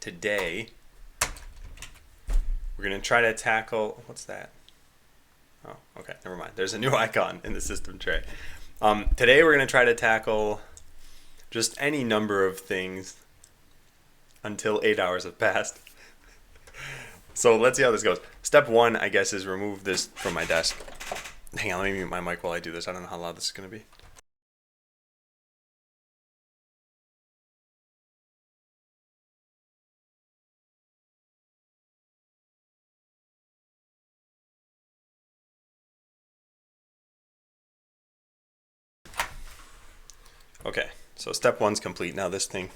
today we're going to try to tackle, what's that? Oh, okay, never mind. There's a new icon in the system tray. Today we're going to try to tackle just any number of things until 8 hours have passed. So let's see how this goes. Step one, I guess, is remove this from my desk. Hang on, let me mute my mic while I do this. I don't know how loud this is going to be. Okay, so step one's complete. Now this thing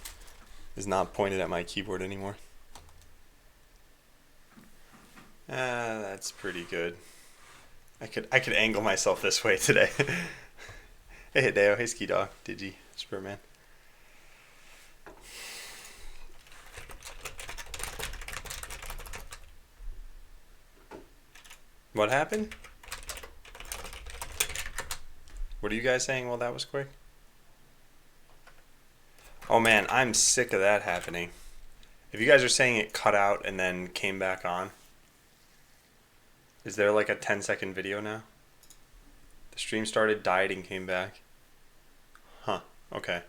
is not pointed at my keyboard anymore. That's pretty good. I could angle myself this way today. Hey Hideo, hey Ski Dog, Digi, Superman. What happened? What are you guys saying? Well, that was quick. Oh man, I'm sick of that happening. If you guys are saying it cut out and then came back on, is there like a 10-second video now? The stream started, died, and came back. Huh, okay.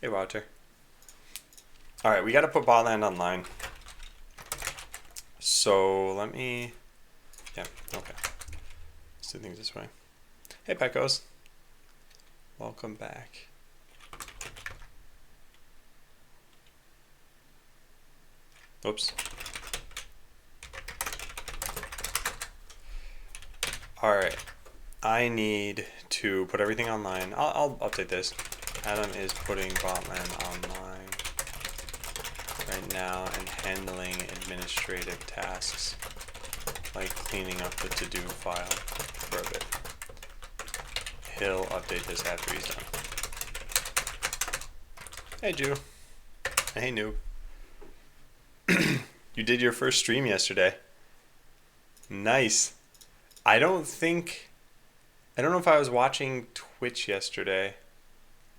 Hey, Walter. Alright, we gotta put Botland online. So, let me... Yeah, okay. Let's do things this way. Hey, Pecos. Welcome back. Oops. Alright. I need to put everything online. I'll update this. Adam is putting Botland online right now and handling administrative tasks like cleaning up the to-do file for a bit. He'll update this after he's done. Hey, Jew. Hey, noob. You did your first stream yesterday. Nice. I don't know if I was watching Twitch yesterday.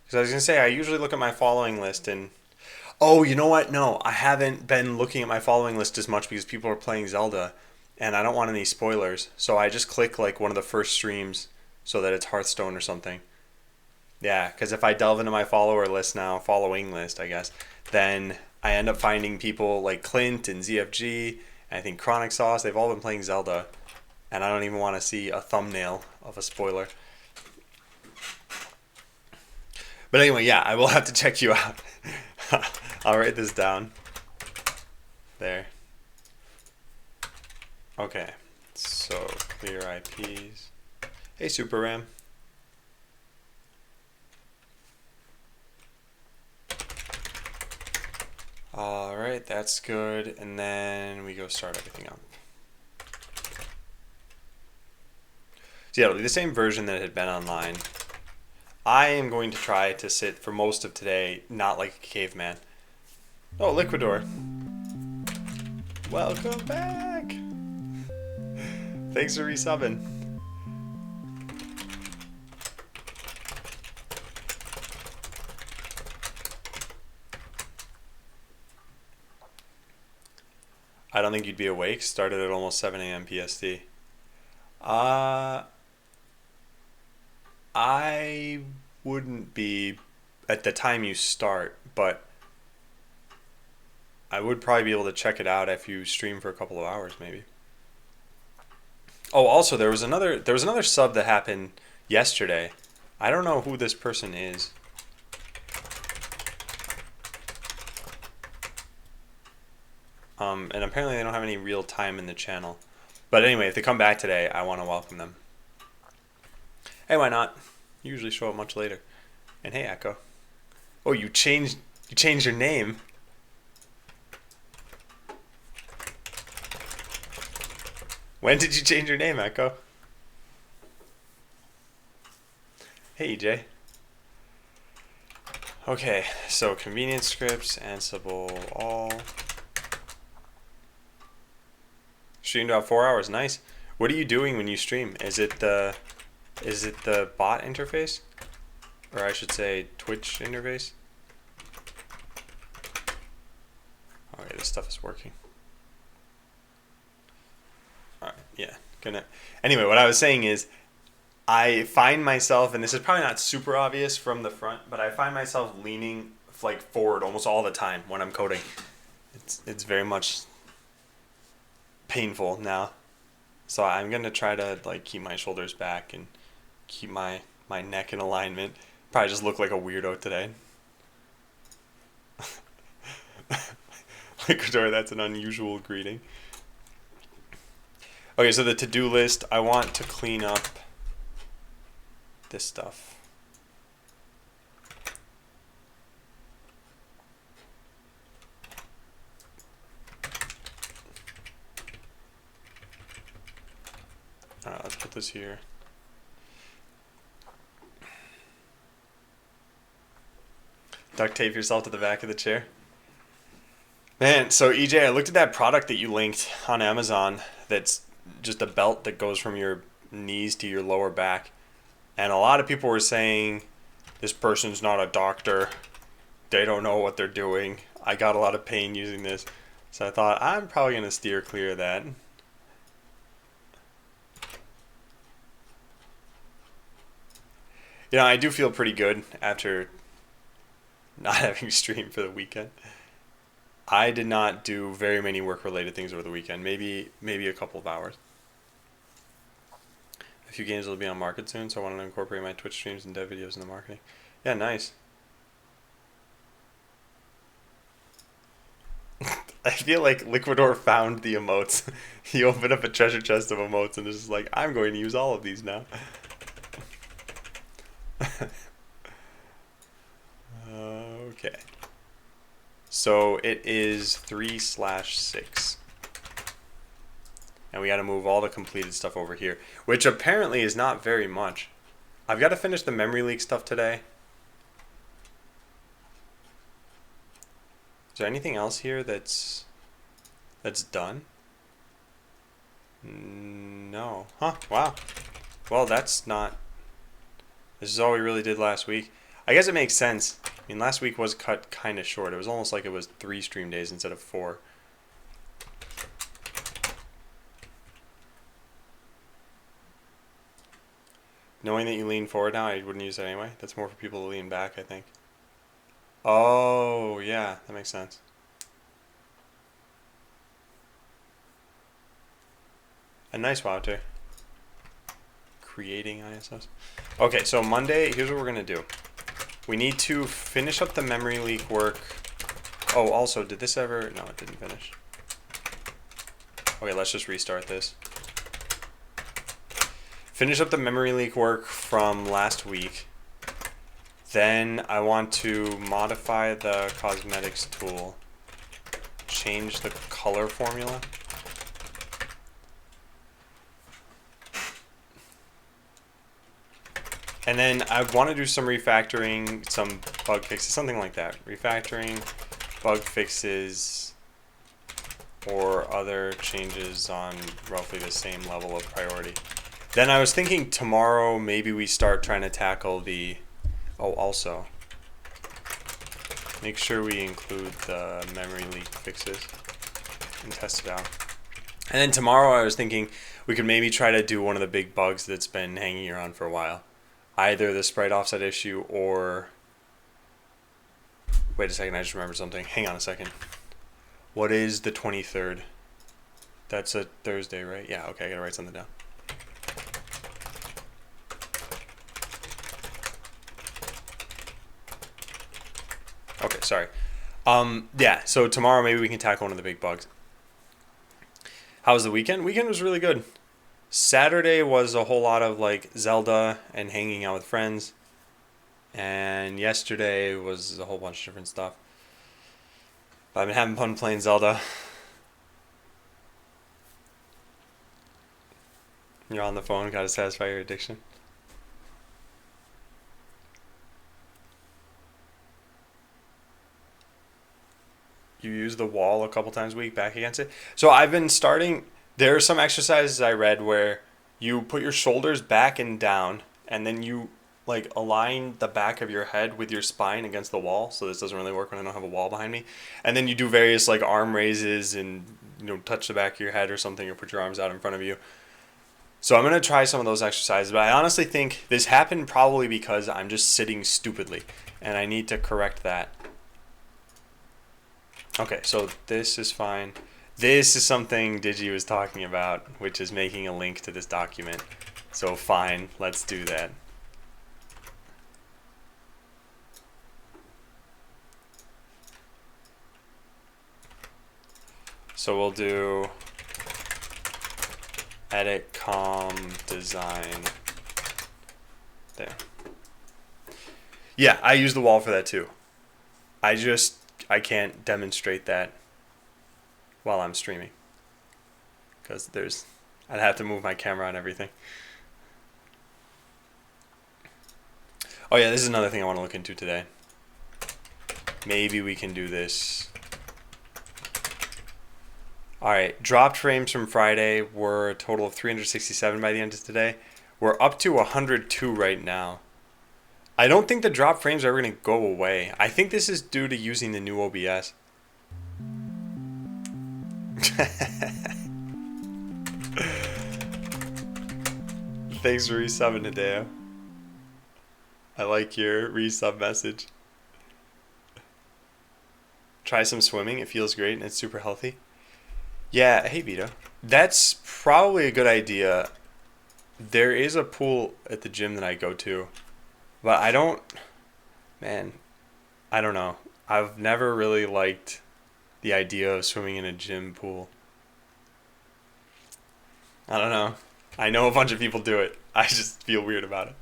Because I was going to say, I usually look at my following list and... Oh, you know what? No, I haven't been looking at my following list as much because people are playing Zelda. And I don't want any spoilers. So I just click like one of the first streams so that it's Hearthstone or something. Yeah, because if I delve into my follower list now, following list, I guess, then I end up finding people like Clint and ZFG, and I think Chronic Sauce, they've all been playing Zelda, and I don't even want to see a thumbnail of a spoiler. But anyway, yeah, I will have to check you out. I'll write this down. There. Okay, so clear IPs. Hey, Super Ram. Alright, that's good. And then we go start everything up. So yeah, it'll be the same version that had been online. I am going to try to sit for most of today, not like a caveman. Oh, Liquidor. Welcome back! Thanks for resubbing. I don't think you'd be awake. Started at almost 7 a.m. PST. I wouldn't be at the time you start, but I would probably be able to check it out if you stream for a couple of hours, maybe. Oh, also there was another sub that happened yesterday. I don't know who this person is. And apparently they don't have any real time in the channel. But anyway, if they come back today, I want to welcome them. Hey, why not? You usually show up much later. And hey, Echo. Oh, you changed your name. When did you change your name, Echo? Hey, EJ. Okay, so convenience scripts, Ansible, all. Streamed about 4 hours. Nice. What are you doing when you stream? Is it the bot interface? Or I should say Twitch interface? Okay, this stuff is working. All right, yeah, gonna. Anyway, what I was saying is, I find myself, and this is probably not super obvious from the front, but I find myself leaning like forward almost all the time when I'm coding. It's very much painful now, so I'm gonna try to like keep my shoulders back and keep my neck in alignment. Probably just look like a weirdo today. Like, sorry, that's an unusual greeting. Okay, so the to-do list, I want to clean up this stuff. All right, let's put this here. Duct tape yourself to the back of the chair. Man, so EJ, I looked at that product that you linked on Amazon that's just a belt that goes from your knees to your lower back. And a lot of people were saying, this person's not a doctor. They don't know what they're doing. I got a lot of pain using this. So I thought, I'm probably going to steer clear of that. You know, I do feel pretty good after not having streamed for the weekend. I did not do very many work-related things over the weekend. Maybe a couple of hours. A few games will be on market soon, so I wanted to incorporate my Twitch streams and dev videos in the marketing. Yeah, nice. I feel like Liquidor found the emotes. He opened up a treasure chest of emotes and is just like, I'm going to use all of these now. Okay. So it is 3/6. And we got to move all the completed stuff over here, which apparently is not very much. I've got to finish the memory leak stuff today. Is there anything else here that's done? No. Huh, wow. Well, that's not... This is all we really did last week. I guess it makes sense. I mean, last week was cut kind of short. It was almost like it was 3 stream days instead of 4. Knowing that you lean forward now, I wouldn't use that anyway. That's more for people to lean back, I think. Oh, yeah, that makes sense. A nice wow too. Creating ISOs. Okay, so Monday, here's what we're going to do. We need to finish up the memory leak work. Oh, also, did this ever... No, it didn't finish. Okay, let's just restart this. Finish up the memory leak work from last week. Then I want to modify the cosmetics tool. Change the color formula. And then I want to do some refactoring, some bug fixes, something like that. Refactoring, bug fixes, or other changes on roughly the same level of priority. Then I was thinking tomorrow maybe we start trying to tackle the... Oh, also, make sure we include the memory leak fixes and test it out. And then tomorrow I was thinking we could maybe try to do one of the big bugs that's been hanging around for a while. Either the sprite offset issue or... Wait a second, I just remembered something. Hang on a second. What is the 23rd? That's a Thursday, right? Yeah, okay, I gotta write something down. Okay, sorry. Yeah, so tomorrow maybe we can tackle one of the big bugs. How was the weekend? Weekend was really good. Saturday was a whole lot of like Zelda and hanging out with friends. And yesterday was a whole bunch of different stuff. But I've been having fun playing Zelda. You're on the phone, gotta satisfy your addiction. You use the wall a couple times a week back against it. So I've been starting... There are some exercises I read where you put your shoulders back and down, and then you like align the back of your head with your spine against the wall. So this doesn't really work when I don't have a wall behind me. And then you do various like arm raises and touch the back of your head or something, or put your arms out in front of you. So I'm gonna try some of those exercises, but I honestly think this happened probably because I'm just sitting stupidly, and I need to correct that. Okay, so this is fine. This is something Digi was talking about, which is making a link to this document. So fine, let's do that. So we'll do edit com design there. Yeah, I use the wall for that too. I can't demonstrate that while I'm streaming, because I'd have to move my camera and everything. Oh yeah, this is another thing I want to look into today. Maybe we can do this. Alright, dropped frames from Friday were a total of 367 by the end of today. We're up to 102 right now. I don't think the drop frames are ever going to go away. I think this is due to using the new OBS. Thanks for resubbing, Hideo. I like your resub message. Try some swimming. It feels great and it's super healthy. Yeah, hey Vito. That's probably a good idea. There is a pool at the gym that I go to, but I don't know. I've never really liked the idea of swimming in a gym pool. I don't know. I know a bunch of people do it. I just feel weird about it.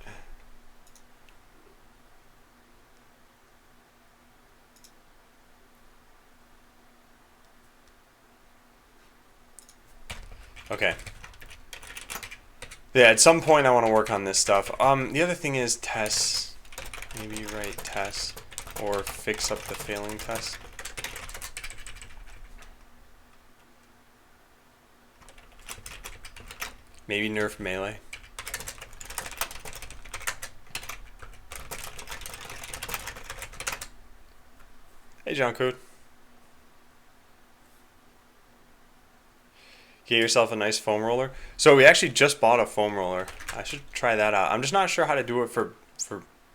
Okay. Yeah, at some point I want to work on this stuff. The other thing is tests. Maybe write tests or fix up the failing tests. Maybe nerf melee. Hey, John Code. Get yourself a nice foam roller. So we actually just bought a foam roller. I should try that out. I'm just not sure how to do it for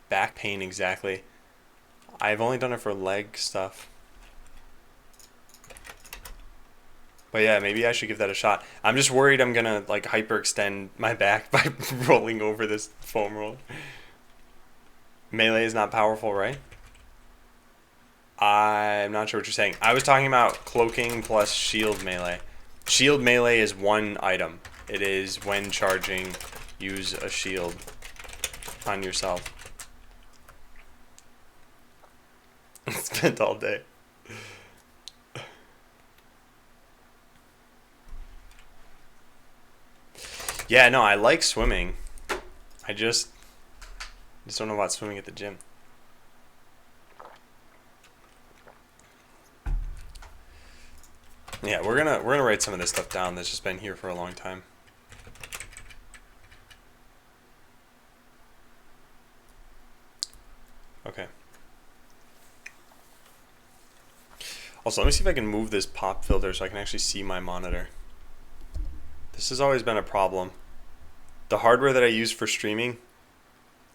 back pain exactly. I've only done it for leg stuff. But yeah, maybe I should give that a shot. I'm just worried I'm gonna like hyperextend my back by rolling over this foam roller. Melee is not powerful, right? I'm not sure what you're saying. I was talking about cloaking plus shield melee. Shield melee is one item. It is when charging, use a shield on yourself. Spent all day. Yeah, no, I like swimming. I just don't know about swimming at the gym. Yeah, we're gonna write some of this stuff down that's just been here for a long time. Okay. Also, let me see if I can move this pop filter so I can actually see my monitor. This has always been a problem. The hardware that I use for streaming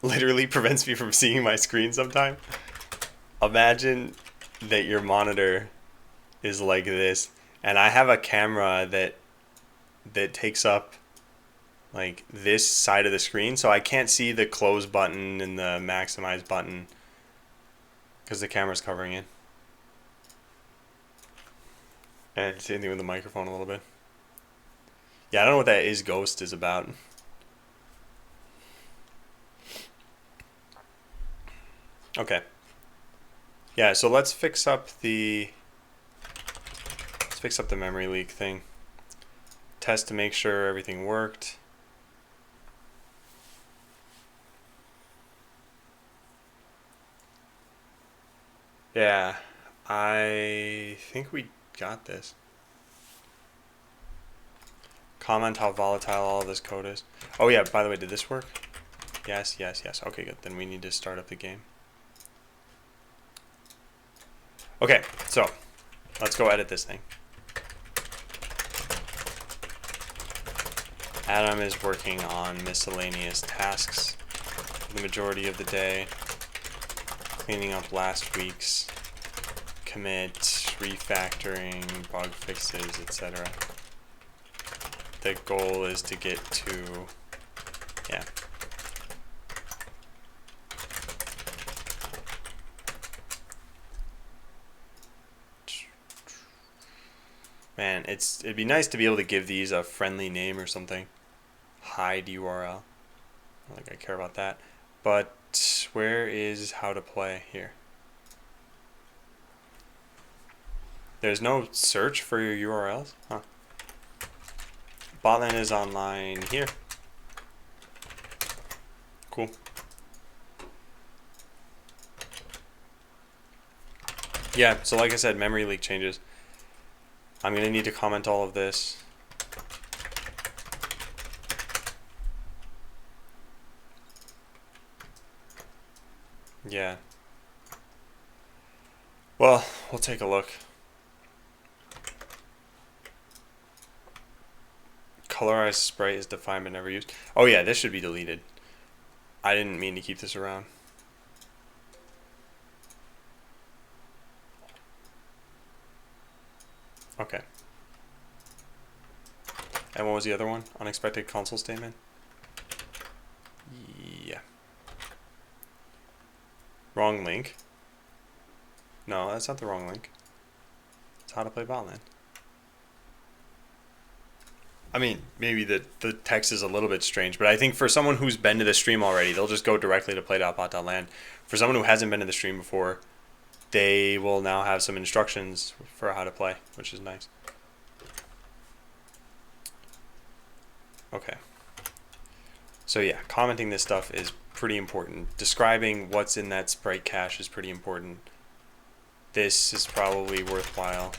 literally prevents me from seeing my screen sometimes. Imagine that your monitor is like this, and I have a camera that takes up like this side of the screen, so I can't see the close button and the maximize button because the camera's covering it. And same thing with the microphone a little bit. Yeah, I don't know what that is ghost is about. Okay. Yeah, so let's fix up the memory leak thing. Test to make sure everything worked. Yeah, I think we got this. Comment how volatile all of this code is. Oh yeah, by the way, did this work? Yes, yes, yes. Okay, good. Then we need to start up the game. Okay, so let's go edit this thing. Adam is working on miscellaneous tasks the majority of the day, cleaning up last week's commit, refactoring, bug fixes, etc. The goal is to get to, yeah. Man, it'd be nice to be able to give these a friendly name or something. Hide URL. I don't think I care about that. But where is how to play here? There's no search for your URLs? Huh. Botland is online here. Cool. Yeah, so like I said, memory leak changes. I'm going to need to comment all of this. Yeah. Well, we'll take a look. Colorized sprite is defined but never used. Oh yeah, this should be deleted. I didn't mean to keep this around. Okay. And what was the other one? Unexpected console statement? Yeah. Wrong link. No, that's not the wrong link. It's how to play Botland. I mean, maybe the text is a little bit strange, but I think for someone who's been to the stream already, they'll just go directly to play.bot.land. For someone who hasn't been to the stream before, they will now have some instructions for how to play, which is nice. Okay. So yeah, commenting this stuff is pretty important. Describing what's in that sprite cache is pretty important. This is probably worthwhile.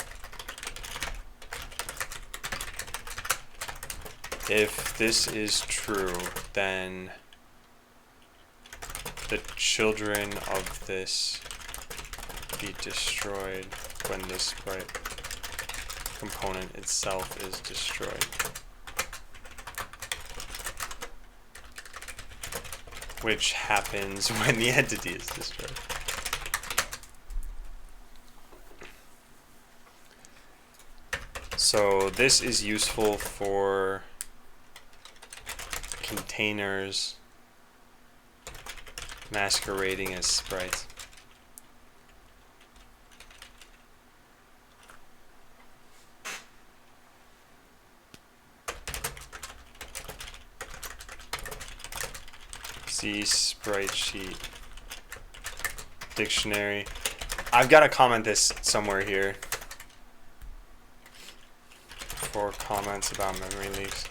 If this is true, then the children of this be destroyed when this sprite component itself is destroyed. Which happens when the entity is destroyed. So this is useful for containers masquerading as sprites. See sprite sheet dictionary. I've got to comment this somewhere here for comments about memory leaks.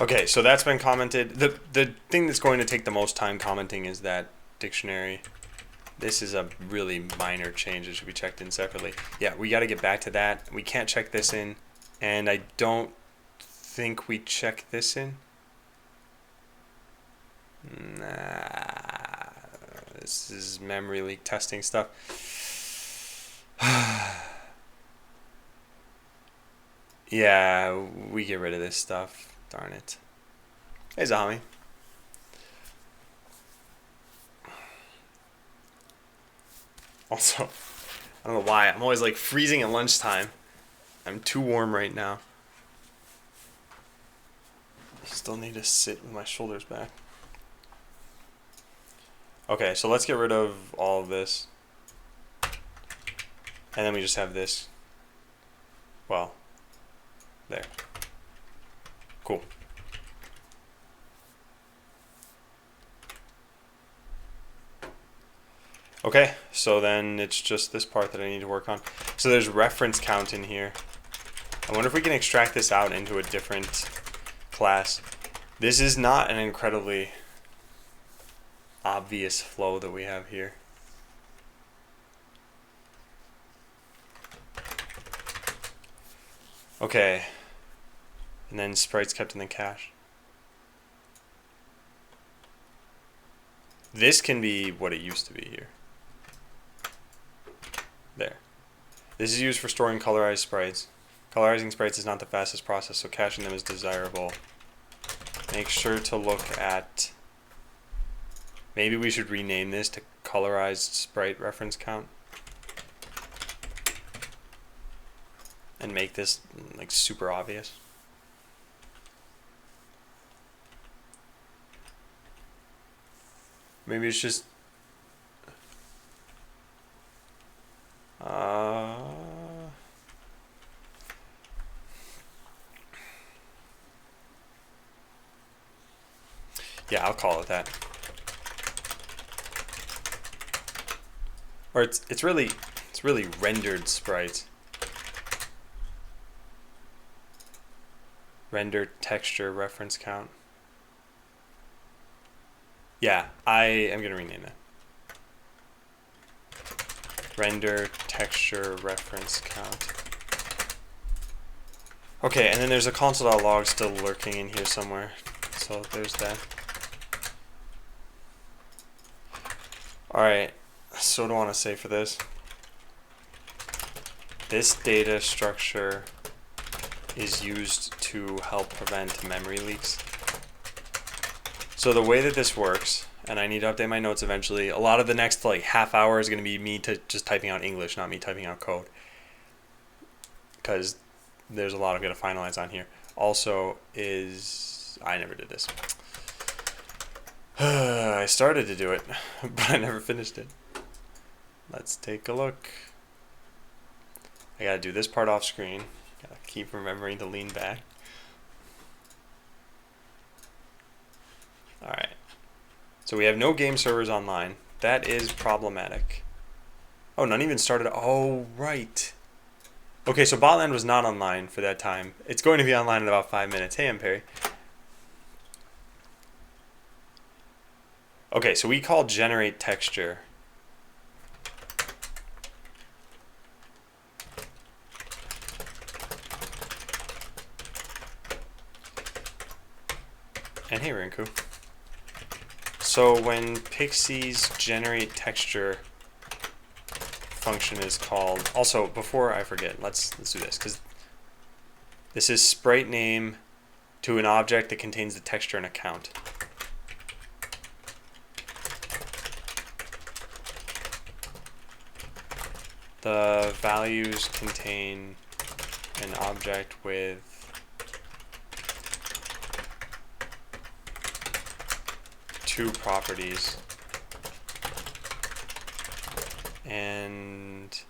Okay, so that's been commented. The thing that's going to take the most time commenting is that dictionary. This is a really minor change that should be checked in separately. Yeah, we got to get back to that. We can't check this in, and I don't think we check this in. Nah, this is memory leak testing stuff. Yeah, we get rid of this stuff. Darn it. Hey, Zahami. Also, I don't know why. I'm always like freezing at lunchtime. I'm too warm right now. Still need to sit with my shoulders back. Okay, so let's get rid of all of this. And then we just have this. Well, there. Cool. Okay, so then it's just this part that I need to work on. So there's reference count in here. I wonder if we can extract this out into a different class. This is not an incredibly obvious flow that we have here. Okay. And then sprites kept in the cache. This can be what it used to be here. There. This is used for storing colorized sprites. Colorizing sprites is not the fastest process, so caching them is desirable. Make sure to look at... Maybe we should rename this to colorized sprite reference count. And make this like super obvious. Maybe it's just... Yeah, I'll call it that. Or it's really rendered sprites. Render texture reference count. Yeah, I am gonna rename that. Render texture reference count. Okay, and then there's a console.log still lurking in here somewhere. So there's that. Alright, so what do I want to say for this? This data structure is used to help prevent memory leaks. So the way that this works, and I need to update my notes eventually, a lot of the next like half hour is going to be me just typing out English, not me typing out code. Because there's a lot I'm going to finalize on here. Also is... I never did this. I started to do it, but I never finished it. Let's take a look. I gotta do this part off screen. Gotta keep remembering to lean back. Alright. So we have no game servers online. That is problematic. Oh, none even started. Oh, right. Okay, so Botland was not online for that time. It's going to be online in about 5 minutes. Hey, I'm Perry. Okay, so we call generate texture. And hey, Rinku. So when Pixie's generate texture function is called, also before I forget, let's do this, because this is sprite name to an object that contains the texture and a count. The values contain an object with two properties, and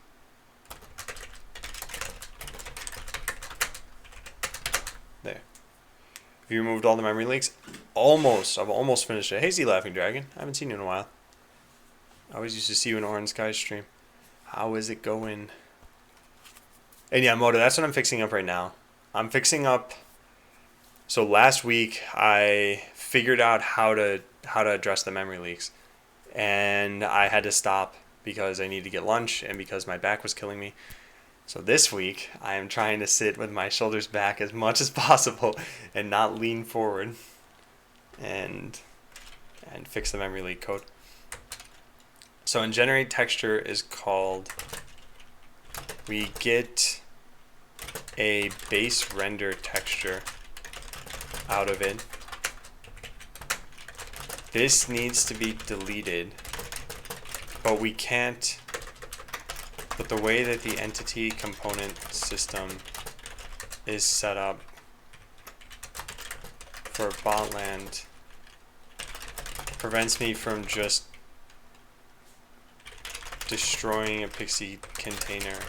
there. Have you removed all the memory leaks? Almost. I've almost finished it. Hey, Z Laughing Dragon. I haven't seen you in a while. I always used to see you in Orange Sky stream. How is it going? And yeah, Moto, that's what I'm fixing up right now. I'm fixing up... So last week, I figured out how to address the memory leaks. And I had to stop because I needed to get lunch and because my back was killing me. So this week, I am trying to sit with my shoulders back as much as possible and not lean forward and fix the memory leak code. So in generate texture is called, we get a base render texture out of it. This needs to be deleted, but we can't, but the way that the entity component system is set up for Botland prevents me from just destroying a Pixie container.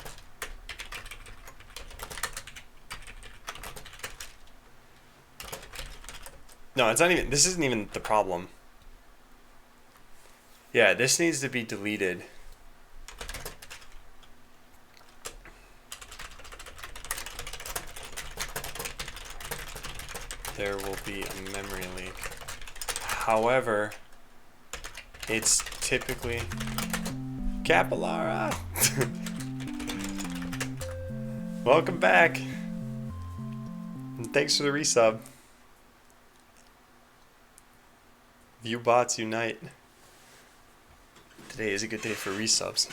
No, it's not even, this isn't even the problem. Yeah, this needs to be deleted. There will be a memory leak. However, it's typically... Capillara! Welcome back! And thanks for the resub. View bots unite. Today is a good day for resubs.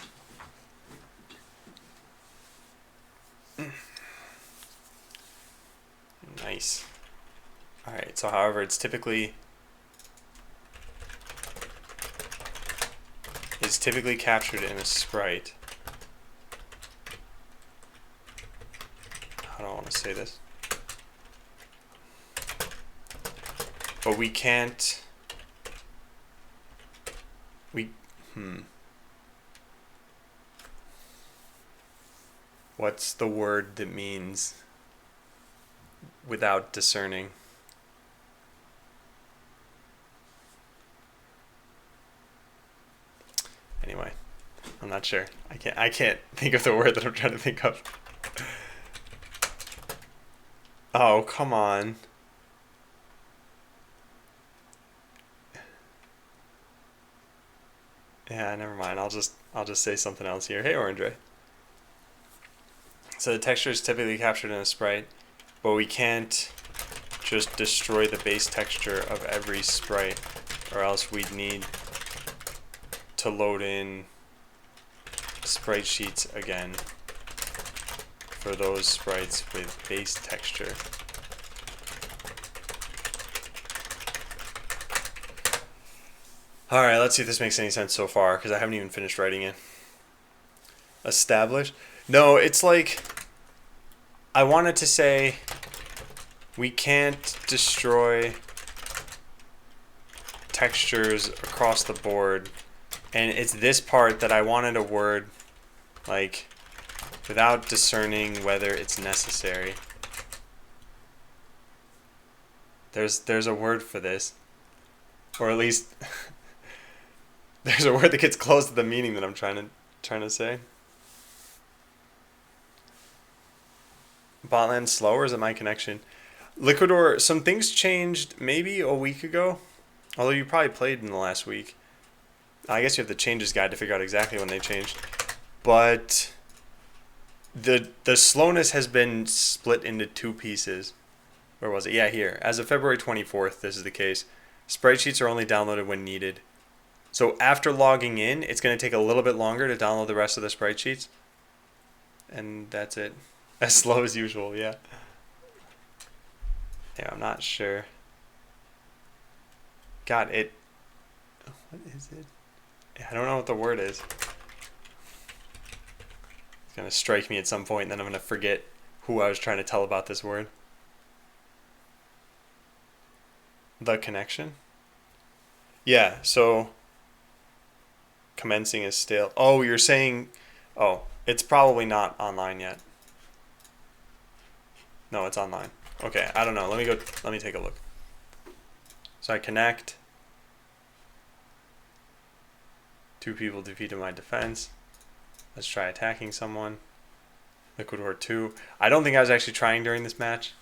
Nice. Alright, so however, it's typically captured in a sprite. How do I want to say this? But we can't... What's the word that means without discerning? Anyway, I'm not sure. I can't think of the word that I'm trying to think of. Oh, come on. Yeah, never mind. I'll just say something else here. Hey, Orange Ray. So the texture is typically captured in a sprite, but we can't just destroy the base texture of every sprite, or else we'd need to load in sprite sheets again for those sprites with base texture. Alright, let's see if this makes any sense so far, because I haven't even finished writing it. Establish? No, it's like, I wanted to say we can't destroy textures across the board, and it's this part that I wanted a word like without discerning whether it's necessary. There's a word for this, or at least there's a word that gets close to the meaning that I'm trying to say. Botland slow, or is it my connection? Liquidor, some things changed maybe a week ago, although you probably played in the last week. I guess you have the changes guide to figure out exactly when they changed. But the slowness has been split into two pieces. Where was it? Yeah, here. As of February 24th, this is the case. Sprite sheets are only downloaded when needed. So after logging in, it's going to take a little bit longer to download the rest of the sprite sheets. And that's it. As slow as usual, yeah. Yeah, I'm not sure. God, what is it? I don't know what the word is. It's going to strike me at some point, and then I'm going to forget who I was trying to tell about this word. The connection? Yeah, so commencing is still... Oh, you're saying... Oh, it's probably not online yet. No, it's online. Okay, I don't know. Let me take a look. So I connect. 2 people defeated my defense. Let's try attacking someone. Liquidor 2. I don't think I was actually trying during this match.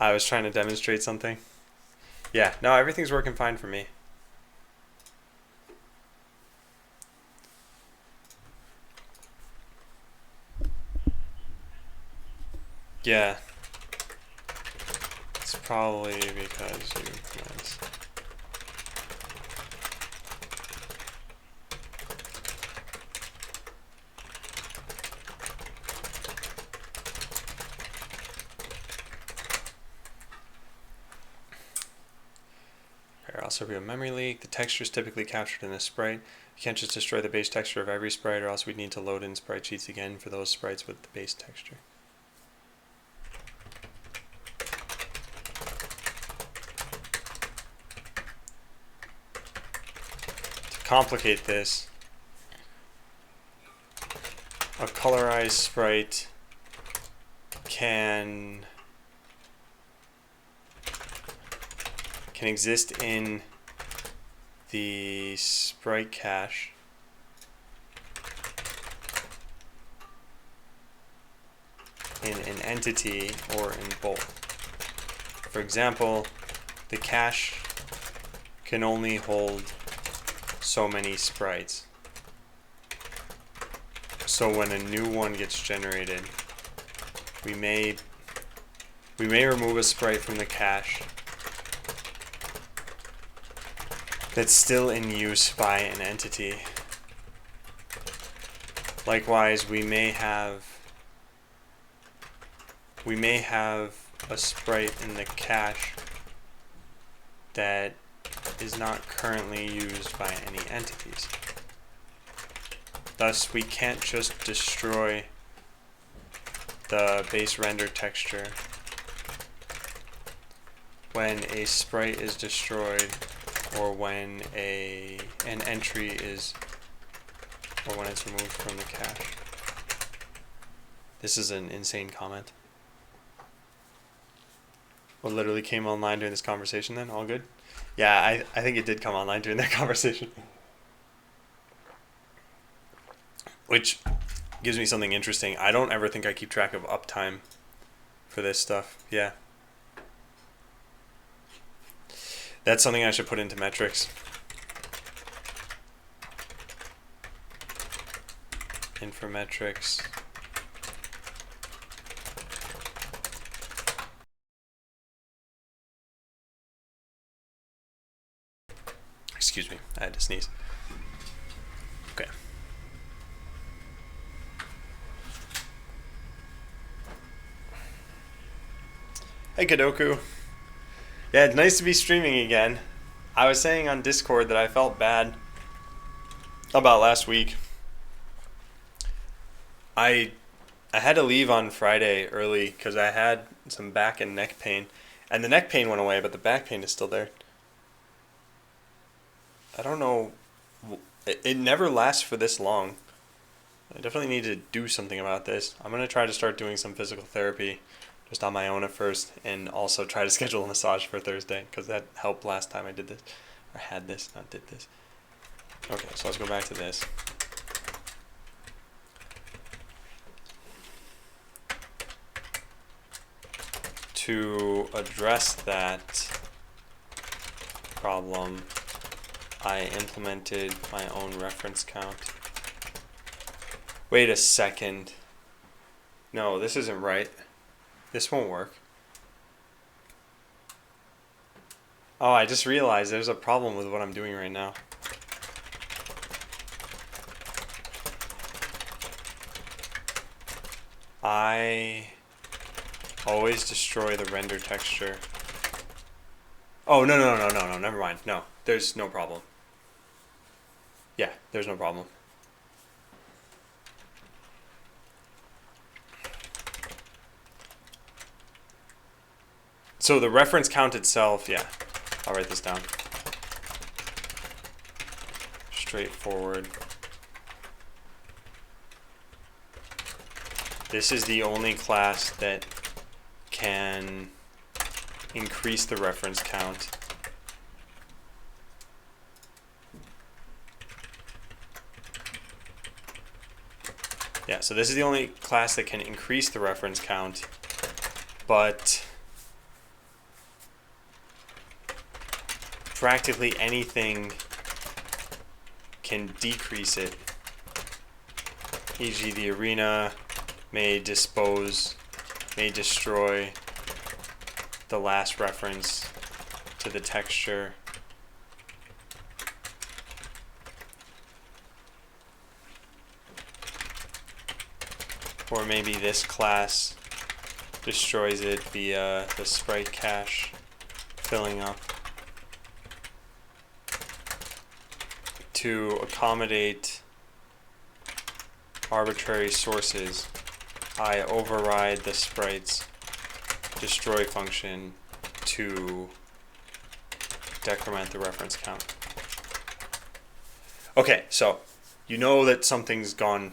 I was trying to demonstrate something. Yeah, no, everything's working fine for me. Yeah. It's probably because you commence. There also be a memory leak. The texture is typically captured in a sprite. You can't just destroy the base texture of every sprite, or else we'd need to load in sprite sheets again for those sprites with the base texture. Complicate this, a colorized sprite can exist in the sprite cache in an entity or in both. For example, the cache can only hold so many sprites. So when a new one gets generated, we may we may remove a sprite from the cache that's still in use by an entity. Likewise, we may have a sprite in the cache that is not currently used by any entities. Thus, we can't just destroy the base render texture when a sprite is destroyed, or when an entry is, or when it's removed from the cache. This is an insane comment. What literally came online during this conversation then? All good? Yeah, I think it did come online during that conversation. Which gives me something interesting. I don't ever think I keep track of uptime for this stuff. Yeah. That's something I should put into metrics. Metrics. Excuse me, I had to sneeze. Okay. Hey Kadoku. Yeah, it's nice to be streaming again. I was saying on Discord that I felt bad about last week. I had to leave on Friday early because I had some back and neck pain. And the neck pain went away, but the back pain is still there. I don't know. It never lasts for this long. I definitely need to do something about this. I'm going to try to start doing some physical therapy just on my own at first, and also try to schedule a massage for Thursday because that helped last time I did this. Or had this, not did this. Okay, so let's go back to this. To address that problem, I implemented my own reference count. Wait a second. No, this isn't right. This won't work. Oh, I just realized there's a problem with what I'm doing right now. I always destroy the render texture. Oh, no, never mind. No, there's no problem. Yeah, there's no problem. So the reference count itself, yeah, I'll write this down. Straightforward. This is the only class that can increase the reference count. Yeah, so this is the only class that can increase the reference count, but practically anything can decrease it. E.g. the arena may destroy the last reference to the texture. Or maybe this class destroys it via the sprite cache filling up. To accommodate arbitrary sources, I override the sprite's destroy function to decrement the reference count. Okay, so you know that something's gone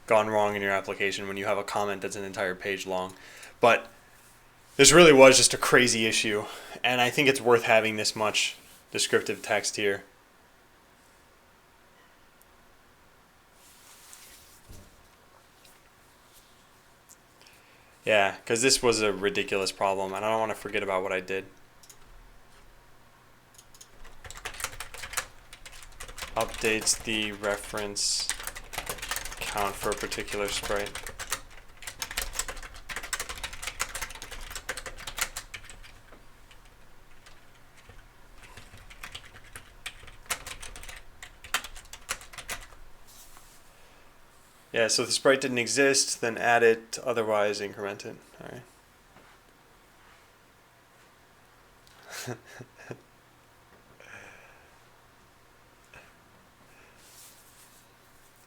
wrong in your application when you have a comment that's an entire page long. But this really was just a crazy issue, and I think it's worth having this much descriptive text here. Yeah, because this was a ridiculous problem, and I don't want to forget about what I did. Updates the reference count for a particular sprite. Yeah, so if the sprite didn't exist, then add it, otherwise increment it. All right.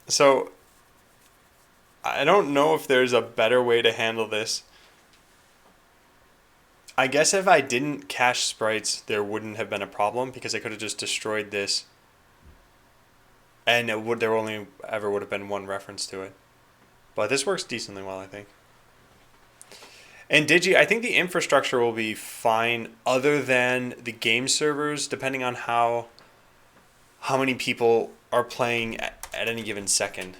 So I don't know if there's a better way to handle this. I guess if I didn't cache sprites, there wouldn't have been a problem because I could have just destroyed this, and there only ever would have been one reference to it. But this works decently well, I think. And Digi, I think the infrastructure will be fine, other than the game servers, depending on how many people are playing at any given second.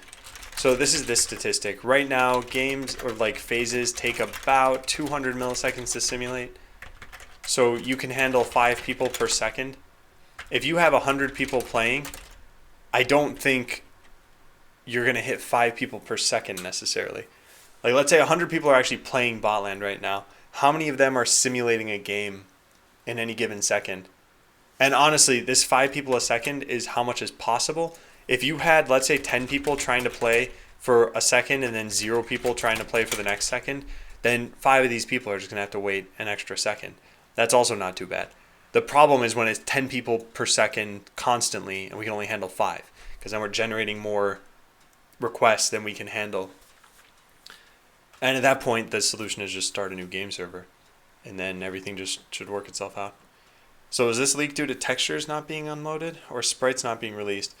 So this is this statistic. Right now, games or like phases take about 200 milliseconds to simulate. So you can handle 5 people per second. If you have 100 people playing, I don't think you're going to hit 5 people per second necessarily. Like, let's say 100 people are actually playing Botland right now. How many of them are simulating a game in any given second? And honestly, this 5 people a second is how much is possible. If you had, let's say, 10 people trying to play for a second and then 0 people trying to play for the next second, then 5 of these people are just going to have to wait an extra second. That's also not too bad. The problem is when it's 10 people per second constantly and we can only handle 5, because then we're generating more requests than we can handle. And at that point, the solution is just start a new game server, and then everything just should work itself out. So is this leak due to textures not being unloaded or sprites not being released?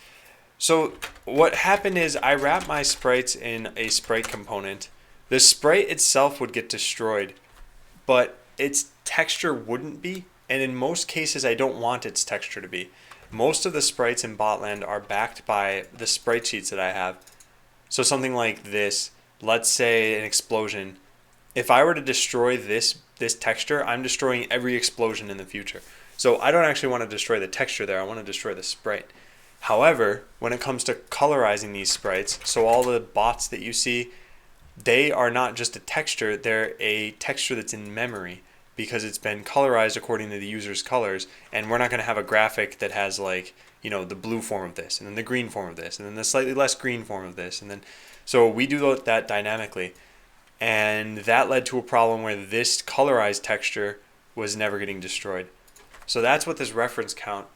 So what happened is I wrapped my sprites in a sprite component. The sprite itself would get destroyed, but its texture wouldn't be. And in most cases, I don't want its texture to be. Most of the sprites in Botland are backed by the sprite sheets that I have. So something like this, let's say an explosion. If I were to destroy this texture, I'm destroying every explosion in the future. So I don't actually want to destroy the texture there. I want to destroy the sprite. However, when it comes to colorizing these sprites, so all the bots that you see, they are not just a texture, they're a texture that's in memory because it's been colorized according to the user's colors, and we're not going to have a graphic that has like, the blue form of this, and then the green form of this, and then the slightly less green form of this, and then so we do that dynamically. And that led to a problem where this colorized texture was never getting destroyed. So that's what this reference count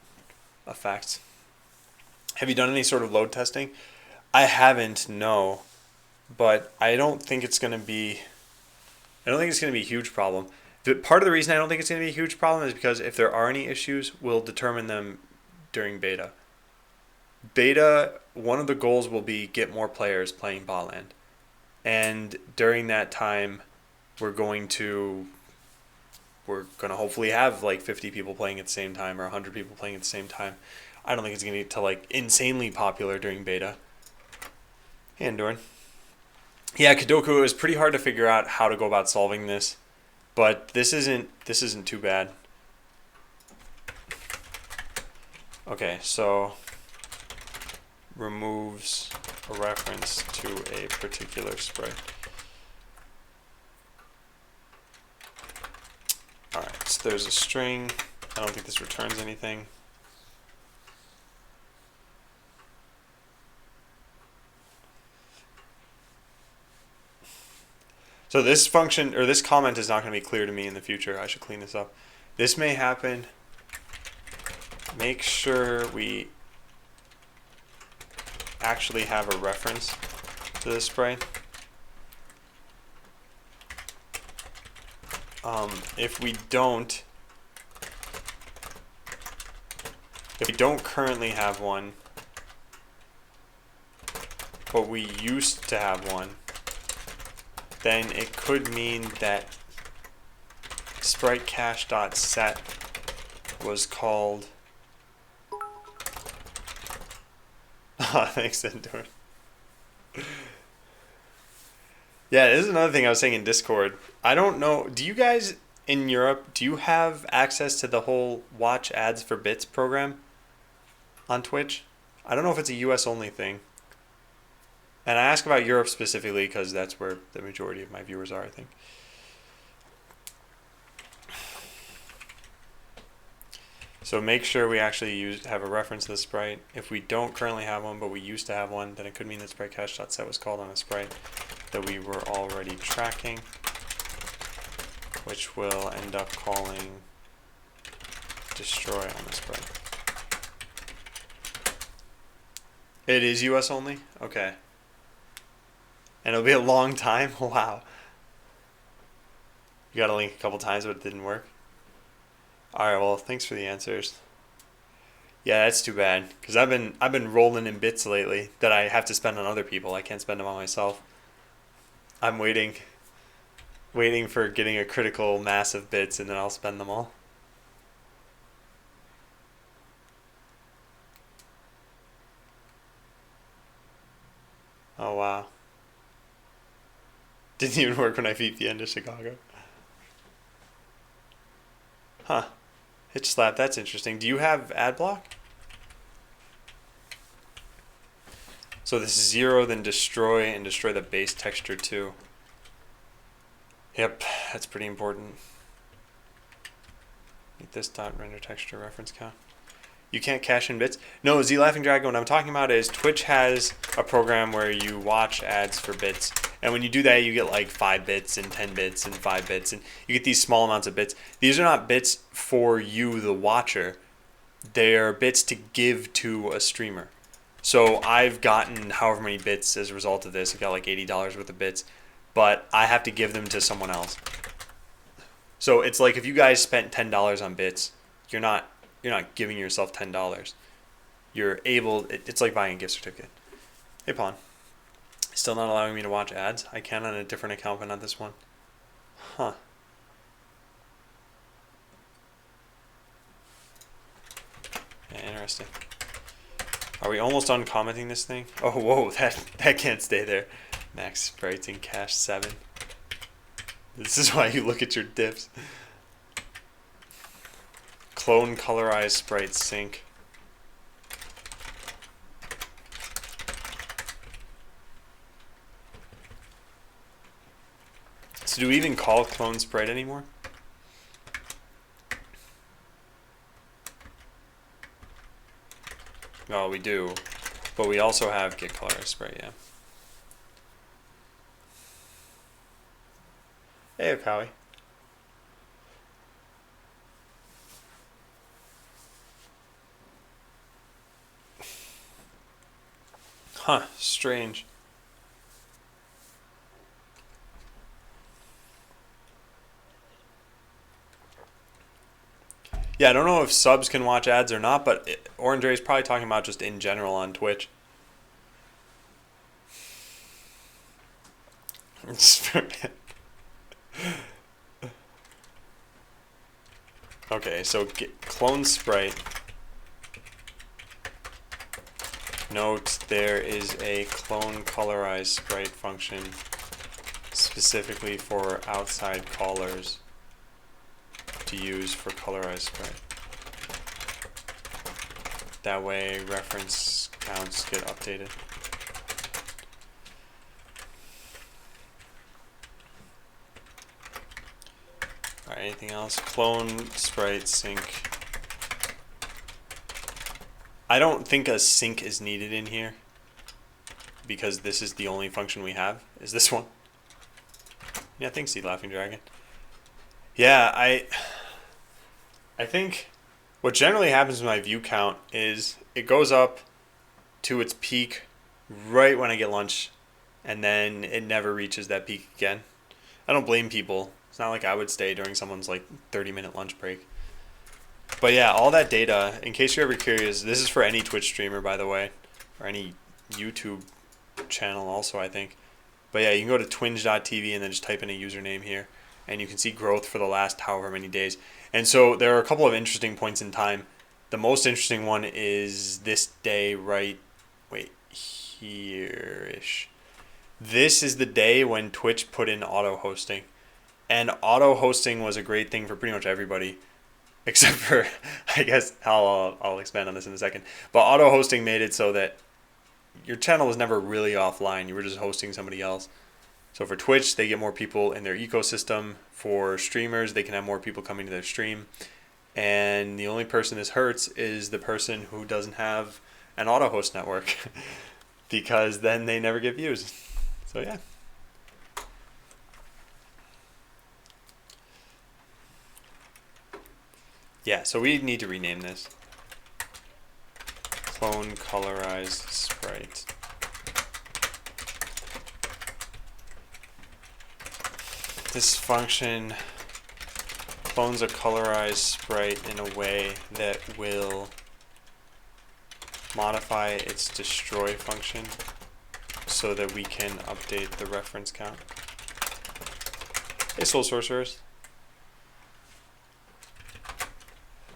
affects. Have you done any sort of load testing? I haven't, no. But I don't think it's going to be a huge problem. Part of the reason I don't think it's going to be a huge problem is because if there are any issues, we'll determine them during beta. Beta, one of the goals will be get more players playing Botland. And during that time, we're going to hopefully have like 50 people playing at the same time or 100 people playing at the same time. I don't think it's going to get to like insanely popular during beta. Hey, Andoran. Yeah, Kadoku, it was pretty hard to figure out how to go about solving this, but this isn't too bad. Okay, so removes a reference to a particular sprite. Alright, so there's a string. I don't think this returns anything. So this function, or this comment is not going to be clear to me in the future. I should clean this up. This may happen. Make sure we actually have a reference to this sprite. If we don't currently have one, but we used to have one, then it could mean that sprite cache.set was called. Thanks, Endor. Yeah, this is another thing I was saying in Discord. I don't know. Do you guys in Europe, do you have access to the whole watch ads for bits program on Twitch? I don't know if it's a US only thing. And I ask about Europe specifically because that's where the majority of my viewers are, I think. So make sure we actually have a reference to the sprite. If we don't currently have one, but we used to have one, then it could mean that sprite cache.set was called on a sprite that we were already tracking, which will end up calling destroy on the sprite. It is US only? Okay. And it'll be a long time? Wow. You got to link a couple times, but it didn't work. Alright, well, thanks for the answers. Yeah, that's too bad, because I've been rolling in bits lately that I have to spend on other people. I can't spend them on myself. I'm waiting for getting a critical mass of bits, and then I'll spend them all. Oh, wow. Didn't even work when I VPN to Chicago. Huh. Hitch slap, that's interesting. Do you have ad block? So this is 0, then destroy, and destroy the base texture too. Yep, that's pretty important. Make this dot render texture reference count. You can't cache in bits? No, Z Laughing Dragon, what I'm talking about is Twitch has a program where you watch ads for bits. And when you do that, you get like 5 bits and 10 bits and 5 bits. And you get these small amounts of bits. These are not bits for you, the watcher. They're bits to give to a streamer. So I've gotten however many bits as a result of this. I got like $80 worth of bits. But I have to give them to someone else. So it's like if you guys spent $10 on bits, you're not giving yourself $10. You're able, it's like buying a gift certificate. Hey, Pawn. Still not allowing me to watch ads? I can on a different account, but not this one. Huh. Yeah, interesting. Are we almost done commenting this thing? Oh, whoa, that can't stay there. Max sprites in cache 7. This is why you look at your diffs. Clone colorized sprite sync. So do we even call clone sprite anymore? Well, we do, but we also have get colorized sprite, yeah. Hey, Okawi. Huh, strange. Yeah, I don't know if subs can watch ads or not, but Orange Ray is probably talking about just in general on Twitch. Okay, so get clone sprite. Note there is a clone colorized sprite function specifically for outside callers to use for colorized sprite. That way reference counts get updated. Alright, anything else? Clone sprite sync. I don't think a sync is needed in here because this is the only function we have. Is this one? Yeah, thanks, Z Laughing Dragon. Yeah, I think what generally happens with my view count is it goes up to its peak right when I get lunch, and then it never reaches that peak again. I don't blame people. It's not like I would stay during someone's like 30-minute lunch break. But yeah, all that data, in case you're ever curious, this is for any Twitch streamer, by the way, or any YouTube channel also, I think. But yeah, you can go to twinge.tv and then just type in a username here, and you can see growth for the last however many days. And so there are a couple of interesting points in time. The most interesting one is this day here-ish. This is the day when Twitch put in auto-hosting. And auto-hosting was a great thing for pretty much everybody. Except for, I guess, I'll expand on this in a second. But auto-hosting made it so that your channel was never really offline. You were just hosting somebody else. So for Twitch, they get more people in their ecosystem. For streamers, they can have more people coming to their stream. And the only person this hurts is the person who doesn't have an auto host network because then they never get views. So yeah. Yeah, so we need to rename this. Clone colorized sprite. This function clones a colorized sprite in a way that will modify its destroy function so that we can update the reference count. Hey, Soul Sorcerers.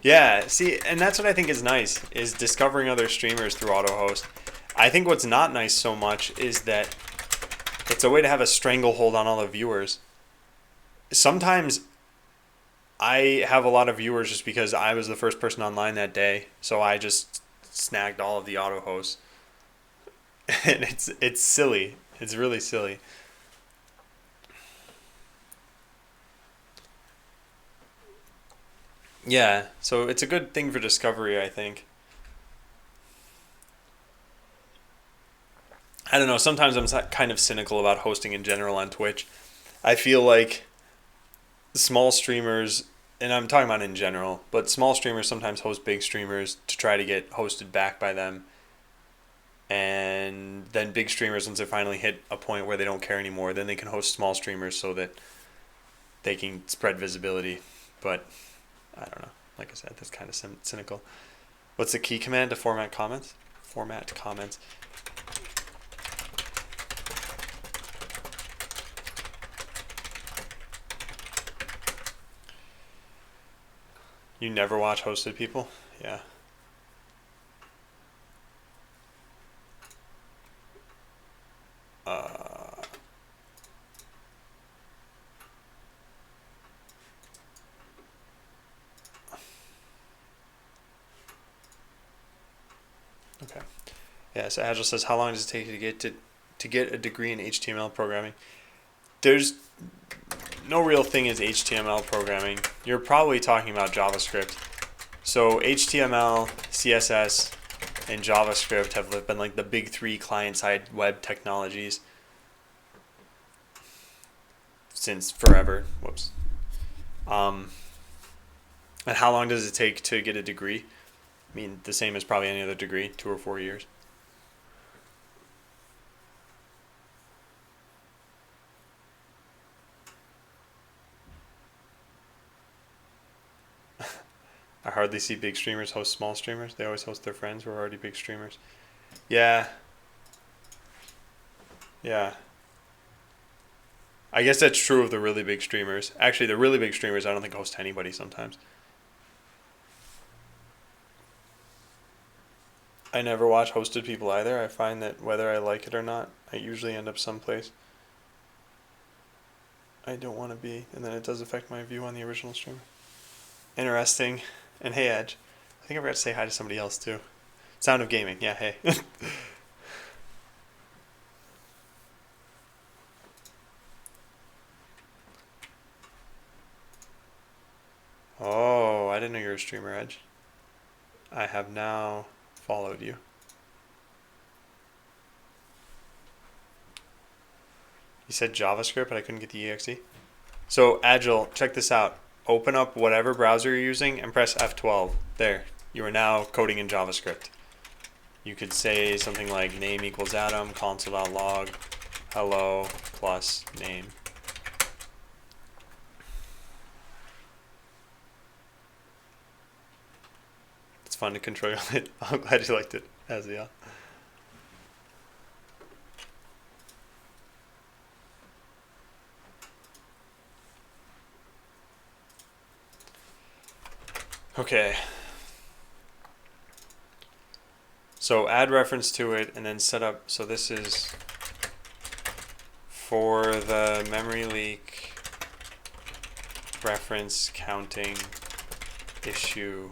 Yeah, see, and that's what I think is nice, is discovering other streamers through AutoHost. I think what's not nice so much is that it's a way to have a stranglehold on all the viewers. Sometimes I have a lot of viewers just because I was the first person online that day, so I just snagged all of the AutoHosts. And it's silly. It's really silly. Yeah, so it's a good thing for discovery, I think. I don't know, sometimes I'm kind of cynical about hosting in general on Twitch. I feel like small streamers, and I'm talking about in general, but small streamers sometimes host big streamers to try to get hosted back by them. And then big streamers, once they finally hit a point where they don't care anymore, then they can host small streamers so that they can spread visibility. But I don't know. Like I said, that's kind of cynical. What's the key command to format comments? Format comments. You never watch hosted people? Yeah. Okay. Yeah, so Agile says, how long does it take you to get a degree in HTML programming? There's no real thing as HTML programming. You're probably talking about JavaScript. So HTML, CSS, and JavaScript have been like the big three client-side web technologies since forever. Whoops. And how long does it take to get a degree? I mean, the same as probably any other degree, 2 or 4 years. I hardly see big streamers host small streamers. They always host their friends who are already big streamers. Yeah. Yeah. I guess that's true of the really big streamers. Actually, the really big streamers I don't think host anybody sometimes. I never watch hosted people either. I find that whether I like it or not, I usually end up someplace I don't want to be, and then it does affect my view on the original streamer. Interesting. And hey, Edge. I think I forgot to say hi to somebody else too. Sound of Gaming. Yeah, hey. Oh, I didn't know you were a streamer, Edge. I have now followed you. You said JavaScript, but I couldn't get the exe. So Agile, check this out. Open up whatever browser you're using and press F12. There. You are now coding in JavaScript. You could say something like name equals Adam, console.log, hello plus name. It's fun to control it. I'm glad you liked it, Aziel. Okay. So add reference to it and then set up. So this is for the memory leak reference counting issue.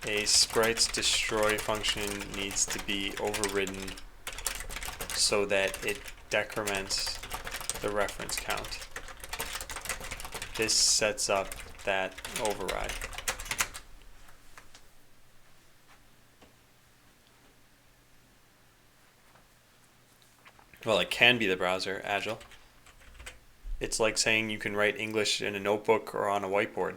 A sprite's destroy function needs to be overridden so that it decrements the reference count. This sets up that override. Well, it can be the browser, Agile. It's like saying you can write English in a notebook or on a whiteboard.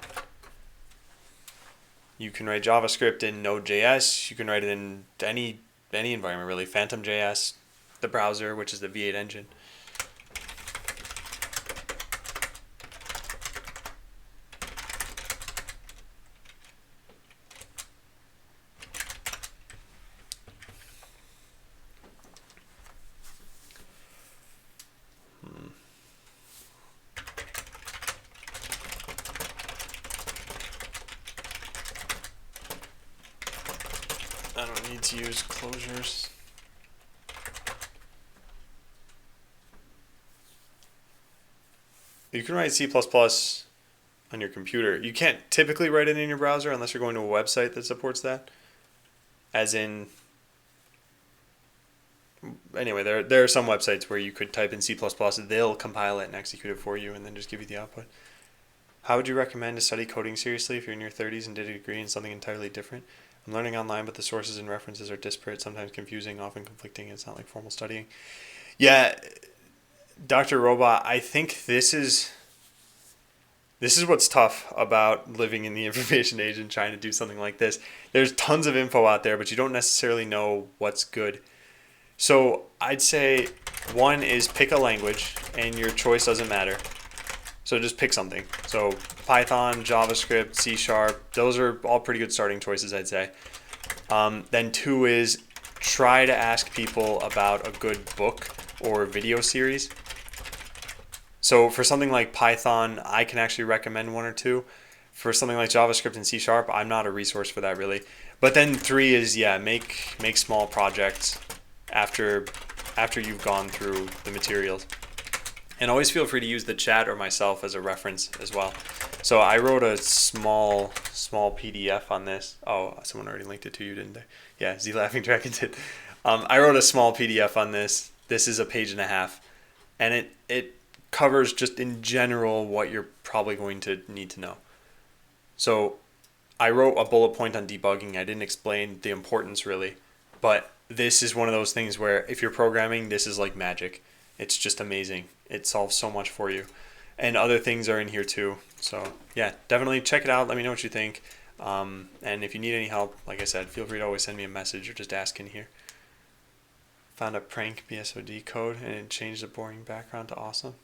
You can write JavaScript in Node.js. You can write it in any environment, really. Phantom.js, the browser, which is the V8 engine. I don't need to use closures. You can write C++ on your computer. You can't typically write it in your browser unless you're going to a website that supports that. As in, anyway, there are some websites where you could type in C++, they'll compile it and execute it for you and then just give you the output. How would you recommend to study coding seriously if you're in your 30s and did a degree in something entirely different? I'm learning online, but the sources and references are disparate, sometimes confusing, often conflicting. It's not like formal studying. Yeah, Dr. Robot, I think this is what's tough about living in the information age and trying to do something like this. There's tons of info out there, but you don't necessarily know what's good. So I'd say one is pick a language, and your choice doesn't matter. So just pick something. So Python, JavaScript, C#, those are all pretty good starting choices, I'd say. Then two is try to ask people about a good book or video series. So for something like Python, I can actually recommend one or two. For something like JavaScript and C#, I'm not a resource for that really. But then three is, yeah, make small projects after you've gone through the materials. And always feel free to use the chat or myself as a reference as well. So I wrote a small PDF on this. Oh, someone already linked it to you, didn't they? Yeah, Z Laughing Dragon did. I wrote a small PDF on this. This is a page and a half. And it covers just in general what you're probably going to need to know. So I wrote a bullet point on debugging. I didn't explain the importance really. But this is one of those things where if you're programming, this is like magic. It's just amazing. It solves so much for you. And other things are in here too. So yeah, definitely check it out. Let me know what you think. And if you need any help, like I said, feel free to always send me a message or just ask in here. Found a prank BSOD code and it changed the boring background to awesome.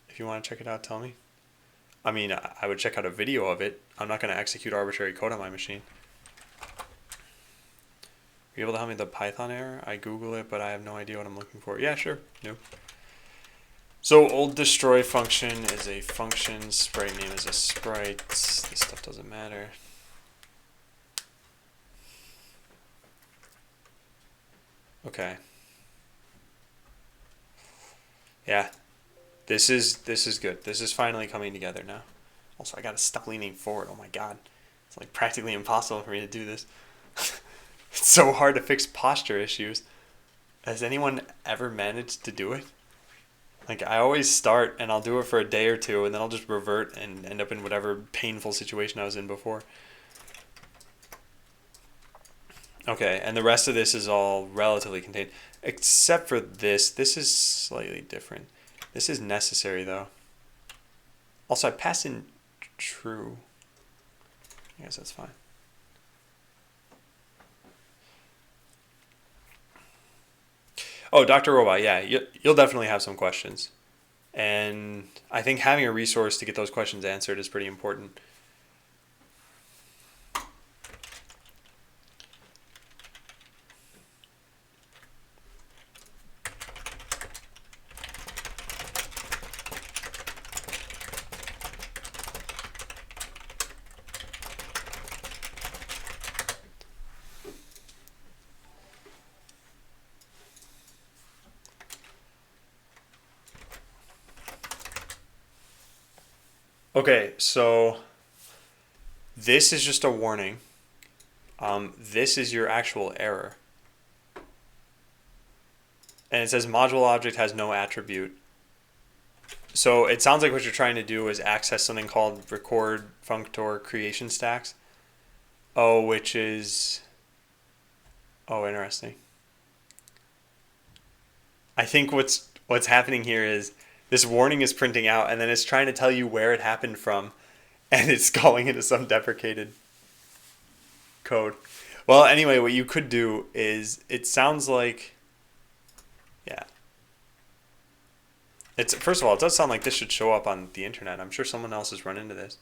If you want to check it out, tell me. I mean, I would check out a video of it. I'm not going to execute arbitrary code on my machine. Are you able to help me with the Python error? I Google it, but I have no idea what I'm looking for. Yeah, sure. No. So old destroy function is a function. Sprite name is a sprite. This stuff doesn't matter. Okay. Yeah. This is good. This is finally coming together now. Also, I gotta stop leaning forward. Oh my god. It's like practically impossible for me to do this. It's so hard to fix posture issues. Has anyone ever managed to do it? Like, I always start and I'll do it for a day or two and then I'll just revert and end up in whatever painful situation I was in before. Okay, and the rest of this is all relatively contained. Except for this. This is slightly different. This is necessary, though. Also, I passed in true. I guess that's fine. Oh, Dr. Robot, yeah, you'll definitely have some questions. And I think having a resource to get those questions answered is pretty important. Okay, so this is just a warning. This is your actual error. And it says module object has no attribute. So it sounds like what you're trying to do is access something called record functor creation stacks. Oh, which is, oh, interesting. I think what's happening here is this warning is printing out and then it's trying to tell you where it happened from and it's calling into some deprecated code. Well, anyway, what you could do is it sounds like, yeah. It's first of all, it does sound like this should show up on the internet. I'm sure someone else has run into this.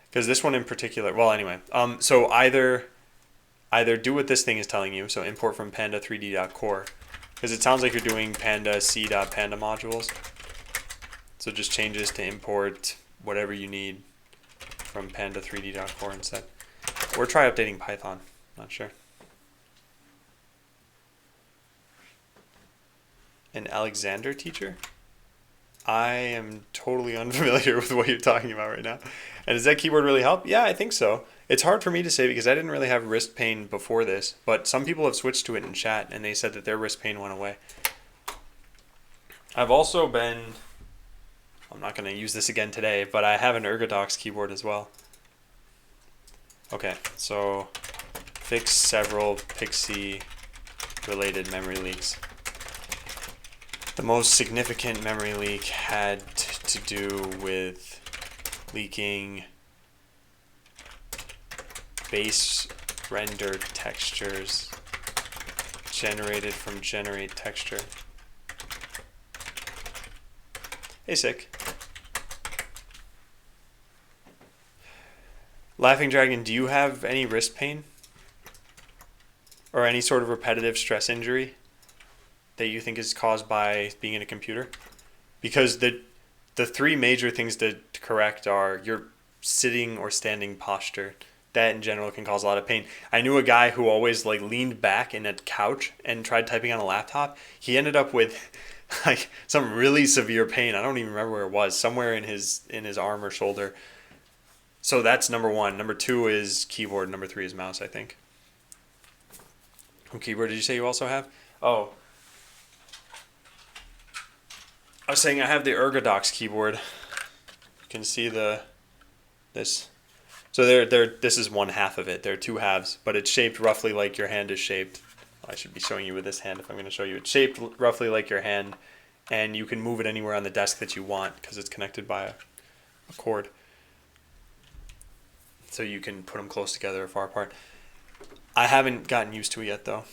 Because this one in particular, well, anyway, so either do what this thing is telling you, so import from panda3d.core, because it sounds like you're doing panda c.panda modules. So just changes to import whatever you need from panda3d.core instead. Or try updating Python, not sure. An Alexander teacher? I am totally unfamiliar with what you're talking about right now. And does that keyboard really help? Yeah, I think so. It's hard for me to say because I didn't really have wrist pain before this, but some people have switched to it in chat and they said that their wrist pain went away. I've also been, I'm not going to use this again today, but I have an Ergodox keyboard as well. Okay, so fix several Pixie related memory leaks. The most significant memory leak had to do with leaking base render textures generated from generate texture. Hey, sick. Laughing Dragon, do you have any wrist pain? Or any sort of repetitive stress injury that you think is caused by being in a computer? Because the three major things to correct are your sitting or standing posture. That in general can cause a lot of pain. I knew a guy who always like leaned back in a couch and tried typing on a laptop. He ended up with like some really severe pain. I don't even remember where it was. Somewhere in his arm or shoulder. So that's number one. Number two is keyboard. Number three is mouse, I think. What keyboard did you say you also have? Oh, I was saying I have the Ergodox keyboard. You can see this. So this is one half of it. There are two halves, but it's shaped roughly like your hand is shaped. I should be showing you with this hand if I'm going to show you. It's shaped roughly like your hand, and you can move it anywhere on the desk that you want because it's connected by a cord. So you can put them close together or far apart. I haven't gotten used to it yet though.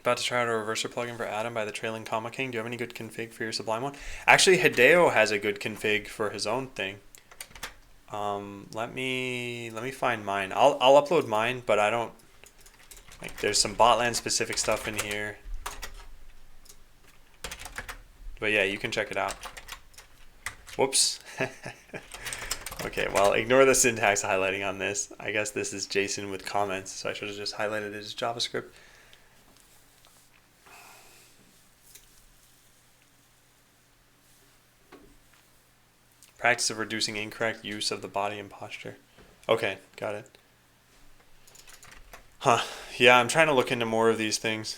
About to try out a reverser plugin for Atom by the Trailing Comma King. Do you have any good config for your Sublime one? Actually, Hideo has a good config for his own thing. Let me find mine. I'll upload mine, but I don't like. There's some Botland specific stuff in here. But yeah, you can check it out. Whoops. Okay, well, ignore the syntax highlighting on this. I guess this is Jason with comments, so I should have just highlighted it as JavaScript. Practice of reducing incorrect use of the body and posture. Okay, got it. Huh. Yeah, I'm trying to look into more of these things.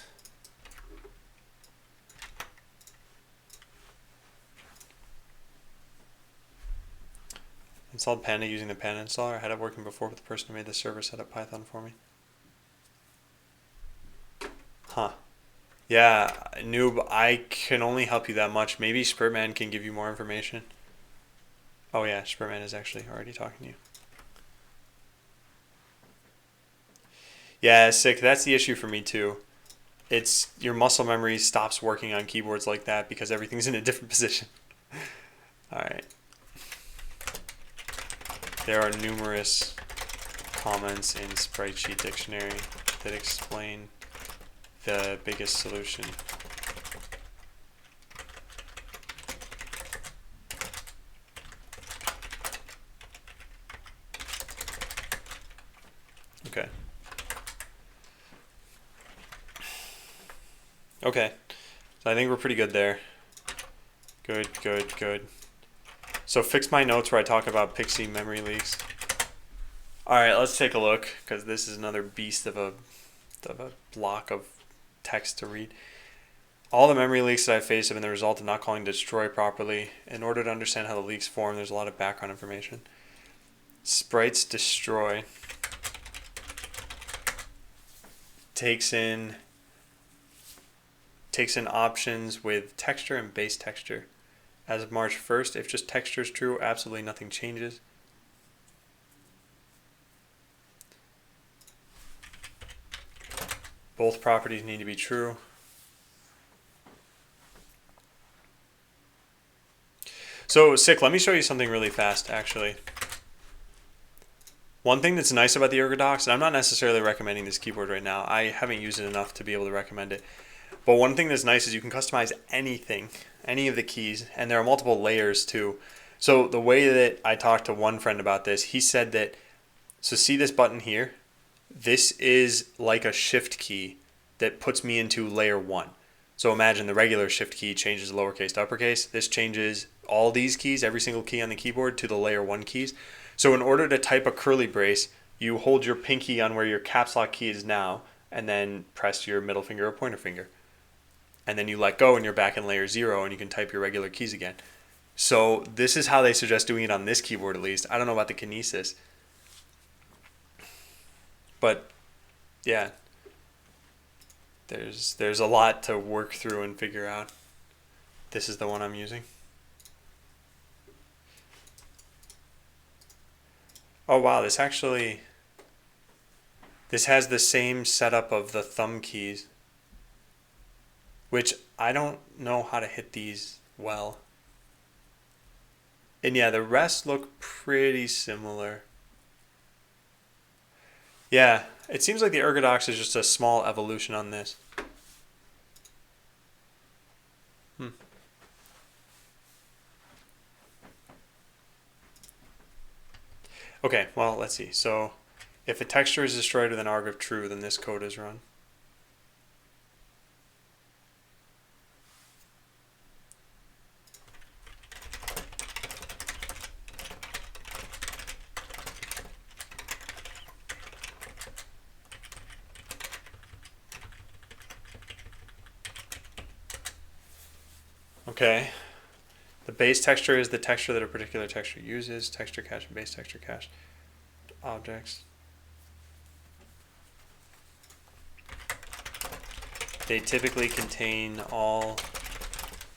Installed Panda using the Panda installer. I had it working before, but the person who made the server set up Python for me. Huh. Yeah, noob, I can only help you that much. Maybe Spurtman can give you more information. Oh yeah, Spurtman is actually already talking to you. Yeah, sick. That's the issue for me too. It's your muscle memory stops working on keyboards like that because everything's in a different position. All right. There are numerous comments in Spritesheet Dictionary that explain the biggest solution. Okay. Okay. So I think we're pretty good there. Good, good, good. So fix my notes where I talk about Pixie memory leaks. All right, let's take a look because this is another beast of a block of text to read. All the memory leaks that I've faced have been the result of not calling destroy properly. In order to understand how the leaks form, there's a lot of background information. Sprites destroy takes in options with texture and base texture. As of March 1st, if just texture is true, absolutely nothing changes. Both properties need to be true. So, Sick, let me show you something really fast, actually. One thing that's nice about the ErgoDocs, and I'm not necessarily recommending this keyboard right now. I haven't used it enough to be able to recommend it. But one thing that's nice is you can customize anything, any of the keys, and there are multiple layers too. So the way that I talked to one friend about this, he said that, so see this button here? This is like a shift key that puts me into layer 1. So imagine the regular shift key changes lowercase to uppercase. This changes all these keys, every single key on the keyboard, to the layer 1 keys. So in order to type a curly brace, you hold your pinky on where your caps lock key is now, and then press your middle finger or pointer finger. And then you let go and you're back in layer 0 and you can type your regular keys again. So this is how they suggest doing it on this keyboard at least. I don't know about the Kinesis. But yeah, there's a lot to work through and figure out. This is the one I'm using. Oh wow, this has the same setup of the thumb keys, which I don't know how to hit these well. And yeah, the rest look pretty similar. Yeah, it seems like the ErgoDocs is just a small evolution on this. Okay, well, let's see. So if a texture is destroyed with an arg of true, then this code is run. Okay. The base texture is the texture that a particular texture uses. Texture cache and base texture cache. Objects. They typically contain all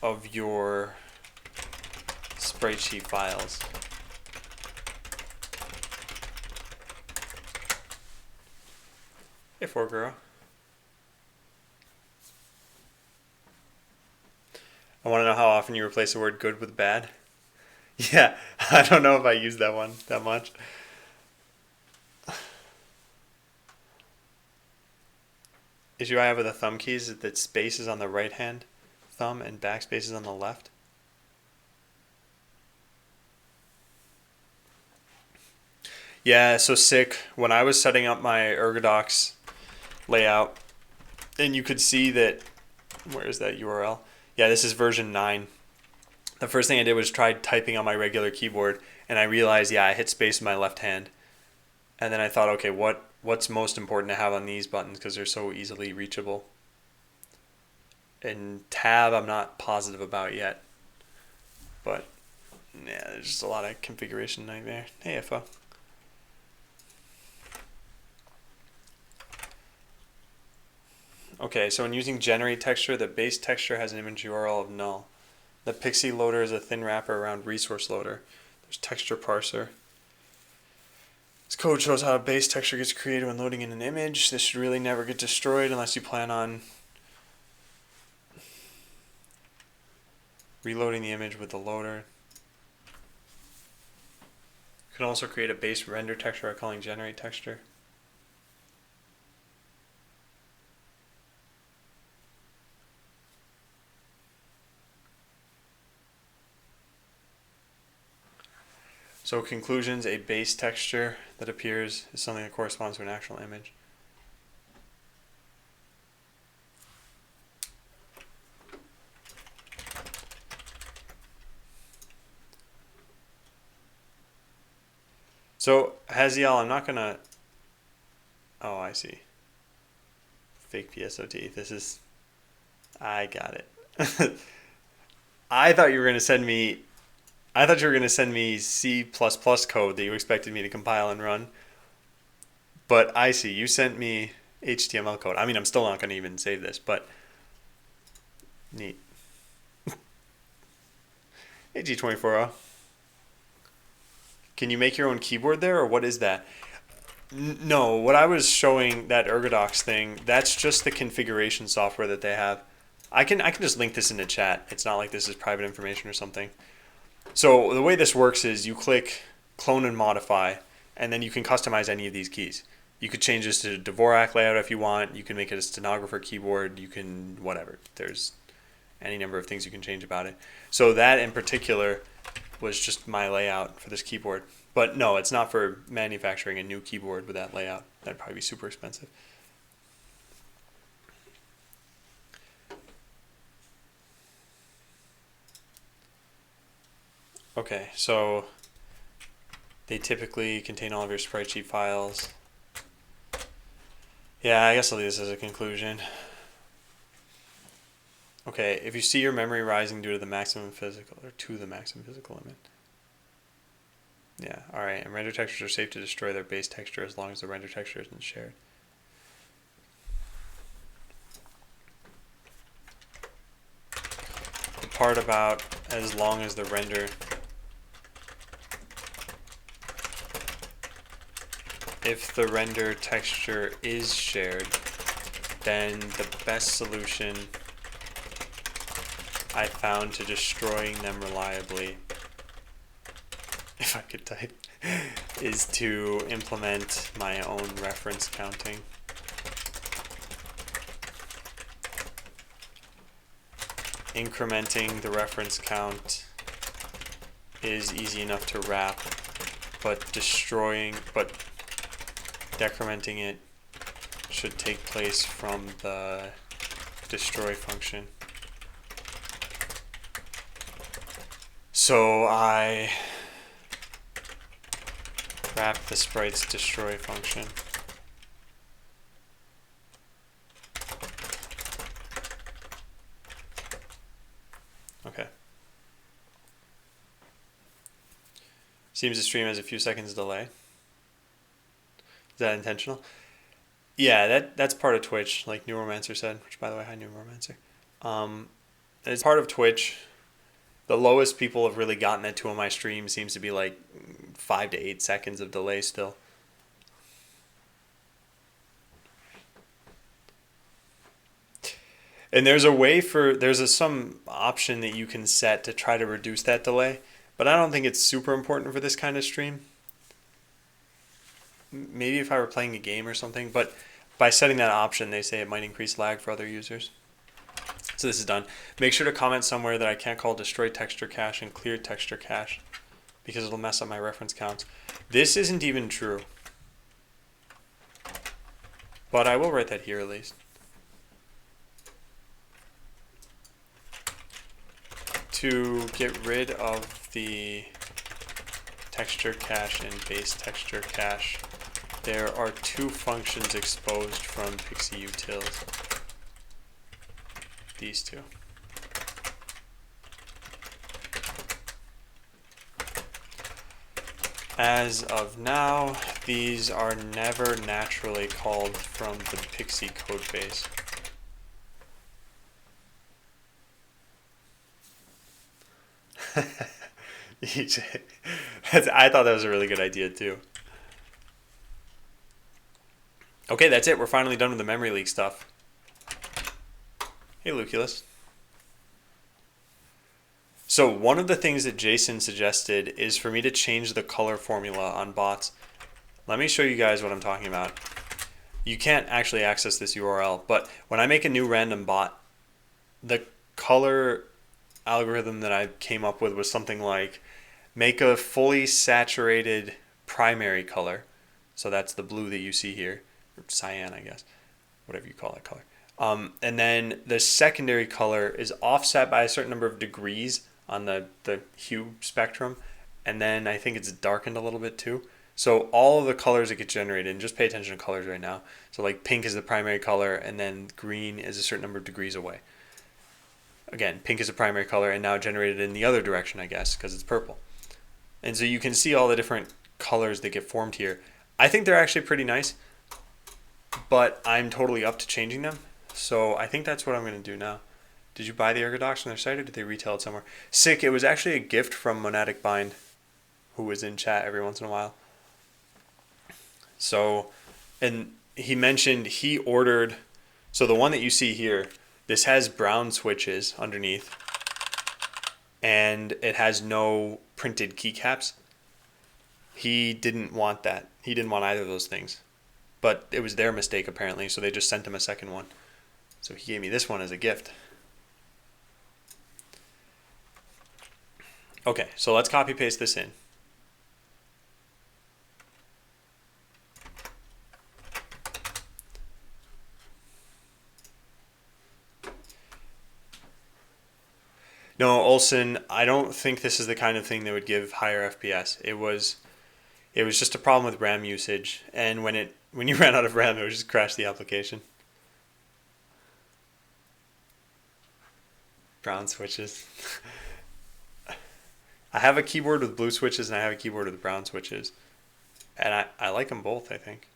of your sprite sheet files. Hey, 4Girl. I want to know how often you replace the word good with bad. Yeah, I don't know if I use that one that much. Issue I have with the thumb keys is that space is on the right hand thumb and backspace is on the left. Yeah, so Sick. When I was setting up my ErgoDocs layout, and you could see that, where is that URL? Yeah, this is version 9. The first thing I did was try typing on my regular keyboard, and I realized, yeah, I hit space with my left hand. And then I thought, okay, what's most important to have on these buttons because they're so easily reachable? And tab, I'm not positive about yet. But, yeah, there's just a lot of configuration nightmare. Hey, FO. Okay, so when using generate texture, the base texture has an image URL of null. The Pixie loader is a thin wrapper around resource loader. There's texture parser. This code shows how a base texture gets created when loading in an image. This should really never get destroyed unless you plan on reloading the image with the loader. You can also create a base render texture by calling generate texture. So conclusions, a base texture that appears is something that corresponds to an actual image. So Haziel, I'm not gonna, oh, I see. Fake PSOT. This is, I got it. I thought you were gonna send me. I thought you were gonna send me C++ code that you expected me to compile and run. But I see you sent me HTML code. I mean, I'm still not gonna even save this, but neat. Hey G240. Can you make your own keyboard there, or what is that? No, what I was showing, that Ergodox thing, that's just the configuration software that they have. I can just link this in the chat. It's not like this is private information or something. So the way this works is you click clone and modify, and then you can customize any of these keys. You could change this to Dvorak layout if you want. You can make it a stenographer keyboard. You can whatever. There's any number of things you can change about it. So that in particular was just my layout for this keyboard. But no, it's not for manufacturing a new keyboard with that layout. That'd probably be super expensive. Okay, so they typically contain all of your sprite sheet files. Yeah, I guess I'll leave this as a conclusion. Okay, if you see your memory rising due to the maximum physical limit. Yeah, alright, and render textures are safe to destroy their base texture as long as the render texture isn't shared. The part about as long as the render... If the render texture is shared, then the best solution I found to destroying them reliably, if I could type, is to implement my own reference counting. Incrementing the reference count is easy enough to wrap, but decrementing it should take place from the destroy function. So I wrap the sprite's destroy function. Okay. Seems the stream has a few seconds delay. Is that intentional? Yeah, that's part of Twitch, like Neuromancer said, which by the way, hi Neuromancer. It's part of Twitch. The lowest people have really gotten it to on my stream seems to be like 5 to 8 seconds of delay still. And there's a way some option that you can set to try to reduce that delay, but I don't think it's super important for this kind of stream. Maybe if I were playing a game or something, but by setting that option, they say it might increase lag for other users. So this is done. Make sure to comment somewhere that I can't call destroy texture cache and clear texture cache, because it'll mess up my reference counts. This isn't even true, but I will write that here at least. To get rid of the texture cache and base texture cache, there are two functions exposed from Pixie utils. These two. As of now, these are never naturally called from the Pixie codebase. I thought that was a really good idea too. Okay, that's it. We're finally done with the memory leak stuff. Hey, Luculus. So one of the things that Jason suggested is for me to change the color formula on bots. Let me show you guys what I'm talking about. You can't actually access this URL, but when I make a new random bot, the color algorithm that I came up with was something like make a fully saturated primary color. So that's the blue that you see here, or cyan, I guess, whatever you call that color. And then the secondary color is offset by a certain number of degrees on the hue spectrum. And then I think it's darkened a little bit too. So all of the colors that get generated, and just pay attention to colors right now. So like pink is the primary color, and then green is a certain number of degrees away. Again, pink is a primary color and now generated in the other direction, I guess, because it's purple. And so you can see all the different colors that get formed here. I think they're actually pretty nice, but I'm totally up to changing them. So I think that's what I'm going to do now. Did you buy the Ergodox on their site or did they retail it somewhere? Sick, it was actually a gift from Monadic Bind, who was in chat every once in a while. So, and he mentioned he ordered, so the one that you see here, this has brown switches underneath, and it has no printed keycaps. He didn't want that. He didn't want either of those things. But it was their mistake apparently, so they just sent him a second one. So he gave me this one as a gift. Okay, so let's copy paste this in. No, Olson, I don't think this is the kind of thing that would give higher FPS. It was just a problem with RAM usage, and when you ran out of RAM, it would just crash the application. Brown switches. I have a keyboard with blue switches and I have a keyboard with brown switches, and I like them both, I think.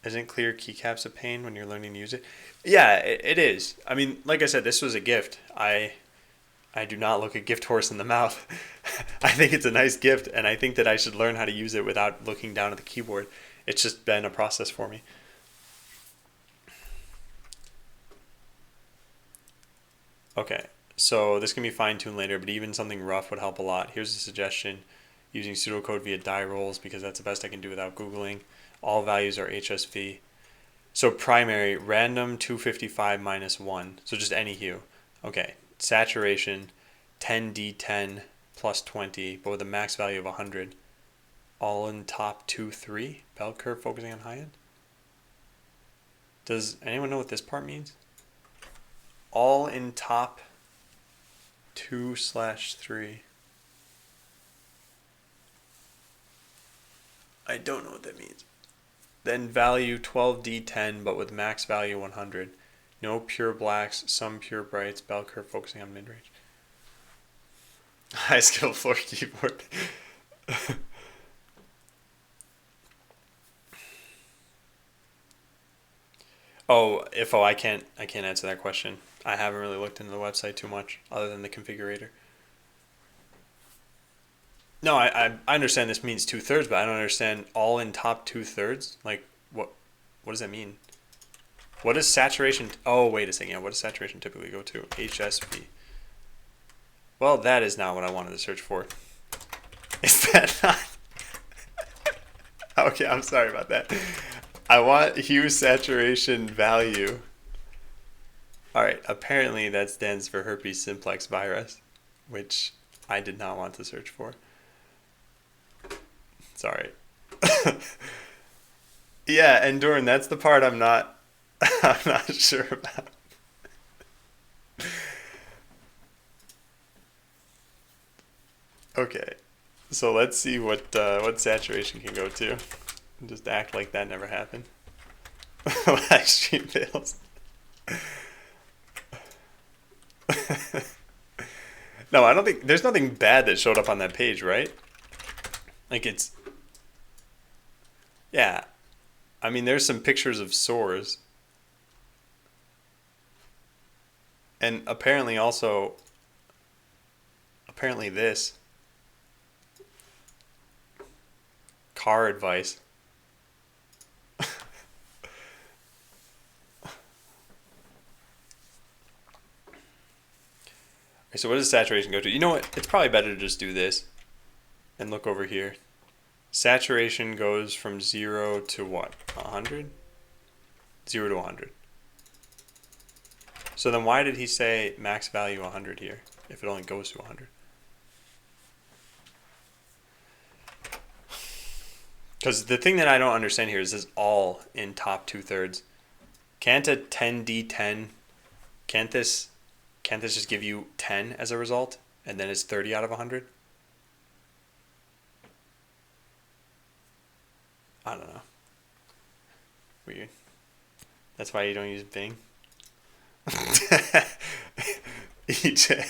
Isn't clear keycaps a pain when you're learning to use it? Yeah, it is. I mean, like I said, this was a gift. I do not look a gift horse in the mouth. I think it's a nice gift, and I think that I should learn how to use it without looking down at the keyboard. It's just been a process for me. Okay, so this can be fine-tuned later, but even something rough would help a lot. Here's a suggestion: using pseudocode via die rolls, because that's the best I can do without Googling. All values are HSV. So primary, random 255 minus 1. So just any hue. Okay, saturation, 10D10 plus 20, but with a max value of 100. All in top 2, 3. Bell curve focusing on high end. Does anyone know what this part means? All in top 2/3. I don't know what that means. Then value 12D10, but with max value 100. No pure blacks, some pure brights, bell curve focusing on mid-range. High skill floor keyboard. I can't answer that question. I haven't really looked into the website too much, other than the configurator. No, I understand this means 2/3, but I don't understand all in top 2/3. Like, what does that mean? What is saturation? Oh, wait a second. Yeah, what does saturation typically go to? HSV. Well, that is not what I wanted to search for. Is that not? Okay, I'm sorry about that. I want hue saturation value. All right, apparently that stands for herpes simplex virus, which I did not want to search for. Sorry. Yeah, and Doran, that's the part I'm not sure about. Okay. So let's see what saturation can go to. Just act like that never happened. Live stream fails. No, I don't think there's nothing bad that showed up on that page, right? Like yeah. I mean, there's some pictures of sores. And apparently this car advice. Okay, so what does saturation go to? You know what? It's probably better to just do this and look over here. Saturation goes from 0 to what? 100? 0 to 100. So then why did he say max value 100 here if it only goes to 100? Because the thing that I don't understand here is this all in top 2/3. Can't a 10D10, can't this just give you 10 as a result and then it's 30 out of 100? I don't know. Weird. That's why you don't use Bing. EJ.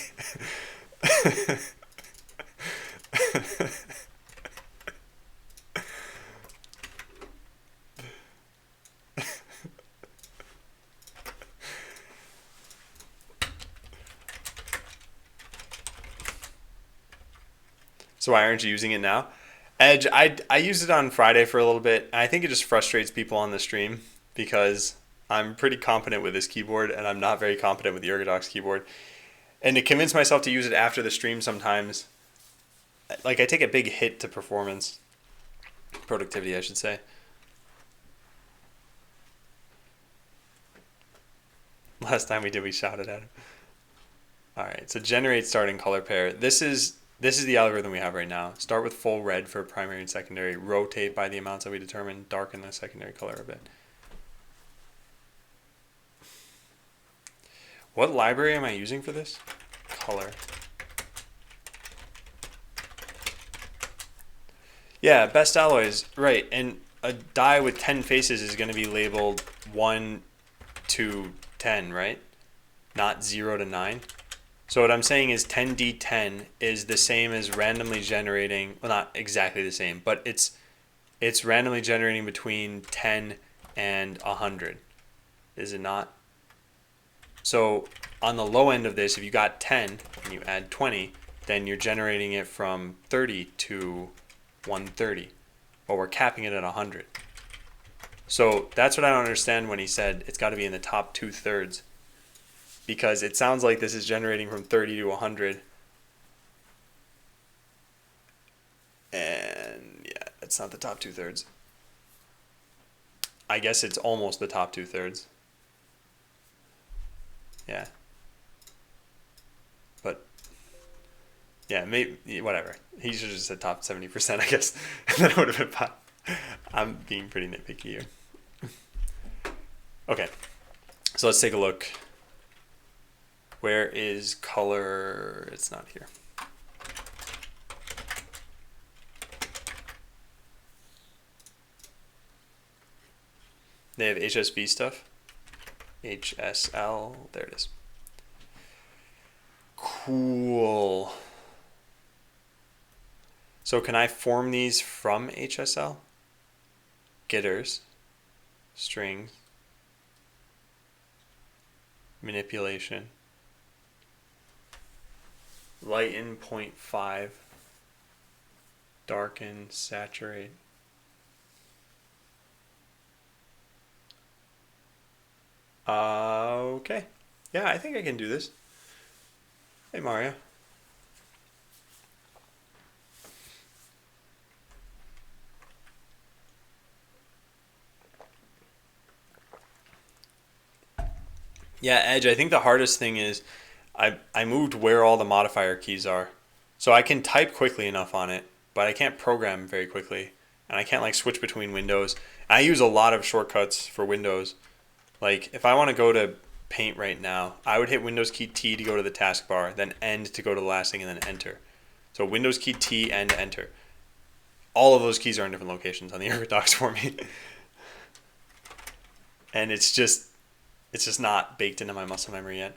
So why aren't you using it now? Edge, I used it on Friday for a little bit. I think it just frustrates people on the stream because I'm pretty competent with this keyboard and I'm not very competent with the Ergodox keyboard. And to convince myself to use it after the stream sometimes, like I take a big hit to performance, productivity I should say. Last time we did, we shouted at him. All right, so generate starting color pair. This is the algorithm we have right now. Start with full red for primary and secondary. Rotate by the amounts that we determine. Darken the secondary color a bit. What library am I using for this? Color. Yeah, best alloys. Right, and a die with 10 faces is going to be labeled 1 to 10, right? Not 0 to 9. So what I'm saying is 10D10 is the same as randomly generating, well, not exactly the same, but it's randomly generating between 10 and 100. Is it not? So on the low end of this, if you got 10 and you add 20, then you're generating it from 30 to 130. Well, we're capping it at 100. So that's what I don't understand when he said it's got to be in the top 2/3. Because it sounds like this is generating from 30 to 100. And yeah, it's not the top 2/3. I guess it's almost the top 2/3. Yeah. But yeah, maybe whatever. He should have just said top 70%, I guess. And then it would have been fine. I'm being pretty nitpicky here. Okay. So let's take a look. Where is color? It's not here. They have HSB stuff. HSL. There it is. Cool. So can I form these from HSL? Getters. Strings. Manipulation. Lighten 0.5, darken, saturate. Okay. Yeah, I think I can do this. Hey, Mario. Yeah, Edge, I think the hardest thing is I moved where all the modifier keys are. So I can type quickly enough on it, but I can't program very quickly. And I can't like switch between windows. I use a lot of shortcuts for Windows. Like if I want to go to Paint right now, I would hit Windows key T to go to the taskbar, then End to go to the last thing, and then Enter. So Windows key T and Enter. All of those keys are in different locations on the Ergodox for me. And it's just not baked into my muscle memory yet.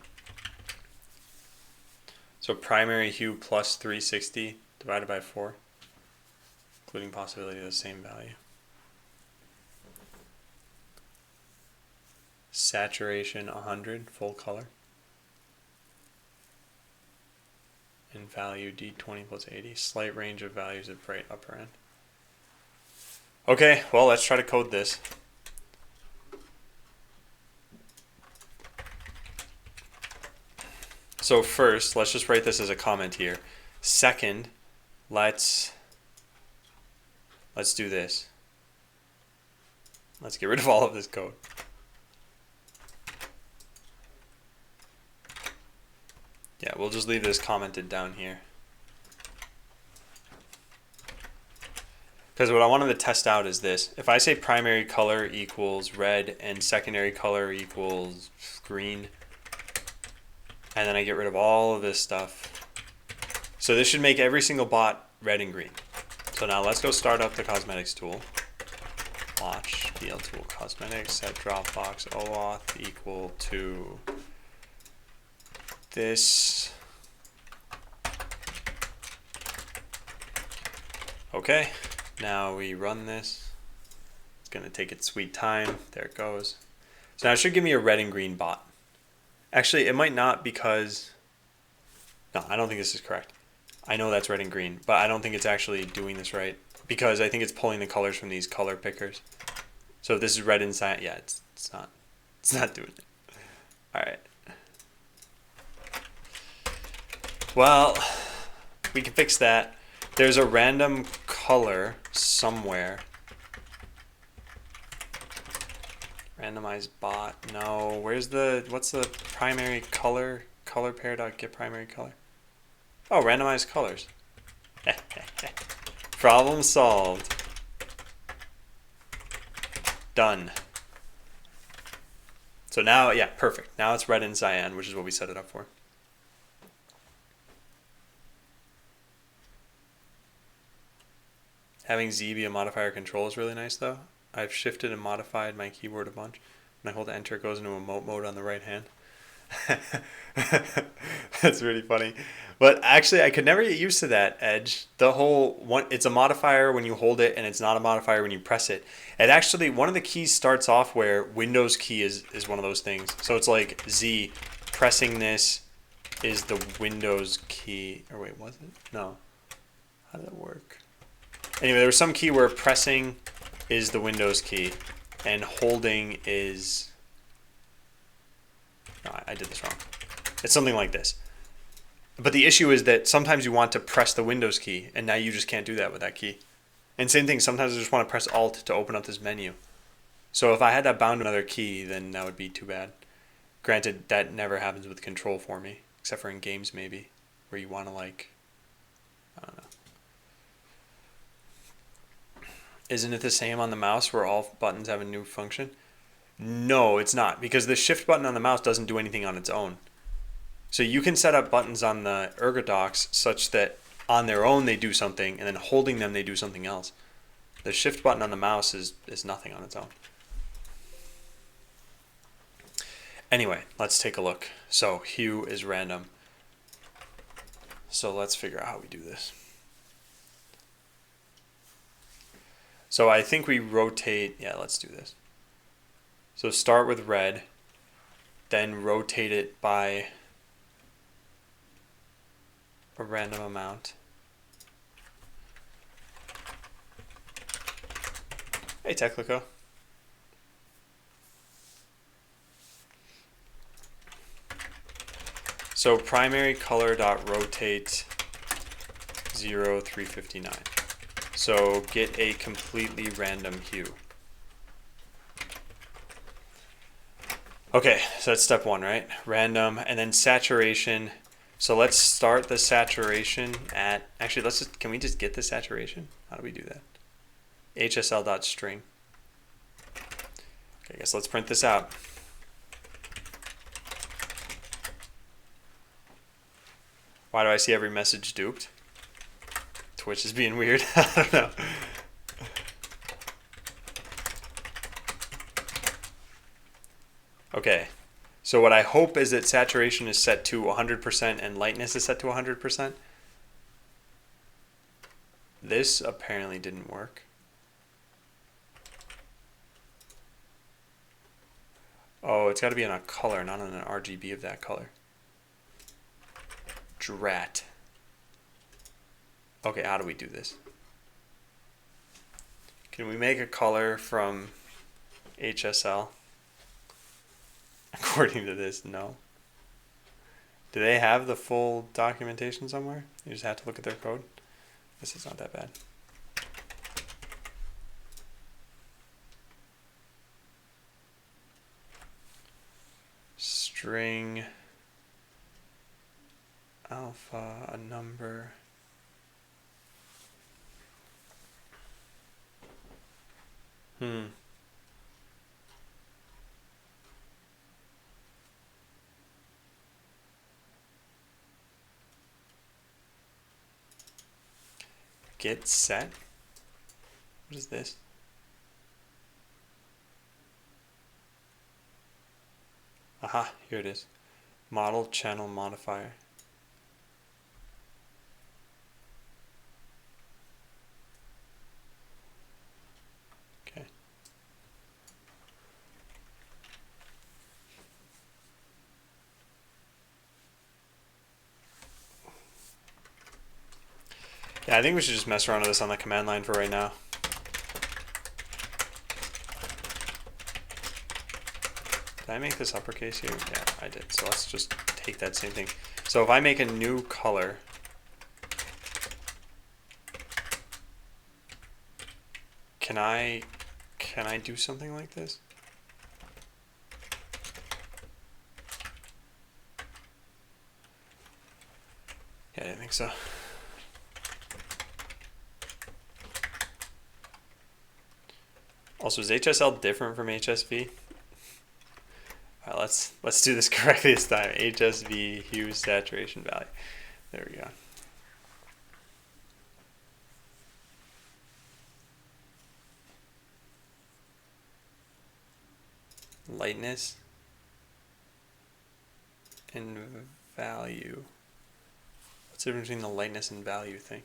So primary hue plus 360 divided by 4, including possibility of the same value. Saturation 100, full color. And value D20 plus 80, slight range of values at bright upper end. Okay, well, let's try to code this. So first, let's just write this as a comment here. Second, let's do this. Let's get rid of all of this code. Yeah, we'll just leave this commented down here. Because what I wanted to test out is this. If I say primary color equals red and secondary color equals green, and then I get rid of all of this stuff. So this should make every single bot red and green. So now let's go start up the cosmetics tool. Watch DL tool cosmetics, set Dropbox OAuth equal to this. Okay, now we run this. It's gonna take its sweet time. There it goes. So now it should give me a red and green bot. Actually, it might not because, no, I don't think this is correct. I know that's red and green, but I don't think it's actually doing this right because I think it's pulling the colors from these color pickers. So if this is red inside, yeah, it's not doing it. All right. Well, we can fix that. There's a random color somewhere. Randomized bot. No, what's the primary color? Color pair.get primary color. Oh, randomized colors. Problem solved. Done. So now, yeah, perfect. Now it's red and cyan, which is what we set it up for. Having Z be a modifier control is really nice, though. I've shifted and modified my keyboard a bunch. When I hold Enter, it goes into emote mode on the right hand. That's really funny. But actually, I could never get used to that, Edge. The whole one, it's a modifier when you hold it, and it's not a modifier when you press it. And actually, one of the keys starts off where Windows key is one of those things. So it's like Z, pressing this is the Windows key. Or wait, was it? No. How did that work? Anyway, there was some key where pressing is the Windows key, and holding is... No, I did this wrong. It's something like this. But the issue is that sometimes you want to press the Windows key, and now you just can't do that with that key. And same thing, sometimes I just want to press Alt to open up this menu. So if I had that bound to another key, then that would be too bad. Granted, that never happens with Control for me, except for in games maybe, where you want to like... I don't know. Isn't it the same on the mouse where all buttons have a new function? No, it's not, because the shift button on the mouse doesn't do anything on its own. So you can set up buttons on the ErgoDocs such that on their own they do something, and then holding them they do something else. The shift button on the mouse is nothing on its own. Anyway, let's take a look. So hue is random. So let's figure out how we do this. So I think we rotate, yeah, let's do this. So start with red, then rotate it by a random amount. Hey, Techlico. So primary color dot rotate 0,359. So get a completely random hue. Okay, so that's step one, right? Random, and then saturation. So let's start the saturation at, actually, can we just get the saturation? How do we do that? HSL.string. Okay, I guess let's print this out. Why do I see every message duped? Twitch is being weird. I don't know. Okay, so what I hope is that saturation is set to 100% and lightness is set to 100%. This apparently didn't work. Oh, it's got to be in a color, not in an RGB of that color. Drat. Okay, how do we do this? Can we make a color from HSL? According to this, no. Do they have the full documentation somewhere? You just have to look at their code? This is not that bad. String alpha, a number. Get set? What is this? Aha, here it is. Model channel modifier. Okay. Yeah, I think we should just mess around with this on the command line for right now. Did I make this uppercase here? Yeah, I did. So let's just take that same thing. So if I make a new color, can I do something like this? Yeah, I didn't think so. Also, is HSL different from HSV? All right, let's do this correctly this time. HSV hue saturation value. There we go. Lightness and value. What's the difference between the lightness and value thing?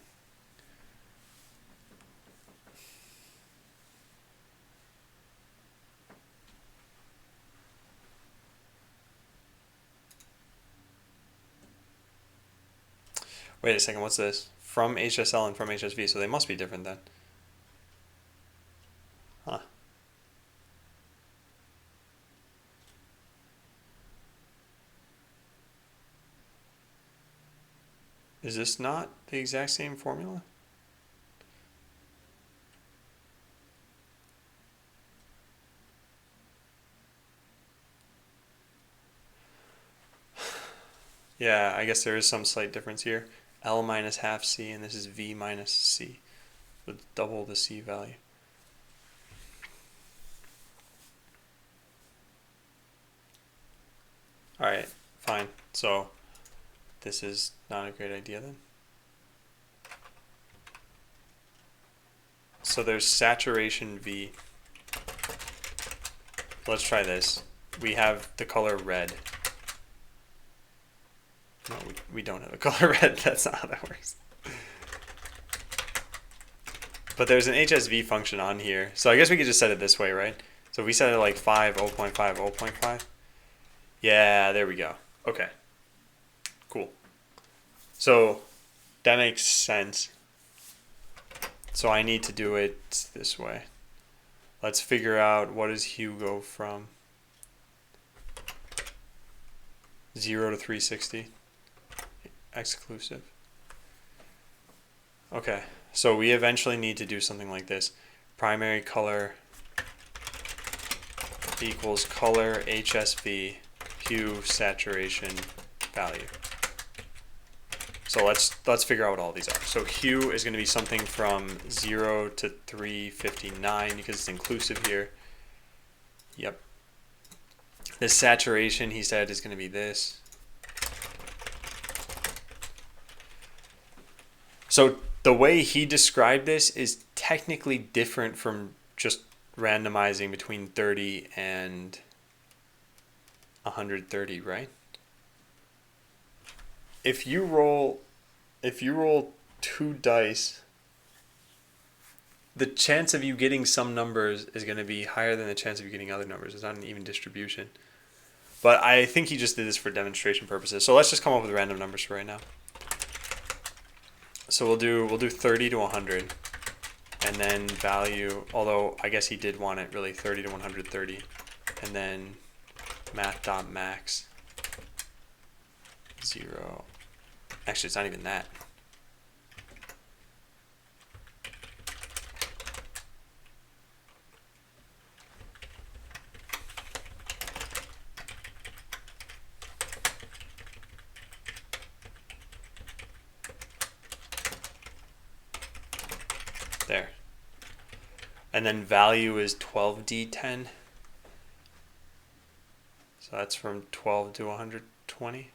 Wait a second, what's this? From HSL and from HSV, so they must be different then. Huh. Is this not the exact same formula? Yeah, I guess there is some slight difference here. L minus half C, and this is V minus C. With double the C value. Alright, fine. So this is not a great idea then. So there's saturation V. Let's try this. We have the color red. No, we don't have the color red. That's not how that works. But there's an HSV function on here. So I guess we could just set it this way, right? So if we set it like 5, 0.5, 0.5. Yeah, there we go. Okay. Cool. So that makes sense. So I need to do it this way. Let's figure out what does hue go from 0 to 360. Exclusive. Okay, so we eventually need to do something like this. Primary color equals color HSV hue saturation value. So let's figure out what all these are. So hue is going to be something from 0 to 359 because it's inclusive here. Yep. The saturation, he said, is going to be this. So the way he described this is technically different from just randomizing between 30 and 130, right? If you roll 2 dice, the chance of you getting some numbers is going to be higher than the chance of you getting other numbers. It's not an even distribution. But I think he just did this for demonstration purposes. So let's just come up with random numbers for right now. So we'll do 30 to 100, and then value. Although I guess he did want it really 30 to 130, and then math.max 0. Actually, it's not even that. There. And then value is 12d10. So that's from 12 to 120.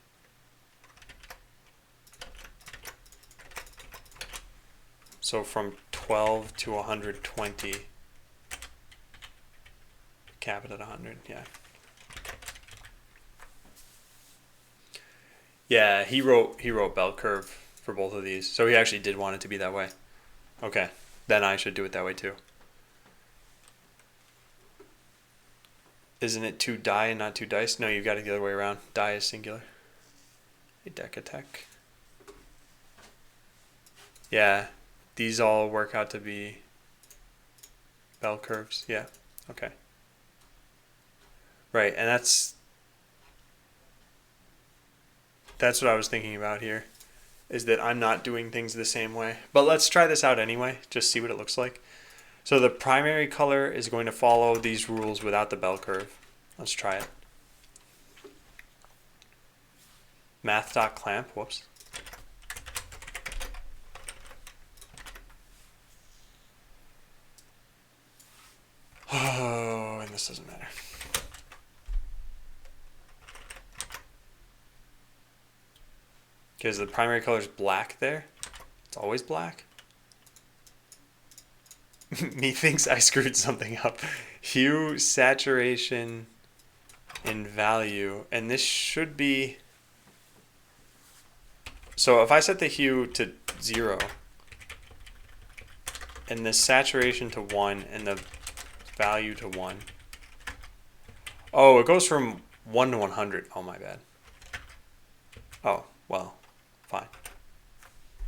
So from 12 to 120, cap it at 100, yeah. Yeah, he wrote bell curve for both of these, so he actually did want it to be that way. Okay, then I should do it that way too. Isn't it 2 die and not 2 dice? No, you've got it the other way around. Die is singular. A deck attack. Yeah, these all work out to be bell curves. Yeah, okay. Right, and that's what I was thinking about here, is that I'm not doing things the same way. But let's try this out anyway, just see what it looks like. So the primary color is going to follow these rules without the bell curve. Let's try it. Math.clamp, whoops. Oh, and this doesn't matter. Because the primary color is black there. It's always black. Methinks I screwed something up. Hue, saturation, and value. And this should be... So if I set the hue to 0, and the saturation to 1, and the value to 1. Oh, it goes from 1 to 100. Oh, my bad. Oh, well, fine.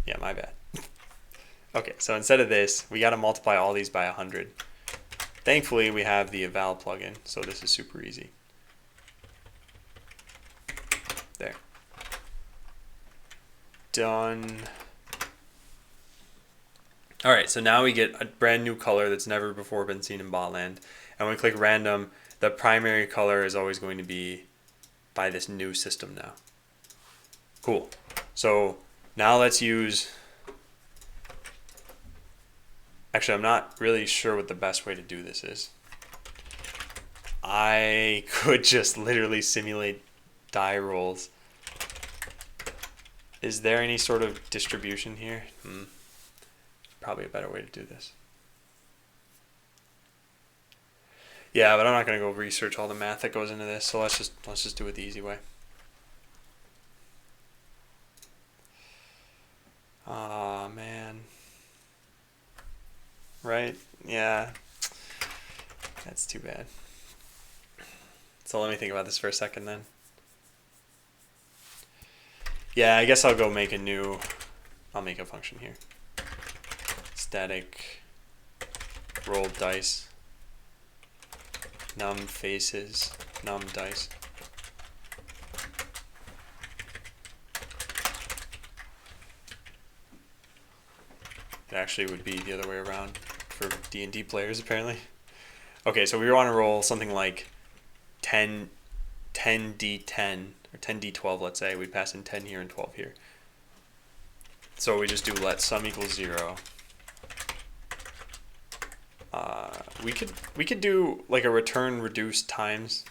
Yeah, my bad. Okay, so instead of this, we got to multiply all these by 100. Thankfully, we have the eval plugin, so this is super easy. There. Done. All right, so now we get a brand new color that's never before been seen in Botland. And when we click random, the primary color is always going to be by this new system now. Cool. So now let's use... Actually, I'm not really sure what the best way to do this is. I could just literally simulate die rolls. Is there any sort of distribution here? Probably a better way to do this. Yeah, but I'm not going to go research all the math that goes into this, so let's just do it the easy way. Aw, man. Right? Yeah. That's too bad. So let me think about this for a second then. Yeah, I guess I'll go make a new... I'll make a function here. Static roll dice. Num faces. Num dice. It actually would be the other way around for D&D players, apparently. Okay, so we want to roll something like 10d10 or 10d12, let's say. We pass in 10 here and 12 here. So we just do let sum equals 0. We could do like a return reduce times.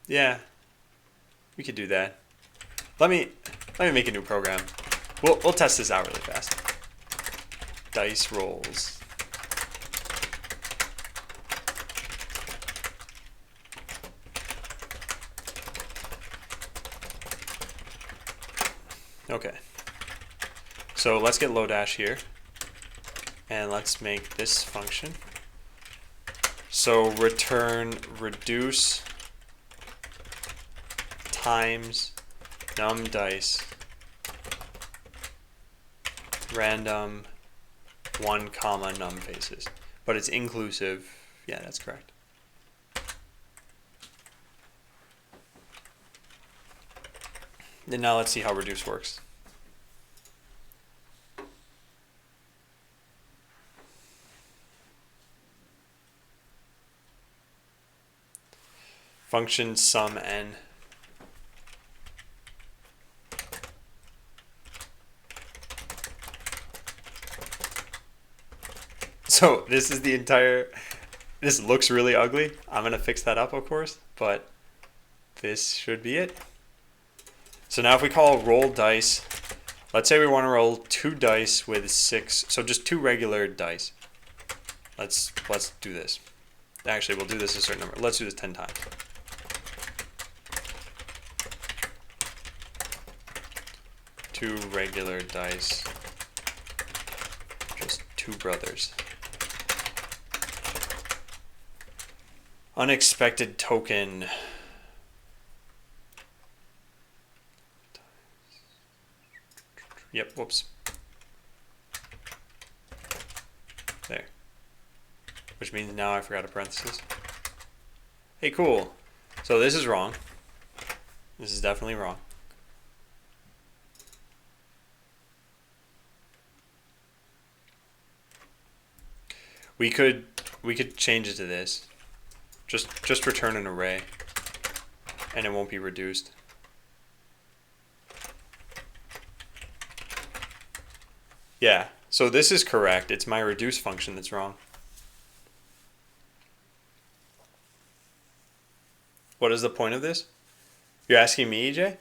Yeah, we could do that. Let me make a new program. We'll test this out really fast. Dice rolls. Okay. So let's get Lodash here. And let's make this function. So return reduce times num dice random 1 comma num faces. But it's inclusive. Yeah, that's correct. And now let's see how reduce works. Function sum n. So this is the entire, this looks really ugly. I'm gonna fix that up, of course, but this should be it. So now if we call roll dice, let's say we want to roll 2 dice with 6, so just 2 regular dice. Let's do this. Actually, we'll do this a certain number. Let's do this 10 times. 2 regular dice. Just 2 brothers. Unexpected token. Yep, whoops. There. Which means now I forgot a parenthesis. Hey, cool. So this is wrong. This is definitely wrong. We could change it to this. Just return an array, and it won't be reduced. Yeah, so this is correct. It's my reduce function that's wrong. What is the point of this? You're asking me, EJ?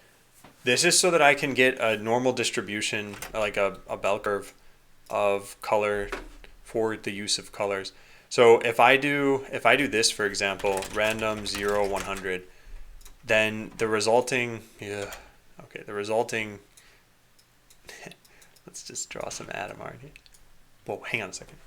This is so that I can get a normal distribution, like a bell curve of color for the use of colors. So if I do this, for example, random 0, 100, then the resulting, let's just draw some atom art here. Whoa, hang on a second.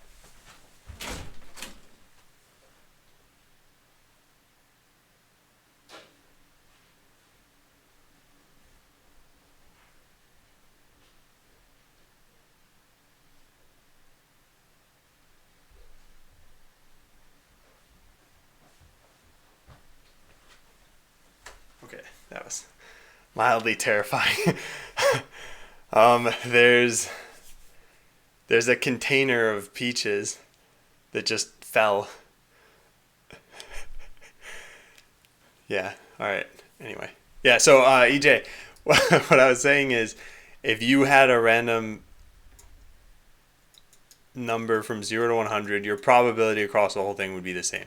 Okay, that was mildly terrifying. There's a container of peaches that just fell. Yeah, all right. Anyway. Yeah, so EJ, what I was saying is if you had a random number from 0 to 100, your probability across the whole thing would be the same.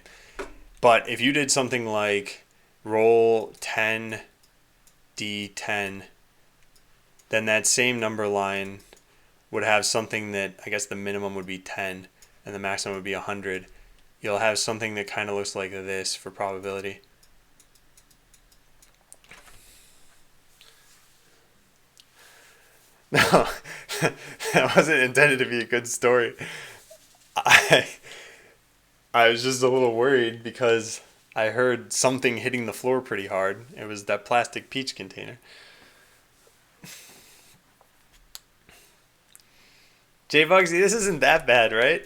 But if you did something like roll 10 d10, then that same number line would have something that, I guess the minimum would be 10 and the maximum would be 100. You'll have something that kind of looks like this for probability. No, that wasn't intended to be a good story. I was just a little worried because I heard something hitting the floor pretty hard. It was that plastic peach container. J Bugsy, this isn't that bad, right?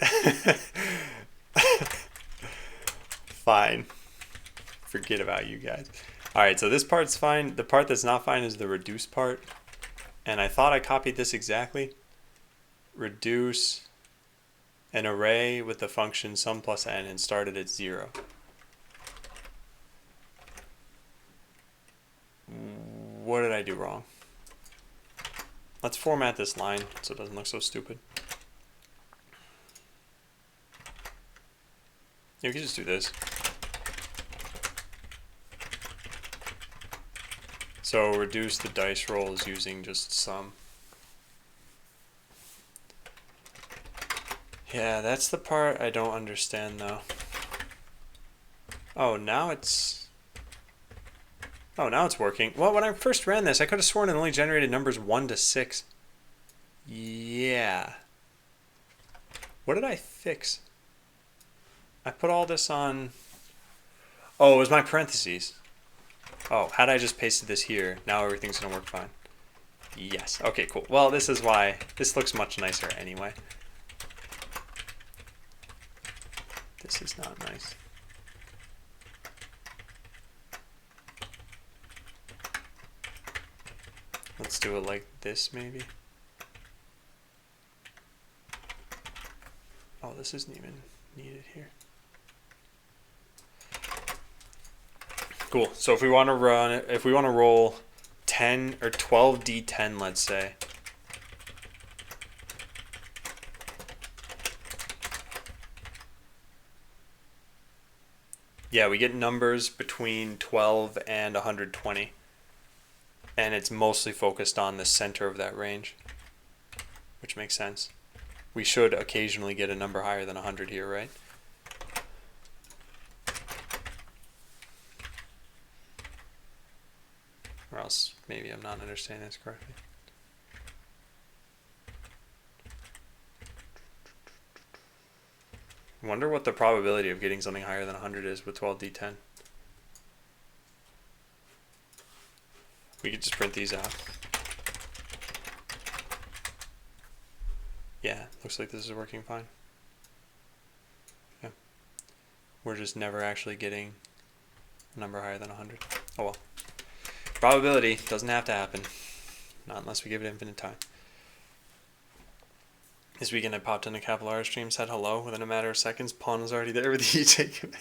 Fine. Forget about you guys. Alright, so this part's fine. The part that's not fine is the reduce part. And I thought I copied this exactly. Reduce an array with the function sum plus n and started at 0. What did I do wrong? Let's format this line so it doesn't look so stupid. Yeah, we can just do this. So reduce the dice rolls using just sum. Yeah, that's the part I don't understand though. Oh, now it's working. Well, when I first ran this, I could have sworn it only generated numbers 1 to 6. Yeah. What did I fix? I put all this on... Oh, it was my parentheses. Oh, had I just pasted this here, now everything's going to work fine. Yes. Okay, cool. Well, this is why this looks much nicer anyway. This is not nice. Let's do it like this, maybe. Oh, this isn't even needed here. Cool. So if we want to roll 10 or 12 d10, let's say. Yeah, we get numbers between 12 and 120. And it's mostly focused on the center of that range, which makes sense. We should occasionally get a number higher than 100 here, right? Or else maybe I'm not understanding this correctly. I wonder what the probability of getting something higher than 100 is with 12d10. We could just print these out. Yeah, looks like this is working fine. Yeah. We're just never actually getting a number higher than 100. Oh well. Probability doesn't have to happen. Not unless we give it infinite time. This weekend I popped into Capital R stream, said hello. Within a matter of seconds, pawn was already there with the e-take command.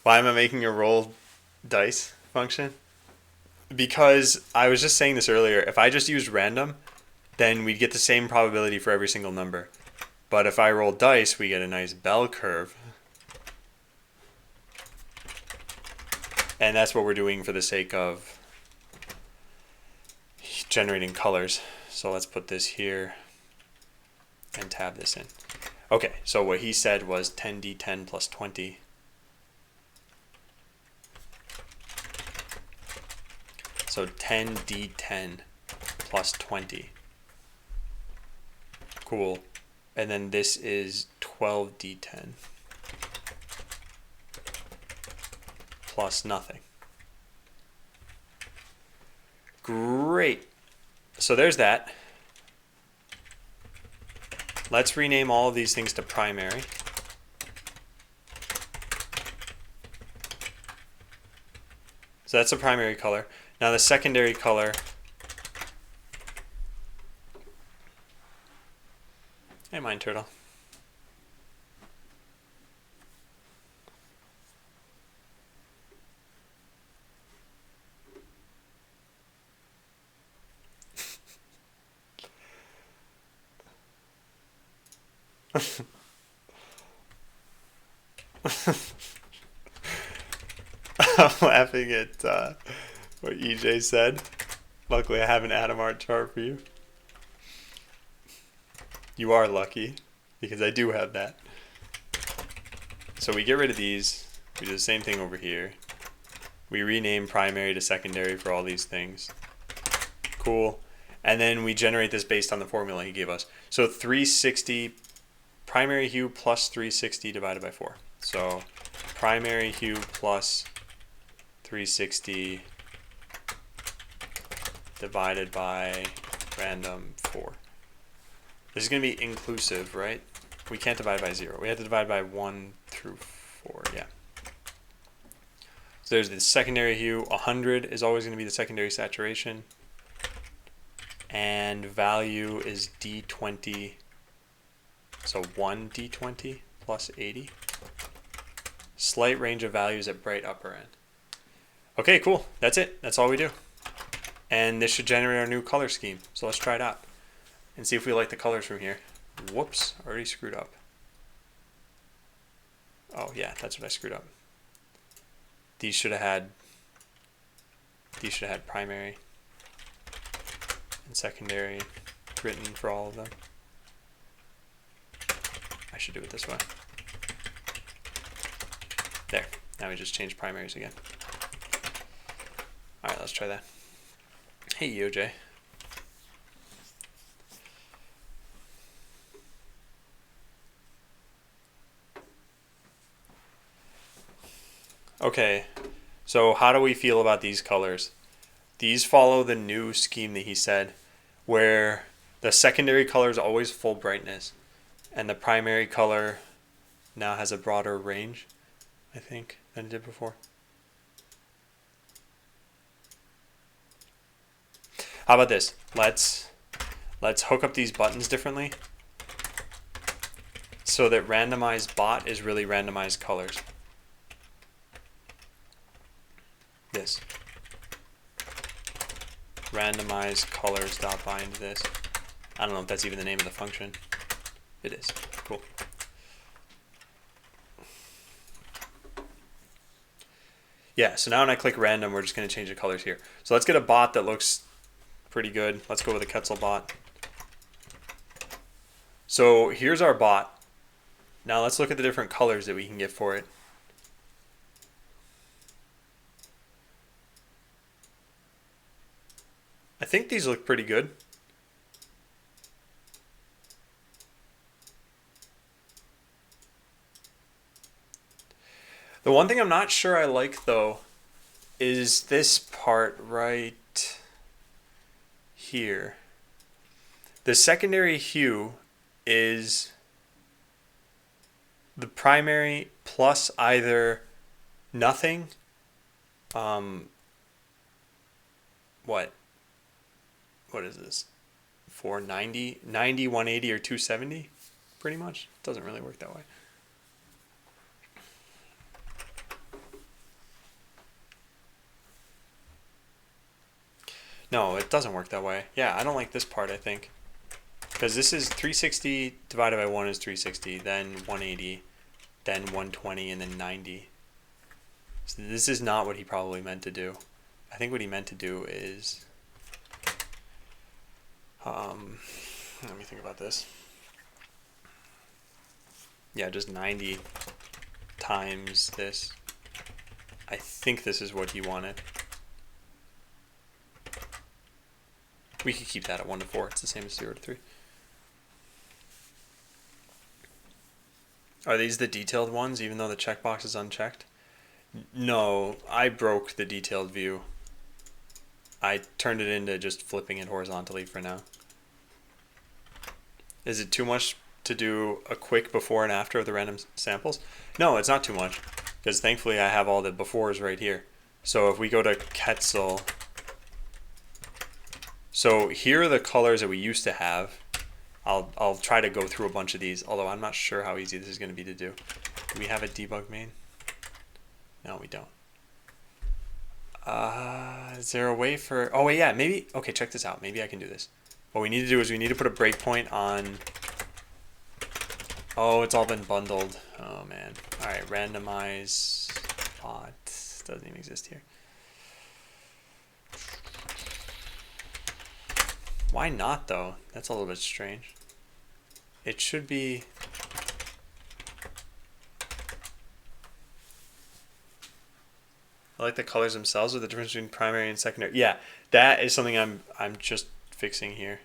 Why am I making a roll dice function? Because I was just saying this earlier, if I just used random, then we'd get the same probability for every single number. But if I roll dice, we get a nice bell curve. And that's what we're doing for the sake of generating colors. So let's put this here and tab this in. Okay, so what he said was 10d10 plus 20. So 10d10 plus 20. Cool. And then this is 12d10 plus nothing. Great. So there's that. Let's rename all of these things to primary. So that's a primary color. Now the secondary color, hey mine turtle. I'm laughing at what EJ said. Luckily I have an Atom art chart for you. You are lucky, because I do have that. So we get rid of these. We do the same thing over here. We rename primary to secondary for all these things. Cool. And then we generate this based on the formula he gave us. So 360, primary hue plus 360 divided by 4. So primary hue plus 360 divided by random 4. This is going to be inclusive, right? We can't divide by 0. We have to divide by 1 through 4, yeah. So there's the secondary hue. 100 is always going to be the secondary saturation. And value is D20. So 1 D20 plus 80. Slight range of values at bright upper end. Okay, cool. That's it. That's all we do. And this should generate our new color scheme. So let's try it out and see if we like the colors from here. Whoops, already screwed up. Oh yeah, that's what I screwed up. These should have had primary and secondary written for all of them. I should do it this way. There. Now we just change primaries again. Alright, let's try that. Hey, EOJ. Okay, so how do we feel about these colors? These follow the new scheme that he said, where the secondary color is always full brightness, and the primary color now has a broader range, I think, than it did before. How about this? Let's hook up these buttons differently so that randomized bot is really randomized colors. This. Randomized colors dot bind this. I don't know if that's even the name of the function. It is. Cool. Yeah, so now when I click random, we're just going to change the colors here. So let's get a bot that looks pretty good. Let's go with a Quetzal bot. So here's our bot. Now let's look at the different colors that we can get for it. think these look pretty good. The one thing I'm not sure I like though is this part right here. The secondary hue is the primary plus either nothing, what is this? 490, 90, 180, or 270, pretty much. It doesn't really work that way. No, it doesn't work that way. Yeah, I don't like this part, I think. Because this is 360 divided by 1 is 360, then 180, then 120, and then 90. So this is not what he probably meant to do. I think what he meant to do is... let me think about this. Yeah, just 90 times this. I think this is what he wanted. We could keep that at 1 to 4. It's the same as 0 to 3. Are these the detailed ones, even though the checkbox is unchecked? No, I broke the detailed view. I turned it into just flipping it horizontally for now. Is it too much to do a quick before and after of the random samples? No, it's not too much, because thankfully I have all the befores right here. So if we go to Quetzal... So here are the colors that we used to have. I'll try to go through a bunch of these, although I'm not sure how easy this is going to be to do. Do we have a debug main? No, we don't. Is there a way for... Oh, wait, yeah, maybe... Okay, check this out. Maybe I can do this. What we need to do is we need to put a breakpoint on... Oh, it's all been bundled. Oh, man. All right, randomize bot. Doesn't even exist here. Why not, though? That's a little bit strange. It should be... I like the colors themselves or the difference between primary and secondary. Yeah, that is something I'm just fixing here.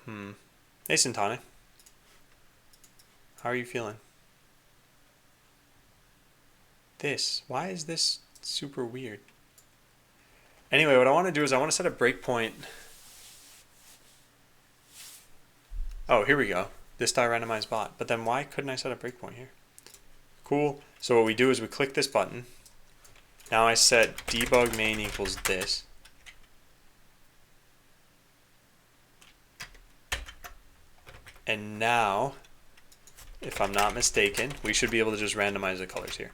Hey, Sintonic. How are you feeling? Why is this super weird? Anyway, what I want to do is I want to set a breakpoint. Oh, here we go. This die randomized bot. But then why couldn't I set a breakpoint here? Cool. So what we do is we click this button. Now I set debug main equals this. And now, if I'm not mistaken, we should be able to just randomize the colors here.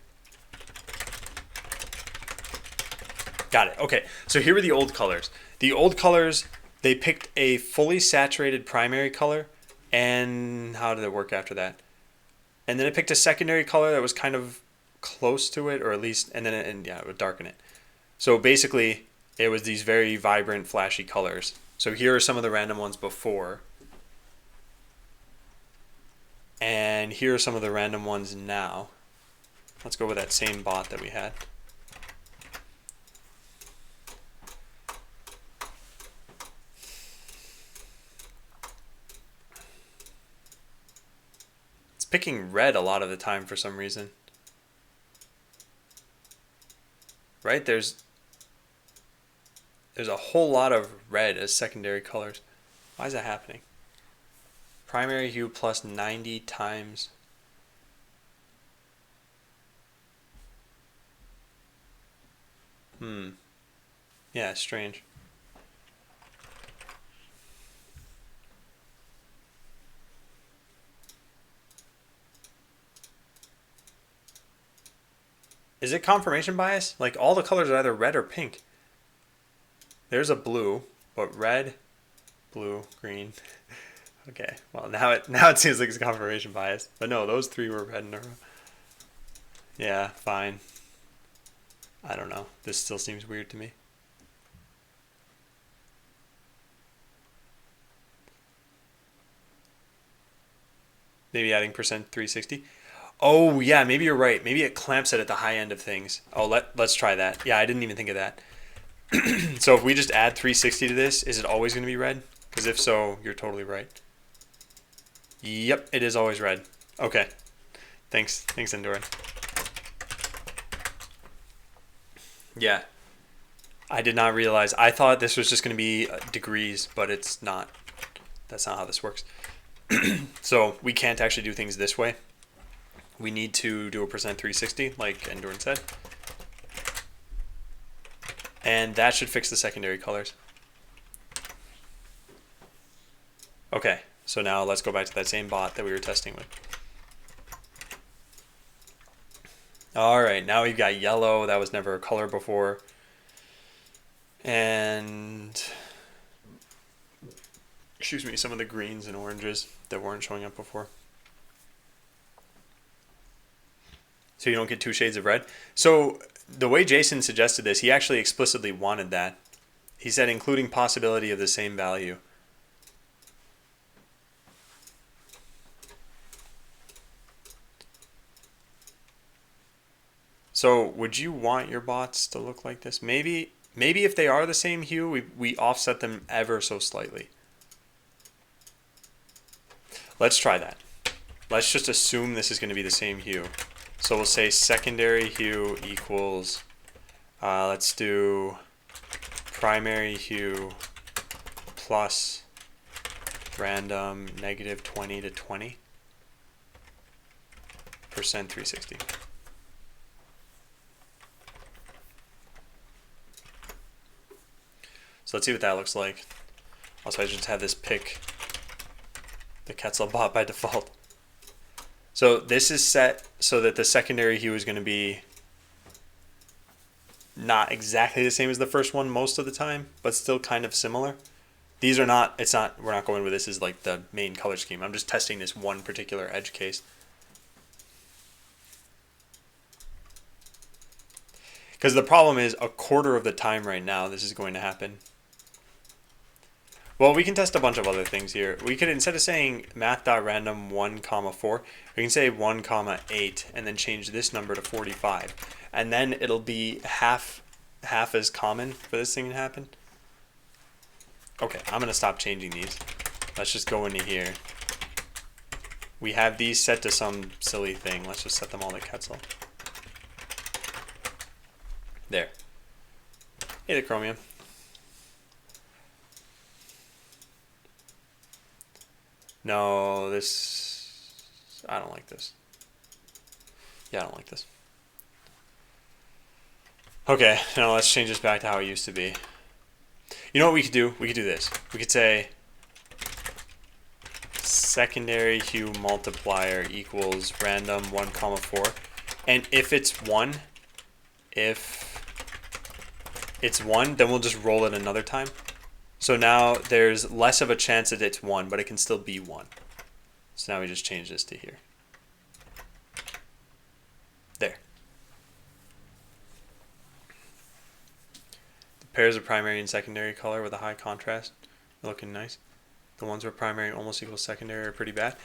Got it. Okay, so here are the old colors. The old colors, they picked a fully saturated primary color, and how did it work after that? And then it picked a secondary color that was kind of close to it, or at least, and it would darken it. So basically, it was these very vibrant, flashy colors. So here are some of the random ones before. And here are some of the random ones now. Let's go with that same bot that we had. It's picking red a lot of the time for some reason. Right? There's a whole lot of red as secondary colors. Why is that happening? Primary hue plus 90 times. Yeah, strange. Is it confirmation bias? Like all the colors are either red or pink. There's a blue, but red, blue, green. Okay, well now it seems like it's confirmation bias. But no, those three were red in a row. Yeah, fine. I don't know. This still seems weird to me. Maybe adding %360. Oh yeah, maybe you're right. Maybe it clamps it at the high end of things. Oh, let's try that. Yeah, I didn't even think of that. So if we just add 360 to this, is it always going to be red? Because if so, you're totally right. Yep, it is always red. Okay. Thanks, Endurin. Yeah. I did not realize. I thought this was just going to be degrees, but it's not. That's not how this works. So we can't actually do things this way. We need to do a %360, like Endurin said. And that should fix the secondary colors. Okay, so now let's go back to that same bot that we were testing with. All right, now we've got yellow. That was never a color before. And, excuse me, some of the greens and oranges that weren't showing up before. So you don't get 2 shades of red. So the way Jason suggested this, he actually explicitly wanted that. He said including possibility of the same value. So would you want your bots to look like this? Maybe if they are the same hue, we offset them ever so slightly. Let's try that. Let's just assume this is going to be the same hue. So we'll say secondary hue equals, let's do primary hue plus random negative 20 to 20 percent 360. So let's see what that looks like. Also, I just have this pick the Quetzal bot by default. So this is set so that the secondary hue is going to be not exactly the same as the first one most of the time, but still kind of similar. These are not, we're not going with this as like the main color scheme. I'm just testing this one particular edge case. Because the problem is a quarter of the time right now this is going to happen. Well, we can test a bunch of other things here. We could, instead of saying math.random 1, 4, we can say 1, 8, and then change this number to 45. And then it'll be half as common for this thing to happen. Okay, I'm going to stop changing these. Let's just go into here. We have these set to some silly thing. Let's just set them all to Quetzal. There. Hey there, Chromium. No, I don't like this. Yeah, I don't like this. Okay, now let's change this back to how it used to be. You know what we could do? We could do this. We could say secondary hue multiplier equals random 1, 4. And if it's 1, then we'll just roll it another time. So now there's less of a chance that it's 1, but it can still be 1. So now we just change this to here. There. The pairs of primary and secondary color with a high contrast are looking nice. The ones where primary almost equals secondary are pretty bad.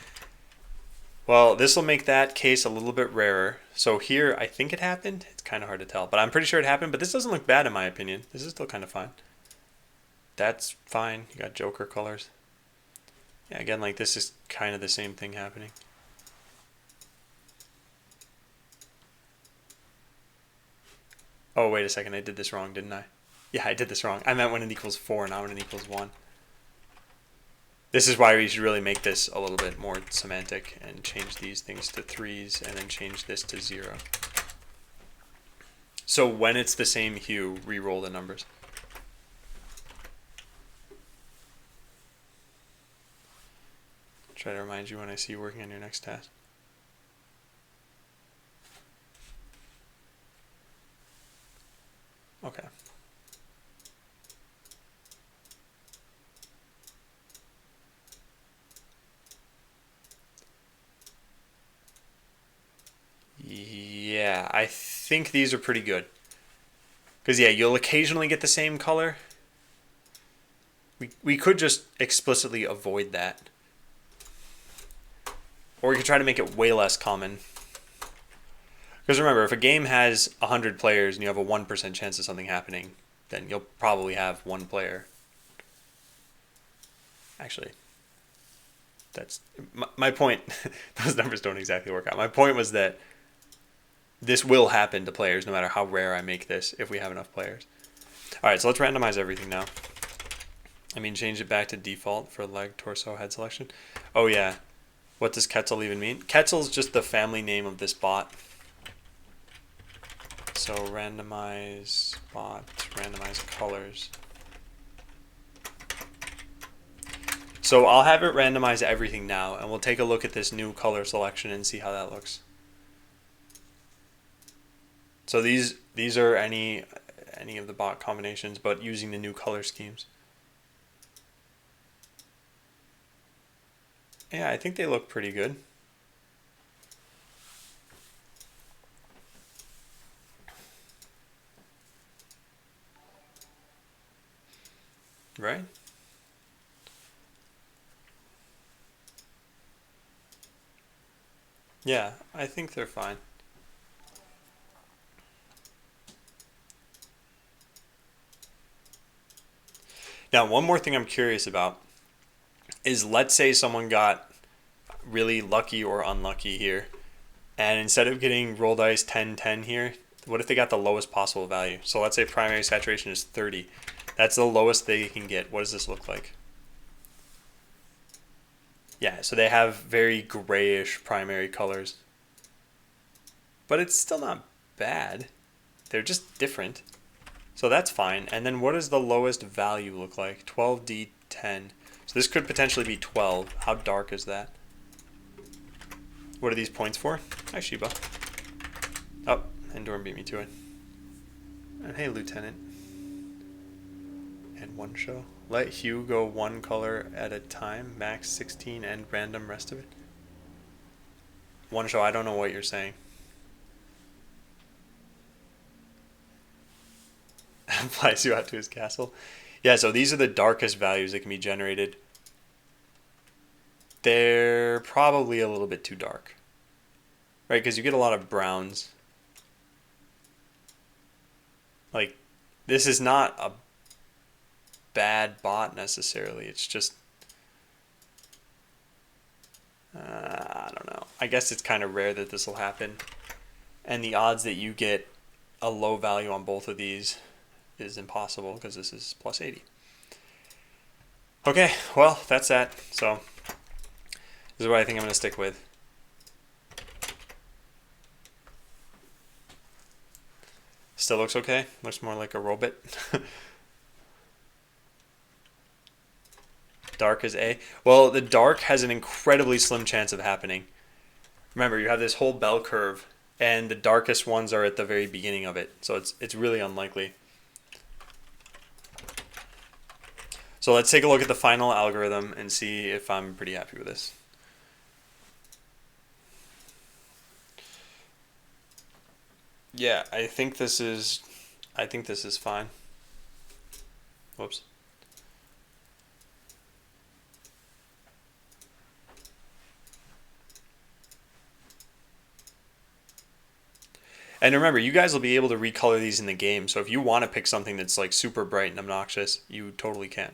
Well, this will make that case a little bit rarer. So here, I think it happened. It's kind of hard to tell, but I'm pretty sure it happened. But this doesn't look bad in my opinion. This is still kind of fine. That's fine. You got Joker colors. Yeah, again, like this is kind of the same thing happening. Oh, wait a second. I did this wrong, didn't I? Yeah, I did this wrong. I meant when it equals 4, not when it equals 1. This is why we should really make this a little bit more semantic and change these things to 3s and then change this to 0. So when it's the same hue, re-roll the numbers. Try to remind you when I see you working on your next task. Okay. Yeah, I think these are pretty good. Because, yeah, you'll occasionally get the same color. We could just explicitly avoid that. Or we could try to make it way less common. Because remember, if a game has 100 players and you have a 1% chance of something happening, then you'll probably have one player. Actually, that's my point. Those numbers don't exactly work out. My point was that this will happen to players no matter how rare I make this if we have enough players. All right, so let's randomize everything now. I mean, change it back to default for leg, torso, head selection. Oh, yeah. What does Quetzal even mean? Quetzal's just the family name of this bot. So randomize bot, randomize colors. So I'll have it randomize everything now, and we'll take a look at this new color selection and see how that looks. So these are any of the bot combinations, but using the new color schemes. Yeah, I think they look pretty good. Right? Yeah, I think they're fine. Now, one more thing I'm curious about is, let's say someone got really lucky or unlucky here, and instead of getting roll dice 10-10 here, what if they got the lowest possible value? So let's say primary saturation is 30. That's the lowest they can get. What does this look like? Yeah, so they have very grayish primary colors. But it's still not bad. They're just different. So that's fine. And then what does the lowest value look like? 12D10. So this could potentially be 12. How dark is that? What are these points for? Hi, Sheba. Oh, and Dorm beat me to it. And hey, Lieutenant. And one show. Let hue go one color at a time. Max 16 and random rest of it. One show, I don't know what you're saying. Flies you out to his castle. Yeah, so these are the darkest values that can be generated. They're probably a little bit too dark. Right, because you get a lot of browns. Like, this is not a bad bot necessarily. It's just, I don't know. I guess it's kind of rare that this will happen. And the odds that you get a low value on both of these is impossible because this is plus 80. Okay, well, that's that. So this is what I think I'm going to stick with. Still looks okay. Looks more like a robot. Dark is A. Well, the dark has an incredibly slim chance of happening. Remember, you have this whole bell curve, and the darkest ones are at the very beginning of it. So it's really unlikely. So let's take a look at the final algorithm and see if I'm pretty happy with this. Yeah, I think this is fine. Whoops. And remember, you guys will be able to recolor these in the game. So if you want to pick something that's like super bright and obnoxious, you totally can.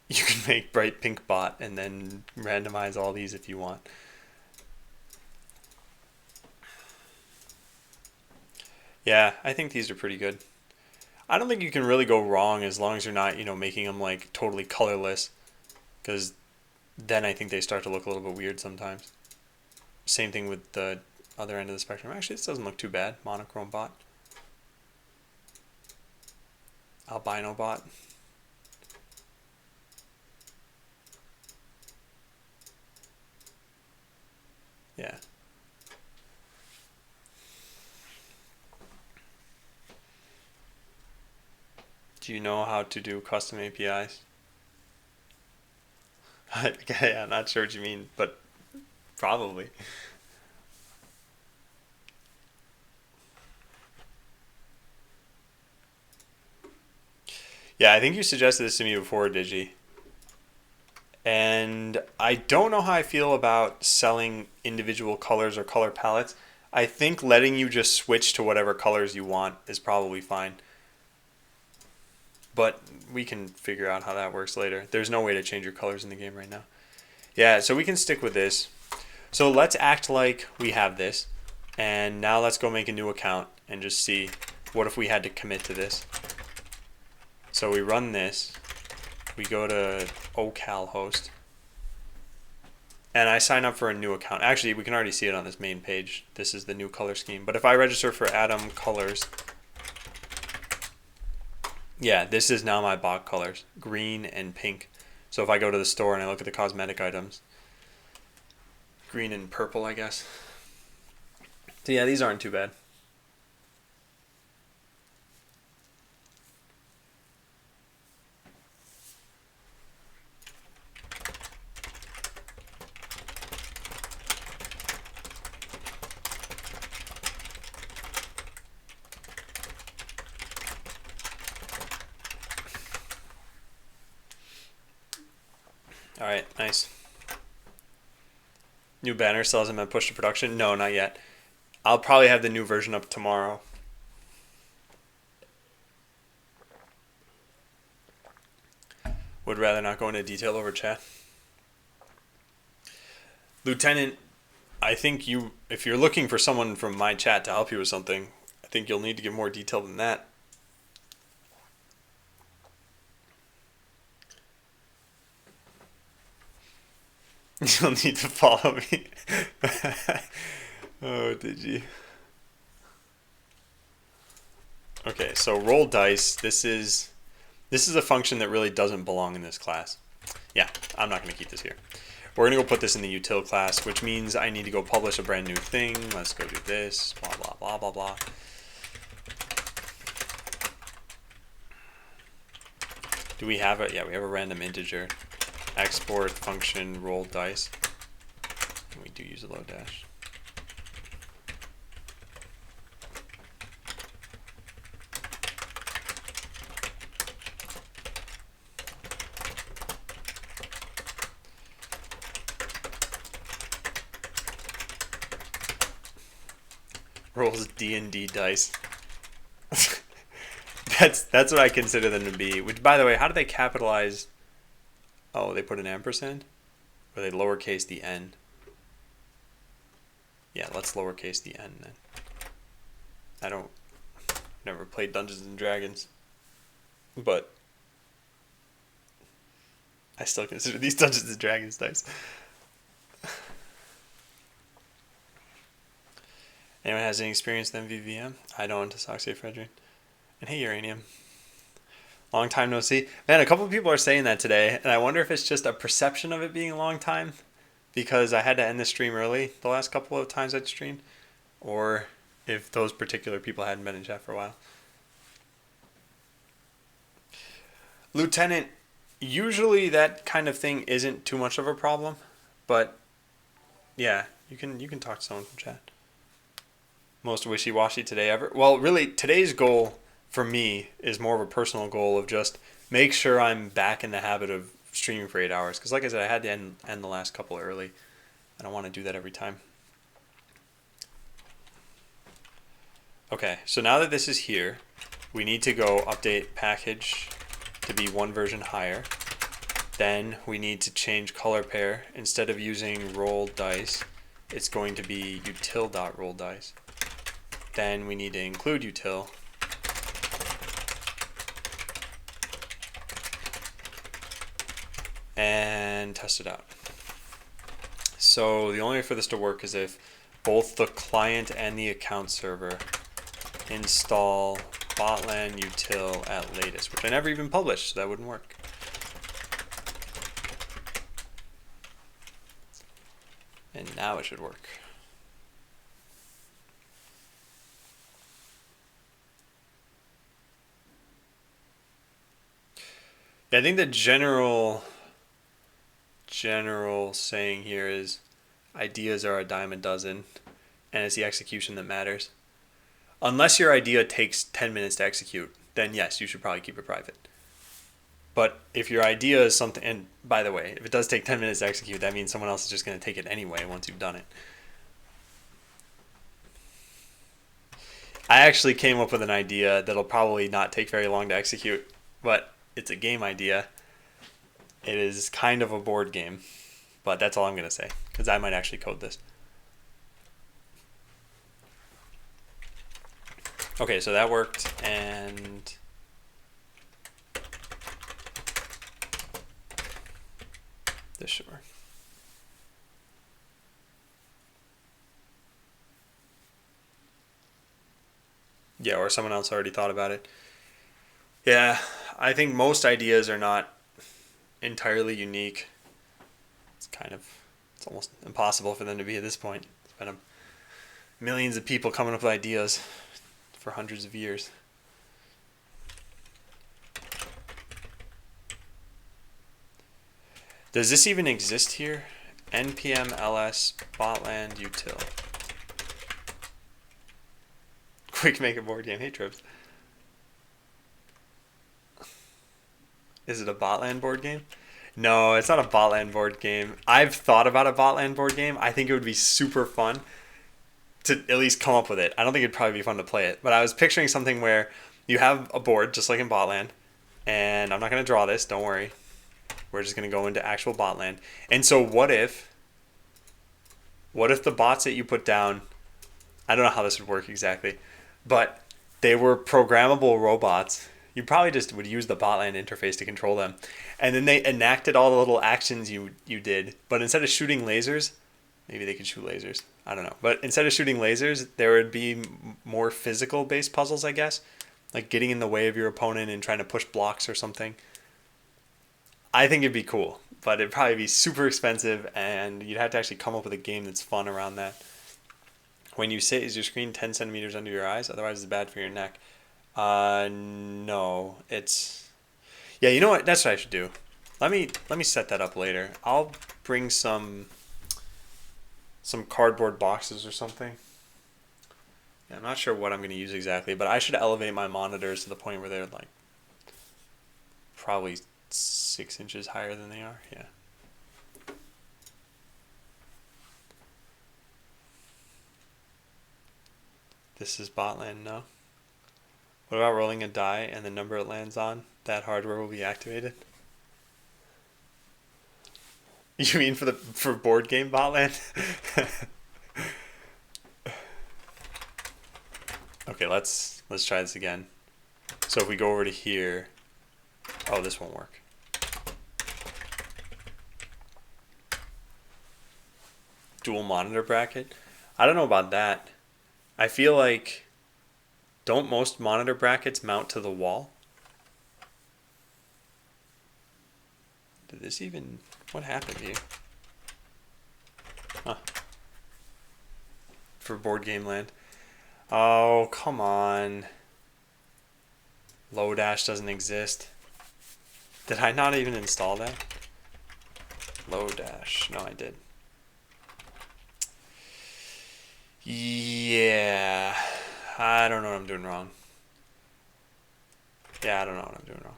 You can make bright pink bot and then randomize all these if you want. Yeah, I think these are pretty good. I don't think you can really go wrong as long as you're not, making them like totally colorless, because then I think they start to look a little bit weird sometimes. Same thing with the other end of the spectrum. Actually, this doesn't look too bad. Monochrome bot. Albino bot. Yeah. Do you know how to do custom APIs? Okay, I'm not sure what you mean, but probably. Yeah, I think you suggested this to me before, Digi. And I don't know how I feel about selling individual colors or color palettes. I think letting you just switch to whatever colors you want is probably fine. but we can figure out how that works later. There's no way to change your colors in the game right now. Yeah, so we can stick with this. So let's act like we have this, and now let's go make a new account and just see what if we had to commit to this. So we run this, we go to localhost, and I sign up for a new account. Actually, we can already see it on this main page. This is the new color scheme. But if I register for Atom Colors, yeah, this is now my bot colors, green and pink. So if I go to the store and I look at the cosmetic items, green and purple, I guess. So yeah, these aren't too bad. All right, nice. New banner still hasn't been pushed to production? No, not yet. I'll probably have the new version up tomorrow. Would rather not go into detail over chat. Lieutenant, I think if you're looking for someone from my chat to help you with something, I think you'll need to get more detail than that. You'll need to follow me. Oh, did you? Okay, so roll dice. This is a function that really doesn't belong in this class. Yeah, I'm not going to keep this here. We're going to go put this in the util class, which means I need to go publish a brand new thing. Let's go do this, blah, blah, blah, blah, blah. Do we have it? Yeah, we have a random integer. Export function roll dice. And we do use a load dash. Rolls D&D dice. That's what I consider them to be. Which, by the way, how do they capitalize? Oh, they put an ampersand? Or they lowercase the n? Yeah, let's lowercase the n then. Never played Dungeons and Dragons, but I still consider these Dungeons and Dragons dice. Anyone has any experience with MVVM? I don't, to Soxy Frederick. And hey, Uranium. Long time no see. Man, a couple of people are saying that today, and I wonder if it's just a perception of it being a long time because I had to end the stream early the last couple of times I'd streamed, or if those particular people hadn't been in chat for a while. Lieutenant, usually that kind of thing isn't too much of a problem, but yeah, you can talk to someone from chat. Most wishy-washy today ever. Well, really, today's goal for me is more of a personal goal of just make sure I'm back in the habit of streaming for 8 hours. Because like I said, I had to end the last couple early. I don't want to do that every time. Okay, so now that this is here, we need to go update package to be one version higher. Then we need to change color pair. Instead of using roll dice, it's going to be util.rollDice. Then we need to include util. And test it out. So the only way for this to work is if both the client and the account server install botlan util at latest, which I never even published, so that wouldn't work. And now it should work. Yeah, I think the general saying here is ideas are a dime a dozen, and it's the execution that matters. Unless your idea takes 10 minutes to execute, then yes, you should probably keep it private. But if your idea is something, and by the way, if it does take 10 minutes to execute, that means someone else is just going to take it anyway once you've done it. I actually came up with an idea that'll probably not take very long to execute, but it's a game idea. It is kind of a board game, but that's all I'm going to say, because I might actually code this. Okay, so that worked, and this should work. Yeah, or someone else already thought about it. Yeah, I think most ideas are not entirely unique. It's almost impossible for them to be at this point. It's been millions of people coming up with ideas for hundreds of years. Does this even exist here? npm ls botland util. Quick make a board game. Hey Trips. Is it a botland board game? No, it's not a botland board game. I've thought about a botland board game. I think it would be super fun to at least come up with it. I don't think it'd probably be fun to play it, but I was picturing something where you have a board just like in botland, and I'm not going to draw this, don't worry. We're just going to go into actual botland. And so what if the bots that you put down, I don't know how this would work exactly, but they were programmable robots. You probably just would use the botland interface to control them. And then they enacted all the little actions you did. But instead of shooting lasers, maybe they could shoot lasers. I don't know. But instead of shooting lasers, there would be more physical-based puzzles, I guess. Like getting in the way of your opponent and trying to push blocks or something. I think it'd be cool. But it'd probably be super expensive, and you'd have to actually come up with a game that's fun around that. When you sit, is your screen 10 centimeters under your eyes? Otherwise, it's bad for your neck. No, it's, yeah, you know what? That's what I should do. Let me set that up later. I'll bring some cardboard boxes or something. Yeah, I'm not sure what I'm going to use exactly, but I should elevate my monitors to the point where they're like probably 6 inches higher than they are. Yeah. This is botland, no? What about rolling a die and the number it lands on? That hardware will be activated? You mean for board game botland? Okay, let's try this again. So if we go over to here, oh, this won't work. Dual monitor bracket? I don't know about that. I feel like, don't most monitor brackets mount to the wall? Did this even, what happened here? Huh. For board game land. Oh, come on. Lodash doesn't exist. Did I not even install that? Lodash, no I did. Yeah, I don't know what I'm doing wrong. Yeah, I don't know what I'm doing wrong.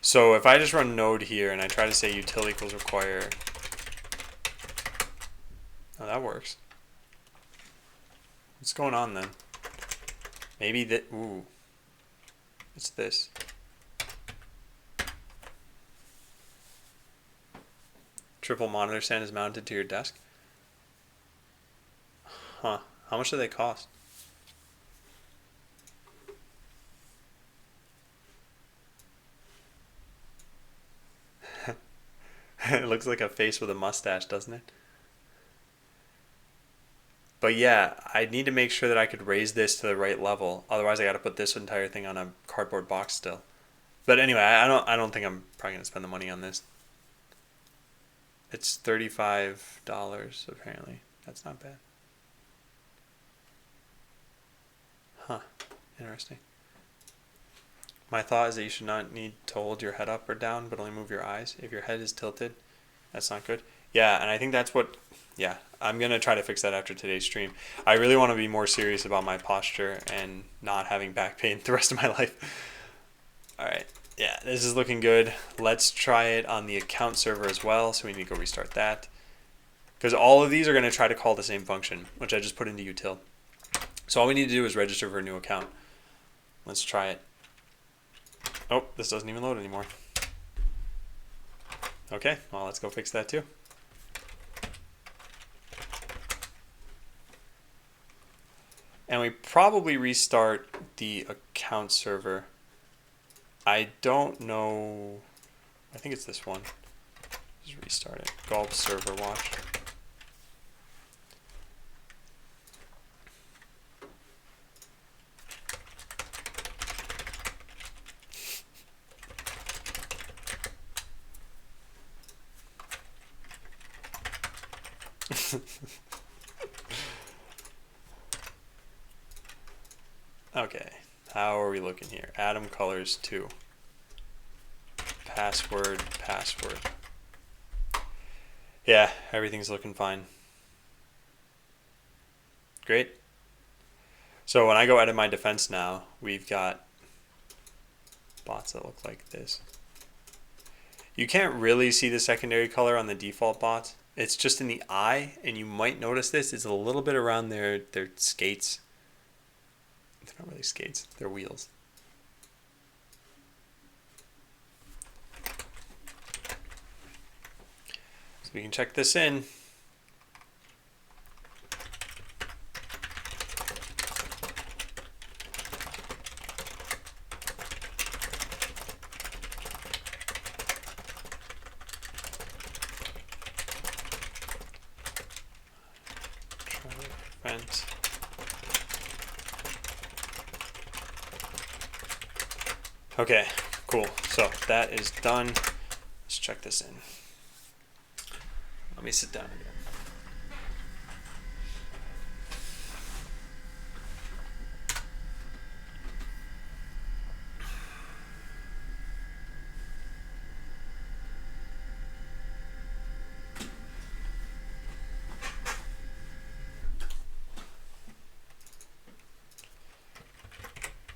So if I just run node here and I try to say util equals require, oh, that works. What's going on then? Maybe that, ooh, what's this? Triple monitor stand is mounted to your desk? Huh, how much do they cost? It looks like a face with a mustache, doesn't it? But yeah, I need to make sure that I could raise this to the right level. Otherwise, I got to put this entire thing on a cardboard box still. But anyway, I don't think I'm probably gonna spend the money on this. It's $35 apparently. That's not bad. Huh. Interesting. My thought is that you should not need to hold your head up or down, but only move your eyes. If your head is tilted, that's not good. Yeah, and I think that's what, yeah, I'm going to try to fix that after today's stream. I really want to be more serious about my posture and not having back pain the rest of my life. All right, yeah, this is looking good. Let's try it on the account server as well, so we need to go restart that. Because all of these are going to try to call the same function, which I just put into util. So all we need to do is register for a new account. Let's try it. Oh, this doesn't even load anymore. Okay, well, let's go fix that too. And we probably restart the account server. I don't know. I think it's this one. Just restart it. Gulp server watch. Okay, how are we looking here? Atom colors 2. Password. Yeah, everything's looking fine. Great. So when I go edit my defense now, we've got bots that look like this. You can't really see the secondary color on the default bots. It's just in the eye, and you might notice this. It's a little bit around their skates. They're not really skates, they're wheels. So we can check this in. Prevent. Okay, cool. So that is done. Let's check this in. Let me sit down again.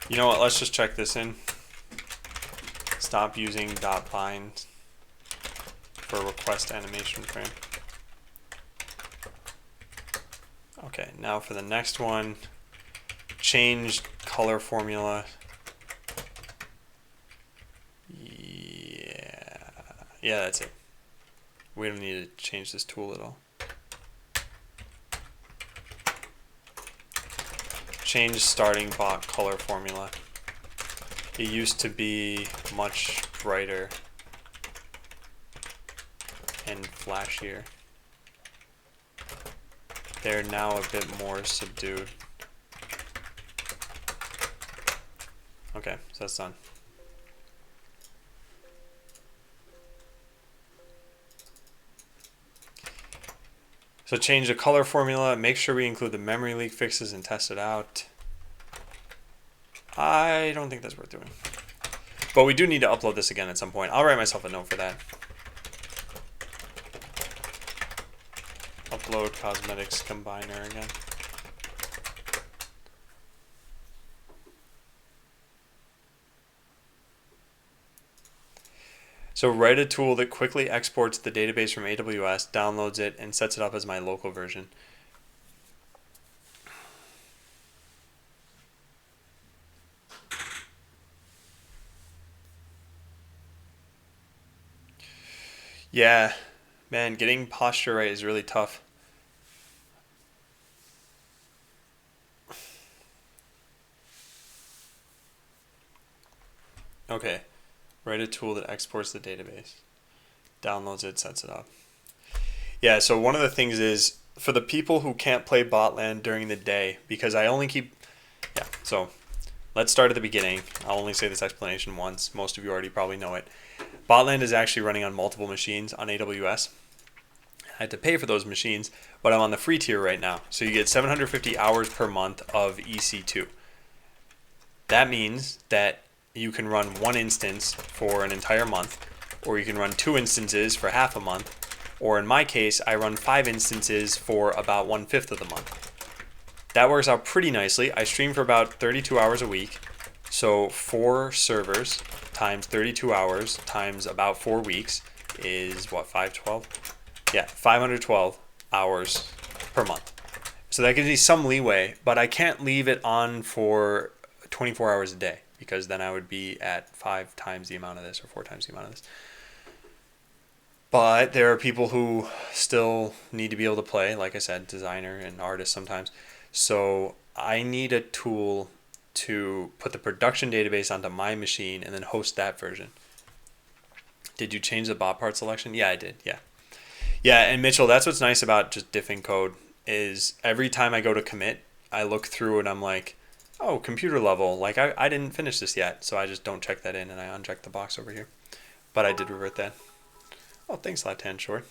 You know what? Let's just check this in. Stop using .bind for request animation frame. Okay, now for the next one, change color formula. Yeah, that's it. We don't need to change this tool at all. Change starting bot color formula. It used to be much brighter and flashier. They're now a bit more subdued. Okay, so that's done. So change the color formula, make sure we include the memory leak fixes and test it out. I don't think that's worth doing. But we do need to upload this again at some point. I'll write myself a note for that. Upload cosmetics combiner again. So write a tool that quickly exports the database from AWS, downloads it, and sets it up as my local version. Yeah, man, getting posture right is really tough. Okay, write a tool that exports the database, downloads it, sets it up. Yeah, so one of the things is, for the people who can't play Botland during the day, because I only keep, so let's start at the beginning. I'll only say this explanation once. Most of you already probably know it. Botland is actually running on multiple machines on AWS. I had to pay for those machines, but I'm on the free tier right now. So you get 750 hours per month of EC2. That means that you can run one instance for an entire month, or you can run 2 instances for half a month, or in my case, I run 5 instances for about 1/5 of the month. That works out pretty nicely. I stream for about 32 hours a week. So 4 servers times 32 hours times about 4 weeks is what, 512? Yeah, 512 hours per month. So that gives me some leeway, but I can't leave it on for 24 hours a day, because then I would be at 5 times the amount of this or 4 times the amount of this. But there are people who still need to be able to play, like I said, designer and artist sometimes. So I need a tool to put the production database onto my machine and then host that version. Did you change the bot part selection? Yeah, I did. Yeah. Yeah, and Mitchell, that's what's nice about just diffing code is every time I go to commit, I look through and I'm like, oh, computer level. Like, I didn't finish this yet, so I just don't check that in and I uncheck the box over here. But I did revert that. Oh, thanks, Left-Hand Short.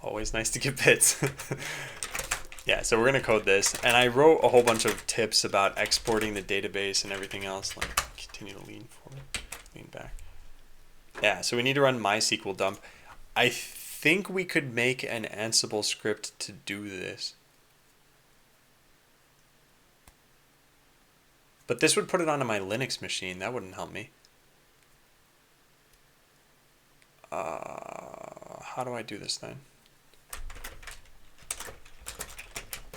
Always nice to get bits. Yeah, so we're going to code this. And I wrote a whole bunch of tips about exporting the database and everything else. Let me continue to lean forward, lean back. Yeah, so we need to run MySQL dump. I think we could make an Ansible script to do this. But this would put it onto my Linux machine. That wouldn't help me. How do I do this then?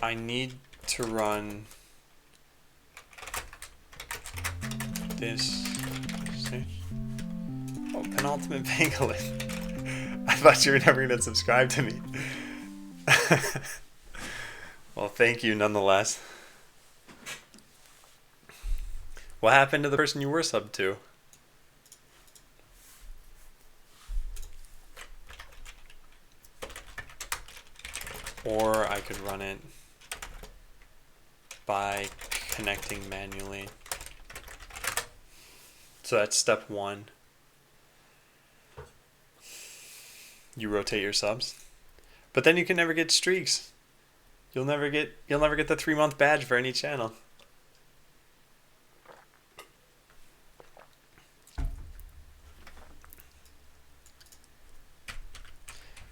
I need to run this. Oh, penultimate pangolin. I thought you were never going to subscribe to me. Well, thank you nonetheless. What happened to the person you were subbed to? Or I could run it by connecting manually. So that's step 1. You rotate your subs. But then you can never get streaks. You'll never get the 3-month badge for any channel.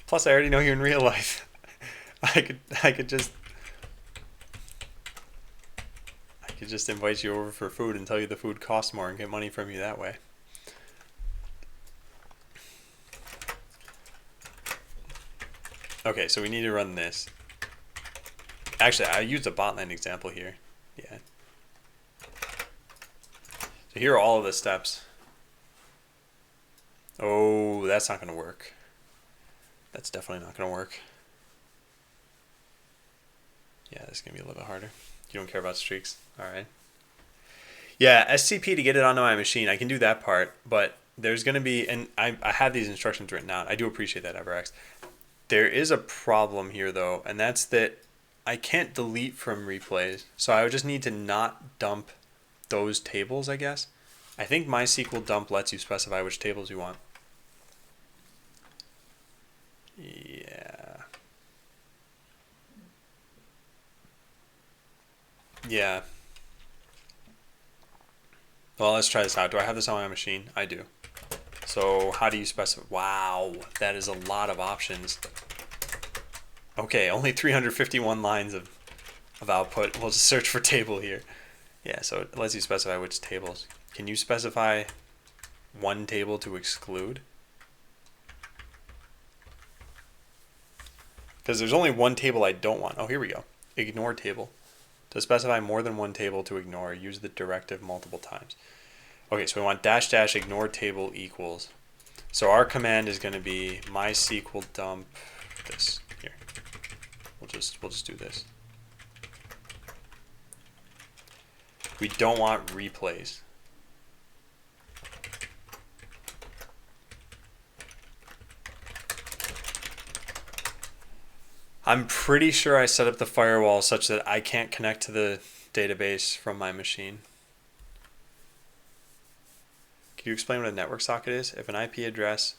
Plus I already know you in real life. I could just invite you over for food and tell you the food costs more and get money from you that way. Okay, so we need to run this. Actually, I used a botland example here. Yeah. So here are all of the steps. Oh, that's not going to work. That's definitely not going to work. Yeah, this is going to be a little bit harder. You don't care about streaks? All right. Yeah, SCP to get it onto my machine. I can do that part, but there's going to be, and I have these instructions written out. I do appreciate that, EverX. There is a problem here, though, and that's that I can't delete from replays. So I would just need to not dump those tables, I guess. I think MySQL dump lets you specify which tables you want. Yeah. Yeah. Well, let's try this out. Do I have this on my machine? I do. So how do you specify? Wow, that is a lot of options. Okay, only 351 lines of output. We'll just search for table here. Yeah, so it lets you specify which tables. Can you specify one table to exclude? Because there's only one table I don't want. Oh, here we go. Ignore table. To specify more than one table to ignore, use the directive multiple times. Okay, so we want dash dash ignore table equals. So our command is going to be MySQL dump this. Here. We'll just do this. We don't want replays. I'm pretty sure I set up the firewall such that I can't connect to the database from my machine. Can you explain what a network socket is? If an IP address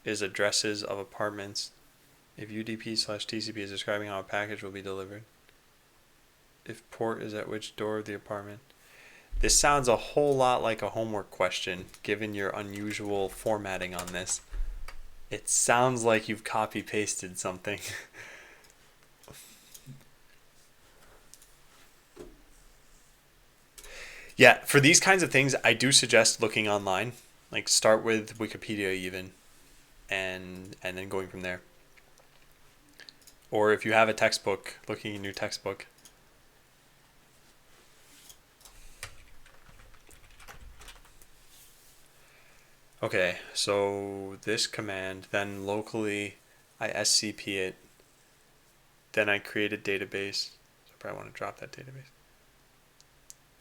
is addresses of apartments, if UDP/TCP is describing how a package will be delivered, if port is at which door of the apartment. This sounds a whole lot like a homework question, given your unusual formatting on this. It sounds like you've copy-pasted something. Yeah, for these kinds of things, I do suggest looking online. Like start with Wikipedia even, and then going from there. Or if you have a textbook, looking in your textbook. Okay, so this command, then locally I SCP it, then I create a database. So I probably want to drop that database.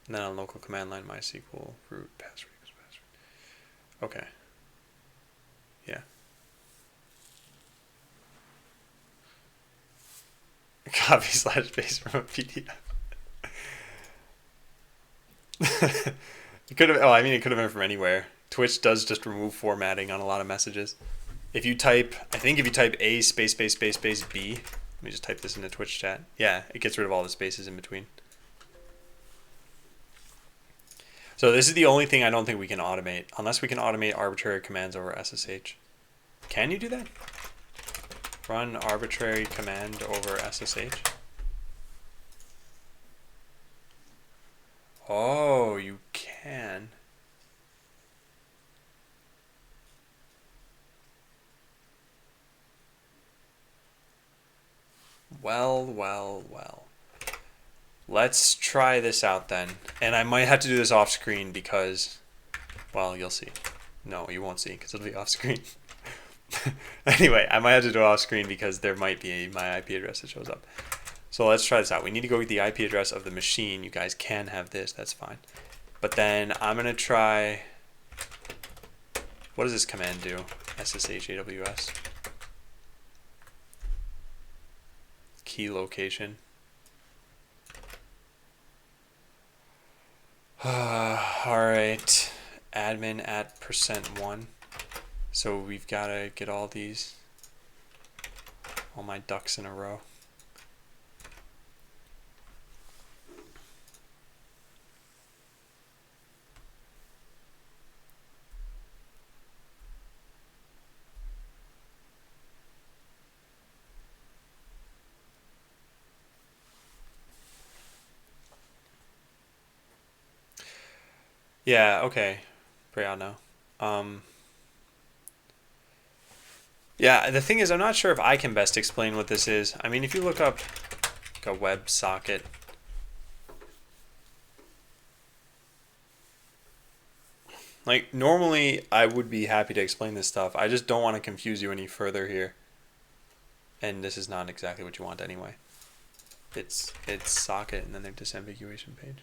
And then on local command line MySQL root password equals password. Okay. Yeah. Copy slash paste from a PDF. It could have. Oh, I mean, it could have been from anywhere. Twitch does just remove formatting on a lot of messages. If you type, I think if you type A space space space space B, let me just type this in the Twitch chat. Yeah, it gets rid of all the spaces in between. So this is the only thing I don't think we can automate, unless we can automate arbitrary commands over SSH. Can you do that? Run arbitrary command over SSH. Oh, you can. Well, well, well. Let's try this out then. And I might have to do this off screen because, well, you'll see. No, you won't see because it'll be off screen. Anyway, I might have to do it off screen because there might be my IP address that shows up. So let's try this out. We need to go with the IP address of the machine. You guys can have this, that's fine. But then I'm going to try, what does this command do? SSH AWS. Key location. Alright, admin at %1. So we've got to get all my ducks in a row. Yeah, okay. Pray out now. Yeah, the thing is, I'm not sure if I can best explain what this is. I mean, if you look up like a web socket, like normally I would be happy to explain this stuff. I just don't want to confuse you any further here. And this is not exactly what you want anyway. It's socket and then their disambiguation page.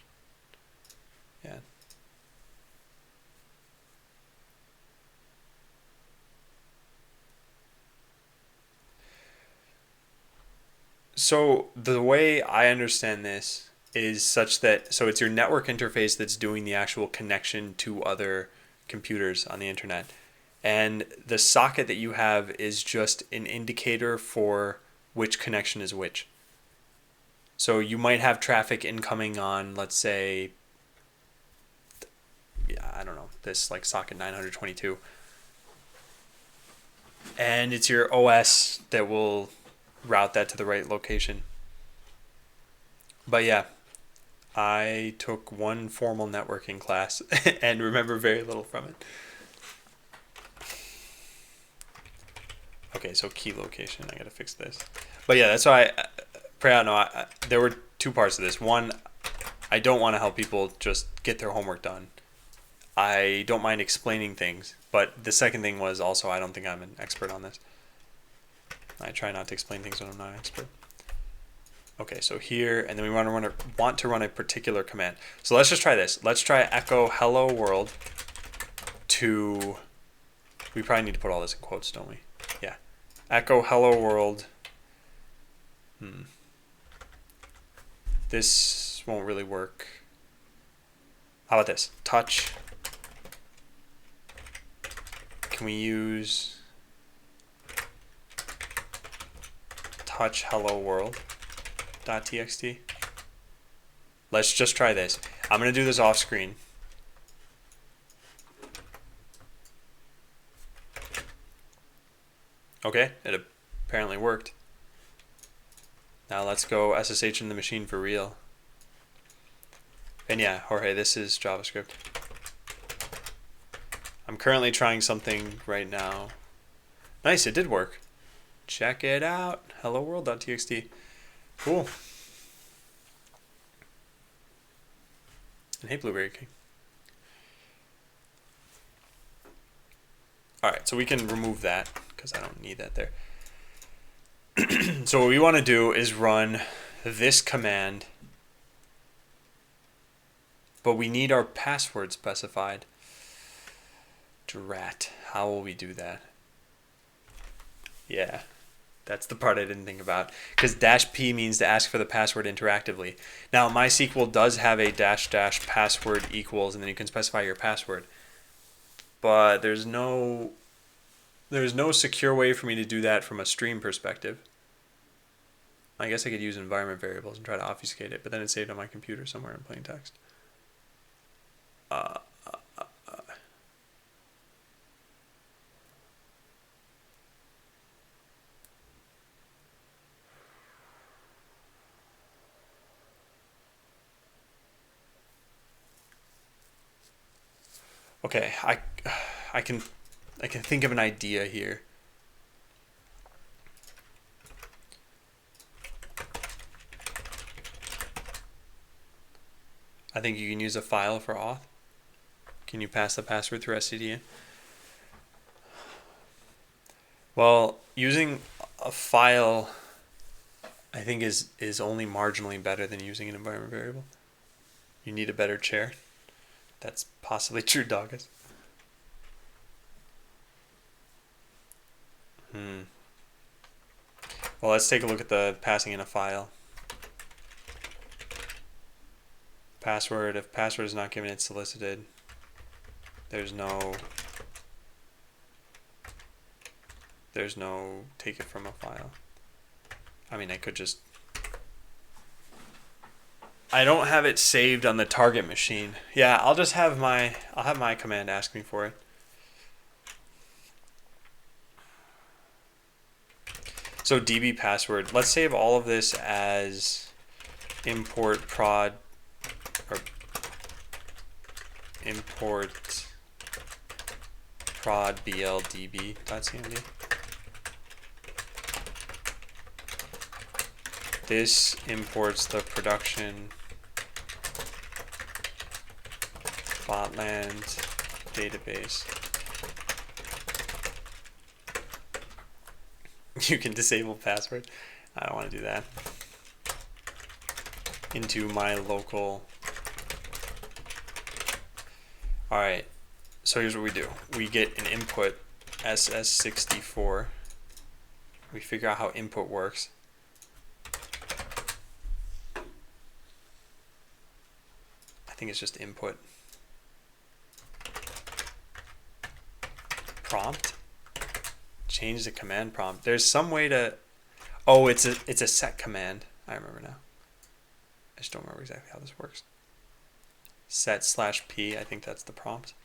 Yeah. So the way I understand this is such that, so it's your network interface that's doing the actual connection to other computers on the internet. And the socket that you have is just an indicator for which connection is which. So you might have traffic incoming on, let's say, yeah, I don't know, this like socket 922. And it's your OS that will route that to the right location. But yeah, I took one formal networking class and remember very little from it. Okay, so key location, I gotta fix this. But yeah, that's why there were two parts to this. One, I don't want to help people just get their homework done. I don't mind explaining things, but the second thing was also I don't think I'm an expert on this. I try not to explain things when I'm not an expert. Okay, so here, and then we want to run a particular command. So let's just try this. Let's try echo hello world to, we probably need to put all this in quotes, don't we? Yeah. Echo hello world. This won't really work. How about this? Touch. Can we use touch hello world.txt? Let's just try this. I'm going to do this off screen. Okay, it apparently worked. Now let's go SSH in the machine for real. And yeah, Jorge, this is JavaScript. I'm currently trying something right now. Nice, it did work. Check it out. Hello world.txt. Cool. And hey, Blueberry King. All right, so we can remove that because I don't need that there. So what we want to do is run this command, but we need our password specified. Drat. How will we do that? Yeah, that's the part I didn't think about. Because -p means to ask for the password interactively. Now, MySQL does have a -- password equals, and then you can specify your password. But there's no secure way for me to do that from a stream perspective. I guess I could use environment variables and try to obfuscate it, but then it's saved on my computer somewhere in plain text. Okay, I can think of an idea here. I think you can use a file for auth. Can you pass the password through SCDN? Well, using a file, I think is only marginally better than using an environment variable. You need a better chair. That's possibly true, Doggus. Well, let's take a look at the passing in a file. Password, if password is not given, it's solicited. There's no take it from a file. I mean, I could just, I don't have it saved on the target machine. Yeah, I'll have my command ask me for it. So db password, let's save all of this as import prod or import prod bldb.cmd. This imports the production botland database. You can disable password. I don't want to do that. Into my local. All right. So here's what we do. We get an input SS64. We figure out how input works. I think it's just input. Prompt. Change the command prompt. There's some way to. Oh, it's a set command. I remember now. I just don't remember exactly how this works. Set /p. I think that's the prompt.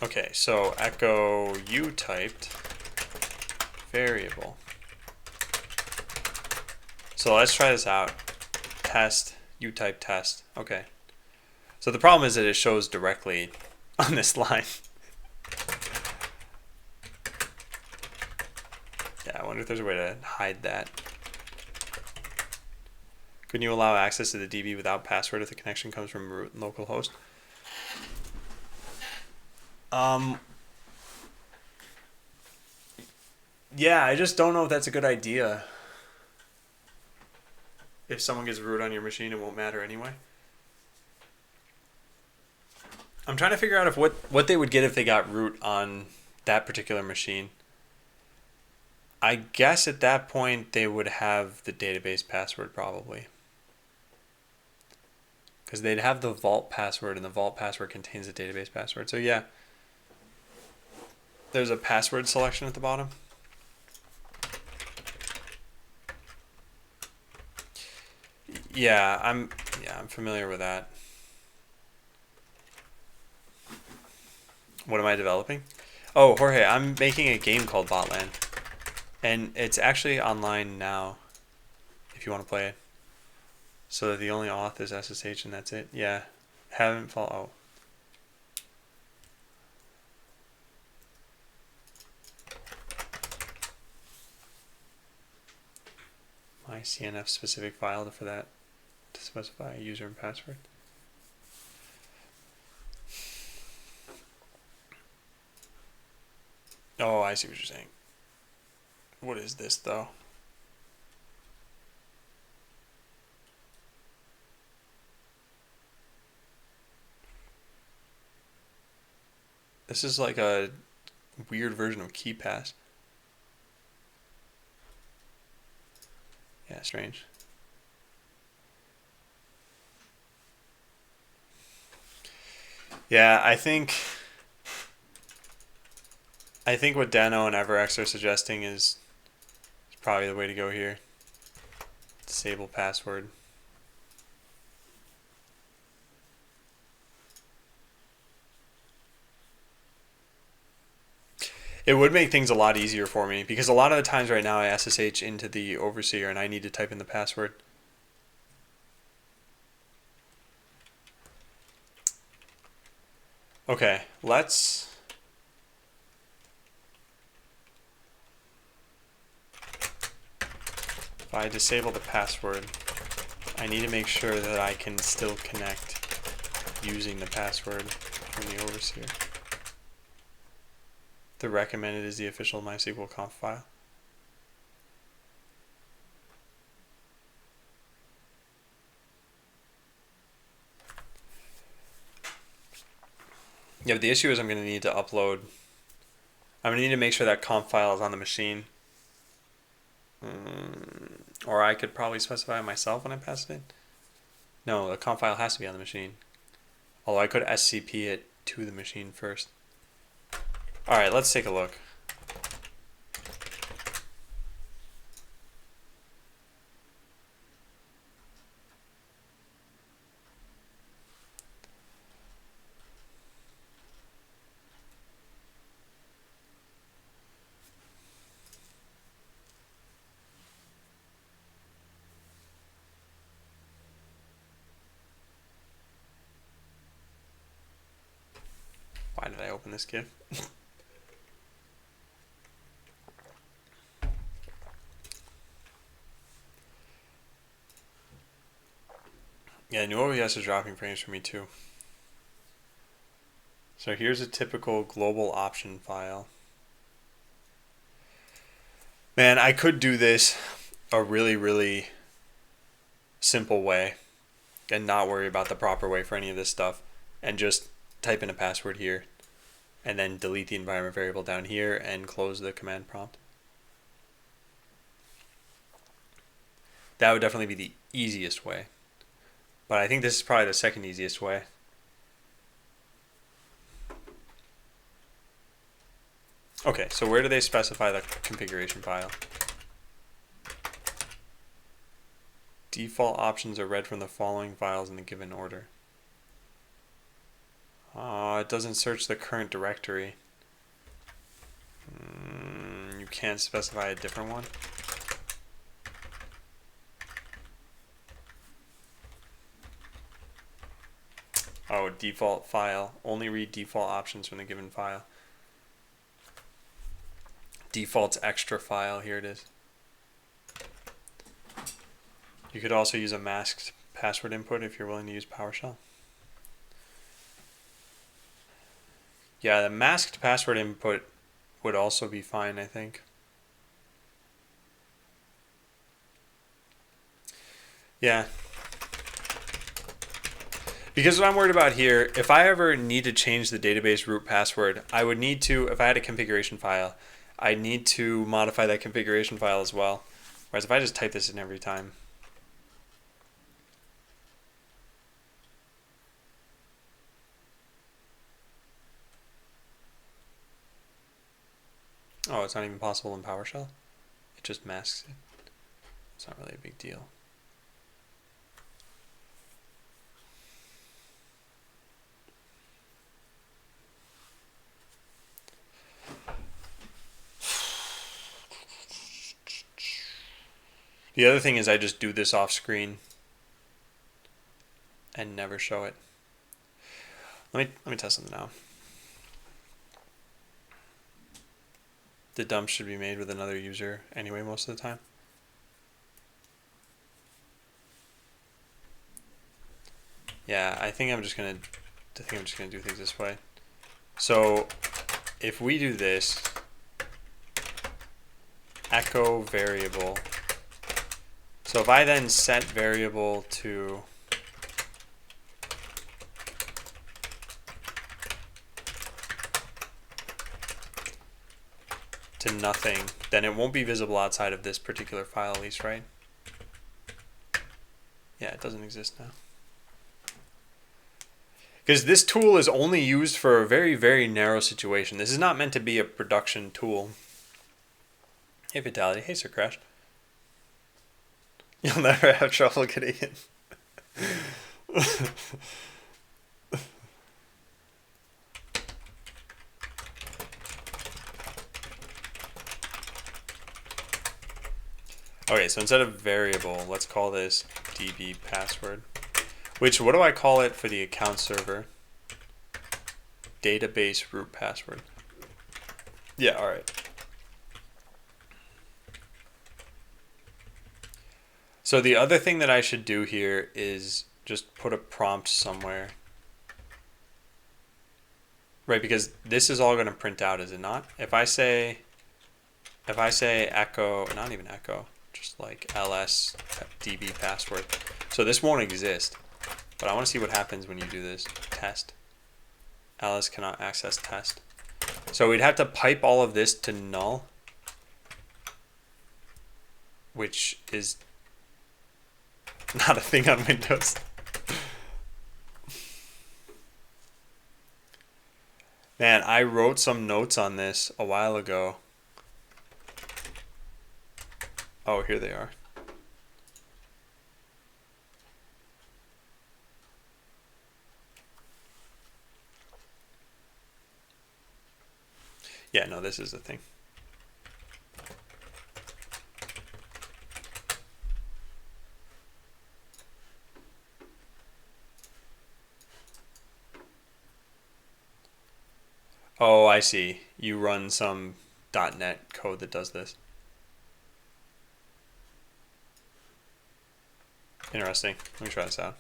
Okay, so echo utyped variable. So let's try this out. Test utype test. Okay. So the problem is that it shows directly on this line. Yeah, I wonder if there's a way to hide that. Couldn't you allow access to the DB without password if the connection comes from root and localhost? Yeah, I just don't know if that's a good idea. If someone gets root on your machine, it won't matter anyway. I'm trying to figure out if what they would get if they got root on that particular machine. I guess at that point they would have the database password probably. Because they'd have the vault password, and the vault password contains the database password. So yeah, there's a password selection at the bottom. Yeah, I'm familiar with that. What am I developing? Oh, Jorge, I'm making a game called Botland. And it's actually online now if you want to play it. So that the only auth is SSH and that's it. Yeah. Haven't follow. My CNF specific file for that to specify a user and password. Oh, I see what you're saying. What is this though? This is like a weird version of KeyPass. Yeah, strange. Yeah, I think what Dano and EverX are suggesting is probably the way to go here. Disable password. It would make things a lot easier for me because a lot of the times right now I SSH into the overseer and I need to type in the password. Okay, let's... If I disable the password, I need to make sure that I can still connect using the password from the overseer. The recommended is the official MySQL conf file. Yeah, but the issue is I'm going to need to upload. I'm going to need to make sure that conf file is on the machine. Or I could probably specify it myself when I pass it in. No, the conf file has to be on the machine. Although I could SCP it to the machine first. Alright, let's take a look. Why did I open this GIF? Yeah, new OBS is dropping frames for me too. So here's a typical global option file. Man, I could do this a really, really simple way and not worry about the proper way for any of this stuff and just type in a password here and then delete the environment variable down here and close the command prompt. That would definitely be the easiest way. But I think this is probably the second easiest way. Okay, so where do they specify the configuration file? Default options are read from the following files in the given order. It doesn't search the current directory. You can't specify a different one? Oh, default file. Only read default options from the given file. Default's extra file. Here it is. You could also use a masked password input if you're willing to use PowerShell. Yeah, the masked password input would also be fine, I think. Yeah. Because what I'm worried about here, if I ever need to change the database root password, I would need to, if I had a configuration file, I need to modify that configuration file as well. Whereas if I just type this in every time. Oh, it's not even possible in PowerShell? It just masks it. It's not really a big deal. The other thing is I just do this off screen and never show it. Let me test something now. The dump should be made with another user anyway most of the time. Yeah, I think I'm just gonna do things this way. So if we do this, echo variable. So if I then set variable to nothing, then it won't be visible outside of this particular file at least, right? Yeah, it doesn't exist now. Because this tool is only used for a very, very narrow situation. This is not meant to be a production tool. Hey, Vitality. Hey, Sir Crash. You'll never have trouble getting in. Okay, so instead of variable, let's call this db password. Which, what do I call it for the account server? Database root password. Yeah, all right. So the other thing that I should do here is just put a prompt somewhere. Right, because this is all going to print out, is it not? If I say echo, not even echo, just like ls db password. So this won't exist, but I want to see what happens when you do this test. ls cannot access test. So we'd have to pipe all of this to null, which is not a thing on Windows. Man, I wrote some notes on this a while ago. Oh, here they are. Yeah, no, this is the thing. Oh, I see. You run some .NET code that does this. Interesting. Let me try this out.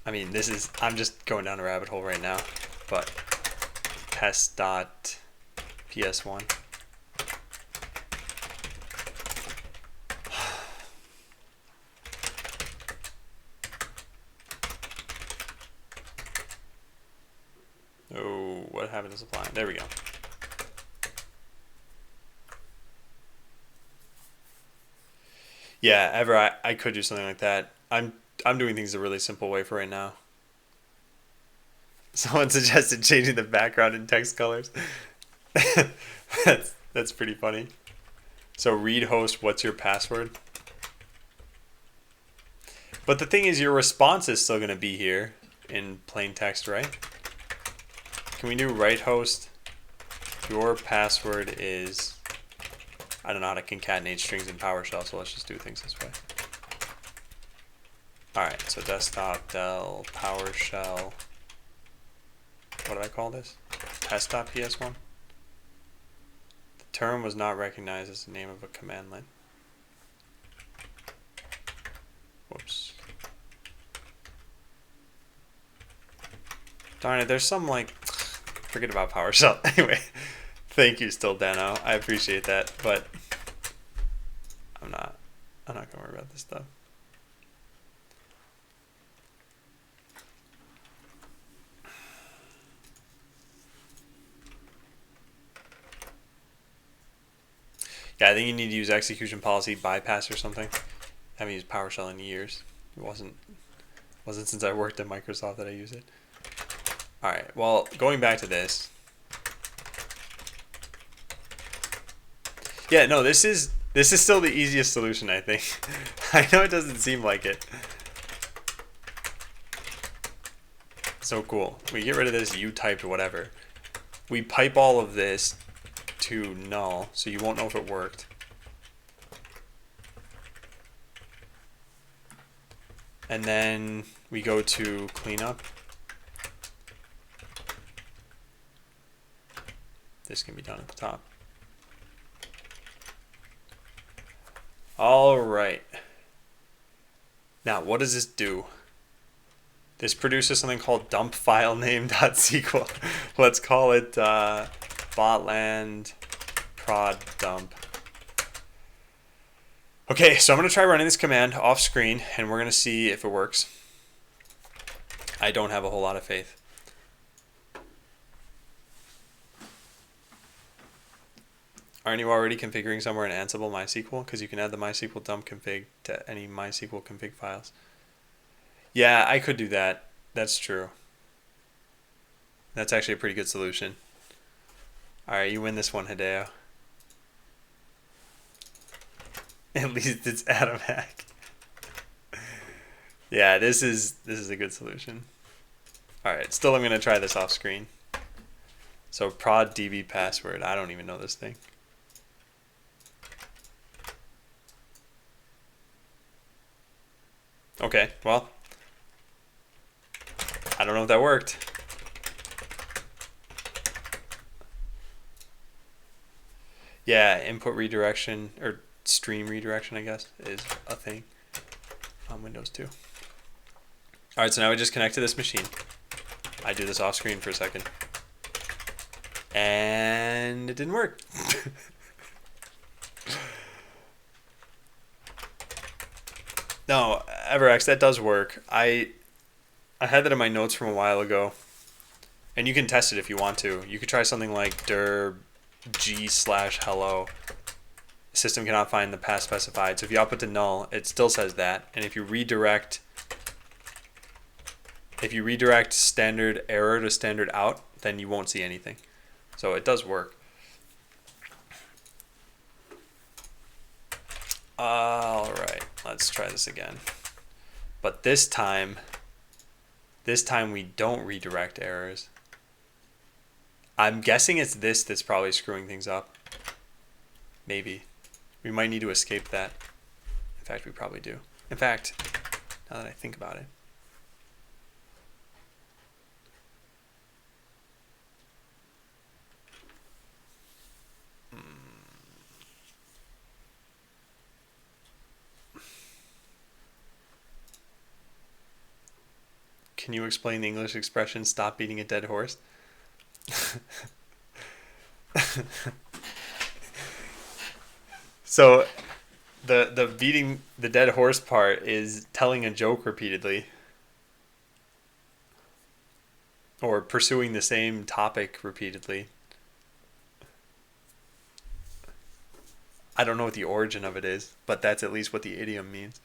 I mean, I'm just going down a rabbit hole right now, but test.ps1. Oh, what happened to supply? There we go. Yeah, I could do something like that. I'm doing things a really simple way for right now. Someone suggested changing the background in text colors. That's pretty funny. So read host, what's your password? But the thing is, your response is still going to be here in plain text, right? Can we do write host? Your password is... I don't know how to concatenate strings in PowerShell, so let's just do things this way. Alright, so desktop del PowerShell. What do I call this? Test.ps1. The term was not recognized as the name of a command line. Whoops. Darn it, there's some like... Forget about PowerShell. Anyway, thank you still, Dano. I appreciate that, but I'm not gonna worry about this stuff. Yeah, I think you need to use execution policy bypass or something. I haven't used PowerShell in years. It wasn't since I worked at Microsoft that I use it. All right. Well, going back to this. Yeah, no, this is still the easiest solution, I think. I know it doesn't seem like it. So cool. We get rid of this you typed whatever. We pipe all of this to null, so you won't know if it worked. And then we go to cleanup. This can be done at the top. All right. Now, what does this do? This produces something called dump file name.sql. Let's call it botland prod dump. Okay, so I'm going to try running this command off screen, and we're going to see if it works. I don't have a whole lot of faith. Aren't you already configuring somewhere in Ansible MySQL? Because you can add the MySQL dump config to any MySQL config files. Yeah, I could do that. That's true. That's actually a pretty good solution. All right, you win this one, Hideo. At least it's Adam Hack. Yeah, this is a good solution. All right, still I'm gonna try this off screen. So prod db password. I don't even know this thing. Okay, well, I don't know if that worked. Yeah, input redirection or stream redirection, I guess, is a thing on Windows 2. All right, so now we just connect to this machine. I do this off screen for a second. And it didn't work. No, EverX, that does work. I had that in my notes from a while ago. And you can test it if you want to. You could try something like dir g/hello. System cannot find the path specified. So if you output to null, it still says that. And if you redirect standard error to standard out, then you won't see anything. So it does work. All right, let's try this again. But this time we don't redirect errors. I'm guessing it's this that's probably screwing things up. Maybe. We might need to escape that. In fact, we probably do. In fact, now that I think about it. Can you explain the English expression, stop beating a dead horse? So the beating the dead horse part is telling a joke repeatedly. Or pursuing the same topic repeatedly. I don't know what the origin of it is, but that's at least what the idiom means.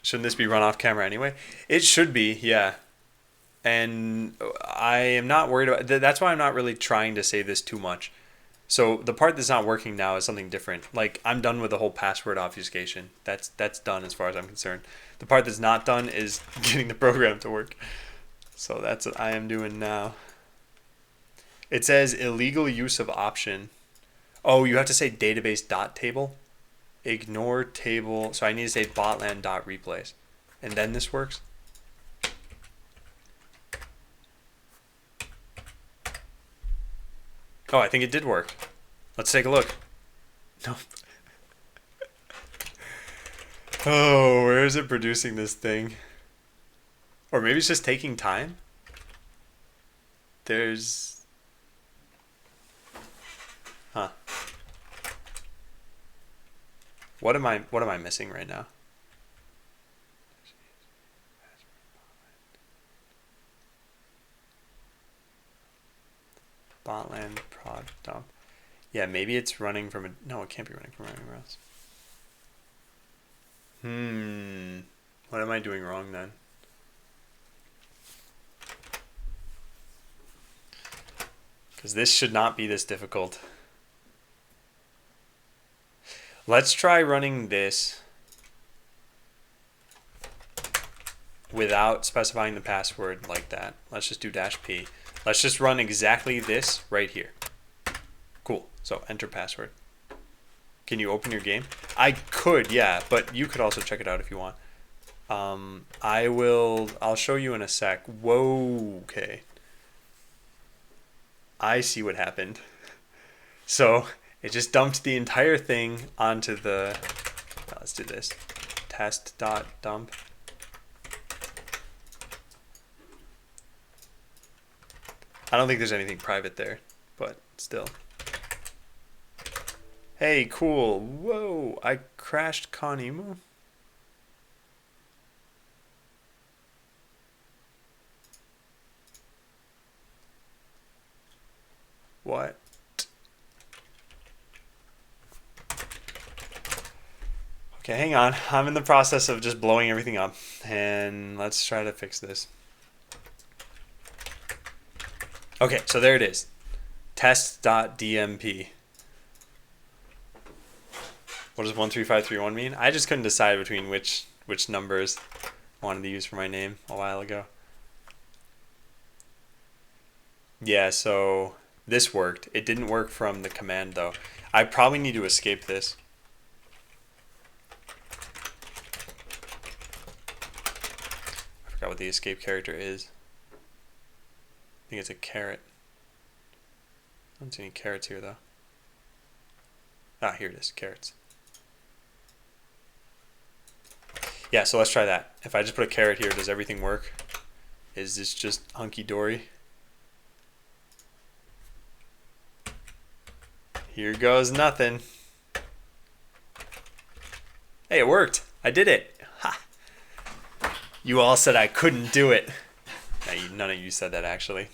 Shouldn't this be run off camera anyway? It should be, yeah. And I am not worried about that's why I'm not really trying to save this too much. So the part that's not working now is something different. Like, I'm done with the whole password obfuscation. That's done as far as I'm concerned. The part that's not done is getting the program to work. So that's what I am doing now. It says illegal use of option. Oh, you have to say database.table. Ignore table. So I need to say botland.replace. And then this works. Oh, I think it did work. Let's take a look. Nope. Oh, where is it producing this thing? Or maybe it's just taking time? There's... Huh. What am I missing right now? Botland prod dump. Yeah, maybe it's running from a... No, it can't be running from anywhere else. What am I doing wrong then? Because this should not be this difficult. Let's try running this without specifying the password like that. Let's just do -p. Let's just run exactly this right here. Cool. So enter password. Can you open your game? I could, yeah, but you could also check it out if you want. I'll show you in a sec. Whoa, okay. I see what happened. So it just dumped the entire thing onto the, let's do this, test.dump. I don't think there's anything private there, but still. Hey, cool. Whoa, I crashed Konimu. What? Okay, hang on. I'm in the process of just blowing everything up, and let's try to fix this. Okay, so there it is. Test.dmp. What does 13531 mean? I just couldn't decide between which numbers I wanted to use for my name a while ago. Yeah, so this worked. It didn't work from the command though. I probably need to escape this. I forgot what the escape character is. I think it's a carrot. I don't see any carrots here though. Ah, here it is, carrots. Yeah, so let's try that. If I just put a carrot here, does everything work? Is this just hunky-dory? Here goes nothing. Hey, it worked. I did it. Ha! You all said I couldn't do it. None of you said that actually.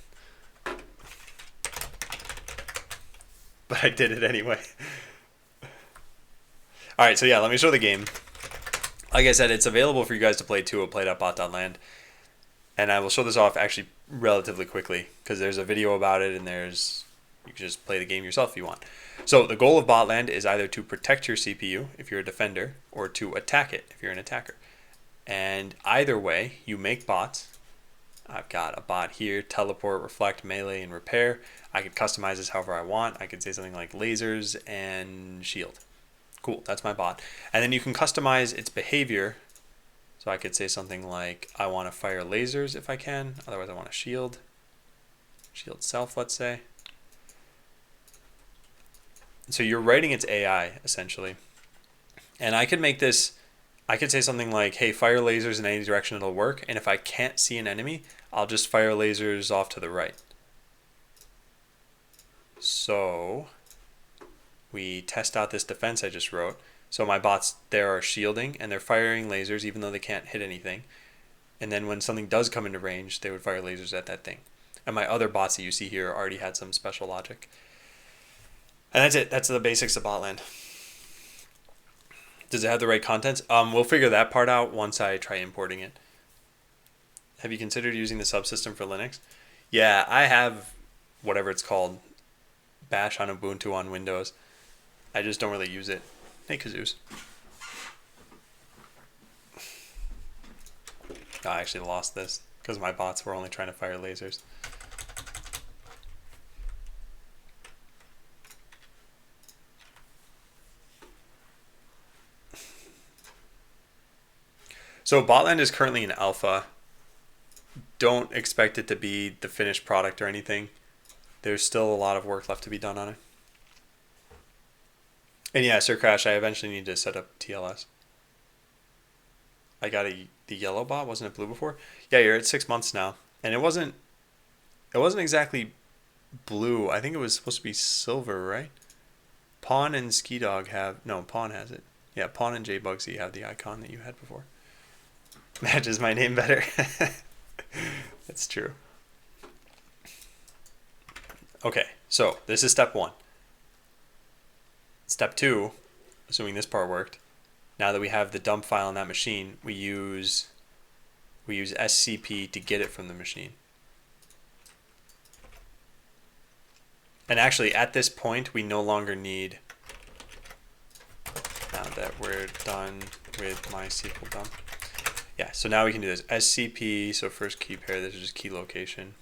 But I did it anyway. Alright, so yeah, let me show the game. Like I said, it's available for you guys to play too at play.bot.land. And I will show this off actually relatively quickly because there's a video about it and you can just play the game yourself if you want. So the goal of Botland is either to protect your CPU if you're a defender or to attack it if you're an attacker. And either way, you make bots. I've got a bot here, teleport, reflect, melee, and repair. I could customize this however I want. I could say something like lasers and shield. Cool, that's my bot. And then you can customize its behavior. So I could say something like, I want to fire lasers if I can. Otherwise I want a shield. Shield self, let's say. So you're writing its AI, essentially. And I could make this, I could say something like, hey, fire lasers in any direction, it'll work. And if I can't see an enemy, I'll just fire lasers off to the right. So we test out this defense I just wrote. So my bots there are shielding, and they're firing lasers even though they can't hit anything. And then when something does come into range, they would fire lasers at that thing. And my other bots that you see here already had some special logic. And that's it. That's the basics of Botland. Does it have the right contents? We'll figure that part out once I try importing it. Have you considered using the subsystem for Linux? Yeah, I have whatever it's called. Bash on Ubuntu on Windows. I just don't really use it. Hey, kazoos. Oh, I actually lost this because my bots were only trying to fire lasers. So Botland is currently in alpha. Don't expect it to be the finished product or anything. There's still a lot of work left to be done on it. And yeah, Sir Crash, I eventually need to set up TLS. I got the yellow bot, wasn't it blue before? Yeah, you're at 6 months now. And it wasn't exactly blue. I think it was supposed to be silver, right? Pawn and Ski Dog Pawn has it. Yeah, Pawn and J Bugsy have the icon that you had before. Matches my name better. That's true. Okay, so this is step 1. Step 2, assuming this part worked, now that we have the dump file on that machine, we use SCP to get it from the machine. And actually, at this point, we no longer need, now that we're done with MySQL dump. Yeah, so now we can do this. SCP, so first key pair, this is just key location.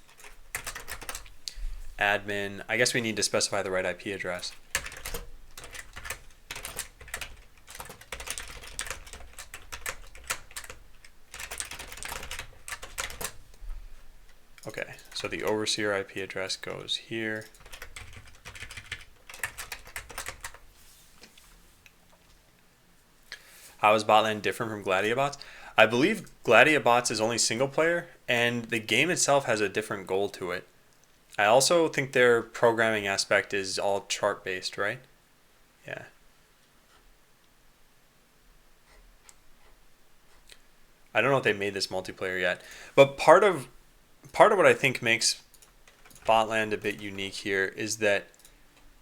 Admin, I guess we need to specify the right IP address. So the overseer IP address goes here. How is Botland different from GladiaBots? I believe GladiaBots is only single player, and the game itself has a different goal to it. I also think their programming aspect is all chart based, right? Yeah. I don't know if they made this multiplayer yet, but part of what I think makes Botland a bit unique here is that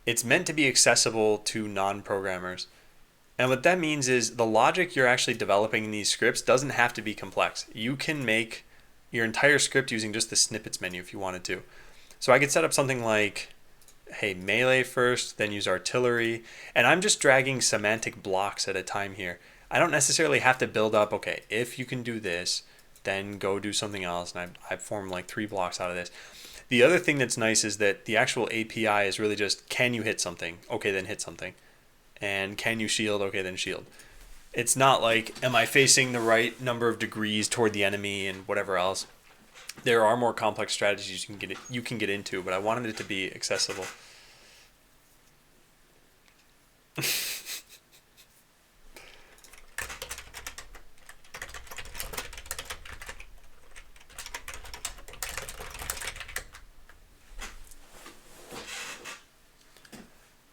it's meant to be accessible to non-programmers. And what that means is the logic you're actually developing in these scripts doesn't have to be complex. You can make your entire script using just the snippets menu if you wanted to. So I could set up something like, hey, melee first, then use artillery, and I'm just dragging semantic blocks at a time here. I don't necessarily have to build up, okay, if you can do this, then go do something else, and I form like 3 blocks out of this. The other thing that's nice is that the actual API is really just, can you hit something? Okay, then hit something. And can you shield? Okay, then shield. It's not like, am I facing the right number of degrees toward the enemy and whatever else. There are more complex strategies you can get into, but I wanted it to be accessible.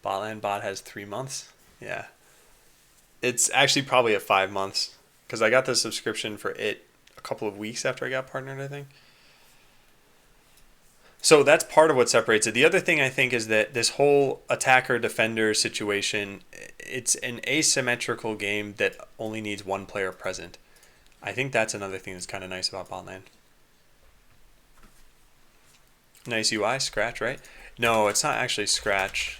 Botland bot has 3 months. Yeah. It's actually probably at 5 months because I got the subscription for it a couple of weeks after I got partnered, I think. So that's part of what separates it. The other thing I think is that this whole attacker-defender situation, it's an asymmetrical game that only needs one player present. I think that's another thing that's kind of nice about Botland. Nice UI, Scratch, right? No, it's not actually Scratch,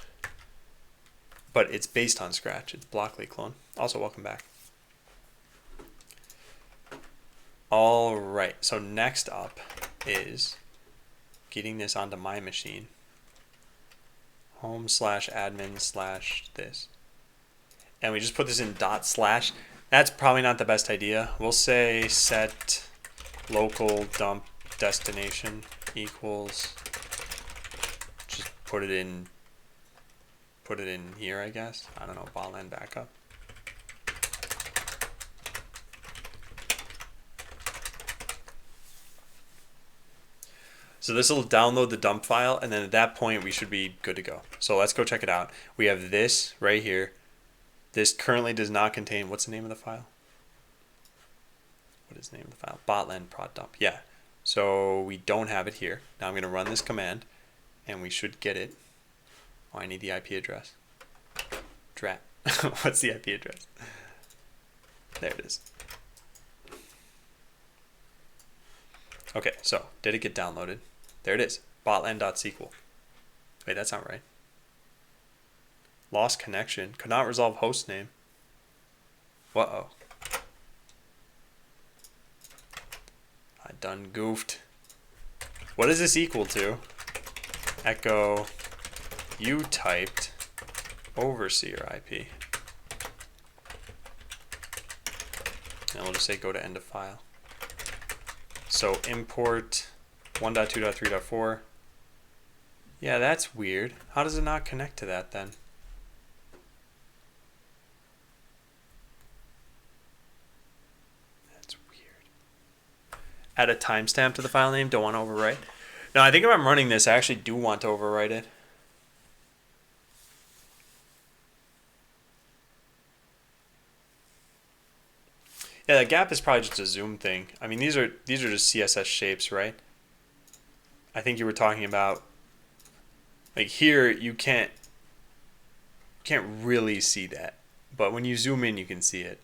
but it's based on Scratch. It's Blockly clone. Also, welcome back. All right, so next up is getting this onto my machine. home/admin/this. And we just put this in /. That's probably not the best idea. We'll say set local dump destination equals, just put it in here, I guess. I don't know, Botland backup. So this will download the dump file, and then at that point we should be good to go. So let's go check it out. We have this right here. This currently does not contain, what's the name of the file? What is the name of the file? Botland prod dump. Yeah. So we don't have it here. Now I'm going to run this command, and we should get it. Oh, I need the IP address. Drat. What's the IP address? There it is. Okay, so did it get downloaded? There it is. Botland.sql. Wait, that's not right. Lost connection. Could not resolve host name. Uh-oh. I done goofed. What is this equal to? Echo, you typed overseer IP. And we'll just say go to end of file. So import 1.2.3.4. Yeah, that's weird. How does it not connect to that then? That's weird. Add a timestamp to the file name. Don't want to overwrite. Now, I think if I'm running this, I actually do want to overwrite it. Yeah, that gap is probably just a zoom thing. I mean, these are just CSS shapes, right? I think you were talking about, like here you can't really see that, but when you zoom in, you can see it.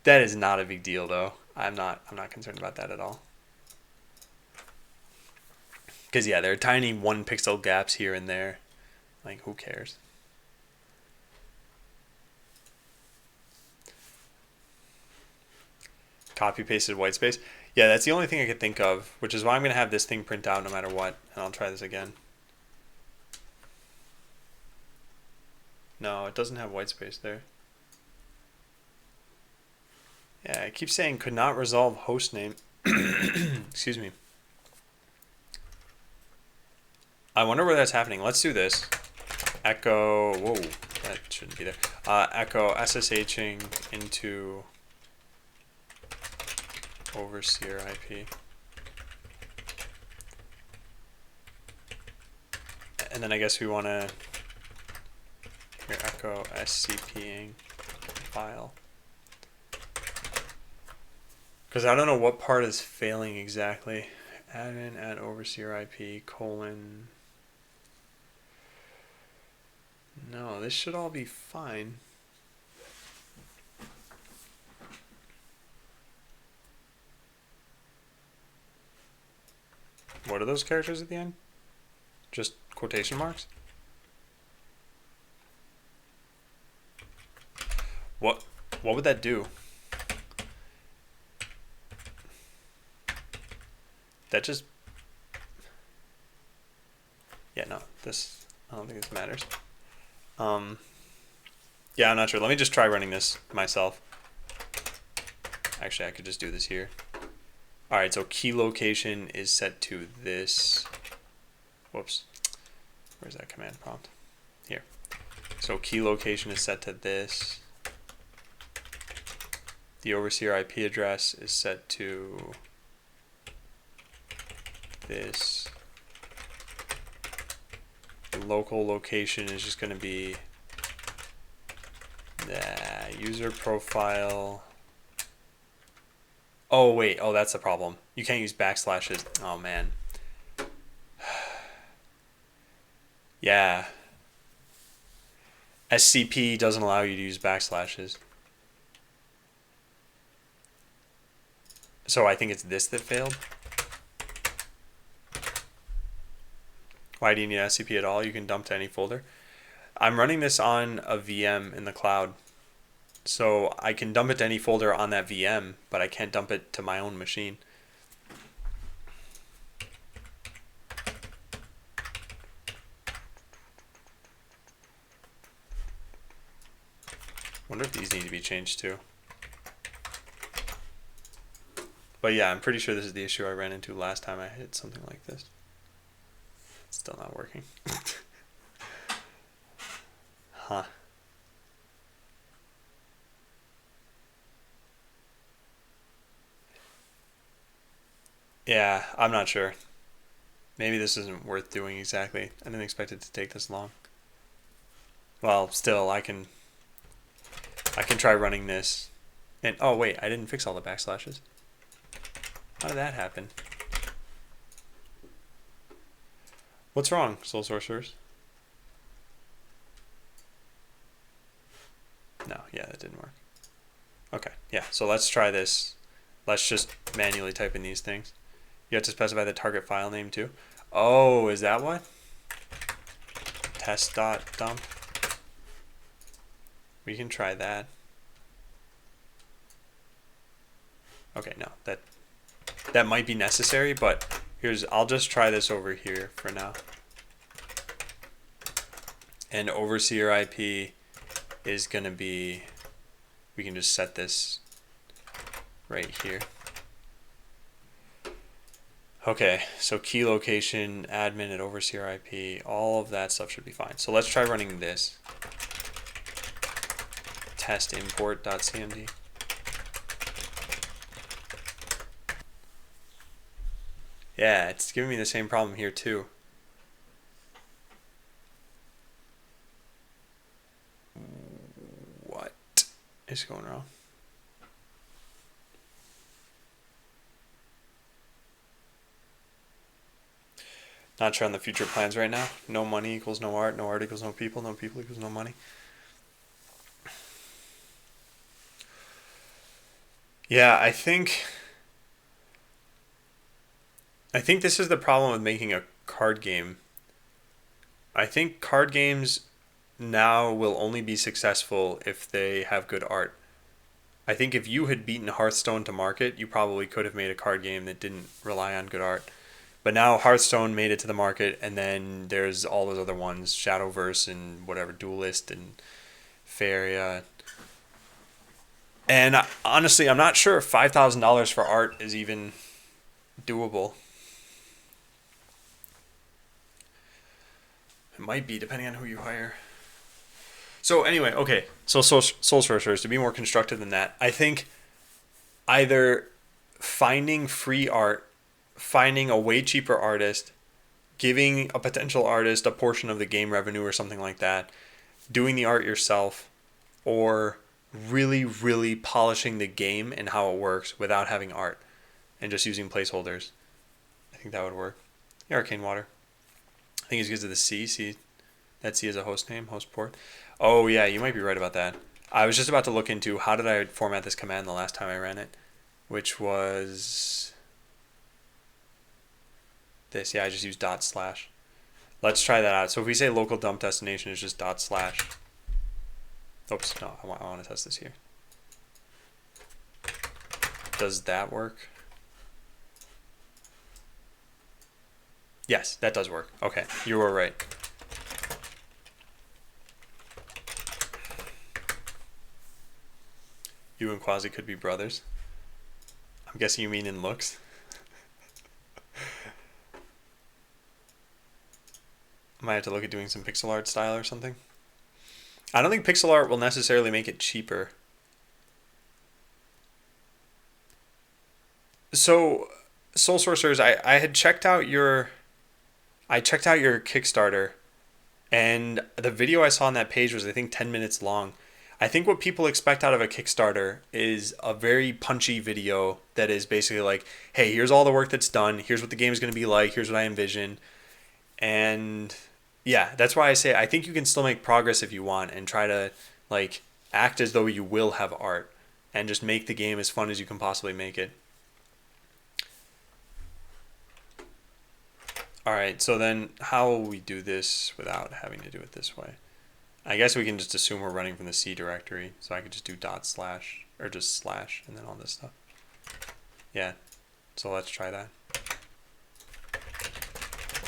That is not a big deal, though. I'm not concerned about that at all. Because yeah, there are tiny 1 pixel gaps here and there. Like, who cares? Copy pasted white space. Yeah, that's the only thing I could think of, which is why I'm going to have this thing print out no matter what, and I'll try this again. No, it doesn't have white space there. Yeah, I keep saying could not resolve host name. Excuse me. I wonder where that's happening. Let's do this. Echo, whoa, that shouldn't be there. Echo SSHing into overseer IP. And then I guess we want to here echo SCPing file. Because I don't know what part is failing exactly. Admin at overseer IP colon. No, this should all be fine. What are those characters at the end? Just quotation marks? What would that do? That just... Yeah, no, this... I don't think this matters. Yeah, I'm not sure. Let me just try running this myself. Actually, I could just do this here. Alright, so key location is set to this. Whoops. Where's that command prompt? Here. So key location is set to this. The overseer IP address is set to this. The local location is just going to be the user profile. Oh, wait. Oh, that's the problem. You can't use backslashes. Oh, man. Yeah. SCP doesn't allow you to use backslashes. So I think it's this that failed. Why do you need SCP at all? You can dump to any folder. I'm running this on a VM in the cloud. So I can dump it to any folder on that VM, but I can't dump it to my own machine. Wonder if these need to be changed too. But yeah, I'm pretty sure this is the issue I ran into last time I hit something like this. It's still not working. Huh. Yeah, I'm not sure. Maybe this isn't worth doing exactly. I didn't expect it to take this long. Well, still, I can try running this. And oh wait, I didn't fix all the backslashes. How did that happen? What's wrong, Soul Sorcerers? No, yeah, that didn't work. Okay, yeah, so let's try this. Let's just manually type in these things. You have to specify the target file name too. Oh, is that what? Test.dump. We can try that. Okay, no, that might be necessary, but I'll just try this over here for now. And overseer IP is going to be, we can just set this right here. Okay, so key location, admin at overseer IP, all of that stuff should be fine. So let's try running this. Test import.cmd. Yeah, it's giving me the same problem here too. What is going wrong? Not sure on the future plans right now. No money equals no art. No art equals no people. No people equals no money. Yeah, I think this is the problem with making a card game. I think card games now will only be successful if they have good art. I think if you had beaten Hearthstone to market, you probably could have made a card game that didn't rely on good art. But now Hearthstone made it to the market, and then there's all those other ones, Shadowverse and whatever, Duelist and Faria. And honestly, I'm not sure if $5,000 for art is even doable. It might be, depending on who you hire. So anyway, okay. So soul sorcerers, to be more constructive than that, I think either finding free art, finding a way cheaper artist, giving a potential artist a portion of the game revenue or something like that, doing the art yourself, or really, really polishing the game and how it works without having art and just using placeholders. I think that would work. The arcane water. I think it's because of the C. See, that C is a host name, host port. Oh yeah, you might be right about that. I was just about to look into how did I format this command the last time I ran it, which was this. Yeah, I just used /. Let's try that out. So if we say local dump destination is just /. Oops, no, I want to test this here. Does that work? Yes, that does work. Okay, you were right. You and Quasi could be brothers. I'm guessing you mean in looks. Might have to look at doing some pixel art style or something. I don't think pixel art will necessarily make it cheaper. So, Soul Sorcerers, I had checked out your Kickstarter, and the video I saw on that page was, I think, 10 minutes long. I think what people expect out of a Kickstarter is a very punchy video that is basically like, hey, here's all the work that's done, here's what the game is going to be like, here's what I envision. And yeah, that's why I say I think you can still make progress if you want and try to like act as though you will have art and just make the game as fun as you can possibly make it. All right, so then how will we do this without having to do it this way? I guess we can just assume we're running from the C directory, so I could just do // or just / and then all this stuff. Yeah, so let's try that.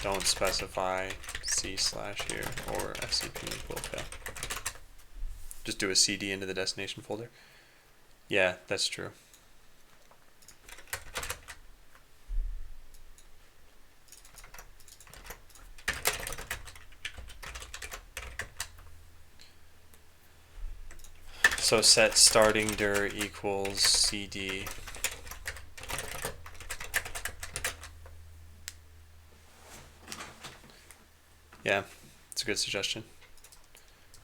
Don't specify C/ here or SCP will fail. Just do a CD into the destination folder. Yeah, that's true. So set starting dir equals CD. Yeah, it's a good suggestion.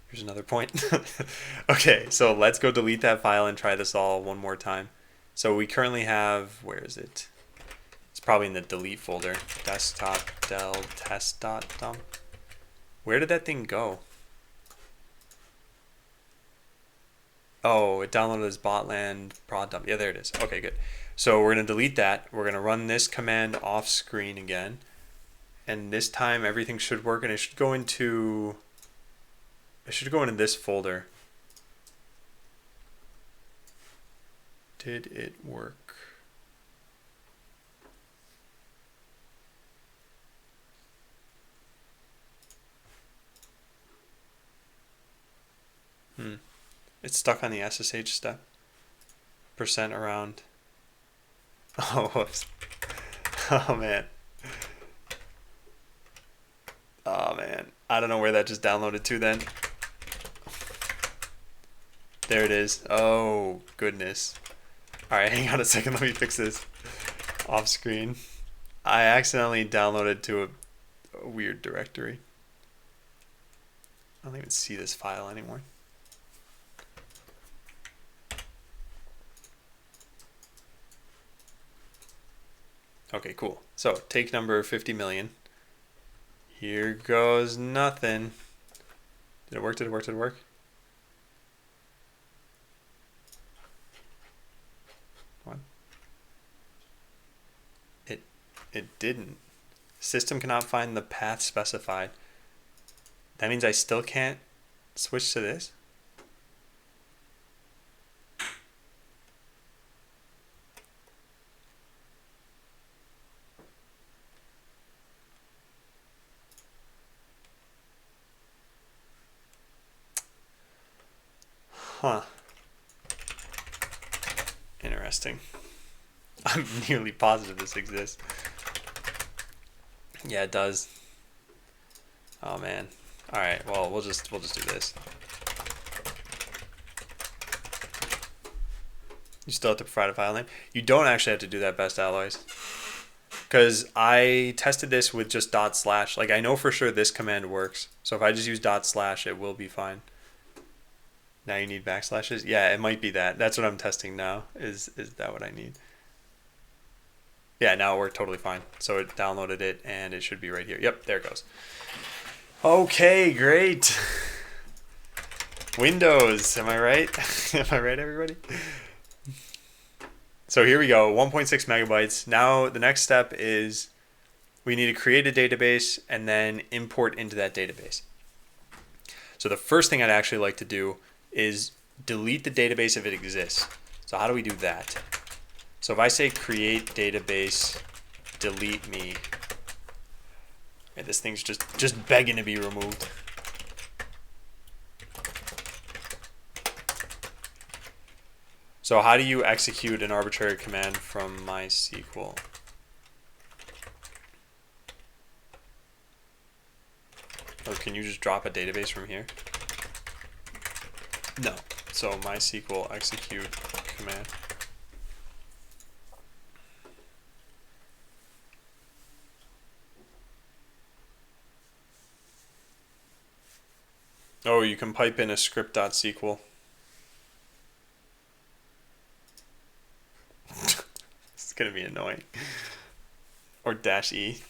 Here's another point. Okay, so let's go delete that file and try this all one more time. So we currently have, where is it? It's probably in the delete folder. Desktop del test.dump. Where did that thing go? Oh, it downloaded as botland prod dump. Yeah, there it is. Okay, good. So we're going to delete that. We're going to run this command off screen again. And this time everything should work, and it should go into this folder. Did it work? It's stuck on the SSH step. % around. Oh, whoops. Oh, man. Oh, man. I don't know where that just downloaded to then. There it is. Oh, goodness. All right, hang on a second. Let me fix this off screen. I accidentally downloaded to a weird directory. I don't even see this file anymore. Okay, cool. So take number 50 million. Here goes nothing. Did it work? Did it work? Did it work? What? It didn't. System cannot find the path specified. That means I still can't switch to this? Huh. Interesting. I'm nearly positive this exists. Yeah, it does. Oh man. All right. Well, we'll just do this. You still have to provide a file name. You don't actually have to do that, best alloys, because I tested this with just dot slash. Like I know for sure this command works. So if I just use dot slash, it will be fine. Now you need backslashes. Yeah, it might be that. That's what I'm testing now. Is that what I need? Yeah, now it worked totally fine. So it downloaded it and it should be right here. Yep, there it goes. Okay, great. Windows, am I right? Am I right, everybody? So here we go, 1.6 megabytes. Now the next step is we need to create a database and then import into that database. So the first thing I'd actually like to do is delete the database if it exists. So how do we do that? So if I say create database, delete me, okay, this thing's just begging to be removed. So how do you execute an arbitrary command from MySQL? Or can you just drop a database from here? No. So MySQL execute command. Oh, you can pipe in a script.sql. It's gonna be annoying. Or -e.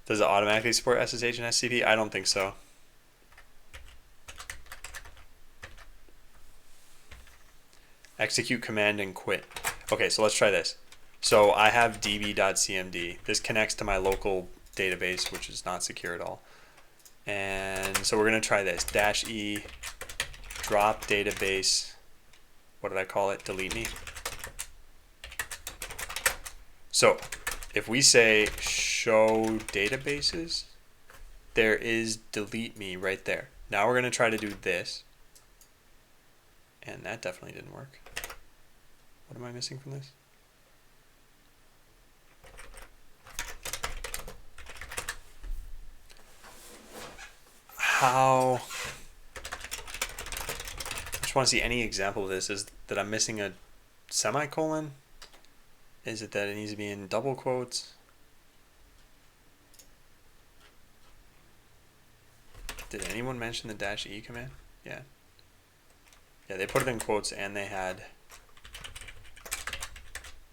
Does it automatically support SSH and SCP? I don't think so. Execute command and quit. Okay, so let's try this. So I have db.cmd. This connects to my local database, which is not secure at all. And so we're going to try this. -e drop database. What did I call it? Delete me. So if we say show databases, there is delete me right there. Now we're going to try to do this. And that definitely didn't work. What am I missing from this? How? I just want to see any example of this. Is that I'm missing a semicolon? Is it that it needs to be in double quotes? Did anyone mention the -e command? Yeah. Yeah, they put it in quotes and they had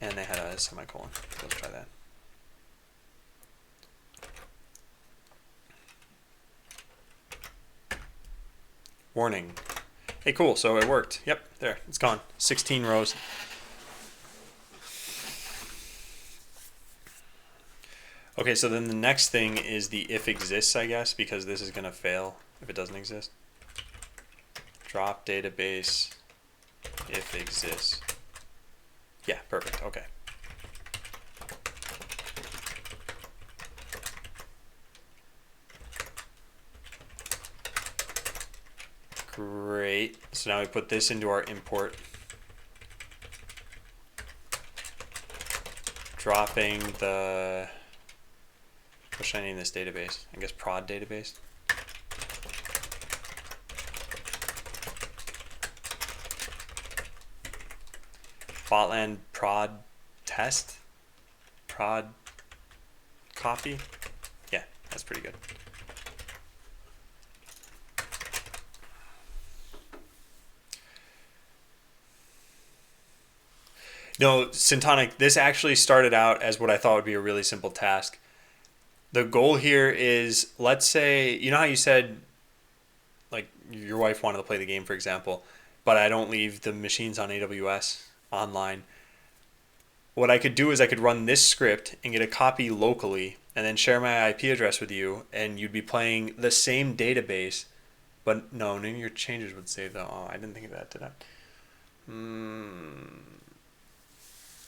a semicolon. Let's try that. Warning. Hey, cool. So it worked. Yep, there. It's gone. 16 rows. Okay, so then the next thing is the if exists, I guess, because this is going to fail if it doesn't exist. Drop database if exists. Yeah, perfect. Okay. Great. So now we put this into our import. Dropping the... What should I name this database? I guess prod database. Botland prod test? Prod copy? Yeah, that's pretty good. No, Syntonic, this actually started out as what I thought would be a really simple task. The goal here is, let's say, you know how you said, like, your wife wanted to play the game, for example, but I don't leave the machines on AWS online. What I could do is I could run this script and get a copy locally and then share my IP address with you, and you'd be playing the same database, but no, none of your changes would save though. Oh, I didn't think of that, did I?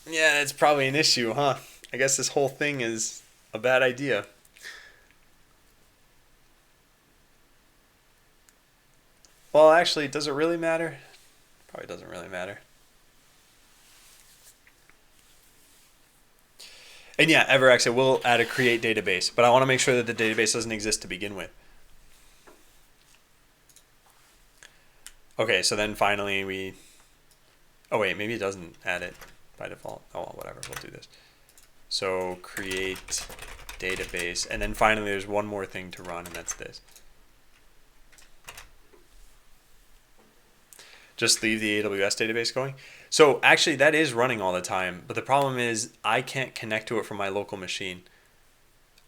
Yeah, it's probably an issue, huh? I guess this whole thing is a bad idea. Well, actually, does it really matter? Probably doesn't really matter. And yeah, EverX, it will add a create database, but I want to make sure that the database doesn't exist to begin with. Okay, so then finally we... Oh wait, maybe it doesn't add it by default. Oh well, whatever, we'll do this. So create database, and then finally there's one more thing to run, and that's this. Just leave the AWS database going. So actually that is running all the time, but the problem is I can't connect to it from my local machine.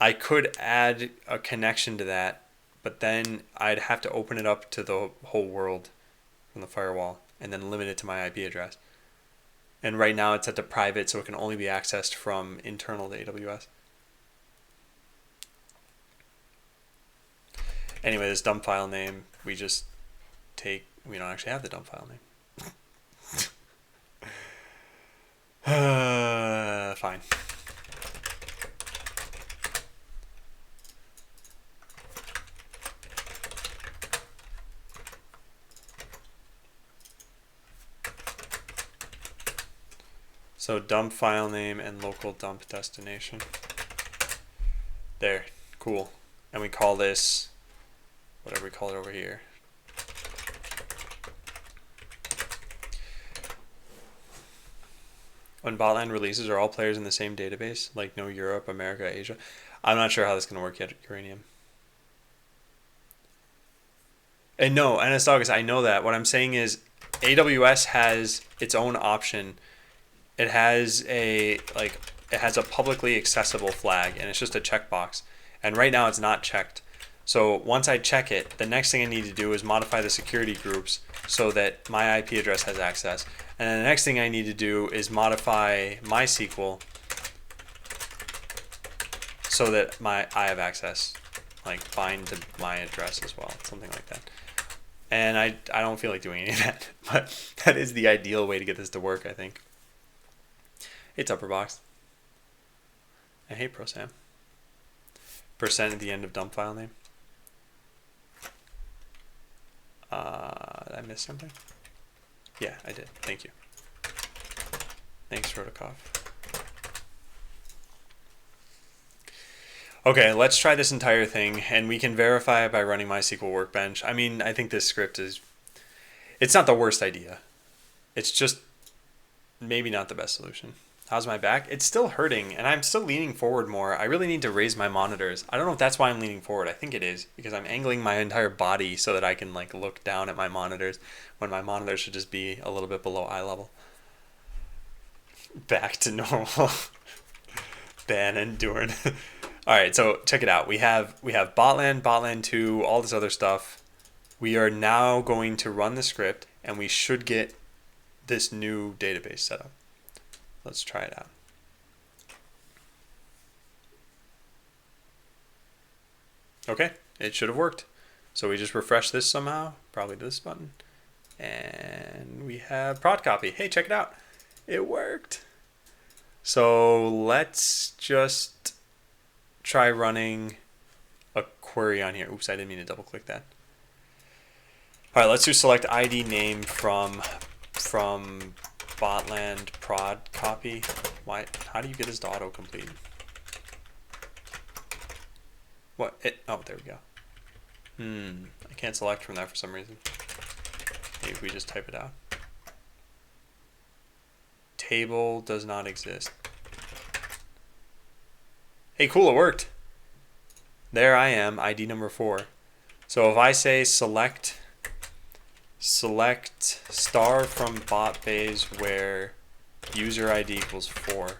I could add a connection to that, but then I'd have to open it up to the whole world from the firewall and then limit it to my IP address. And right now it's set to private, so it can only be accessed from internal to AWS. Anyway, this dump file name, we just take, we don't actually have the dump file name. Fine. So dump file name and local dump destination. There, cool. And we call this, whatever we call it over here. When Botland releases, are all players in the same database? Like no Europe, America, Asia? I'm not sure how this is going to work yet, Uranium. And no, NSDogus, I know that. What I'm saying is AWS has its own option. It has a publicly accessible flag, and it's just a checkbox. And right now it's not checked. So once I check it, the next thing I need to do is modify the security groups so that my IP address has access. And then the next thing I need to do is modify MySQL so that I have access, like bind to my address as well, something like that. And I don't feel like doing any of that, but that is the ideal way to get this to work, I think. It's upper box. I hate ProSam. Percent at the end of dump file name. Did I miss something? Yeah, I did. Thank you. Thanks, Rodakov. Okay, let's try this entire thing, and we can verify by running MySQL Workbench. I mean, I think this script is... It's not the worst idea. It's just maybe not the best solution. How's my back? It's still hurting, and I'm still leaning forward more. I really need to raise my monitors. I don't know if that's why I'm leaning forward. I think it is, because I'm angling my entire body so that I can like look down at my monitors when my monitors should just be a little bit below eye level. Back to normal. Ban and Durn. All right, so check it out. We have Botland, Botland 2, all this other stuff. We are now going to run the script, and we should get this new database set up. Let's try it out. Okay, it should have worked. So we just refresh this somehow, probably this button, and we have prod copy. Hey, check it out. It worked. So let's just try running a query on here. Oops, I didn't mean to double click that. All right, let's do select ID name from Botland prod copy. Why? How do you get this to autocomplete? What? Oh, there we go. I can't select from that for some reason. Maybe if we just type it out. Table does not exist. Hey, cool, it worked. There I am, ID number 4. So if I say select star from bot base where user ID equals 4.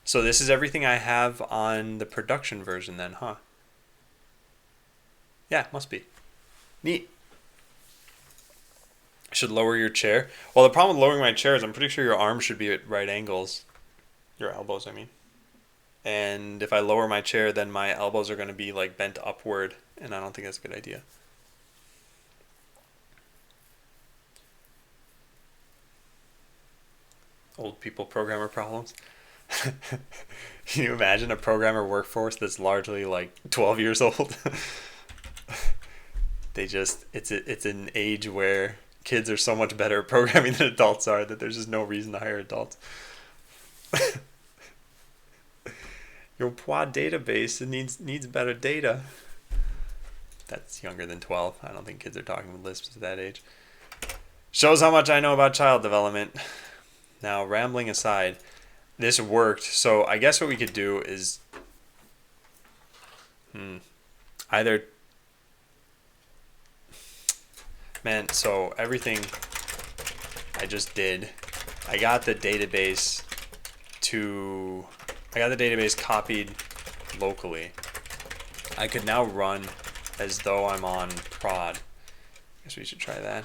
So this is everything I have on the production version then, huh? Yeah, must be. Neat. Should lower your chair. Well, the problem with lowering my chair is I'm pretty sure your arms should be at right angles. Your elbows, I mean. And if I lower my chair, then my elbows are going to be like bent upward, and I don't think that's a good idea. Old people programmer problems. Can you imagine a programmer workforce that's largely like 12 years old? It's an age where kids are so much better at programming than adults are that there's just no reason to hire adults. Your quad database needs better data. That's younger than 12. I don't think kids are talking with lisps at that age. Shows how much I know about child development. Now, rambling aside, this worked. So I guess what we could do is either... Man, so everything I just did, I got the database copied locally. I could now run as though I'm on prod. Guess we should try that.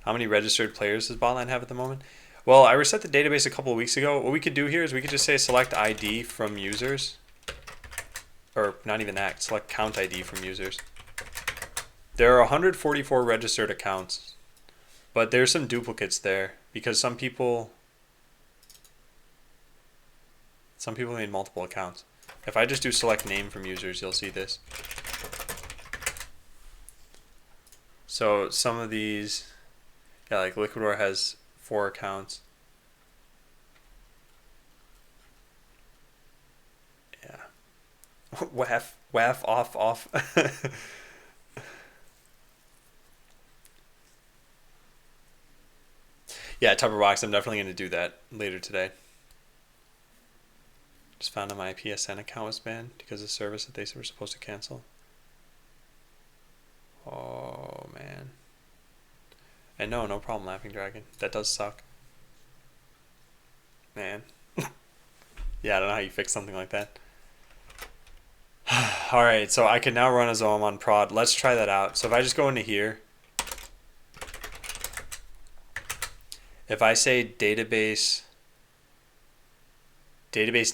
How many registered players does Botland have at the moment? Well, I reset the database a couple of weeks ago. What we could do here is we could just say select ID from users. Or not even that, select count ID from users. There are 144 registered accounts, but there's some duplicates there because some people made multiple accounts. If I just do select name from users, you'll see this. So some of these, yeah, like Liquidor has 4 accounts. Yeah. WAF, off. Yeah, Tupperbox, I'm definitely going to do that later today. Just found out my PSN account was banned because of service that they were supposed to cancel. Oh, man. And no problem, Laughing Dragon. That does suck. Man. Yeah, I don't know how you fix something like that. Alright, so I can now run as though I'm on prod. Let's try that out. So if I just go into here, if I say database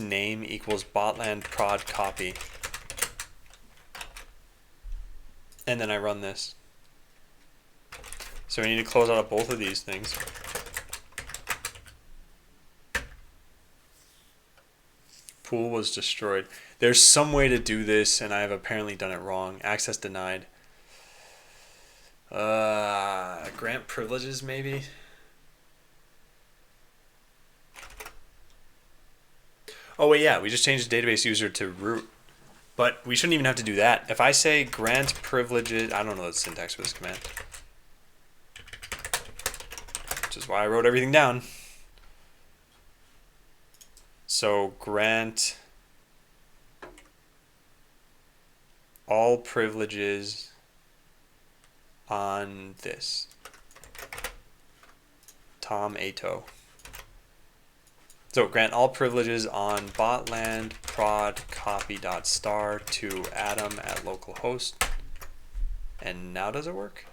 name equals botland prod copy, and then I run this. So we need to close out of both of these things. Pool was destroyed. There's some way to do this, and I have apparently done it wrong. Access denied. Grant privileges, maybe? Oh, wait, yeah. We just changed the database user to root. But we shouldn't even have to do that. If I say grant privileges... I don't know the syntax for this command. Which is why I wrote everything down. So grant all privileges on this. Tom Ato. So grant all privileges on botland prod copy.star to Adam at localhost. And now does it work?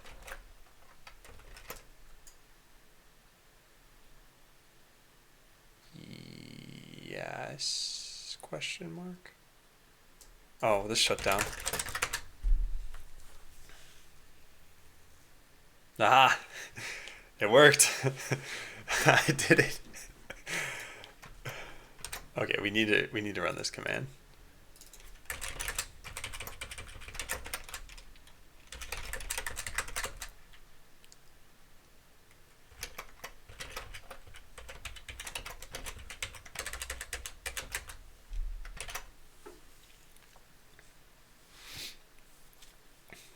Yes, question mark. Oh, this shut down. Ah, it worked. I did it. Okay, we need to run this command.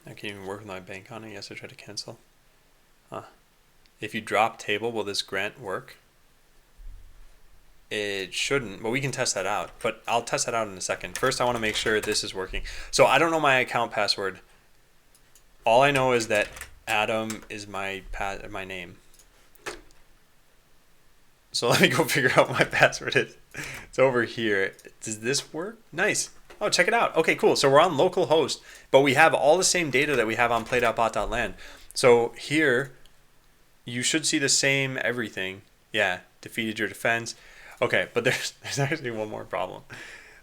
I can't even work with my bank on it. Yes, I tried to cancel. Huh. If you drop table, will this grant work? It shouldn't, but we can test that out. But I'll test that out in a second. First, I want to make sure this is working. So I don't know my account password. All I know is that Adam is my name. So let me go figure out what my password is. It's over here. Does this work? Nice. Oh, check it out. Okay, cool. So we're on localhost, but we have all the same data that we have on play.bot.land. So here, you should see the same everything. Yeah, defeated your defense. Okay, but there's actually one more problem.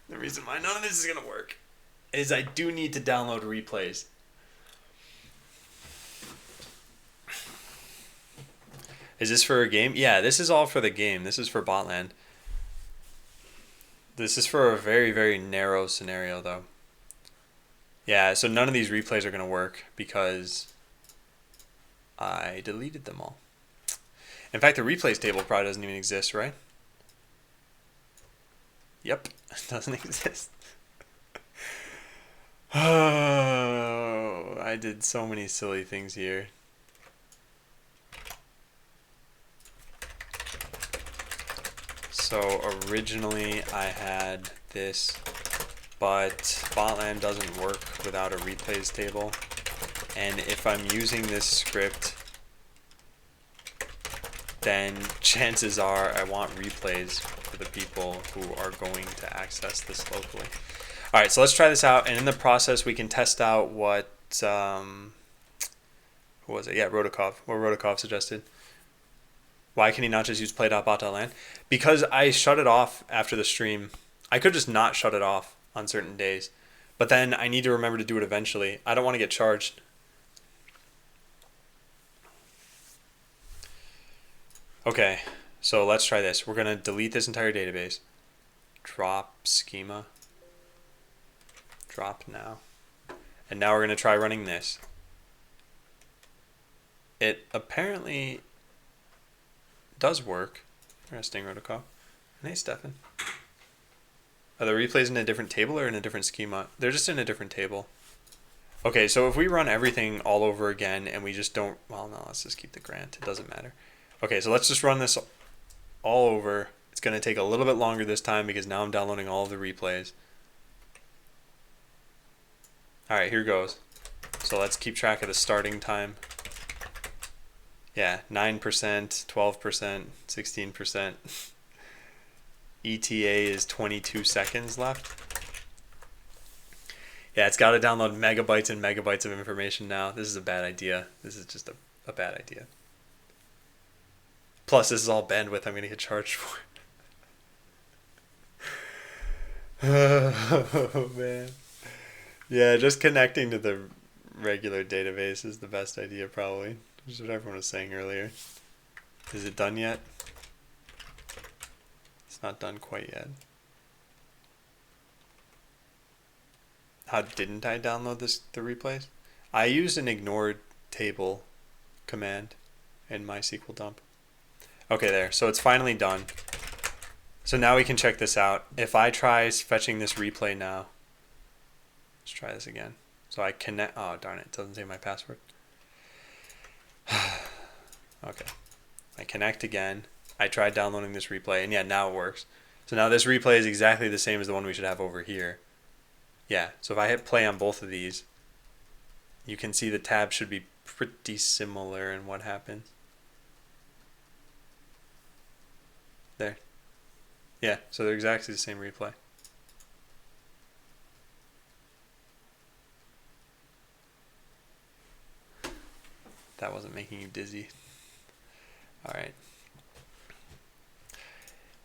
The reason why none of this is going to work is I do need to download replays. Is this for a game? Yeah, this is all for the game. This is for Botland. This is for a very, very narrow scenario, though. Yeah, so none of these replays are going to work because I deleted them all. In fact, the replays table probably doesn't even exist, right? Yep, it doesn't exist. Oh, I did so many silly things here. So originally I had this, but Botland doesn't work without a replays table. And if I'm using this script, then chances are I want replays for the people who are going to access this locally. All right, so let's try this out, and in the process, we can test out what who was it? Yeah, Rodakov. What Rodakov suggested. Why can he not just use play.bot.land? Because I shut it off after the stream. I could just not shut it off on certain days, but then I need to remember to do it eventually. I don't want to get charged. Okay, so let's try this. We're gonna delete this entire database. Drop schema. Drop now. And now we're going to try running this. It apparently does work. Interesting, Rodakov. And hey, Stefan. Are the replays in a different table or in a different schema? They're just in a different table. Okay, so if we run everything all over again and we just don't... Well, no, let's just keep the grant. It doesn't matter. Okay, so let's just run this all over. It's going to take a little bit longer this time because now I'm downloading all of the replays. Alright, here goes. So let's keep track of the starting time. Yeah, 9%, 12%, 16%. ETA is 22 seconds left. Yeah, it's got to download megabytes and megabytes of information now. This is a bad idea. This is just a bad idea. Plus, this is all bandwidth I'm going to get charged for. Oh, man. Yeah, just connecting to the regular database is the best idea, probably. Which is what everyone was saying earlier. Is it done yet? It's not done quite yet. How didn't I download the replays? I used an ignored table command in MySQL dump. Okay, there. So it's finally done. So now we can check this out. If I try fetching this replay now, let's try this again. So I connect. Oh, darn it. It doesn't say my password. Okay. I connect again. I tried downloading this replay, and yeah, now it works. So now this replay is exactly the same as the one we should have over here. Yeah, so if I hit play on both of these, you can see the tabs should be pretty similar in what happens. There. Yeah, so they're exactly the same replay. That wasn't making you dizzy. Alright.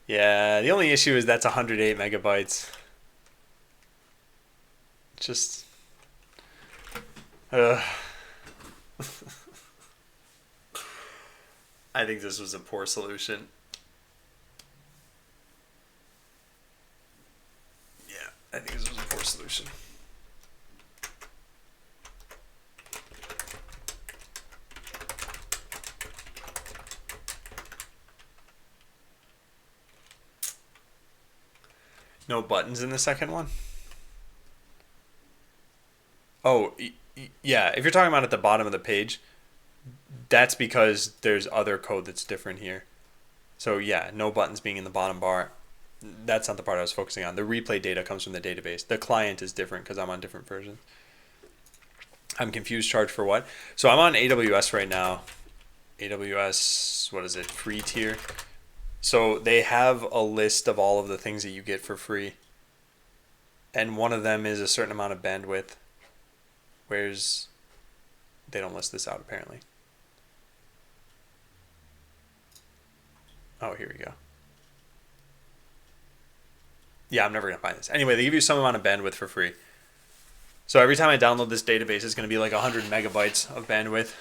Yeah, the only issue is that's 108 megabytes. Just... I think this was a poor solution. Yeah, I think this was a poor solution. No buttons in the second one? Oh, yeah, if you're talking about at the bottom of the page, that's because there's other code that's different here. So yeah, no buttons being in the bottom bar. That's not the part I was focusing on. The replay data comes from the database. The client is different because I'm on different versions. I'm confused, charged for what? So I'm on AWS right now. AWS, what is it, free tier. So they have a list of all of the things that you get for free. And one of them is a certain amount of bandwidth. Whereas they don't list this out apparently. Oh, here we go. Yeah, I'm never going to find this. Anyway, they give you some amount of bandwidth for free. So every time I download this database, it's going to be like 100 megabytes of bandwidth.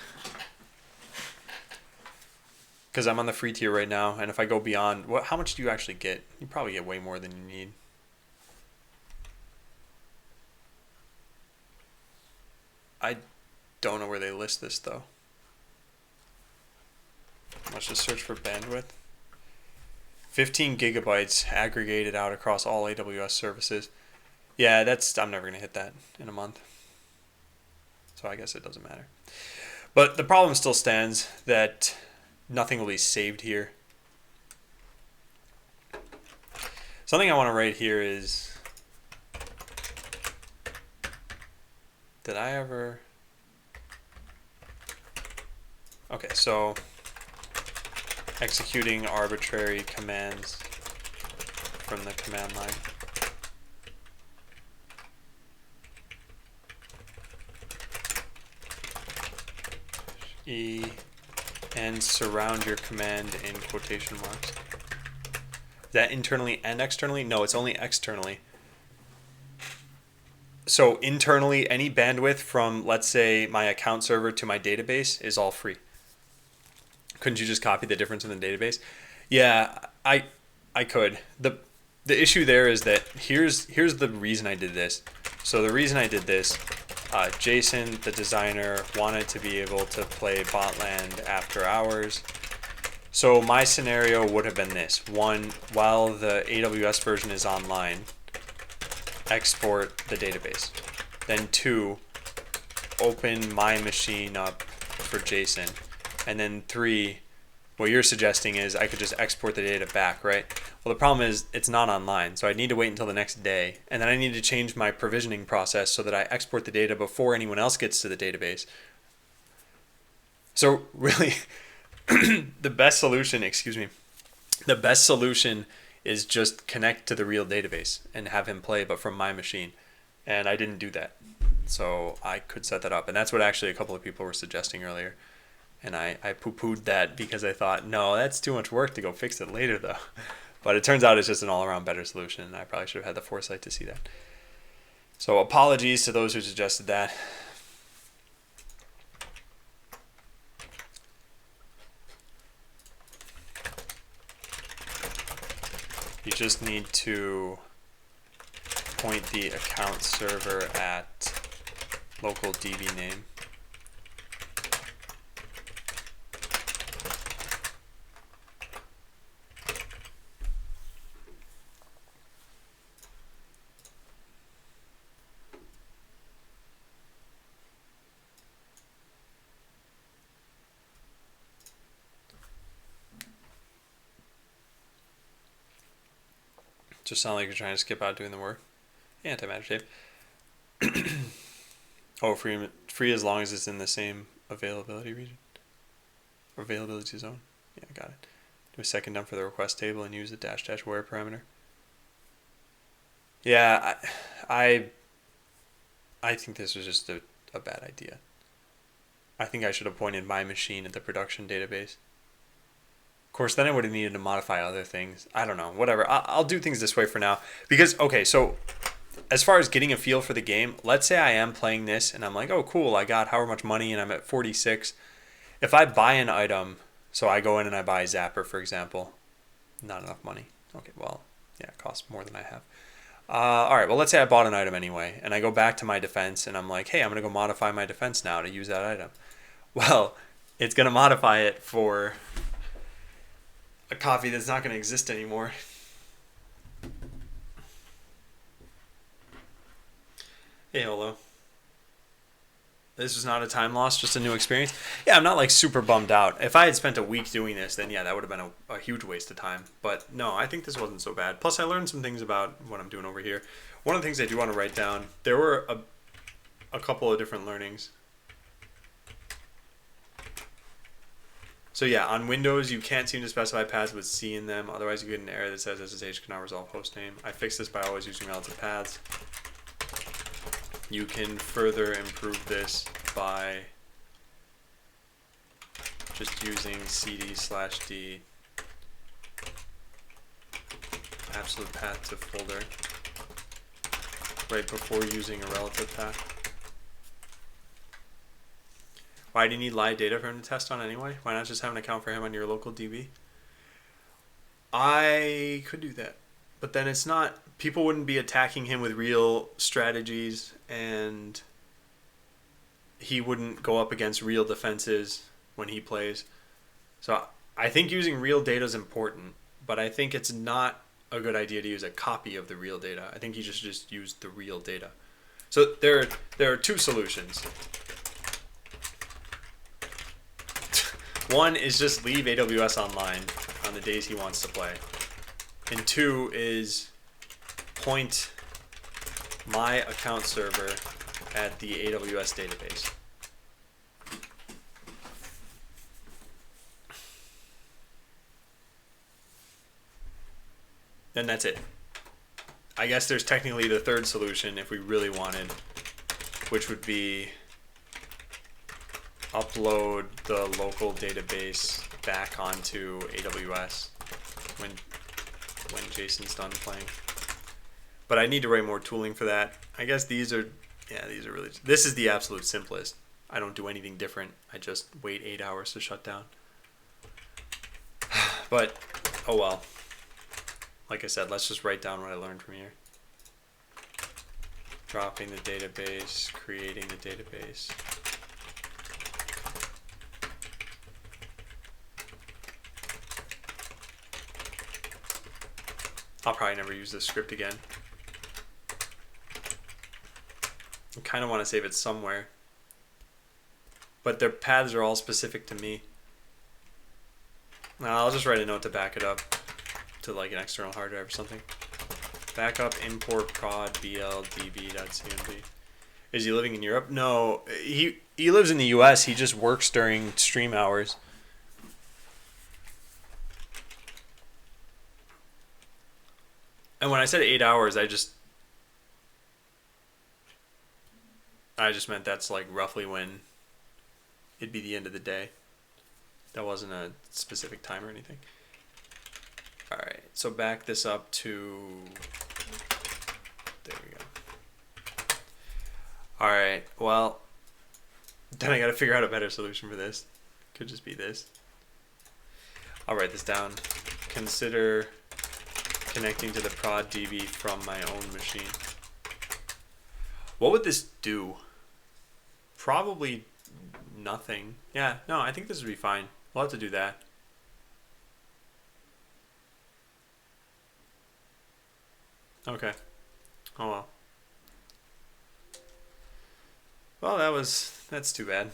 Because I'm on the free tier right now, and if I go beyond... how much do you actually get? You probably get way more than you need. I don't know where they list this, though. Let's just search for bandwidth. 15 gigabytes aggregated out across all AWS services. Yeah, I'm never going to hit that in a month. So I guess it doesn't matter. But the problem still stands that nothing will be saved here. Something I want to write here is, did I ever... Okay, so executing arbitrary commands from the command line. E and surround your command in quotation marks. Is that internally and externally? No, it's only externally. So internally, any bandwidth from, let's say, my account server to my database is all free. Couldn't you just copy the difference in the database? Yeah, I could. The issue there is that here's the reason I did this. So the reason I did this, Jason, the designer, wanted to be able to play Botland after hours. So my scenario would have been this. One, while the AWS version is online, export the database. Then two, open my machine up for Jason. And then three, what you're suggesting is I could just export the data back, right? Well, the problem is it's not online, so I need to wait until the next day. And then I need to change my provisioning process so that I export the data before anyone else gets to the database. So really, the best solution is just connect to the real database and have him play, but from my machine. And I didn't do that. So I could set that up. And that's what actually a couple of people were suggesting earlier. And I poo-pooed that because I thought, no, that's too much work to go fix it later, though. But it turns out it's just an all-around better solution, and I probably should have had the foresight to see that. So apologies to those who suggested that. You just need to point the account server at local DB name. Just sound like you're trying to skip out doing the work. Anti-matter tape. Oh, free as long as it's in the same availability region. Or availability zone. Yeah, got it. Do a second dump for the request table and use the -- where parameter. Yeah, I think this was just a bad idea. I think I should have pointed my machine at the production database. Of course, then I would have needed to modify other things. I don't know, whatever. I'll do things this way for now. Because, okay, so as far as getting a feel for the game, let's say I am playing this and I'm like, oh, cool, I got however much money and I'm at 46. If I buy an item, so I go in and I buy Zapper, for example, not enough money. Okay, well, yeah, it costs more than I have. All right, well, let's say I bought an item anyway, and I go back to my defense and I'm like, hey, I'm going to go modify my defense now to use that item. Well, it's going to modify it for a copy that's not going to exist anymore. Hey, hello. This was not a time loss, just a new experience. Yeah, I'm not like super bummed out. If I had spent a week doing this, then yeah, that would have been a huge waste of time. But no, I think this wasn't so bad. Plus, I learned some things about what I'm doing over here. One of the things I do want to write down, there were a couple of different learnings. So yeah, on Windows, you can't seem to specify paths with C in them. Otherwise, you get an error that says SSH cannot resolve hostname. I fixed this by always using relative paths. You can further improve this by just using cd/d absolute path to folder right before using a relative path. Why do you need live data for him to test on anyway? Why not just have an account for him on your local DB? I could do that. But then it's not, people wouldn't be attacking him with real strategies and he wouldn't go up against real defenses when he plays. So I think using real data is important, but I think it's not a good idea to use a copy of the real data. I think you just use the real data. So there are two solutions. One is just leave AWS online on the days he wants to play. And two is point my account server at the AWS database. Then that's it. I guess there's technically the third solution if we really wanted, which would be upload the local database back onto AWS when Jason's done playing. But I need to write more tooling for that. I guess these are really, this is the absolute simplest. I don't do anything different. I just wait 8 hours to shut down. But, oh well. Like I said, let's just write down what I learned from here. Dropping the database, creating the database. I'll probably never use this script again. I kind of want to save it somewhere. But their paths are all specific to me. Now I'll just write a note to back it up to like an external hard drive or something. Backup import prod bldb.cmd. Is he living in Europe? No, he lives in the US. He just works during stream hours. And when I said 8 hours, I just meant that's like roughly when it'd be the end of the day. That wasn't a specific time or anything. All right, so back this up to, there we go. All right, well, then I got to figure out a better solution for this. Could just be this. I'll write this down. Consider connecting to the prod DB from my own machine. What would this do? Probably nothing. Yeah, no, I think this would be fine. We'll have to do that. Okay. Oh well. Well, that's too bad.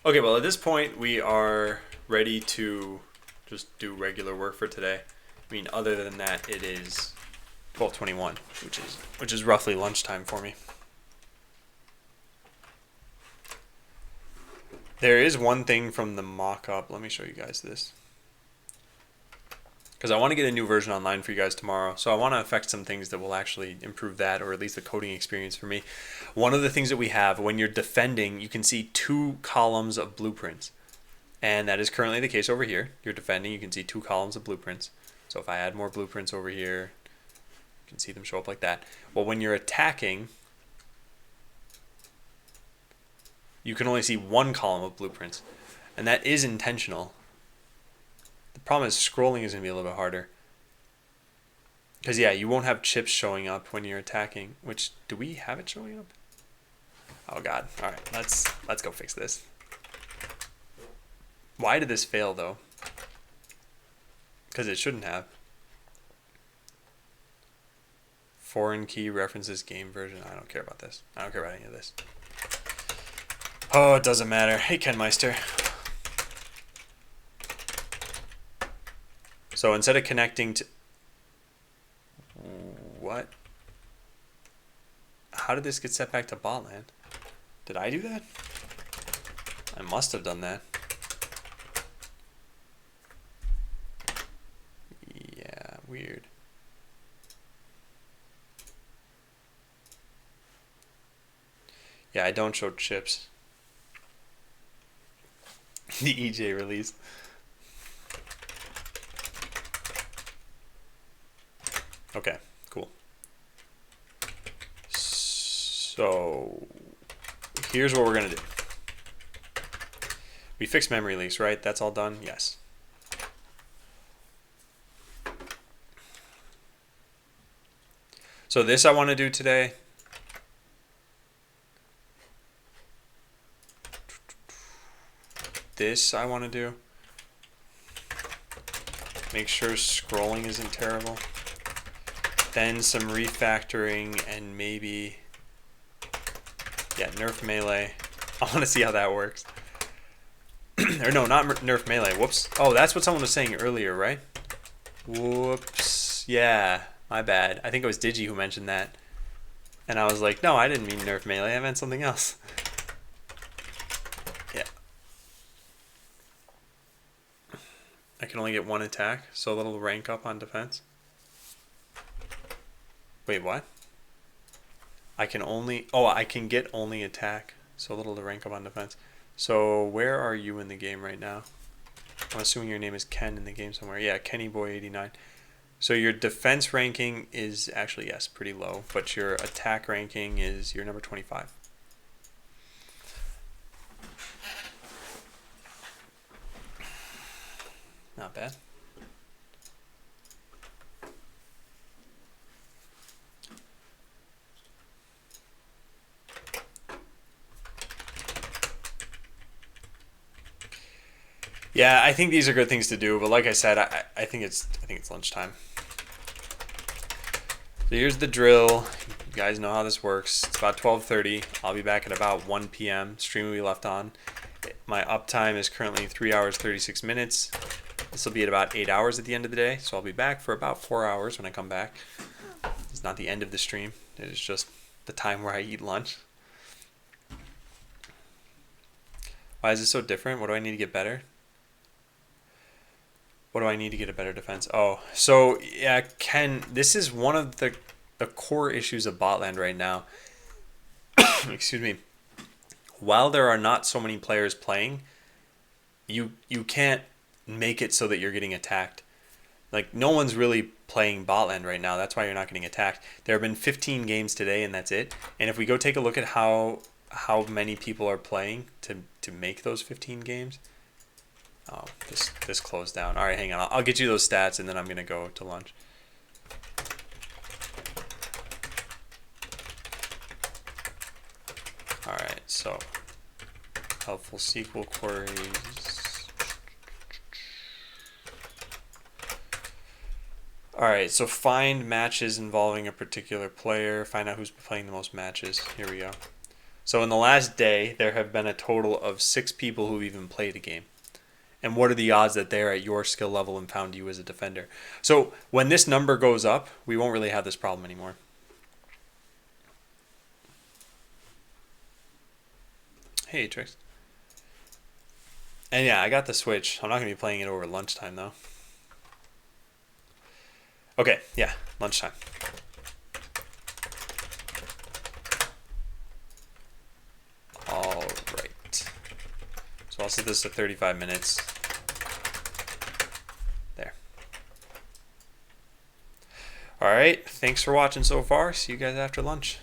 Okay, well at this point we are ready to just do regular work for today. I mean, other than that, it is 12:21, which is roughly lunchtime for me. There is one thing from the mock-up. Let me show you guys this. Because I want to get a new version online for you guys tomorrow. So I want to affect some things that will actually improve that, or at least the coding experience for me. One of the things that we have, when you're defending, you can see 2 columns of blueprints. And that is currently the case over here. You're defending, you can see 2 columns of blueprints. So if I add more blueprints over here, you can see them show up like that. Well, when you're attacking, you can only see 1 column of blueprints. And that is intentional. The problem is scrolling is going to be a little bit harder. Because, yeah, you won't have chips showing up when you're attacking. Which, do we have it showing up? Oh, God. All right, let's go fix this. Why did this fail, though? Because it shouldn't have. Foreign key references game version. I don't care about this. I don't care about any of this. Oh, it doesn't matter. Hey, Ken Meister. So instead of connecting to... What? How did this get set back to botland? Did I do that? I must have done that. Yeah, weird. Yeah, I don't show chips. The EJ release. Okay, cool. So here's what we're gonna do. We fixed memory leaks, right? That's all done? Yes. So this I want to do today. This I want to do. Make sure scrolling isn't terrible. Then some refactoring and maybe, yeah, nerf melee. I want to see how that works. Or no, not nerf melee. Whoops. Oh, that's what someone was saying earlier, right? Whoops. Yeah, my bad. I think it was Digi who mentioned that. And I was like, no, I didn't mean nerf melee. I meant something else. Yeah. I can only get one attack, so it'll rank up on defense. Wait, what? I can only... Oh, I can get only attack, so little to rank up on defense. So where are you in the game right now? I'm assuming your name is Ken in the game somewhere. Yeah, KennyBoy89. So your defense ranking is actually, yes, pretty low, but your attack ranking is your number 25. Not bad. Yeah, I think these are good things to do, but like I said, I think it's lunchtime. So here's the drill. You guys know how this works. It's about 12:30. I'll be back at about 1 p.m. Stream will be left on. My uptime is currently 3 hours 36 minutes. This will be at about 8 hours at the end of the day, so I'll be back for about 4 hours when I come back. It's not the end of the stream. It is just the time where I eat lunch. Why is this so different? What do I need to get better? What do I need to get a better defense? Oh, so yeah, Ken, this is one of the core issues of Botland right now. Excuse me. While there are not so many players playing, you can't make it so that you're getting attacked. Like, no one's really playing Botland right now. That's why you're not getting attacked. There have been 15 games today, and that's it. And if we go take a look at how many people are playing to make those 15 games. Oh, this closed down. All right, hang on. I'll get you those stats, and then I'm going to go to lunch. All right, so helpful SQL queries. All right, so find matches involving a particular player. Find out who's playing the most matches. Here we go. So in the last day, there have been a total of 6 people who've even played a game. And what are the odds that they're at your skill level and found you as a defender? So when this number goes up, we won't really have this problem anymore. Hey, Trix. And yeah, I got the Switch. I'm not going to be playing it over lunchtime, though. Okay, yeah, lunchtime. All right. So I'll set this to 35 minutes. There. All right, thanks for watching so far. See you guys after lunch.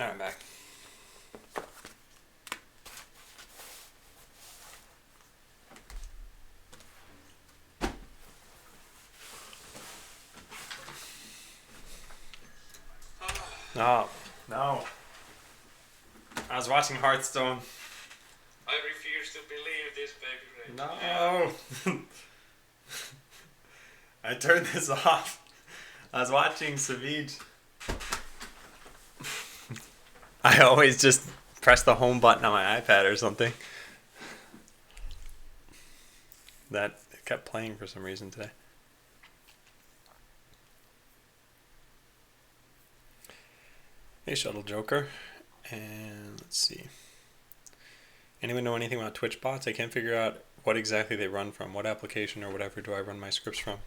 Alright, I'm back. No, no. I was watching Hearthstone. I refuse to believe this, baby. No. I turned this off. I was watching Savage. I always just press the home button on my iPad or something. That kept playing for some reason today. Hey, Shuttle Joker. And let's see. Anyone know anything about Twitch bots? I can't figure out what exactly they run from. What application or whatever do I run my scripts from?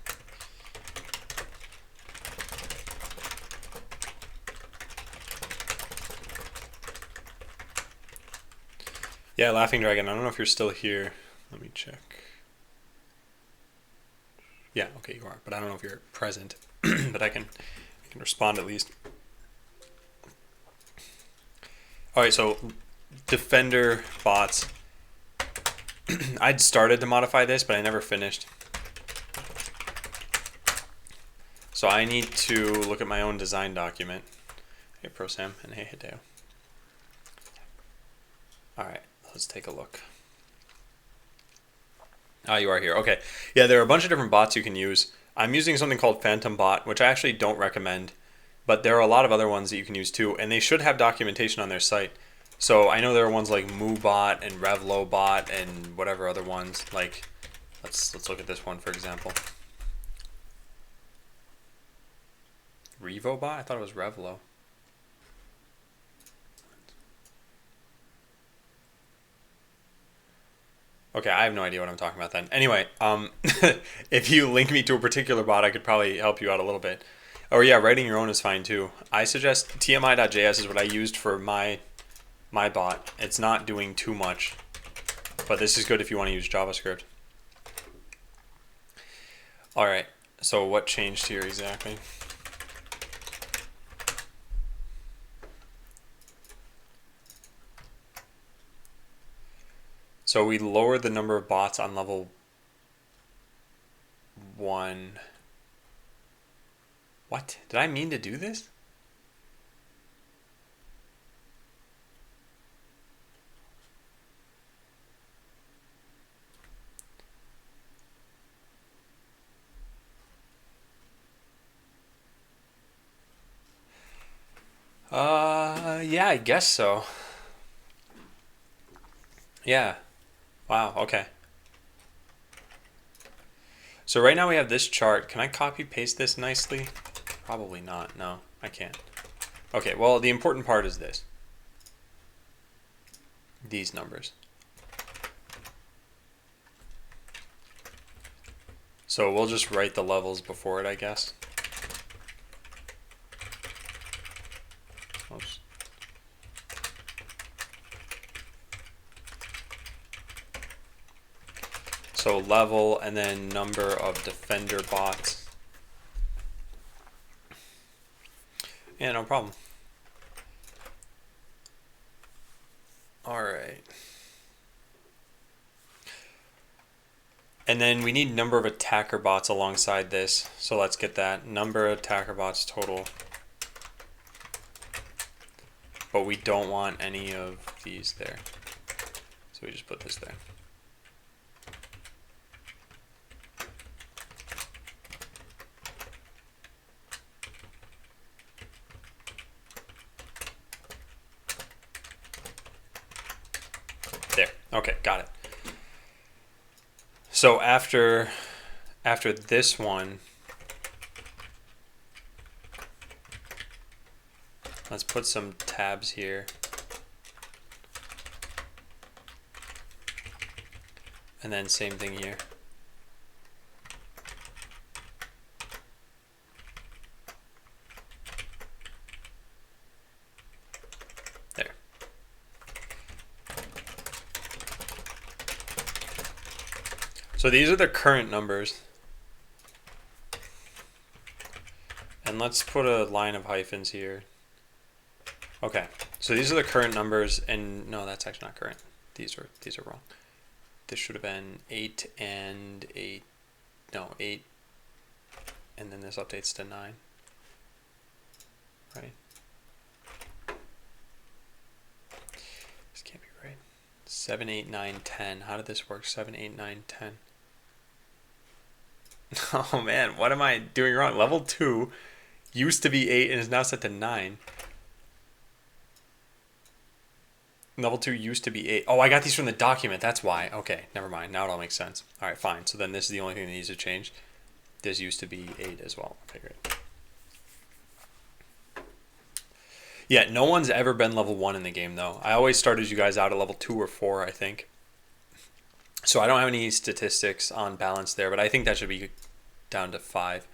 Yeah, Laughing Dragon. I don't know if you're still here. Let me check. Yeah, okay, you are. But I don't know if you're present. But I can respond at least. Alright, so Defender bots. I'd started to modify this, but I never finished. So I need to look at my own design document. Hey, ProSam, and hey, Hideo. Alright, let's take a look. Ah, you are here. Okay. Yeah, there are a bunch of different bots you can use. I'm using something called Phantom Bot, which I actually don't recommend. But there are a lot of other ones that you can use too, and they should have documentation on their site. So I know there are ones like MooBot and RevloBot and whatever other ones. Like, let's look at this one for example. RevoBot? I thought it was Revlo. Okay, I have no idea what I'm talking about then. Anyway, if you link me to a particular bot, I could probably help you out a little bit. Oh yeah, writing your own is fine too. I suggest tmi.js is what I used for my bot. It's not doing too much, but this is good if you want to use JavaScript. All right, so what changed here exactly? So we lowered the number of bots on level 1. What? Did I mean to do this? Yeah, I guess so. Yeah. Wow, okay. So right now we have this chart. Can I copy paste this nicely? Probably not. No, I can't. Okay, well, the important part is this. These numbers. So we'll just write the levels before it, I guess. Oops. So level and then number of defender bots. Yeah, no problem. All right. And then we need number of attacker bots alongside this. So let's get that. Number of attacker bots total. But we don't want any of these there. So we just put this there. There. Okay, got it. So after this one, let's put some tabs here. And then same thing here. There. So these are the current numbers. And let's put a line of hyphens here. Okay, so these are the current numbers, and no, that's actually not current. These are wrong. This should have been 8 and 8. No, 8, and then this updates to 9. Right? This can't be right. 7, 8, 9, 10. How did this work? 7, 8, 9, 10. Oh man, what am I doing wrong? Level 2 used to be 8 and is now set to 9. Level 2 used to be 8. Oh, I got these from the document. That's why. Okay, never mind. Now it all makes sense. All right, fine. So then this is the only thing that needs to change. This used to be 8 as well. Okay, great. Yeah, no one's ever been level 1 in the game, though. I always started you guys out at level 2 or 4, I think. So I don't have any statistics on balance there, but I think that should be down to 5.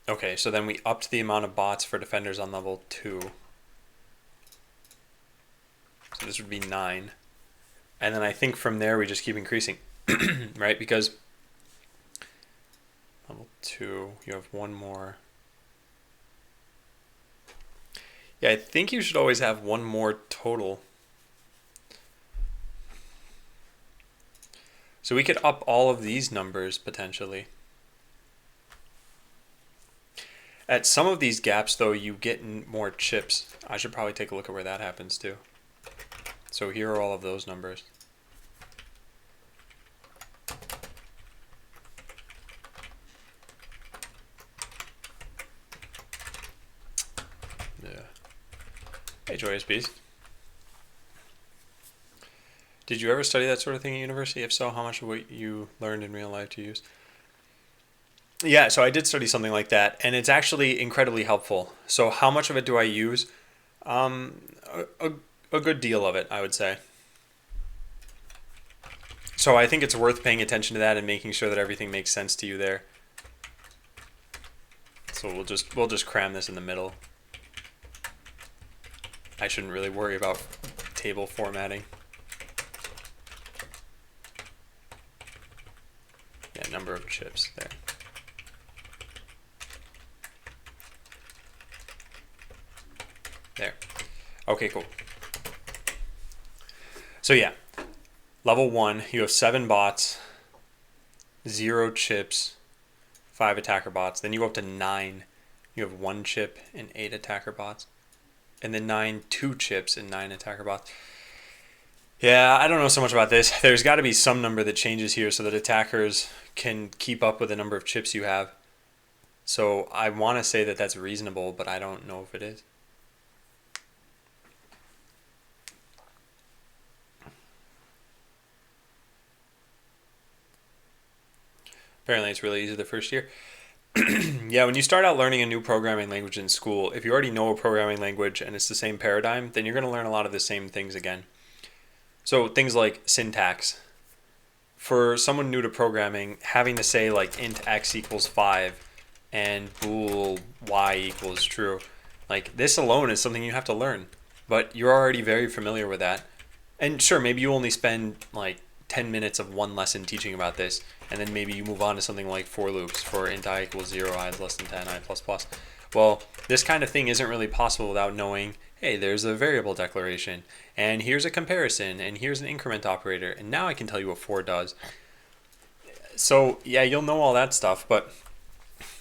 Okay, so then we upped the amount of bots for defenders on level 2. So this would be 9. And then I think from there we just keep increasing, right? Because level 2, you have one more. Yeah, I think you should always have one more total. So we could up all of these numbers potentially. At some of these gaps, though, you get more chips. I should probably take a look at where that happens, too. So here are all of those numbers. Yeah. Hey, Joyous Beast. Did you ever study that sort of thing at university? If so, how much of what you learned in real life to use? Yeah, so I did study something like that, and it's actually incredibly helpful. So how much of it do I use? Um, a good deal of it, I would say. So I think it's worth paying attention to that and making sure that everything makes sense to you there. So we'll just cram this in the middle. I shouldn't really worry about table formatting. Yeah, number of chips there. There. Okay, cool. So yeah, level 1, you have 7 bots, 0 chips, 5 attacker bots. Then you go up to 9, you have 1 chip and 8 attacker bots. And then 9, 2 chips and 9 attacker bots. Yeah, I don't know so much about this. There's got to be some number that changes here so that attackers can keep up with the number of chips you have. So I want to say that that's reasonable, but I don't know if it is. Apparently it's really easy the first year. Yeah, when you start out learning a new programming language in school, if you already know a programming language and it's the same paradigm, then you're going to learn a lot of the same things again. So things like syntax. For someone new to programming, having to say like int x equals 5 and bool y equals true, like this alone is something you have to learn. But you're already very familiar with that. And sure, maybe you only spend like 10 minutes of one lesson teaching about this, and then maybe you move on to something like for loops for int I equals 0, I is less than 10, I plus plus. Well, this kind of thing isn't really possible without knowing, hey, there's a variable declaration, and here's a comparison, and here's an increment operator, and now I can tell you what for does. So yeah, you'll know all that stuff, but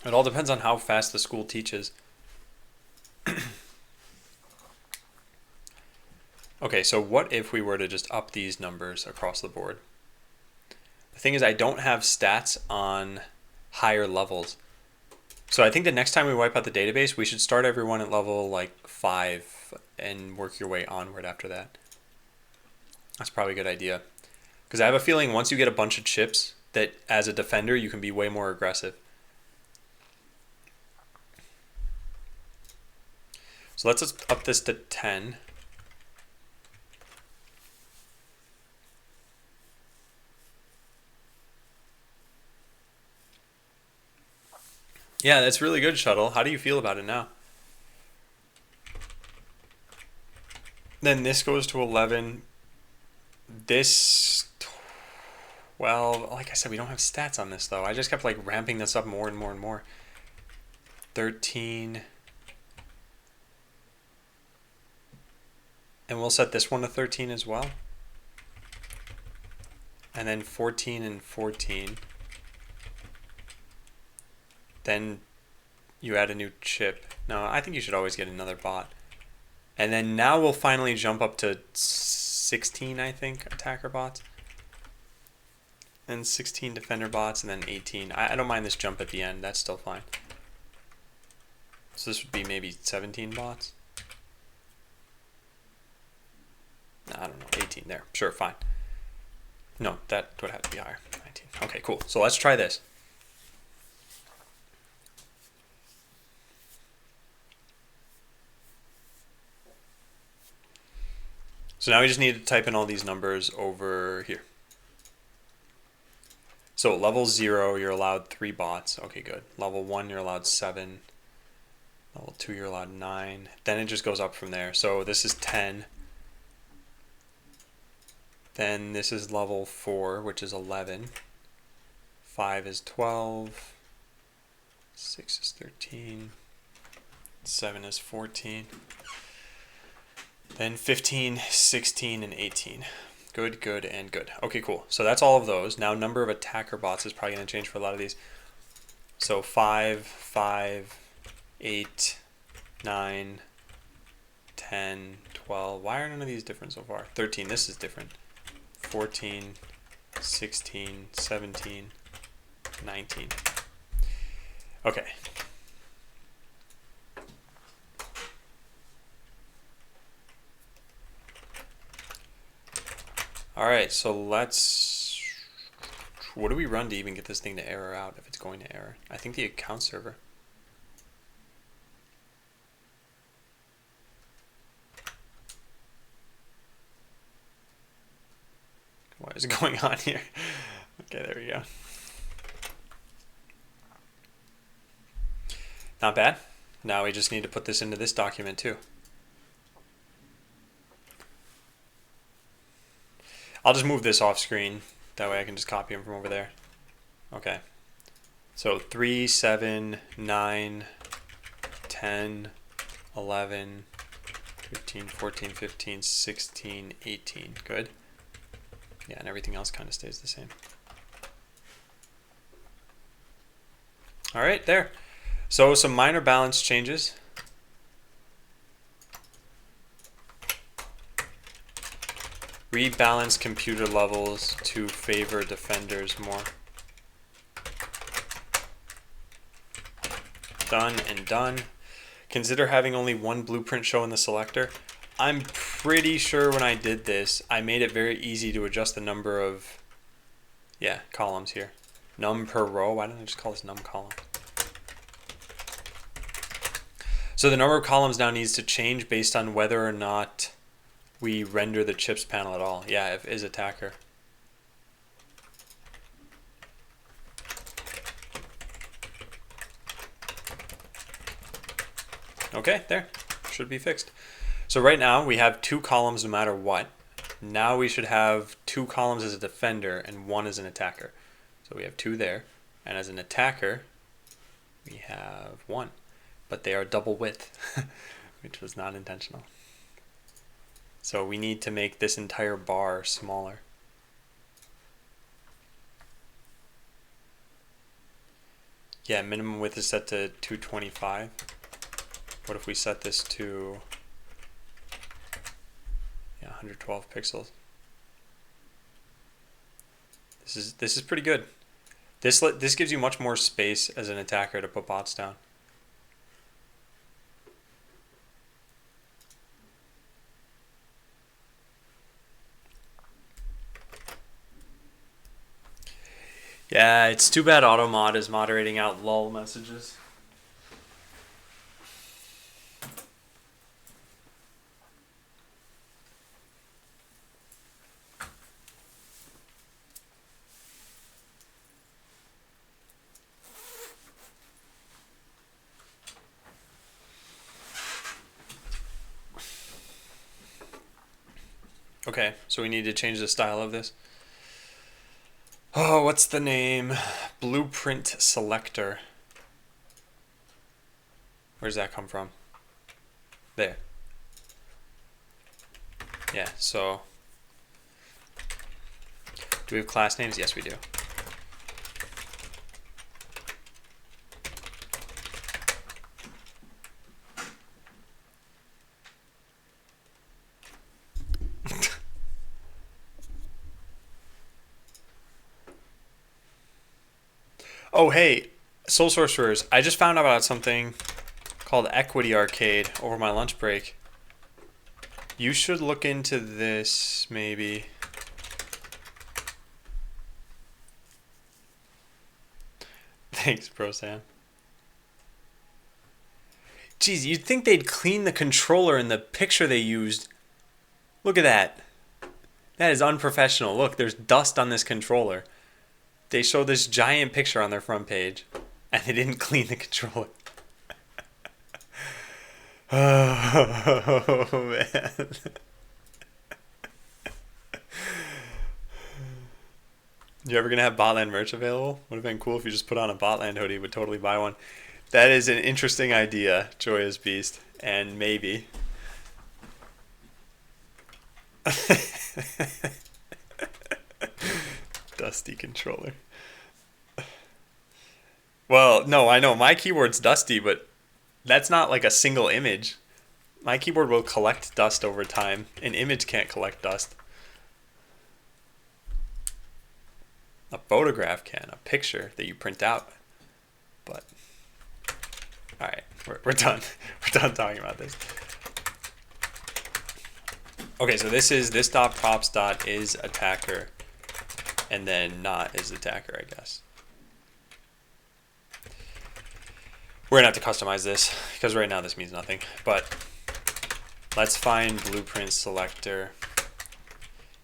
it all depends on how fast the school teaches. Okay, so what if we were to just up these numbers across the board? The thing is, I don't have stats on higher levels. So I think the next time we wipe out the database, we should start everyone at level like 5 and work your way onward after that. That's probably a good idea. Because I have a feeling once you get a bunch of chips, that as a defender, you can be way more aggressive. So let's just up this to 10. Yeah, that's really good, Shuttle. How do you feel about it now? Then this goes to 11. This, well, like I said, we don't have stats on this, though. I just kept, like, ramping this up more and more and more. 13. And we'll set this one to 13 as well. And then 14 and 14. Then you add a new chip. No, I think you should always get another bot. And then now we'll finally jump up to 16, I think, attacker bots. And 16 defender bots, and then 18. I don't mind this jump at the end. That's still fine. So this would be maybe 17 bots. No, I don't know. 18 there. Sure, fine. No, that would have to be higher. 19. Okay, cool. So let's try this. So now we just need to type in all these numbers over here. So level 0, you're allowed 3 bots. Okay, good. Level 1, you're allowed 7. Level 2, you're allowed 9. Then it just goes up from there. So this is 10. Then this is level 4, which is 11. 5 is 12. 6 is 13. 7 is 14. Then 15, 16, and 18. Good, good, and good. Okay, cool. So that's all of those. Now number of attacker bots is probably going to change for a lot of these. So 5, 5, 8, 9, 10, 12. Why are none of these different so far? 13, this is different. 14, 16, 17, 19. Okay. Alright, so let's... What do we run to even get this thing to error out if it's going to error? I think the account server. What is going on here? Okay, there we go. Not bad. Now we just need to put this into this document too. I'll just move this off screen. That way I can just copy them from over there. Okay. So 3, 7, 9, 10, 11, 13, 14, 15, 16, 18. Good. Yeah, and everything else kind of stays the same. All right, there. So some minor balance changes. Rebalance computer levels to favor defenders more. Done and done. Consider having only one blueprint show in the selector. I'm pretty sure when I did this, I made it very easy to adjust the number of, columns here. Num per row. Why don't I just call this num column? So the number of columns now needs to change based on whether or not we render the chips panel at all. Yeah, if is attacker. Okay, there. Should be fixed. So right now we have 2 columns no matter what. Now we should have 2 columns as a defender and 1 as an attacker. So we have 2 there. And as an attacker, we have 1. But they are double width, which was not intentional. So we need to make this entire bar smaller. Yeah, minimum width is set to 225. What if we set this to 112 pixels? This is pretty good. This gives you much more space as an attacker to put bots down. Yeah, it's too bad AutoMod is moderating out lull messages. Okay, so we need to change the style of this. Oh, what's the name? Blueprint selector. Where does that come from? There. Yeah, so do we have class names? Yes, we do. Oh, hey, Soul Sorcerers, I just found out about something called Equity Arcade over my lunch break. You should look into this, maybe. Thanks, Bro Sam. Geez, you'd think they'd clean the controller in the picture they used. Look at that. That is unprofessional. Look, there's dust on this controller. They show this giant picture on their front page, and they didn't clean the controller. Oh, man. You ever gonna have Botland merch available? Would have been cool if you just put on a Botland hoodie. Would totally buy one. That is an interesting idea, Joyous Beast, and maybe. Dusty controller. Well, no, I know my keyboard's dusty, but that's not like a single image. My keyboard will collect dust over time. An image can't collect dust. A photograph can, a picture that you print out. But, alright, we're done. We're done talking about this. Okay, so this dot props dot is attacker, and then not is attacker, I guess. We're gonna have to customize this because right now this means nothing. But let's find blueprint selector.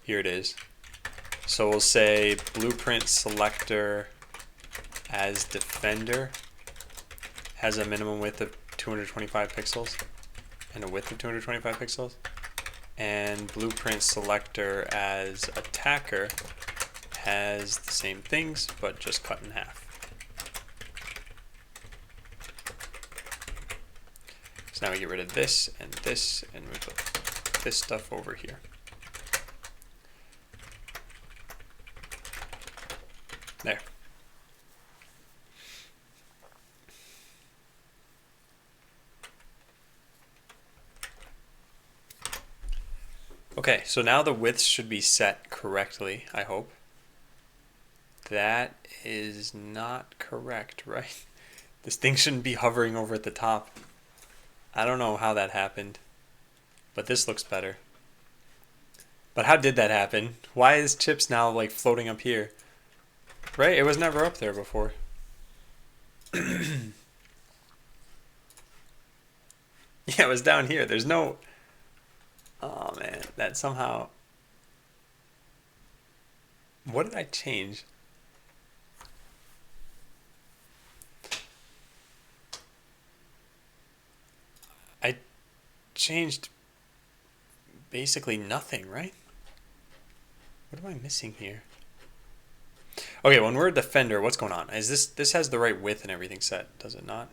Here it is. So we'll say blueprint selector as defender has a minimum width of 225 pixels and a width of 225 pixels. And blueprint selector as attacker has the same things, but just cut in half. So now we get rid of this, and we put this stuff over here. There. Okay, so now the widths should be set correctly, I hope. That is not correct, right? This thing shouldn't be hovering over at the top. I don't know how that happened, but this looks better. But how did that happen? Why is chips now like floating up here? Right? It was never up there before. Yeah, it was down here. There's no... Oh man, that somehow... What did I change? I changed basically nothing, right? What am I missing here? Okay, when we're a defender, what's going on? Is this has the right width and everything set, does it not?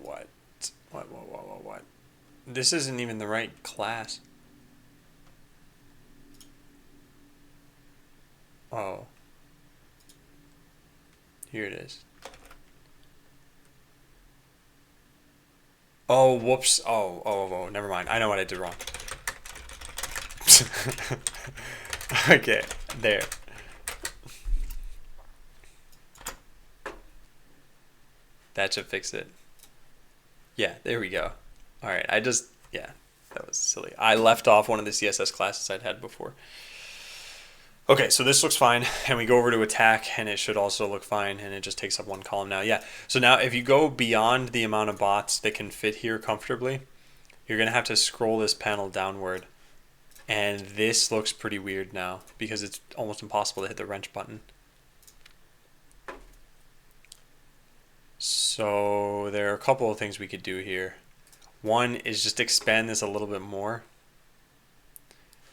What? What? This isn't even the right class. Oh. Here it is. Oh, whoops. Oh, never mind. I know what I did wrong. Okay, there. That should fix it. Yeah, there we go. All right, yeah, that was silly. I left off one of the CSS classes I'd had before. Okay, so this looks fine, and we go over to attack, and it should also look fine, and it just takes up one column now. Yeah, so now if you go beyond the amount of bots that can fit here comfortably, you're going to have to scroll this panel downward. And this looks pretty weird now, because it's almost impossible to hit the wrench button. So there are a couple of things we could do here. One is just expand this a little bit more.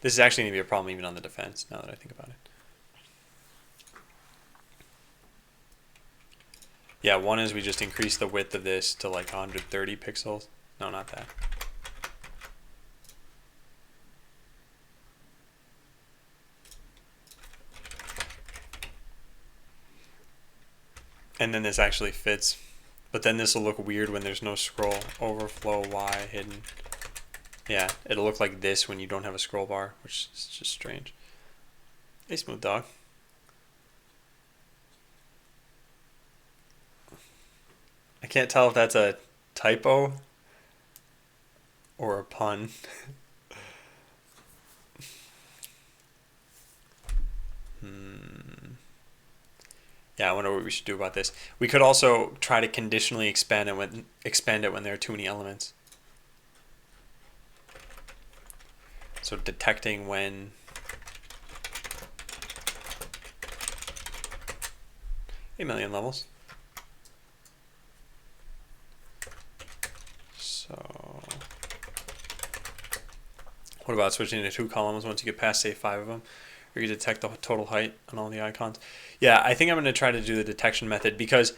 This is actually going to be a problem even on the defense, now that I think about it. Yeah, one is we just increase the width of this to like 130 pixels. No, not that. And then this actually fits. But then this will look weird when there's no scroll. Overflow Y hidden. Yeah, it'll look like this when you don't have a scroll bar, which is just strange. Hey, Smooth Dog. I can't tell if that's a typo or a pun. Yeah, I wonder what we should do about this. We could also try to conditionally expand it when there are too many elements. So detecting when a million levels. So what about switching to 2 columns once you get past, say, 5 of them? Or you detect the total height on all the icons. Yeah, I think I'm going to try to do the detection method because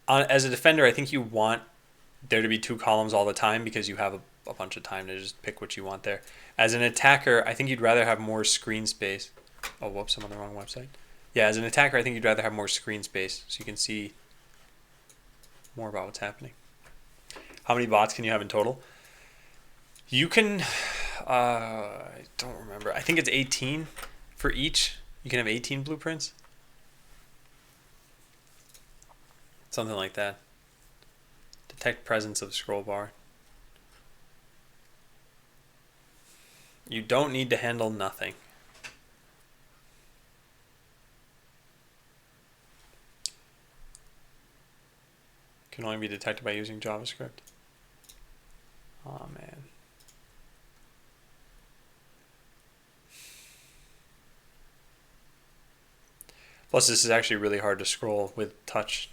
as a defender, I think you want there to be 2 columns all the time because you have a bunch of time to just pick what you want there. As an attacker, I think you'd rather have more screen space. Oh, whoops, I'm on the wrong website. Yeah, as an attacker, I think you'd rather have more screen space so you can see more about what's happening. How many bots can you have in total? You can, I don't remember. I think it's 18 for each. You can have 18 blueprints. Something like that. Detect presence of scroll bar. You don't need to handle nothing. Can only be detected by using JavaScript. Oh man. Plus this is actually really hard to scroll with touch.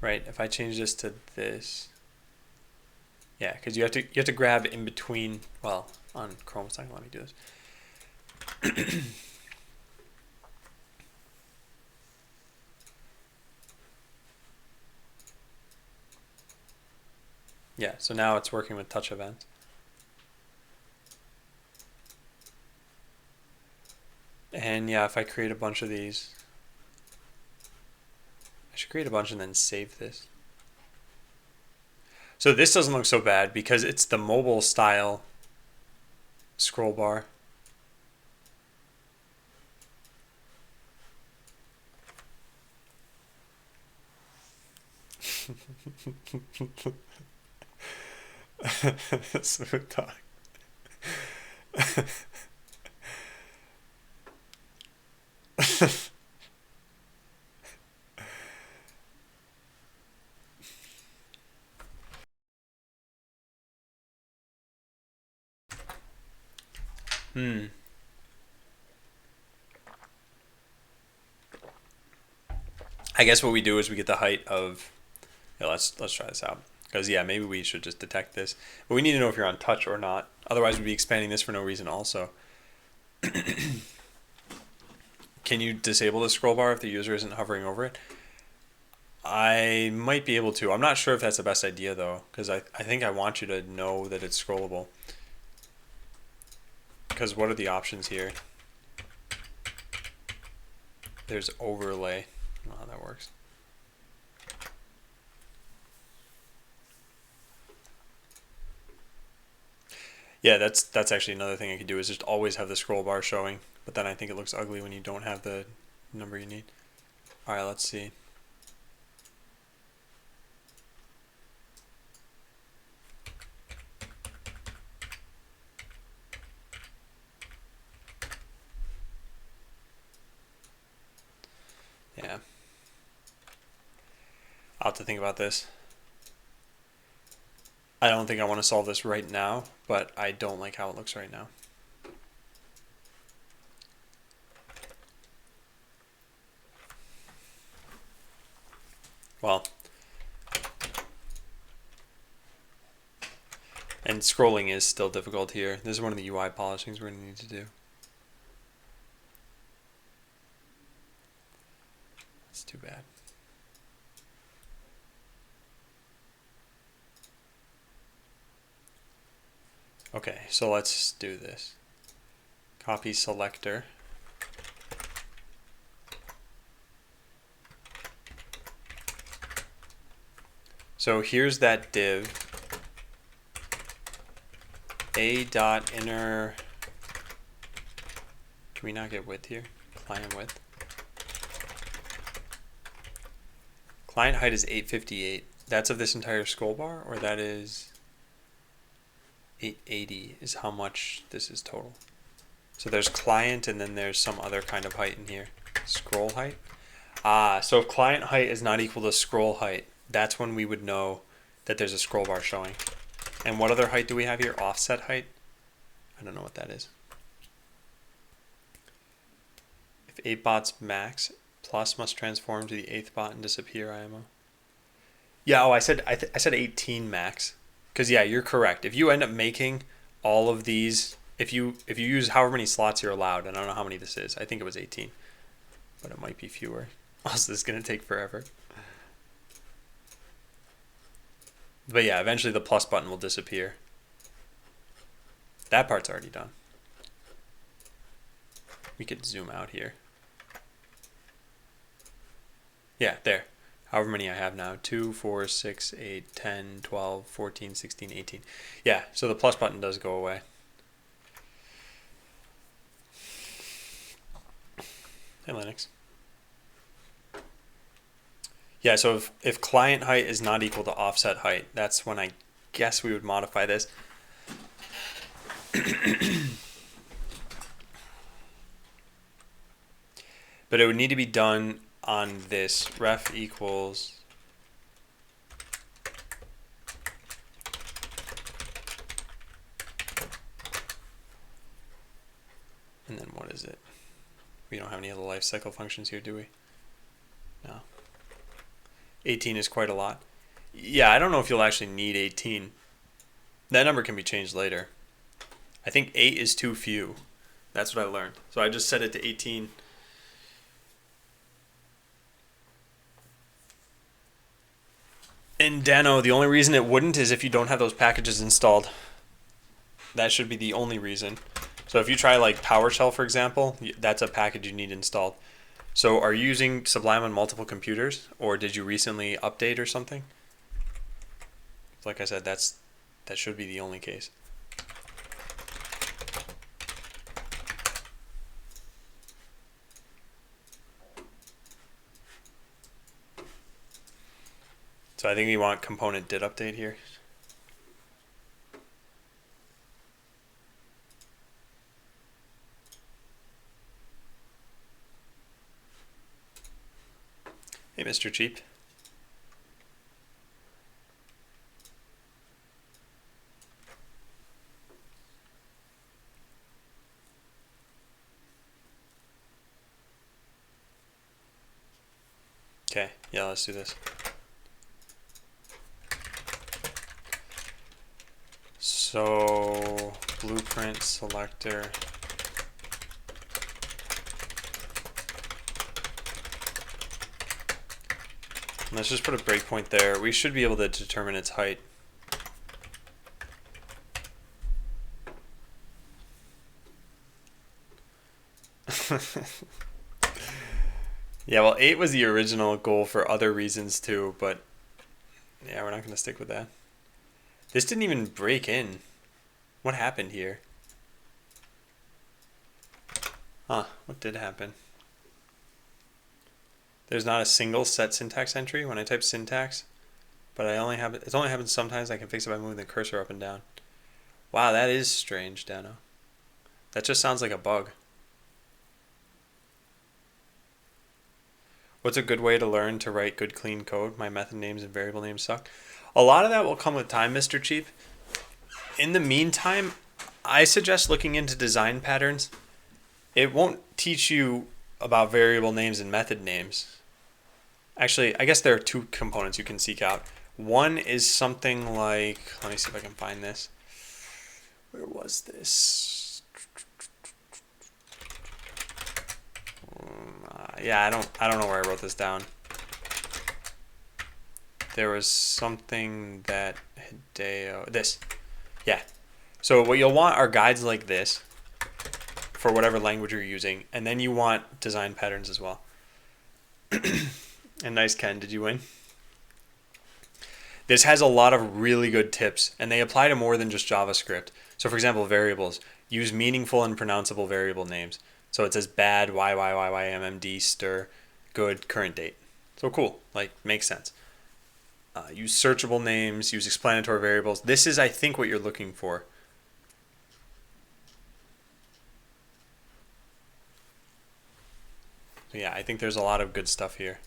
Right? If I change this to this. Yeah, because you have to grab in between. Well, on Chrome it's not gonna let me do this. Yeah, so now it's working with touch events. And yeah, if I create a bunch of these, I should create a bunch and then save this. So this doesn't look so bad because it's the mobile style scroll bar. Smooth talk. I guess what we do is we get the height of. Yeah, let's try this out. Because yeah, maybe we should just detect this. But we need to know if you're on touch or not. Otherwise, we'd be expanding this for no reason. Also, can you disable the scroll bar if the user isn't hovering over it? I might be able to. I'm not sure if that's the best idea though, because I think I want you to know that it's scrollable. Because what are the options here? There's overlay. I don't know how that works. Yeah, that's actually another thing I could do is just always have the scroll bar showing, but then I think it looks ugly when you don't have the number you need. All right, let's see. Yeah. I'll have to think about this. I don't think I want to solve this right now, but I don't like how it looks right now. Well, and scrolling is still difficult here. This is one of the UI polishings we're going to need to do. It's too bad. Okay, so let's do this. Copy selector. So here's that div. A dot inner. Can we not get width here? Client width. Client height is 858. That's of this entire scroll bar, or that is 880 is how much this is total. So there's client and then there's some other kind of height in here. Scroll height. So if client height is not equal to scroll height, that's when we would know that there's a scroll bar showing. And what other height do we have here? Offset height? I don't know what that is. If 8 bots max, plus must transform to the 8th bot and disappear IMO. Yeah, I said 18 max. Because yeah, you're correct. If you end up making all of these, if you use however many slots you're allowed, and I don't know how many this is. I think it was 18. But it might be fewer. Also, this is going to take forever. But yeah, eventually the plus button will disappear. That part's already done. We could zoom out here. Yeah, there. However many I have now. 2, 4, 6, 8, 10, 12, 14, 16, 18. Yeah, so the plus button does go away. Hey, Linux. Yeah, so if client height is not equal to offset height, that's when I guess we would modify this. But it would need to be done on this ref equals and then what is it? We don't have any other life cycle functions here, do we? No. 18 is quite a lot. Yeah, I don't know if you'll actually need 18. That number can be changed later. I think 8 is too few. That's what I learned. So I just set it to 18. In Dano, the only reason it wouldn't is if you don't have those packages installed. That should be the only reason. So if you try like PowerShell, for example, that's a package you need installed. So are you using Sublime on multiple computers, or did you recently update or something? Like I said, that should be the only case. So I think we want component did update here. Hey, Mr. Cheap. Okay, yeah, let's do this. So, blueprint selector. Let's just put a breakpoint there. We should be able to determine its height. Yeah, well, 8 was the original goal for other reasons too, but yeah, we're not going to stick with that. This didn't even break in. What happened here? Huh, what did happen? There's not a single set syntax entry when I type syntax, but it's only happens sometimes. I can fix it by moving the cursor up and down. Wow, that is strange, Dano. That just sounds like a bug. What's a good way to learn to write good clean code? My method names and variable names suck. A lot of that will come with time, Mr. Cheap. In the meantime, I suggest looking into design patterns. It won't teach you about variable names and method names. Actually, I guess there are two components you can seek out. One is something like, let me see if I can find this. Where was this? Yeah, I don't know where I wrote this down. There was something that Hideo, this. Yeah. So what you'll want are guides like this for whatever language you're using, and then you want design patterns as well. And nice, Ken, did you win? This has a lot of really good tips, and they apply to more than just JavaScript. So for example, variables. Use meaningful and pronounceable variable names. So it says bad, YYYYMMD, stir, good, current date. So cool, like makes sense. Use searchable names, use explanatory variables. This is, I think, what you're looking for. So yeah, I think there's a lot of good stuff here.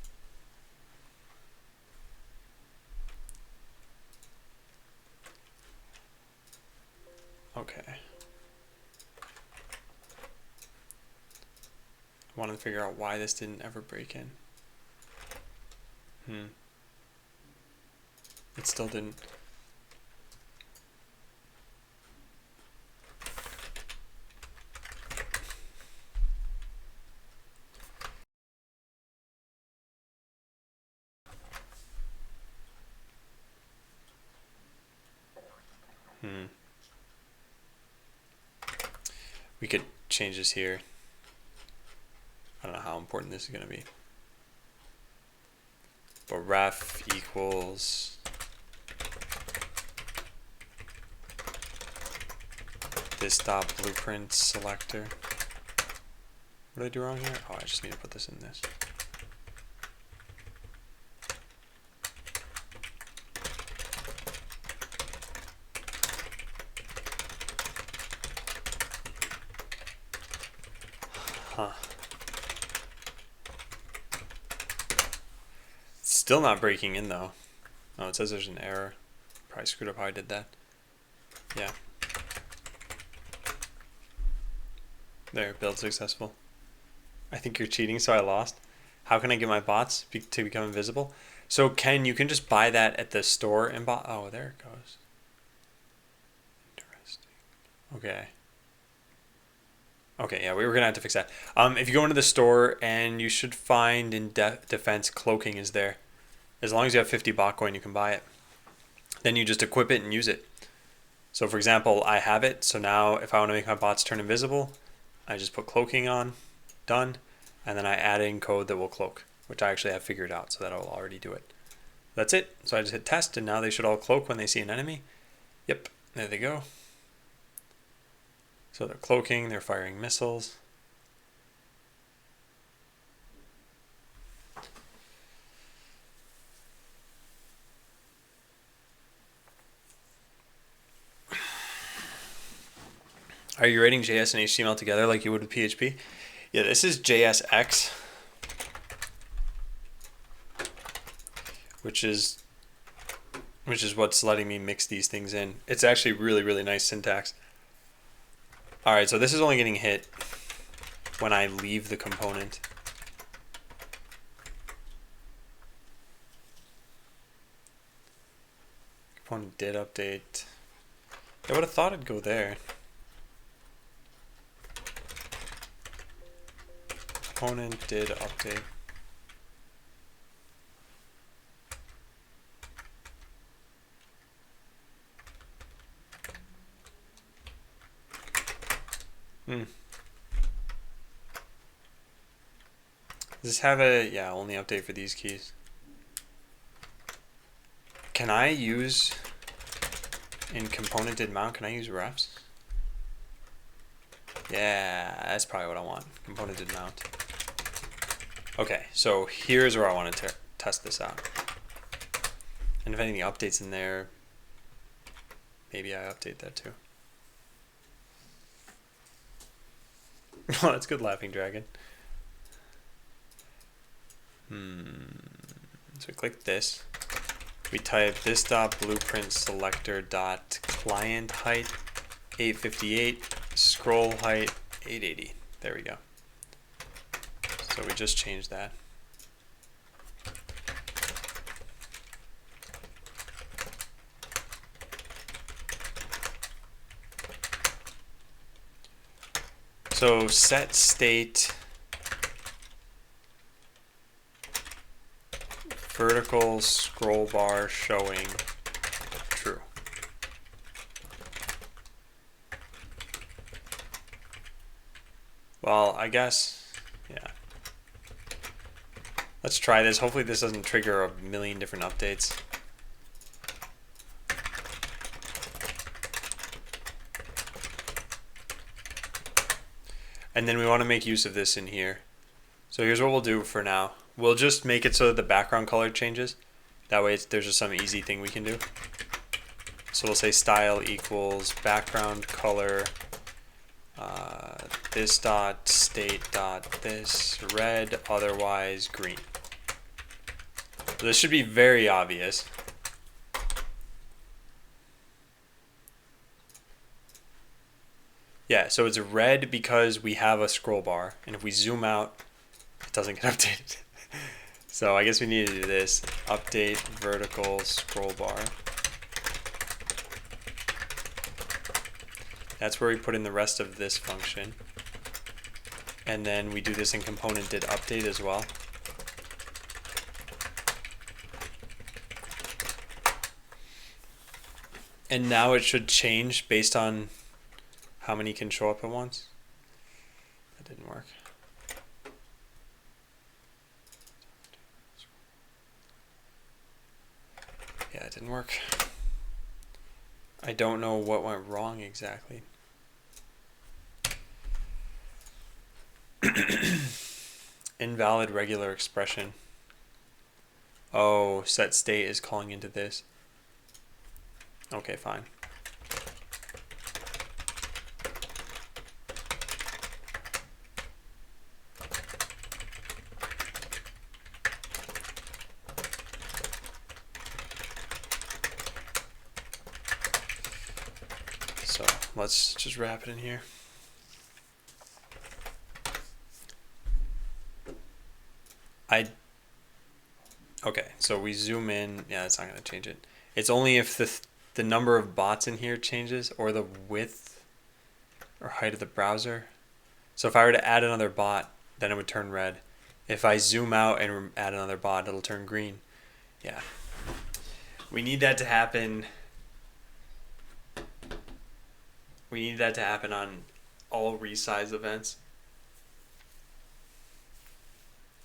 Okay. I wanted to figure out why this didn't ever break in. It still didn't. We could change this here. I don't know how important this is going to be. But ref equals this dot blueprint selector. What did I do wrong here? Oh, I just need to put this in this. Huh. Still not breaking in though. Oh, it says there's an error. Probably screwed up how I did that. Yeah. There, build successful. I think you're cheating, so I lost. How can I get my bots to become invisible? So Ken, you can just buy that at the store and buy. Oh, there it goes. Interesting. Okay. Okay, yeah, we were gonna have to fix that. If you go into the store, and you should find in defense cloaking is there. As long as you have 50 bot coin, you can buy it. Then you just equip it and use it. So for example, I have it. So now if I want to make my bots turn invisible, I just put cloaking on, done, and then I add in code that will cloak, which I actually have figured out, so that I will already do it. That's it. So I just hit test, and now they should all cloak when they see an enemy. Yep, there they go. So they're cloaking, they're firing missiles. Are you writing JS and HTML together like you would with PHP? Yeah, this is JSX, which is what's letting me mix these things in. It's actually really, really nice syntax. All right, so this is only getting hit when I leave the component. Component did update. I would have thought it'd go there. Component did update. Does this have a, yeah, only update for these keys? Can I use, in component did mount, can I use refs? Yeah, that's probably what I want. Component did mount. Okay, so here's where I want to test this out. And if any updates in there, maybe I update that too. Oh, that's good, Laughing Dragon. So we click this. We type this dot blueprint selector dot client height 858, scroll height 880. There we go. So we just changed that. So set state vertical scroll bar showing true. Well, I guess, yeah. Let's try this. Hopefully this doesn't trigger a million different updates. And then we want to make use of this in here. So here's what we'll do for now. We'll just make it so that the background color changes. That way there's just some easy thing we can do. So we'll say style equals background color this dot state dot this red, otherwise green. So this should be very obvious. Yeah, so it's red because we have a scroll bar, and if we zoom out, it doesn't get updated. So I guess we need to do this. Update vertical scroll bar. That's where we put in the rest of this function. And then we do this in component did update as well. And now it should change based on how many can show up at once. That didn't work. Yeah, it didn't work. I don't know what went wrong exactly. Invalid regular expression. Oh, set state is calling into this. Okay, fine. So let's just wrap it in here. Okay, so we zoom in. Yeah, that's not going to change it. It's only if the number of bots in here changes or the width or height of the browser. So if I were to add another bot, then it would turn red. If I zoom out and add another bot, it'll turn green. Yeah. We need that to happen. We need that to happen on all resize events.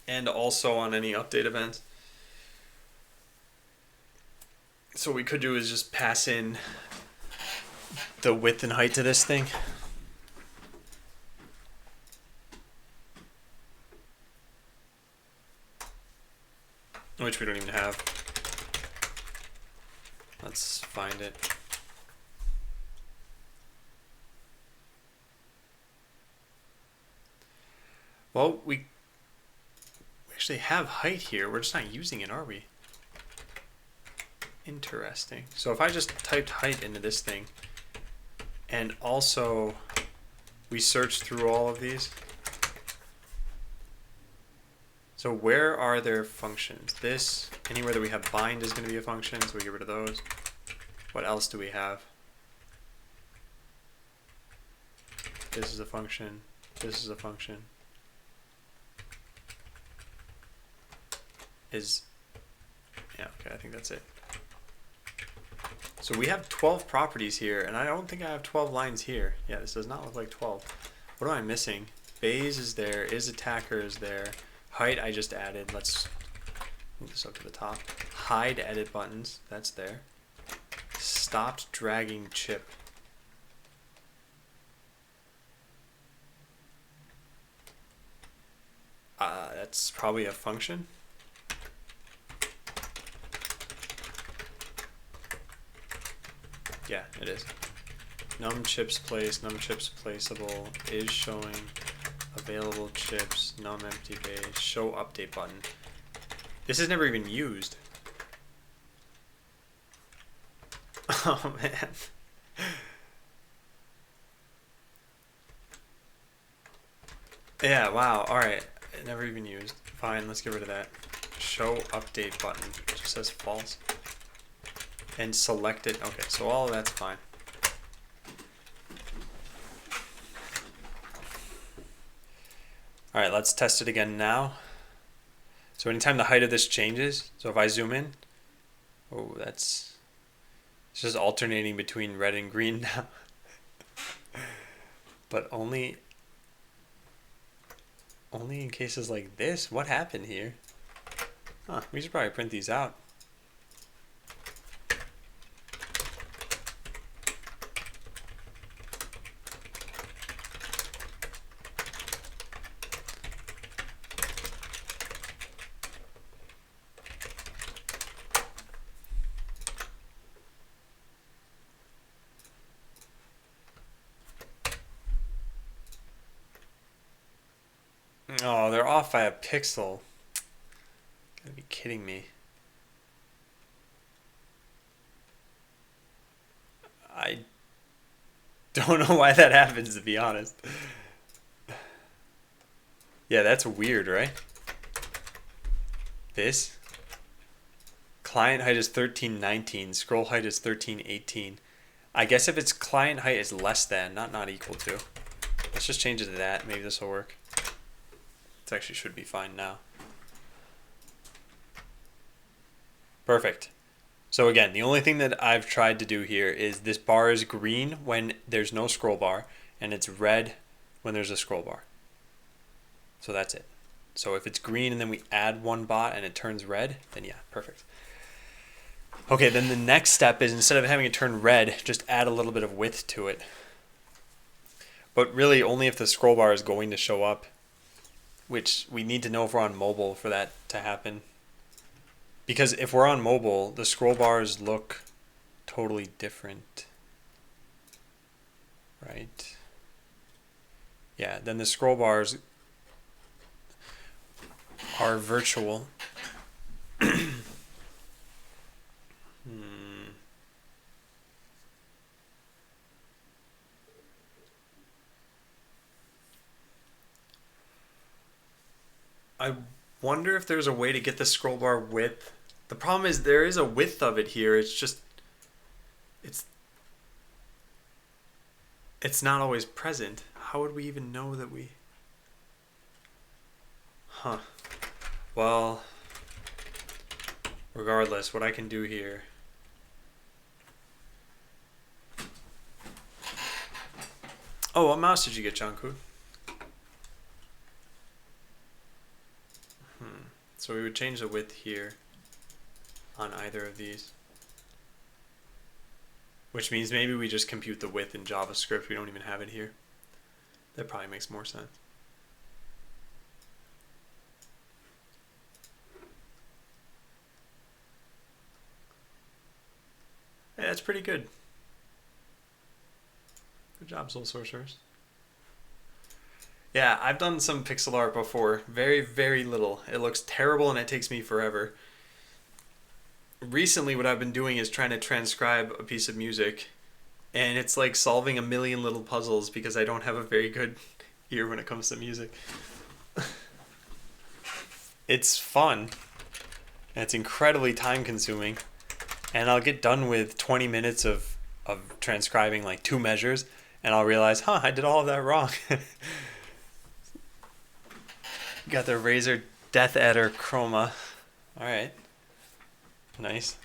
And also on any update events. So what we could do is just pass in the width and height to this thing. Which we don't even have. Let's find it. Well, we actually have height here. We're just not using it, are we? Interesting. So if I just typed height into this thing, and also we search through all of these. So where are their functions? This, anywhere that we have bind is going to be a function, so we get rid of those. What else do we have? This is a function. This is a function. Yeah, okay, I think that's it. So we have 12 properties here, and I don't think I have 12 lines here. Yeah, this does not look like 12. What am I missing? Base is there, attacker is there. Height I just added. Let's move this up to the top. Hide edit buttons, that's there. Stopped dragging chip. That's probably a function. Yeah, it is. Num chips placed, num chips placeable, is showing, available chips, num empty base, show update button. This is never even used. Oh man. Yeah, wow, alright. Never even used. Fine, let's get rid of that. Show update button. It just says false. And select it. Okay, so all of that's fine. Alright, let's test it again now. So anytime the height of this changes, so if I zoom in, oh, it's just alternating between red and green now. But only only in cases like this. What happened here? Huh, we should probably print these out. Oh, they're off by a pixel. Gotta be kidding me. I don't know why that happens, to be honest. Yeah, that's weird, right? This? Client height is 1319. Scroll height is 1318. I guess if its client height is less than, not equal to. Let's just change it to that. Maybe this will work. It actually should be fine now. Perfect. So again, the only thing that I've tried to do here is this bar is green when there's no scroll bar, and it's red when there's a scroll bar. So that's it. So if it's green and then we add one bot and it turns red, then yeah, perfect. Okay, then the next step is instead of having it turn red, just add a little bit of width to it. But really only if the scroll bar is going to show up, which we need to know if we're on mobile for that to happen. Because if we're on mobile, the scroll bars look totally different. Right? Yeah, then the scroll bars are virtual. I wonder if there's a way to get the scroll bar width. The problem is there is a width of it here. It's just it's not always present. How would we even know that we... Huh. Well, regardless, what I can do here... Oh, what mouse did you get, Jungkook? So we would change the width here on either of these. Which means maybe we just compute the width in JavaScript. We don't even have it here. That probably makes more sense. Yeah, that's pretty good. Good job, Soul Sorcerers. Yeah, I've done some pixel art before. Very, very little. It looks terrible and it takes me forever. Recently, what I've been doing is trying to transcribe a piece of music, and it's like solving a million little puzzles because I don't have a very good ear when it comes to music. It's fun, and it's incredibly time consuming, and I'll get done with 20 minutes of transcribing like 2 measures, and I'll realize, huh, I did all of that wrong. Got the Razer Death Adder Chroma. Alright. Nice.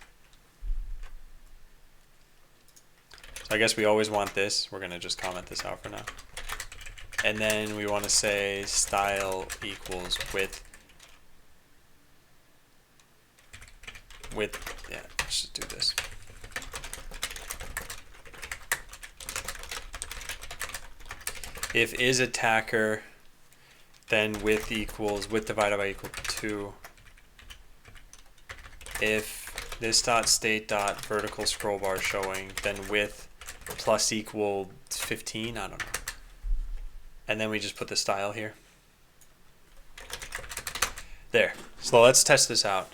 So I guess we always want this. We're going to just comment this out for now. And then we want to say style equals width. Yeah, let's just do this. If is attacker, then width equals width divided by equal to 2. If this dot state dot vertical scroll bar showing, then width plus equal 15. I don't know. And then we just put the style here. There. So let's test this out.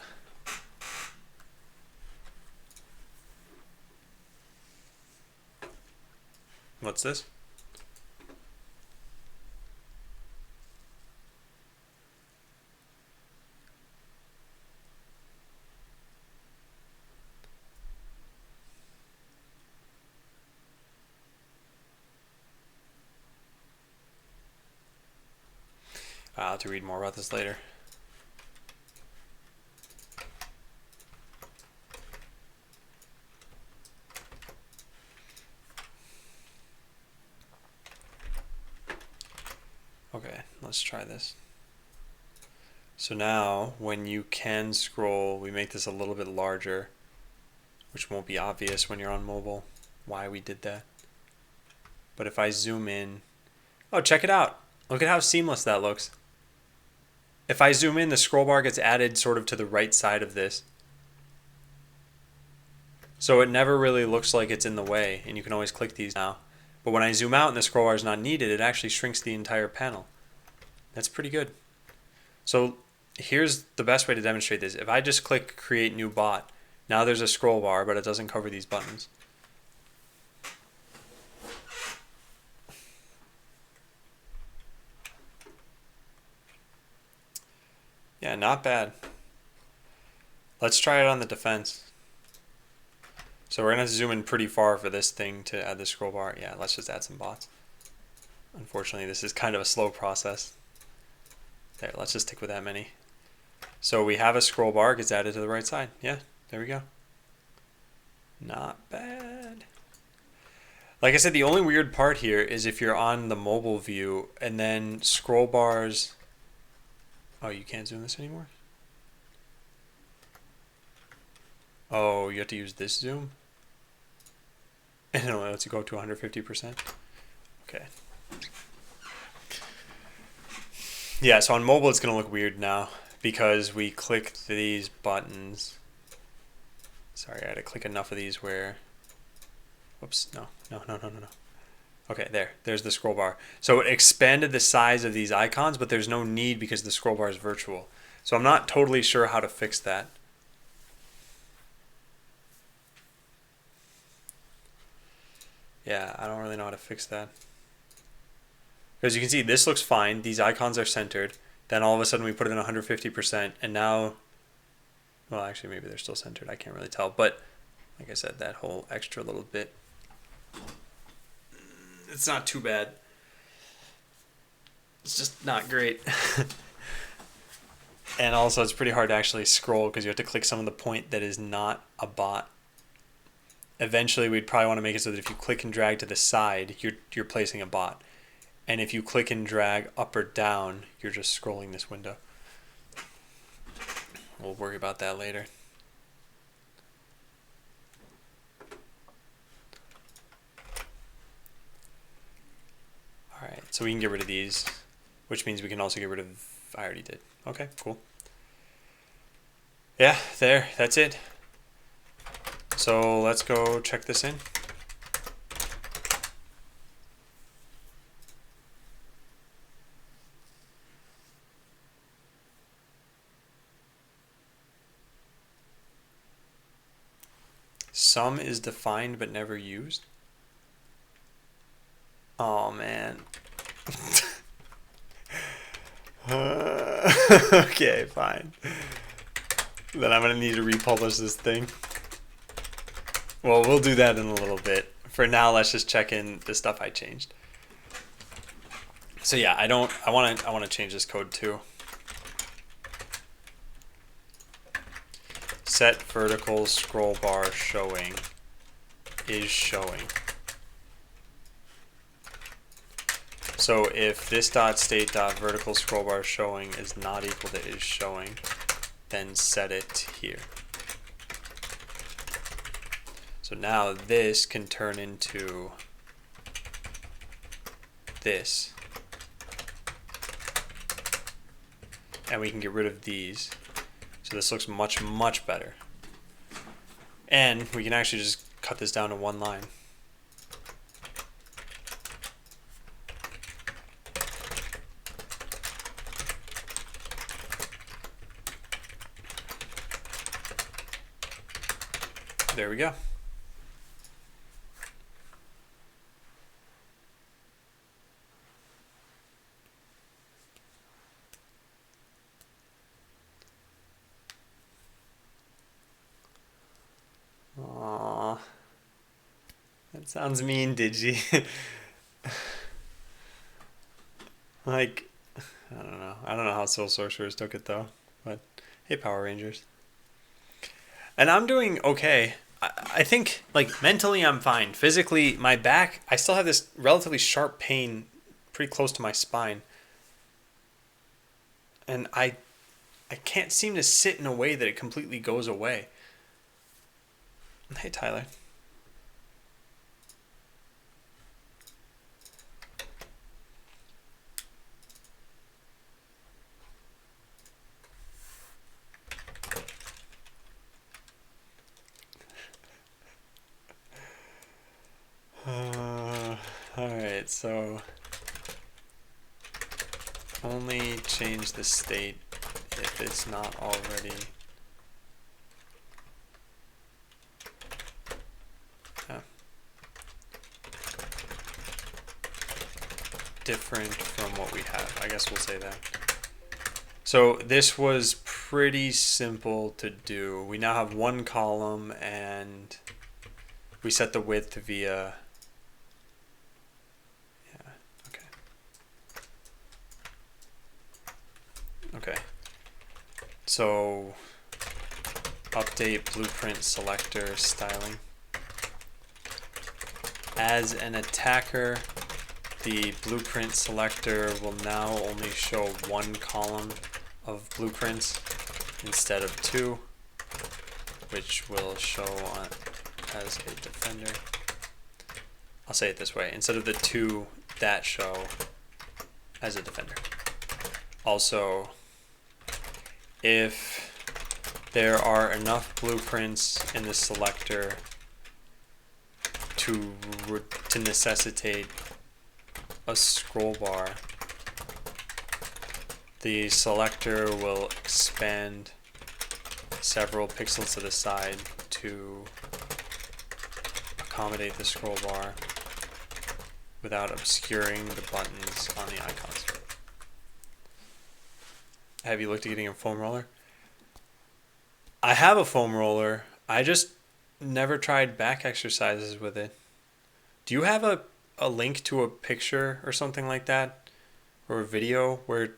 What's this? I'll have to read more about this later. Okay, let's try this. So now when you can scroll, we make this a little bit larger, which won't be obvious when you're on mobile why we did that. But if I zoom in, oh, check it out. Look at how seamless that looks. If I zoom in, the scroll bar gets added sort of to the right side of this. So it never really looks like it's in the way, and you can always click these now. But when I zoom out and the scroll bar is not needed, it actually shrinks the entire panel. That's pretty good. So here's the best way to demonstrate this. If I just click Create New Bot, now there's a scroll bar, but it doesn't cover these buttons. Yeah, not bad. Let's try it on the defense. So we're going to zoom in pretty far for this thing to add the scroll bar. Yeah, let's just add some bots. Unfortunately, this is kind of a slow process. There, let's just stick with that many. So we have a scroll bar, gets added to the right side. Yeah, there we go. Not bad. Like I said, the only weird part here is if you're on the mobile view and then scroll bars. Oh, you can't zoom this anymore? Oh, you have to use this zoom? And it only lets you go up to 150%. Okay. Yeah, so on mobile it's going to look weird now because we clicked these buttons. Sorry, I had to click enough of these where... Whoops, no. Okay, there's the scroll bar. So it expanded the size of these icons, but there's no need because the scroll bar is virtual. So I'm not totally sure how to fix that. Yeah, I don't really know how to fix that. Because you can see this looks fine. These icons are centered. Then all of a sudden we put it in 150%, and now, well, actually maybe they're still centered. I can't really tell. But like I said, that whole extra little bit, it's not too bad. It's just not great. And also it's pretty hard to actually scroll because you have to click some of the point that is not a bot. Eventually we'd probably want to make it so that if you click and drag to the side, you're placing a bot. And if you click and drag up or down, you're just scrolling this window. We'll worry about that later. Alright, so we can get rid of these, which means we can also get rid of... I already did. Okay, cool. Yeah, that's it. So let's go check this in. Some is defined but never used. Oh man. Okay, fine. Then I'm gonna need to republish this thing. Well, we'll do that in a little bit. For now, let's just check in the stuff I changed. So yeah, I want to change this code too. Set vertical scroll bar showing is showing. So if this dot state dot vertical scroll bar showing is not equal to is showing, then set it here. So now this can turn into this. And we can get rid of these. So this looks much, much better. And we can actually just cut this down to one line. There we go. Aww. That sounds mean, Digi. Like, I don't know. I don't know how Soul Sorcerers took it though. But hey, Power Rangers. And I'm doing okay. I think, like, mentally I'm fine. Physically, my back, I still have this relatively sharp pain pretty close to my spine. And I I can't seem to sit in a way that it completely goes away. Hey, Tyler. Alright, so only change the state if it's not already different from what we have. I guess we'll say that. So this was pretty simple to do. We now have one column and we set the width via, yeah, okay. Okay. So update blueprint selector styling. As an attacker, the blueprint selector will now only show one column of blueprints instead of two, which will show on as a defender. I'll say it this way, instead of the two that show as a defender. Also, if there are enough blueprints in the selector to necessitate a scroll bar, the selector will expand several pixels to the side to accommodate the scroll bar without obscuring the buttons on the icons. Have you looked at getting a foam roller? I have a foam roller. I just never tried back exercises with it. Do you have a link to a picture or something like that? Or a video where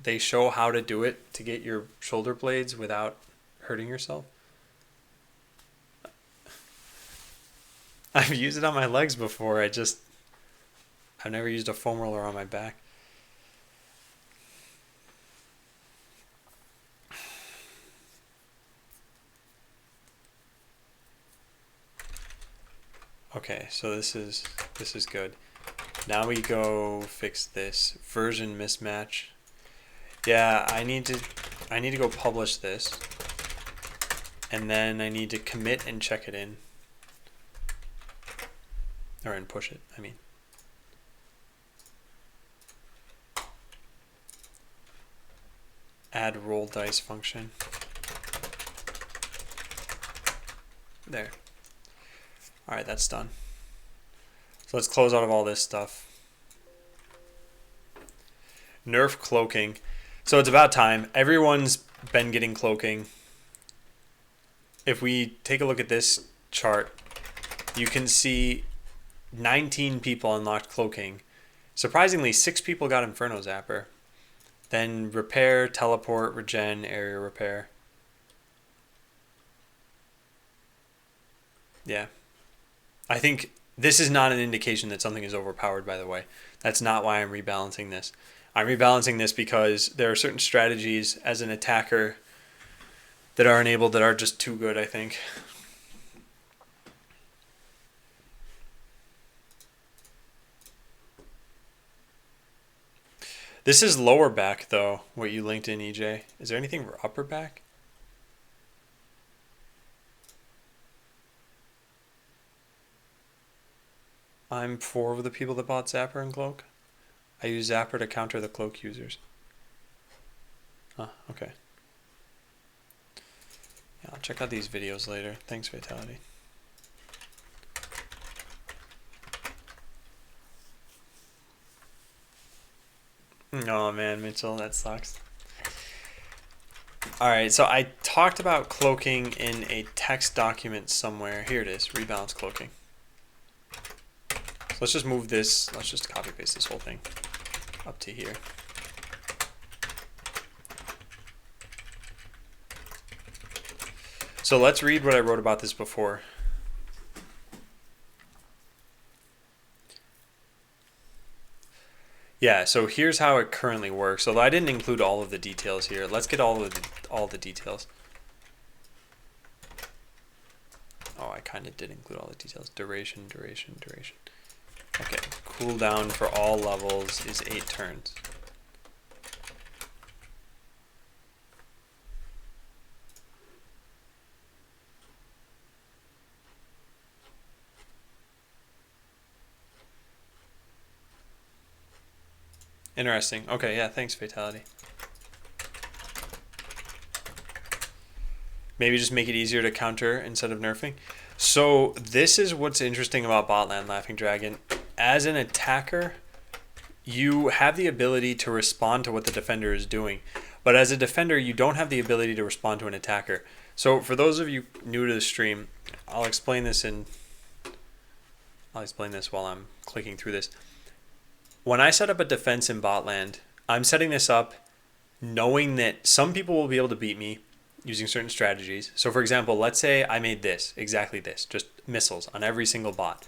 they show how to do it to get your shoulder blades without hurting yourself? I've used it on my legs before. I've never used a foam roller on my back. Okay, so this is good. Now we go fix this version mismatch. Yeah, I need to go publish this, and then I need to commit and check it in, or and push it. I mean, add roll dice function. There. All right, that's done. So let's close out of all this stuff. Nerf cloaking. So it's about time. Everyone's been getting cloaking. If we take a look at this chart, you can see 19 people unlocked cloaking. Surprisingly, 6 people got Inferno Zapper. Then repair, teleport, regen, area repair. Yeah. I think this is not an indication that something is overpowered, by the way. That's not why I'm rebalancing this. I'm rebalancing this because there are certain strategies as an attacker that are enabled that are just too good, I think. This is lower back, though, what you linked in, EJ. Is there anything for upper back? I'm 4 of the people that bought Zapper and Cloak. I use Zapper to counter the Cloak users. Oh, okay. Yeah, I'll check out these videos later. Thanks, Fatality. Oh man, Mitchell, that sucks. Alright, so I talked about cloaking in a text document somewhere. Here it is, rebalance cloaking. So let's just move this, let's just copy paste this whole thing up to here. So let's read what I wrote about this before. Yeah, so here's how it currently works. Although I didn't include all of the details here. Let's get all the details. Oh, I kind of did include all the details. Duration. Okay, cooldown for all levels is 8 turns. Interesting. Okay, yeah, thanks, Fatality. Maybe just make it easier to counter instead of nerfing. So this is what's interesting about Botland, Laughing Dragon. As an attacker, you have the ability to respond to what the defender is doing. But as a defender, you don't have the ability to respond to an attacker. So for those of you new to the stream, I'll explain this while I'm clicking through this. When I set up a defense in Botland, I'm setting this up knowing that some people will be able to beat me using certain strategies. So for example, let's say I made this, exactly this, just missiles on every single bot.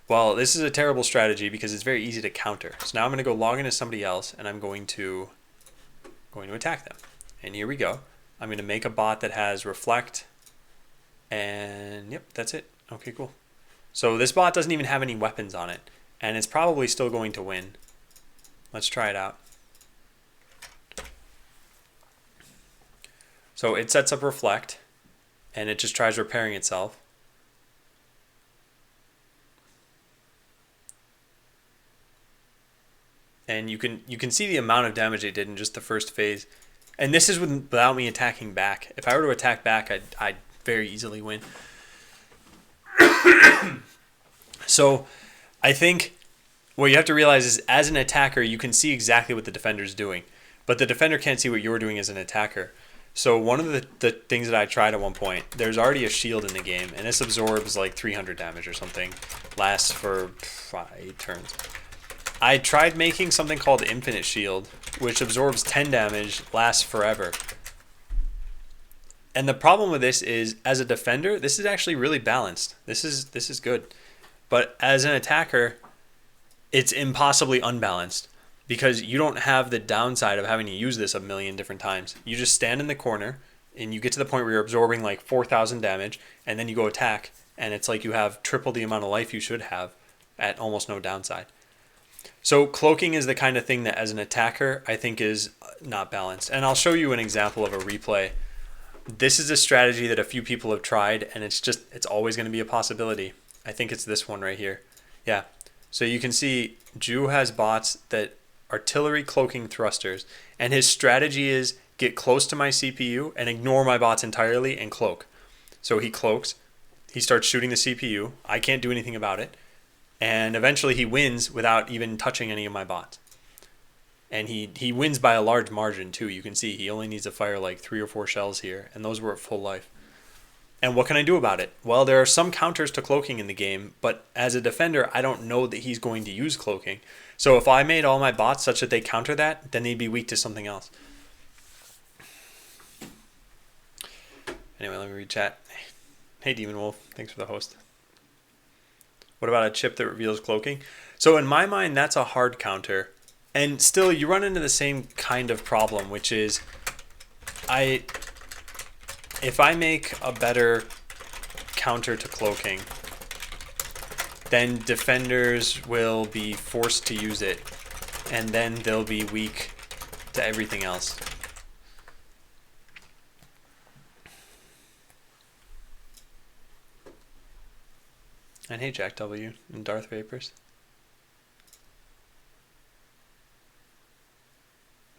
Well, this is a terrible strategy because it's very easy to counter. So now I'm going to go log into somebody else and I'm going to attack them. And here we go. I'm going to make a bot that has reflect and yep, that's it. Okay, cool. So this bot doesn't even have any weapons on it and it's probably still going to win. Let's try it out. So it sets up reflect and it just tries repairing itself. And you can see the amount of damage it did in just the first phase. And this is without me attacking back. If I were to attack back, I'd very easily win. So I think what you have to realize is as an attacker, you can see exactly what the defender's doing. But the defender can't see what you're doing as an attacker. So one of the things that I tried at one point, there's already a shield in the game. And this absorbs like 300 damage or something. Lasts for 8 turns. I tried making something called Infinite Shield, which absorbs 10 damage, lasts forever. And the problem with this is, as a defender, this is actually really balanced. This is good. But as an attacker, it's impossibly unbalanced because you don't have the downside of having to use this a million different times. You just stand in the corner and you get to the point where you're absorbing like 4,000 damage and then you go attack and it's like you have triple the amount of life you should have at almost no downside. So cloaking is the kind of thing that as an attacker I think is not balanced. And I'll show you an example of a replay. This is a strategy that a few people have tried and it's always going to be a possibility. I think it's this one right here. Yeah. So you can see Ju has bots that artillery cloaking thrusters and his strategy is get close to my CPU and ignore my bots entirely and cloak. So he cloaks, he starts shooting the CPU, I can't do anything about it. And eventually he wins without even touching any of my bots. And he wins by a large margin too. You can see he only needs to fire like 3 or 4 shells here. And those were at full life. And what can I do about it? Well, there are some counters to cloaking in the game. But as a defender, I don't know that he's going to use cloaking. So if I made all my bots such that they counter that, then they'd be weak to something else. Anyway, let me read chat. Hey, Demon Wolf. Thanks for the host. What about a chip that reveals cloaking? So in my mind, that's a hard counter. And still, you run into the same kind of problem, which is if I make a better counter to cloaking, then defenders will be forced to use it. And then they'll be weak to everything else. And hey, Jack W. and Darth Vapors.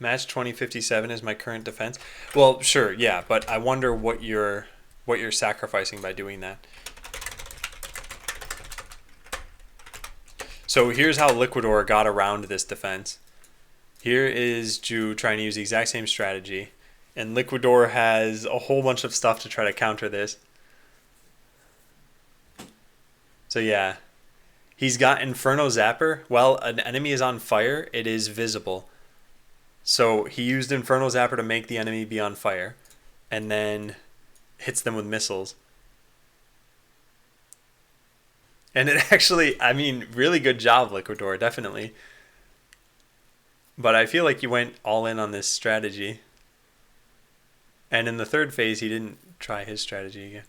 Match 2057 is my current defense. Well, sure, yeah, but I wonder what you're sacrificing by doing that. So here's how Liquidor got around this defense. Here is Ju trying to use the exact same strategy, and Liquidor has a whole bunch of stuff to try to counter this. So yeah, he's got Inferno Zapper. While an enemy is on fire, it is visible. So he used Inferno Zapper to make the enemy be on fire, and then hits them with missiles. And it actually, I mean, really good job, Liquidor, definitely. But I feel like you went all in on this strategy. And in the third phase, he didn't try his strategy again.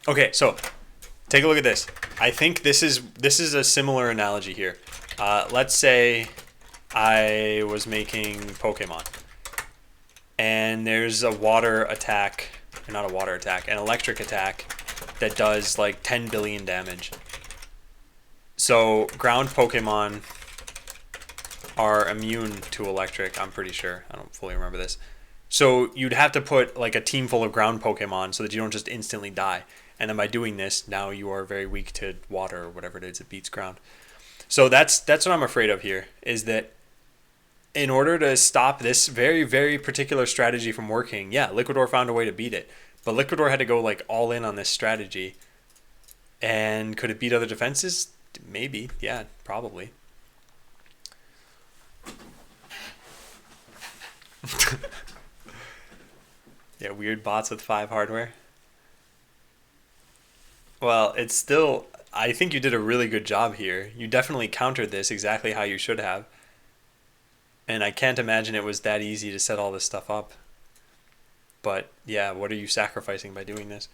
Okay, so take a look at this. I think this is a similar analogy here. Let's say I was making Pokemon, and there's a water attack, or not a water attack, an electric attack that does like 10 billion damage. So ground Pokemon are immune to electric, I'm pretty sure. I don't fully remember this. So you'd have to put like a team full of ground Pokemon so that you don't just instantly die. And then by doing this, now you are very weak to water or whatever it is that beats ground. So that's what I'm afraid of here, is that in order to stop this very, very particular strategy from working, yeah, Liquidor found a way to beat it. But Liquidor had to go like all in on this strategy. And could it beat other defenses? Maybe, yeah, probably. Yeah, weird bots with 5 hardware. Well, it's still. I think you did a really good job here. You definitely countered this exactly how you should have. And I can't imagine it was that easy to set all this stuff up. But yeah, what are you sacrificing by doing this?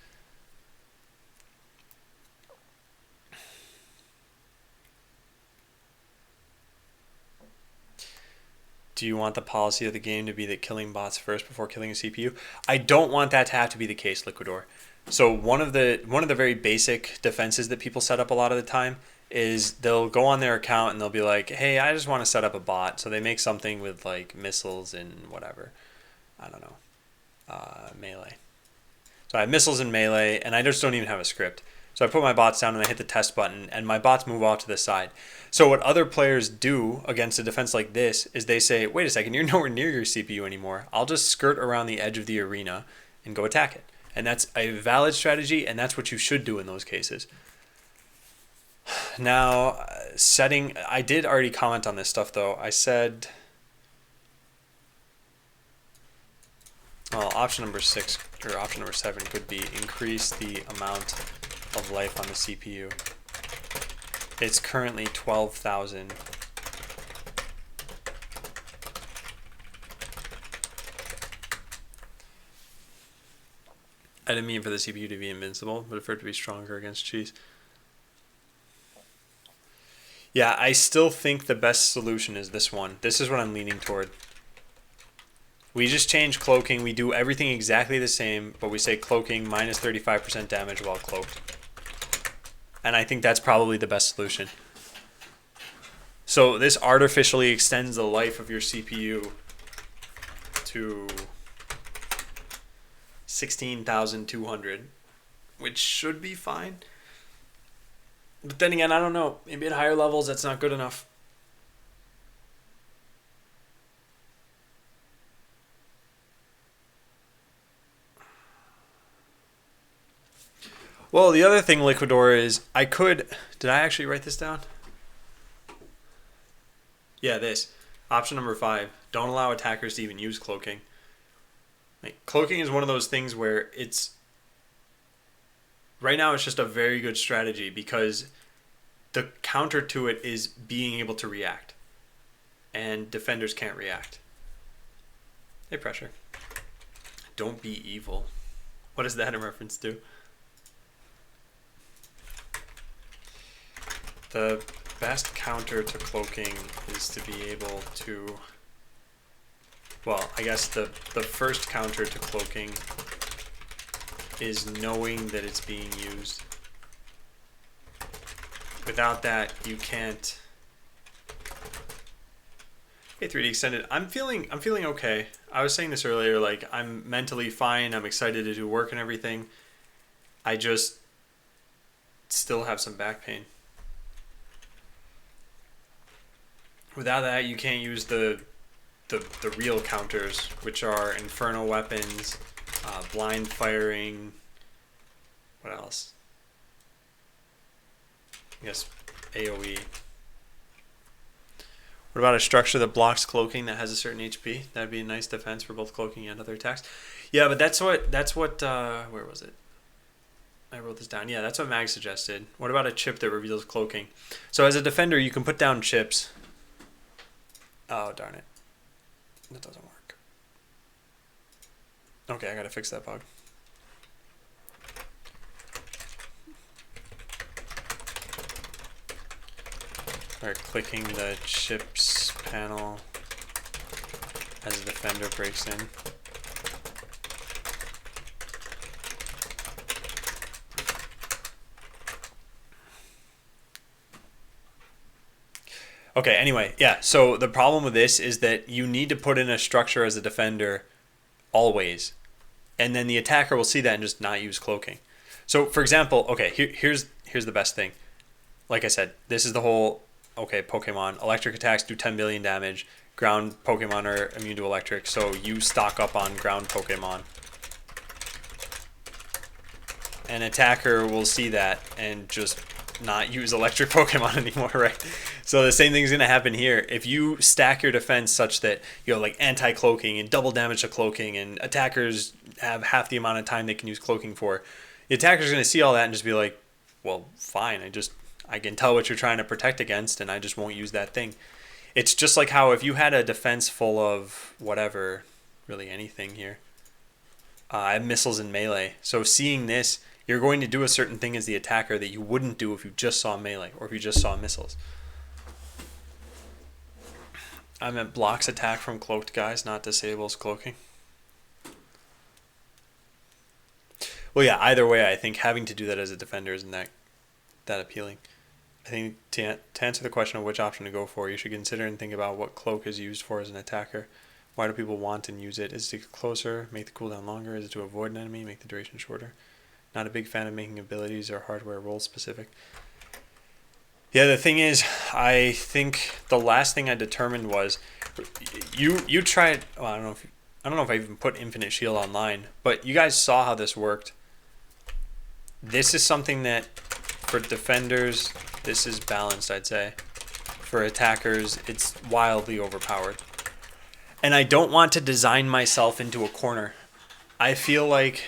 Do you want the policy of the game to be that killing bots first before killing a CPU? I don't want that to have to be the case, Liquidor. So one of the very basic defenses that people set up a lot of the time is they'll go on their account and they'll be like, "Hey, I just want to set up a bot." So they make something with like missiles and whatever. I don't know, melee. So I have missiles in melee, and I just don't even have a script. So I put my bots down and I hit the test button, and my bots move off to the side. So what other players do against a defense like this is they say, "Wait a second, you're nowhere near your CPU anymore. I'll just skirt around the edge of the arena and go attack it." And that's a valid strategy, and that's what you should do in those cases. Now, setting, I did already comment on this stuff though. I said, well, option number 6 or option number 7 could be increase the amount of life on the CPU. It's currently 12,000. I didn't mean for the CPU to be invincible, but for it to be stronger against cheese. Yeah, I still think the best solution is this one. This is what I'm leaning toward. We just change cloaking. We do everything exactly the same, but we say cloaking minus 35% damage while cloaked. And I think that's probably the best solution. So this artificially extends the life of your CPU to 16,200, which should be fine. But then again, I don't know. Maybe at higher levels, that's not good enough. Well, the other thing, Liquidor, is I could... Did I actually write this down? Yeah, this. Option number 5. Don't allow attackers to even use cloaking. Like, cloaking is one of those things where it's... Right now, it's just a very good strategy because the counter to it is being able to react. And defenders can't react. Hey, Pressure. Don't be evil. What is that in reference to? The best counter to cloaking is to be able to... Well, I guess the first counter to cloaking is knowing that it's being used. Without that, you can't... Okay, 3D extended. I'm feeling okay. I was saying this earlier, like, I'm mentally fine. I'm excited to do work and everything. I just still have some back pain. Without that, you can't use the real counters, which are infernal weapons, blind firing, What else? I guess AoE. What about a structure that blocks cloaking that has a certain HP? That'd be a nice defense for both cloaking and other attacks. Yeah, but that's what where was it? I wrote this down. Yeah, that's what Mag suggested. What about a chip that reveals cloaking? So as a defender, you can put down chips. Oh, darn it. That doesn't work. Okay, I gotta fix that bug. Start clicking the chips panel as a defender breaks in. Okay, anyway, yeah, so the problem with this is that you need to put in a structure as a defender always. And then the attacker will see that and just not use cloaking. So, for example, okay, here's the best thing. Like I said, this is the whole, okay, Pokemon. Electric attacks do 10 billion damage. Ground Pokemon are immune to electric, so you stock up on ground Pokemon. An attacker will see that and just not use electric Pokemon anymore, right? So the same thing's going to happen here. If you stack your defense such that you have like anti-cloaking and double damage to cloaking, and attackers have half the amount of time they can use cloaking for, the attacker's going to see all that and just be like, well, fine, I can tell what you're trying to protect against, and I just won't use that thing. It's just like how if you had a defense full of whatever, really anything here, I have missiles in melee. So seeing this, you're going to do a certain thing as the attacker that you wouldn't do if you just saw melee or if you just saw missiles. I meant blocks attack from cloaked guys, not disables cloaking. Well, yeah, either way, I think having to do that as a defender isn't that appealing. I think to answer the question of which option to go for, you should consider and think about what cloak is used for as an attacker. Why do people want and use it? Is it to get closer, make the cooldown longer? Is it to avoid an enemy, make the duration shorter? Not a big fan of making abilities or hardware role specific. Yeah, the thing is, I think the last thing I determined was you tried. Well, I don't know if I even put Infinite Shield online, but you guys saw how this worked. This is something that for defenders, this is balanced, I'd say. For attackers, it's wildly overpowered. And I don't want to design myself into a corner. I feel like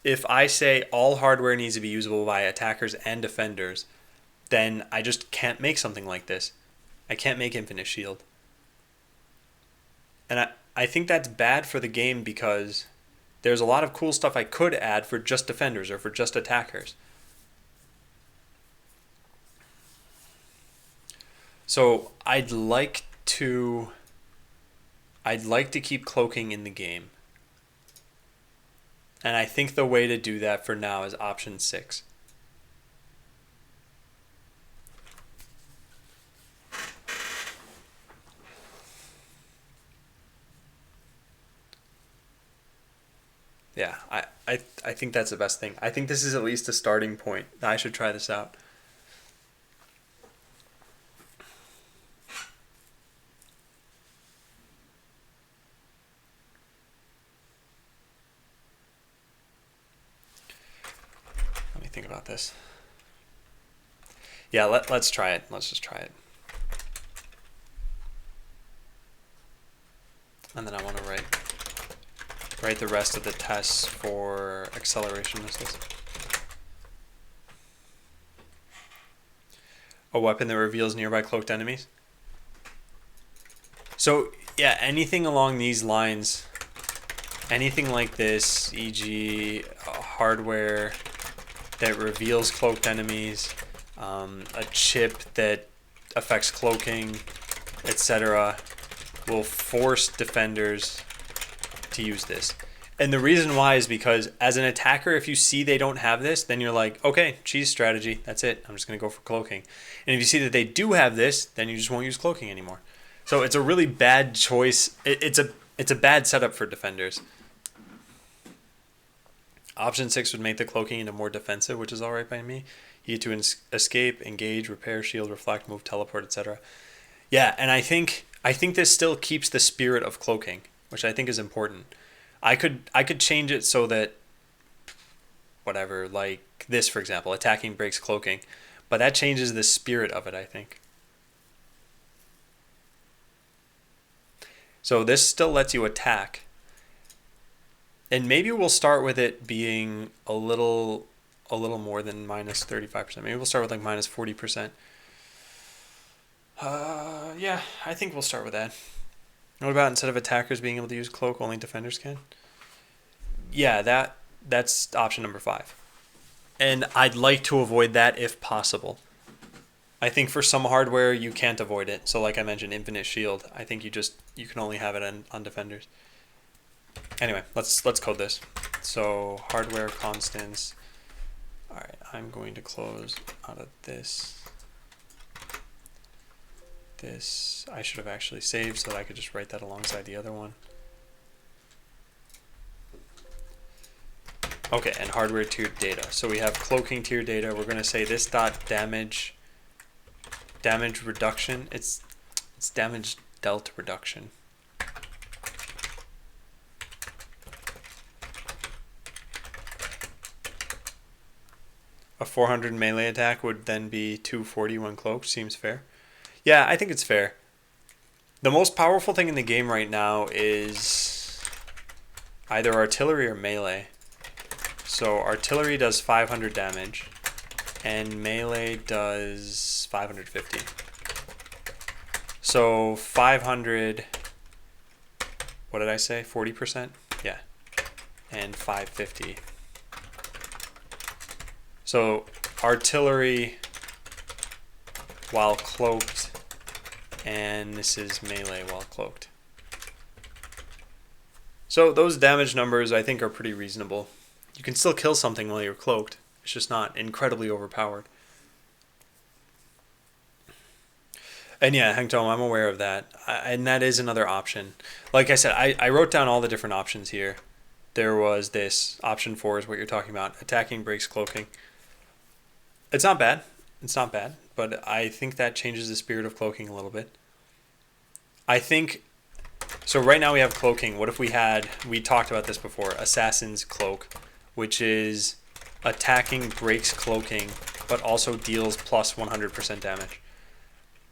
if I say all hardware needs to be usable by attackers and defenders, then I just can't make something like this. I can't make Infinite Shield. And I think that's bad for the game because there's a lot of cool stuff I could add for just defenders or for just attackers. So I'd like to keep cloaking in the game. And I think the way to do that for now is option 6. Yeah, I think that's the best thing. I think this is at least a starting point. I should try this out. Let me think about this. Yeah, let's try it. Let's just try it. And then I want to write the rest of the tests for acceleration missiles. A weapon that reveals nearby cloaked enemies. So yeah, anything along these lines, anything like this, e.g. hardware that reveals cloaked enemies, a chip that affects cloaking, etc., will force defenders to use this. And the reason why is because as an attacker, if you see they don't have this, then you're like, okay, cheese strategy, that's it. I'm just going to go for cloaking. And if you see that they do have this, then you just won't use cloaking anymore. So it's a really bad choice. It's a bad setup for defenders. Option 6 would make the cloaking into more defensive, which is all right by me. You get to escape, engage, repair, shield, reflect, move, teleport, etc. Yeah, and I think this still keeps the spirit of cloaking, which I think is important. I could change it so that whatever, like this, for example, attacking breaks cloaking. But that changes the spirit of it, I think. So this still lets you attack. And maybe we'll start with it being a little more than minus 35%. Maybe we'll start with like minus 40%. Yeah, I think we'll start with that. What about instead of attackers being able to use cloak, only defenders can? Yeah, that's option number 5. And I'd like to avoid that if possible. I think for some hardware you can't avoid it. So like I mentioned, infinite shield. I think you can only have it on defenders. Anyway, let's code this. So hardware constants. All right, I'm going to close out of this. This I should have actually saved so that I could just write that alongside the other one. Okay, and hardware tiered data. So we have cloaking tier data. We're going to say this dot damage reduction. It's damage dealt reduction. A 400 melee attack would then be 240 when cloaked. Seems fair. Yeah, I think it's fair. The most powerful thing in the game right now is either artillery or melee. So artillery does 500 damage, and melee does 550. So 500, what did I say, 40%? Yeah, and 550. So artillery while cloaked, and this is melee while cloaked. So those damage numbers I think are pretty reasonable. You can still kill something while you're cloaked. It's just not incredibly overpowered. And yeah, Hangtome, I'm aware of that. And that is another option. Like I said, I wrote down all the different options here. There was this. Option 4 is what you're talking about. Attacking breaks cloaking. It's not bad. It's not bad. But I think that changes the spirit of cloaking a little bit. I think... So right now we have cloaking. What if we talked about this before, Assassin's Cloak, which is attacking breaks cloaking, but also deals plus 100% damage.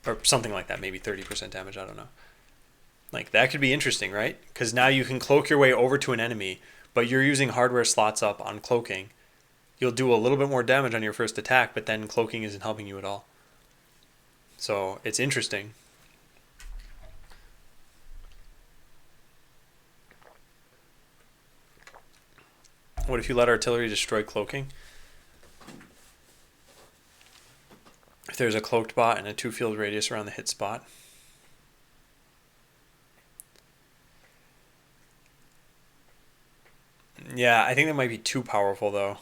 Or something like that, maybe 30% damage, I don't know. Like, that could be interesting, right? Because now you can cloak your way over to an enemy, but you're using hardware slots up on cloaking. You'll do a little bit more damage on your first attack, but then cloaking isn't helping you at all. So, it's interesting. What if you let artillery destroy cloaking? If there's a cloaked bot and a 2-field radius around the hit spot. Yeah, I think that might be too powerful though.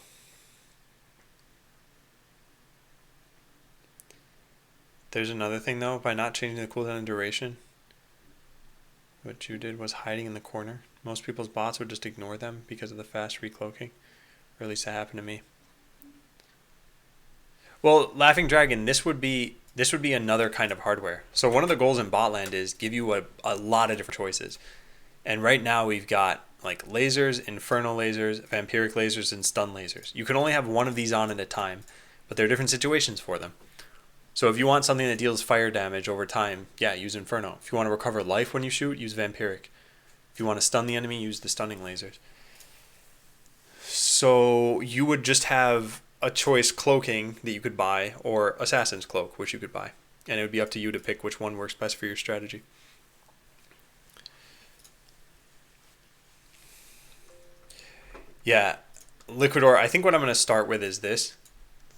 There's another thing though, by not changing the cooldown and duration. What you did was hiding in the corner. Most people's bots would just ignore them because of the fast recloaking. Or at least that happened to me. Well, Laughing Dragon, this would be another kind of hardware. So one of the goals in Botland is give you a lot of different choices. And right now we've got like lasers, infernal lasers, vampiric lasers, and stun lasers. You can only have one of these on at a time, but there are different situations for them. So if you want something that deals fire damage over time, yeah, use Inferno. If you want to recover life when you shoot, use Vampiric. If you want to stun the enemy, use the stunning lasers. So you would just have a choice cloaking that you could buy, or Assassin's Cloak, which you could buy. And it would be up to you to pick which one works best for your strategy. Yeah, Liquidor, I think what I'm going to start with is this.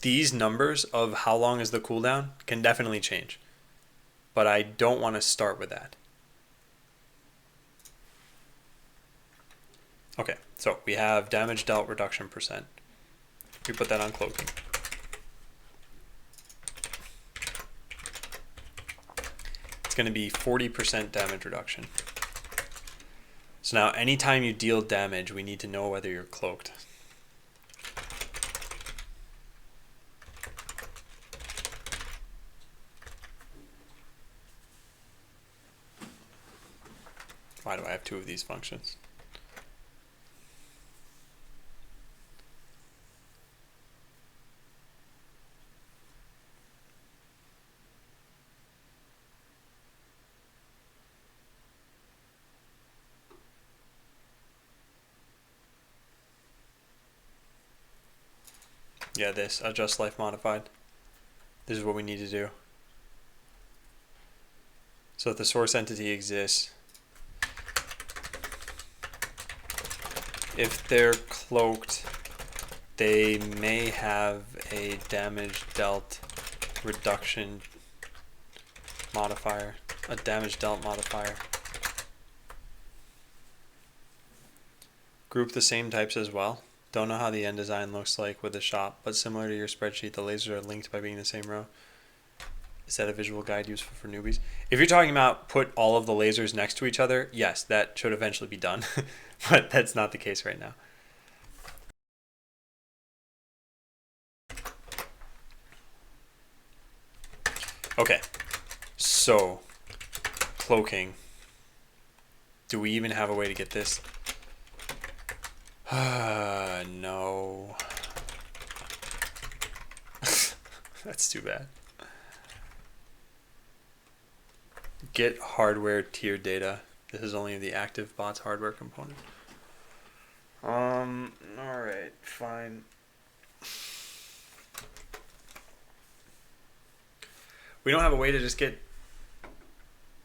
These numbers of how long is the cooldown can definitely change. But I don't want to start with that. Okay, so we have damage dealt reduction percent. We put that on cloaking. It's going to be 40% damage reduction. So now anytime you deal damage, we need to know whether you're cloaked. Why do I have two of these functions? Yeah, this adjust life modified. This is what we need to do. So if the source entity exists, if they're cloaked, they may have a damage dealt reduction modifier, a damage dealt modifier. Group the same types as well. Don't know how the end design looks like with the shop, but similar to your spreadsheet, the lasers are linked by being the same row. Is that a visual guide useful for newbies? If you're talking about put all of the lasers next to each other, yes, that should eventually be done, but that's not the case right now. Okay, so cloaking. Do we even have a way to get this? No. That's too bad. Get hardware tier data. This is only the active bot's hardware component. Alright, fine. We don't have a way to just get...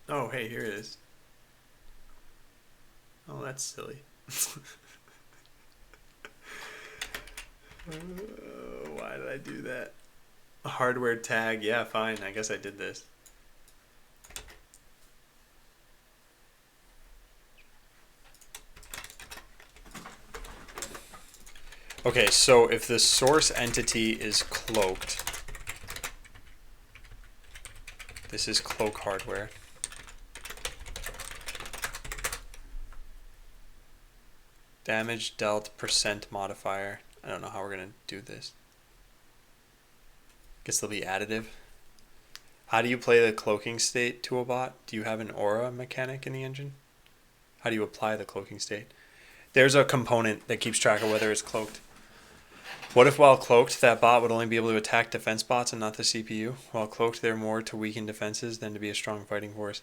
Oh, hey, here it is. Oh, that's silly. Why did I do that? A hardware tag. Yeah, fine. I guess I did this. Okay, so if the source entity is cloaked, this is cloak hardware. Damage dealt % modifier. I don't know how we're going to do this. Guess they'll be additive. How do you play the cloaking state to a bot? Do you have an aura mechanic in the engine? How do you apply the cloaking state? There's a component that keeps track of whether it's cloaked. What if while cloaked, that bot would only be able to attack defense bots and not the CPU? While cloaked, they're more to weaken defenses than to be a strong fighting force.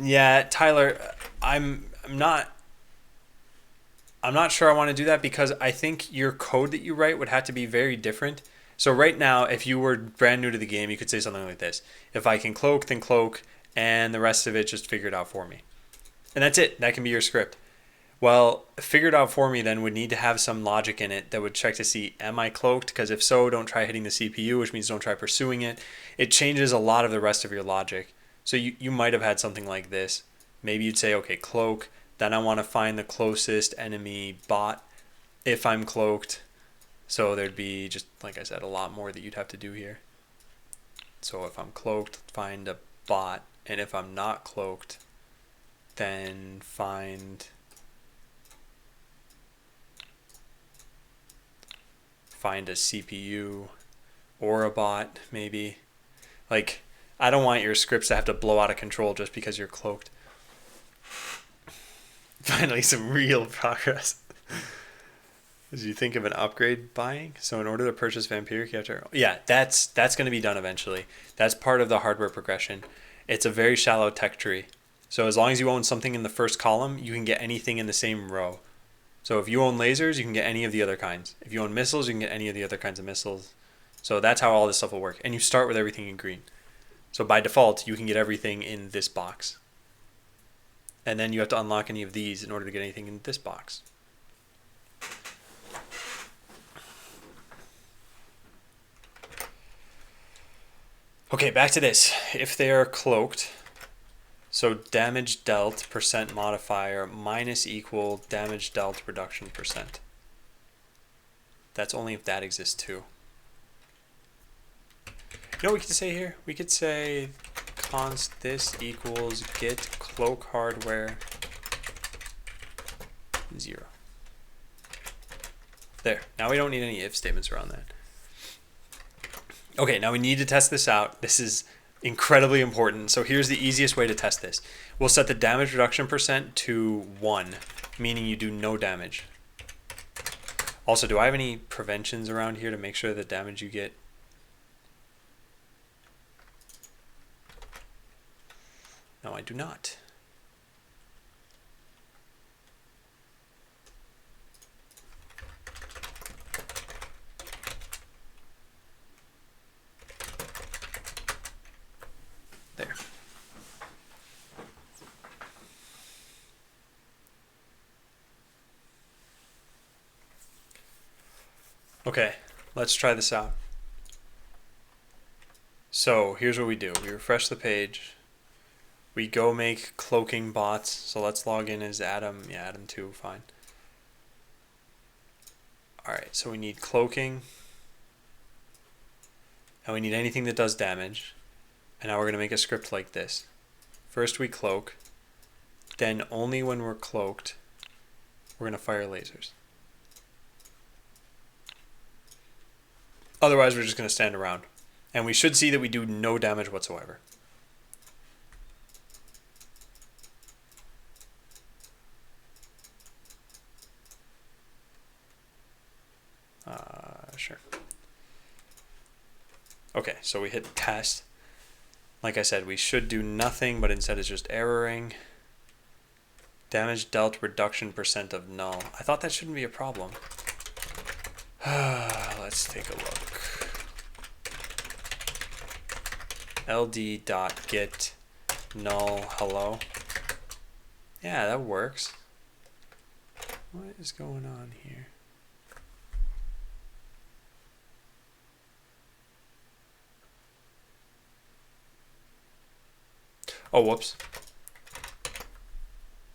Yeah, Tyler, I'm not sure I want to do that because I think your code that you write would have to be very different. So right now, if you were brand new to the game, you could say something like this. If I can cloak, then cloak, and the rest of it just figure it out for me. And that's it. That can be your script. Well, figured out for me then would need to have some logic in it that would check to see, am I cloaked? Because if so, don't try hitting the CPU, which means don't try pursuing it. It changes a lot of the rest of your logic. So you might have had something like this. Maybe you'd say, okay, cloak. Then I want to find the closest enemy bot if I'm cloaked. So there'd be, just like I said, a lot more that you'd have to do here. So if I'm cloaked, find a bot. And if I'm not cloaked, then find a CPU or a bot, maybe. Like, I don't want your scripts to have to blow out of control just because you're cloaked. Finally, some real progress. As you think of an upgrade buying, so in order to purchase Vampiric, you have to... Yeah, that's going to be done eventually. That's part of the hardware progression. It's a very shallow tech tree. So as long as you own something in the first column, you can get anything in the same row. So if you own lasers, you can get any of the other kinds. If you own missiles, you can get any of the other kinds of missiles. So that's how all this stuff will work. And you start with everything in green. So by default, you can get everything in this box. And then you have to unlock any of these in order to get anything in this box. Okay, back to this. If they are cloaked, so damage dealt % modifier minus equal damage dealt reduction %. That's only if that exists too. You know what we could say here? We could say const this equals get cloak hardware 0. There. Now we don't need any if statements around that. Okay, now we need to test this out. This is incredibly important. So here's the easiest way to test this. We'll set the damage reduction % to 1, meaning you do no damage. Also, do I have any preventions around here to make sure the damage you get? No, I do not. Okay, let's try this out. So here's what we do. We refresh the page. We go make cloaking bots. So let's log in as Adam. Yeah, Adam 2, fine. Alright, so we need cloaking. And we need anything that does damage. And now we're going to make a script like this. First we cloak. Then only when we're cloaked, we're going to fire lasers. Otherwise, we're just going to stand around. And we should see that we do no damage whatsoever. Sure. Okay, so we hit test. Like I said, we should do nothing, but instead it's just erroring. Damage dealt reduction % of null. I thought that shouldn't be a problem. Let's take a look. ld.get null hello. Yeah, that works. What is going on here? Oh, whoops.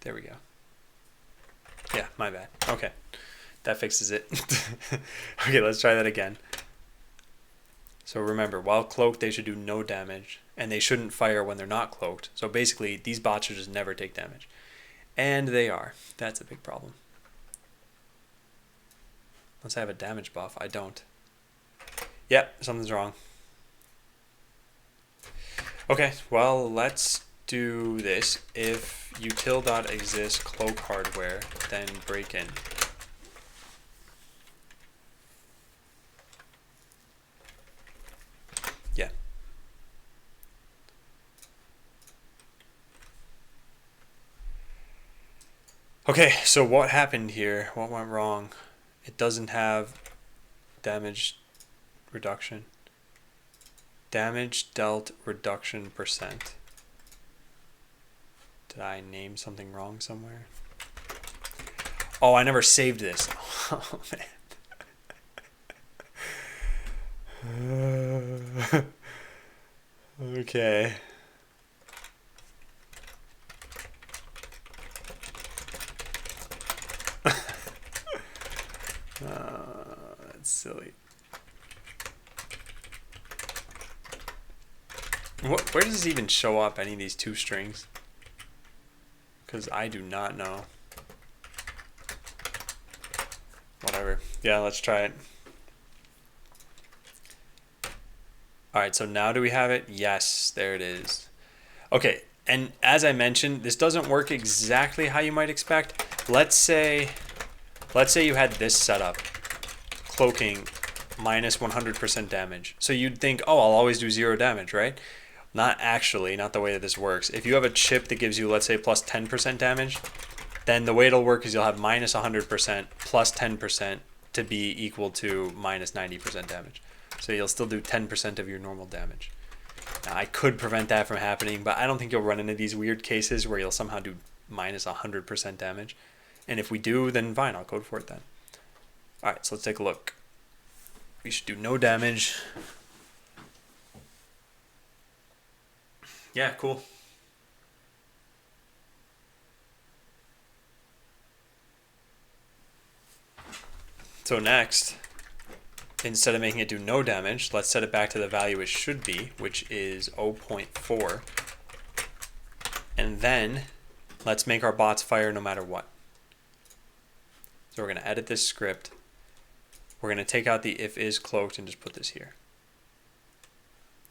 There we go. Yeah, my bad. Okay. That fixes it. Okay, let's try that again. So remember, while cloaked, they should do no damage, and they shouldn't fire when they're not cloaked. So basically, these bots should just never take damage. And they are. That's a big problem. Unless I have a damage buff. I don't. Yep, something's wrong. Okay, well, let's do this. If util.exist cloak hardware, then break in. Yeah. Okay, so what happened here? What went wrong? It doesn't have damage reduction. Damage dealt reduction %. Did I name something wrong somewhere? Oh, I never saved this. Oh, man. Okay. That's silly. Where does this even show up, any of these two strings? Because I do not know. Whatever. Yeah, let's try it. Alright, so now do we have it? Yes, there it is. Okay, and as I mentioned, this doesn't work exactly how you might expect. Let's say you had this setup. Cloaking minus 100% damage. So you'd think, oh, I'll always do 0 damage, right? Not actually, not the way that this works. If you have a chip that gives you, let's say, plus 10% damage, then the way it'll work is you'll have minus 100% plus 10% to be equal to minus 90% damage. So you'll still do 10% of your normal damage. Now, I could prevent that from happening, but I don't think you'll run into these weird cases where you'll somehow do minus 100% damage. And if we do, then fine, I'll code for it then. Alright, so let's take a look. We should do no damage. Yeah, cool. So next, instead of making it do no damage, let's set it back to the value it should be, which is 0.4. And then let's make our bots fire no matter what. So we're going to edit this script. We're going to take out the if is cloaked and just put this here.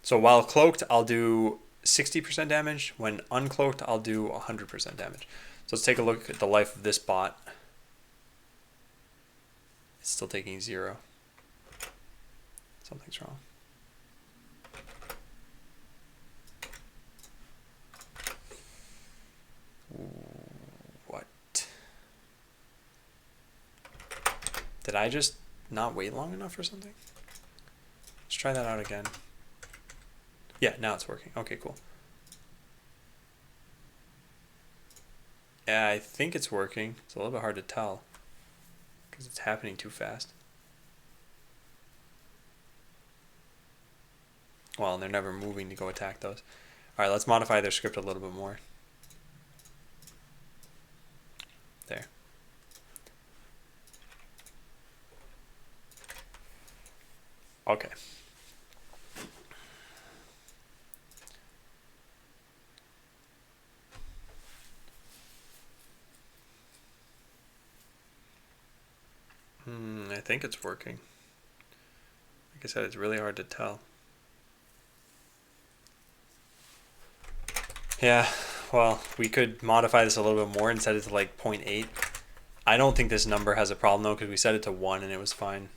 So while cloaked, I'll do 60% damage. When uncloaked, I'll do 100% damage. So let's take a look at the life of this bot. It's still taking 0. Something's wrong. What? Did I just not wait long enough or something? Let's try that out again. Yeah, now it's working. Okay, cool. Yeah, I think it's working. It's a little bit hard to tell because it's happening too fast. Well, and they're never moving to go attack those. All right, let's modify their script a little bit more. There. Okay. I think it's working. Like I said, it's really hard to tell. Yeah, well, we could modify this a little bit more and set it to like 0.8. I don't think this number has a problem though, because we set it to 1 and it was fine.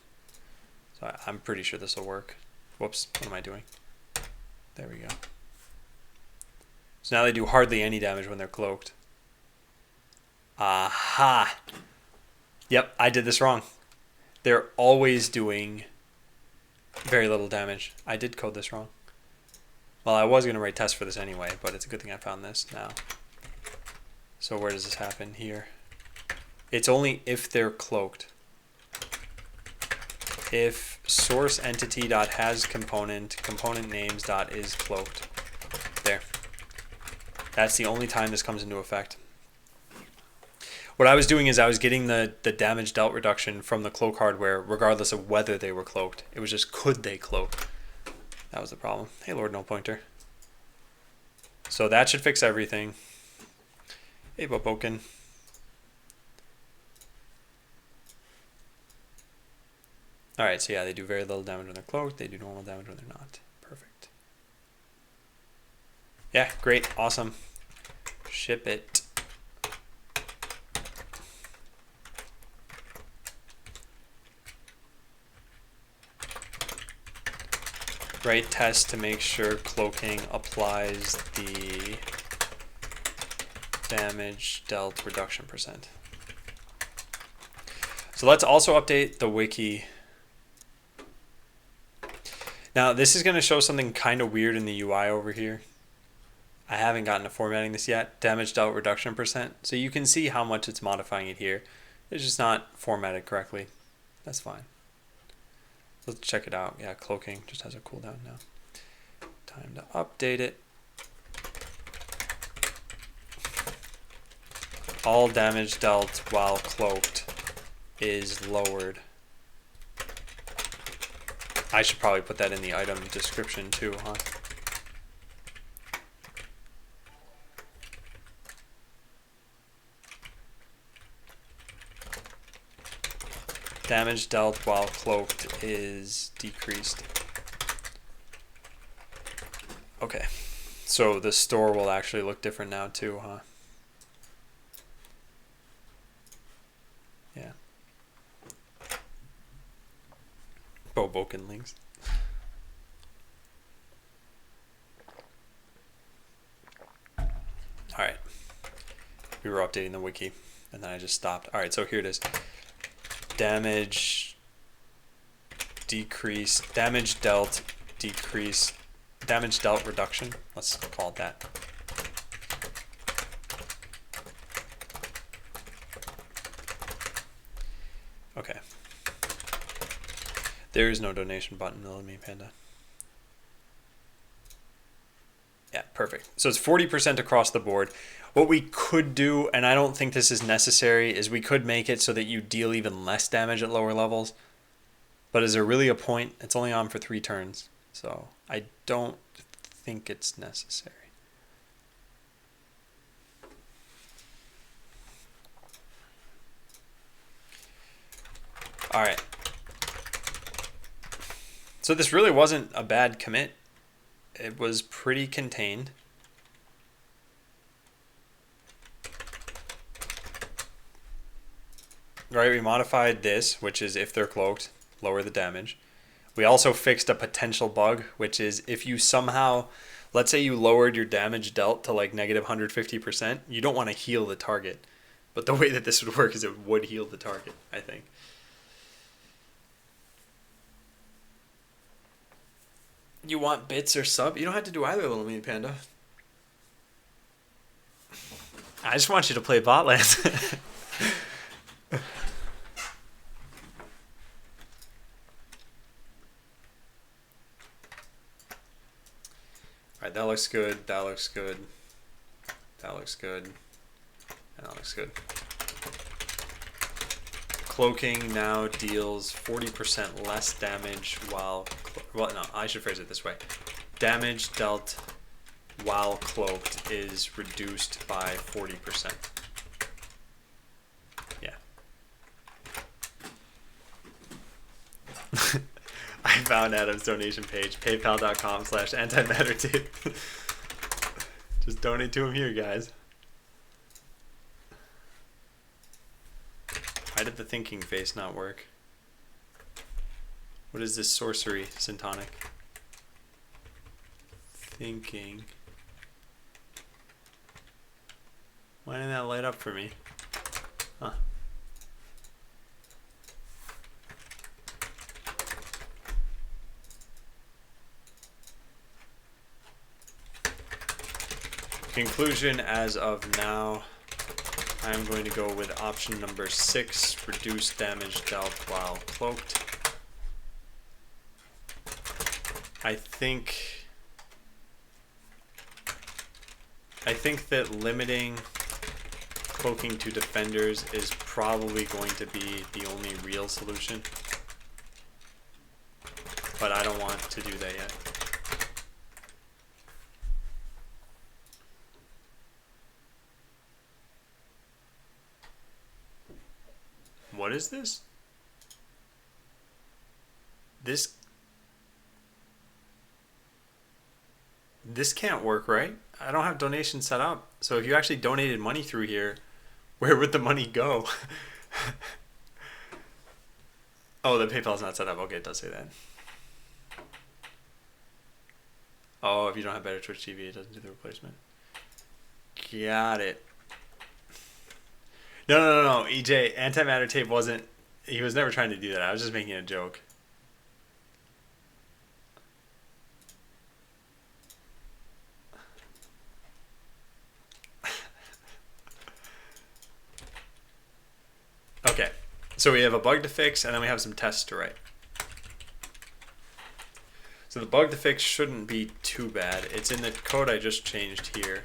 So I'm pretty sure this will work. Whoops, what am I doing? There we go. So now they do hardly any damage when they're cloaked. Aha! Yep, I did this wrong. They're always doing very little damage. I did code this wrong. Well, I was going to write tests for this anyway, but it's a good thing I found this now. So where does this happen? Here. It's only if they're cloaked. If source entity.has component names is cloaked. There. That's the only time this comes into effect. What I was doing is I was getting the damage dealt reduction from the cloak hardware regardless of whether they were cloaked. It was just could they cloak. That was the problem. Hey, Lord No Pointer. So that should fix everything. Hey, Boboken. Alright, so yeah, they do very little damage when they're cloaked. They do normal damage when they're not. Perfect. Yeah, great. Awesome. Ship it. Write test to make sure cloaking applies the damage dealt reduction %. So let's also update the wiki. Now this is going to show something kind of weird in the UI over here. I haven't gotten to formatting this yet. Damage dealt reduction %. So you can see how much it's modifying it here. It's just not formatted correctly. That's fine. Let's check it out. Yeah, cloaking just has a cooldown now. Time to update it. All damage dealt while cloaked is lowered. I should probably put that in the item description too, huh? Damage dealt while cloaked is decreased. Okay, so the store will actually look different now too, huh? Yeah. Boboken links. Alright. We were updating the wiki, and then I just stopped. Alright, so here it is. Damage decrease, damage dealt decrease, damage dealt reduction. Let's call it that. Okay. There is no donation button, though, me Panda. Yeah, perfect. So it's 40% across the board. What we could do, and I don't think this is necessary, is we could make it so that you deal even less damage at lower levels. But is there really a point? It's only on for 3 turns. So I don't think it's necessary. All right. So this really wasn't a bad commit. It was pretty contained. Right, we modified this, which is if they're cloaked, lower the damage. We also fixed a potential bug, which is if you somehow, let's say you lowered your damage dealt to like negative 150%, you don't want to heal the target. But the way that this would work is it would heal the target, I think. You want bits or sub? You don't have to do either, little mini panda. I just want you to play Botlands. Alright, that looks good. That looks good. That looks good. And that looks good. Cloaking now deals 40% less damage while... Well, no, I should phrase it this way. Damage dealt while cloaked is reduced by 40%. Yeah. I found Adam's donation page, paypal.com/antimattertape. Just donate to him here, guys. Why did the thinking face not work? What is this sorcery, Syntonic? Thinking. Why didn't that light up for me? Huh. Conclusion as of now, I'm going to go with option number 6, reduce damage dealt while cloaked. I think that limiting cloaking to defenders is probably going to be the only real solution. But I don't want to do that yet. What is this? This can't work, right? I don't have donations set up. So if you actually donated money through here, where would the money go? Oh, the PayPal's not set up. Okay, it does say that. Oh, if you don't have better Twitch TV, it doesn't do the replacement. Got it. No. EJ, antimatter tape wasn't... He was never trying to do that. I was just making a joke. Okay, so we have a bug to fix, and then we have some tests to write. So the bug to fix shouldn't be too bad. It's in the code I just changed here.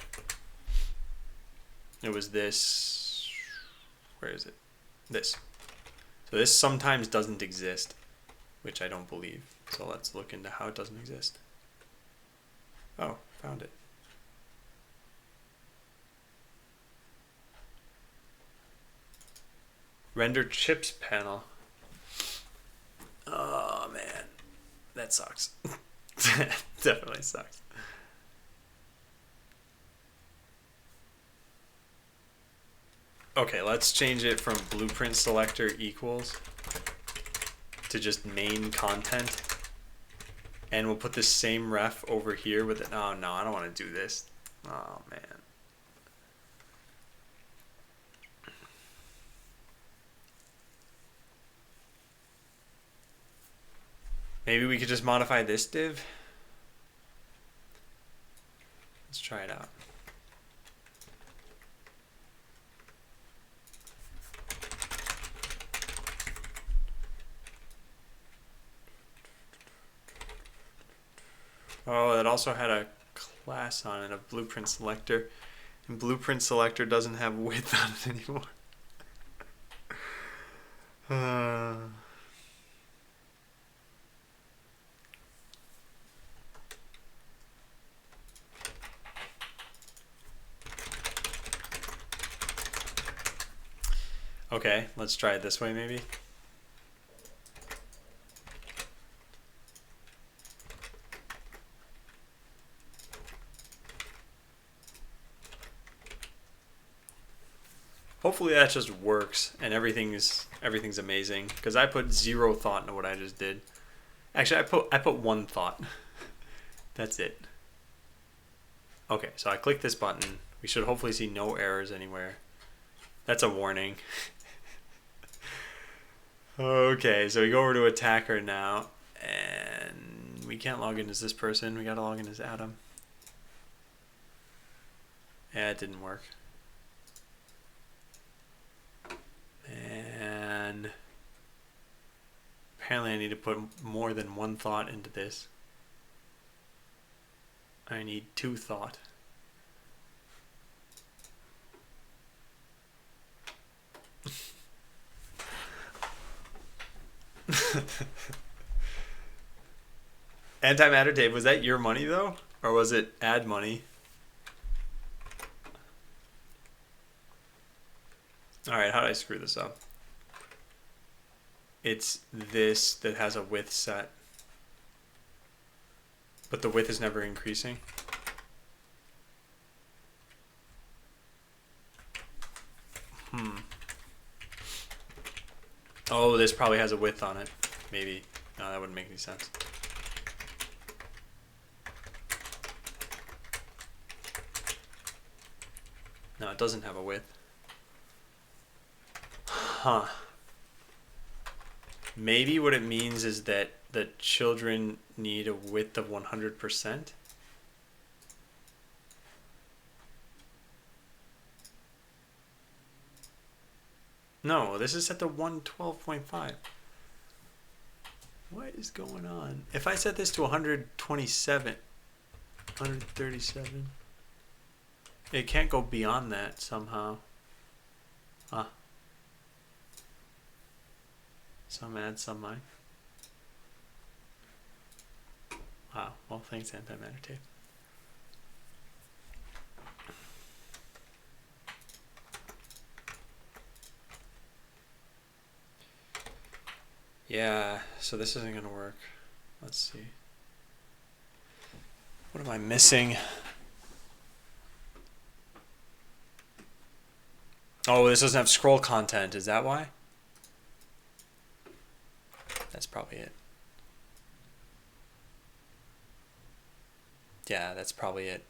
It was this. Where is it? This. So this sometimes doesn't exist, which I don't believe. So let's look into how it doesn't exist. Oh, found it. Render chips panel. Oh man, that sucks. Definitely sucks. Okay, let's change it from blueprint selector equals to just main content. And we'll put the same ref over here with it. Oh no, I don't want to do this. Oh man. Maybe we could just modify this div. Let's try it out. Oh, it also had a class on it, a blueprint selector. And blueprint selector doesn't have width on it anymore. Okay, let's try it this way maybe. Hopefully that just works and everything's amazing, because I put 0 thought into what I just did. Actually, I put 1 thought. That's it. Okay, so I click this button. We should hopefully see no errors anywhere. That's a warning. Okay, so we go over to attacker now, and we can't log in as this person. We gotta log in as Adam. Yeah, it didn't work. And apparently I need to put more than 1 thought into this. I need 2 thought. Antimatter tape, was that your money though? Or was it ad money? Alright, how did I screw this up? It's this that has a width set. But the width is never increasing. Oh, this probably has a width on it. Maybe. No, that wouldn't make any sense. No, it doesn't have a width. Huh. Maybe what it means is that the children need a width of 100%. No, this is set to 112.5. What is going on? If I set this to 127, 137, it can't go beyond that somehow. Huh. Some add, some mine. Wow. Well, thanks, antimatter tape. Yeah, so this isn't gonna work. Let's see. What am I missing? Oh, this doesn't have scroll content. Is that why? That's probably it. Yeah, that's probably it.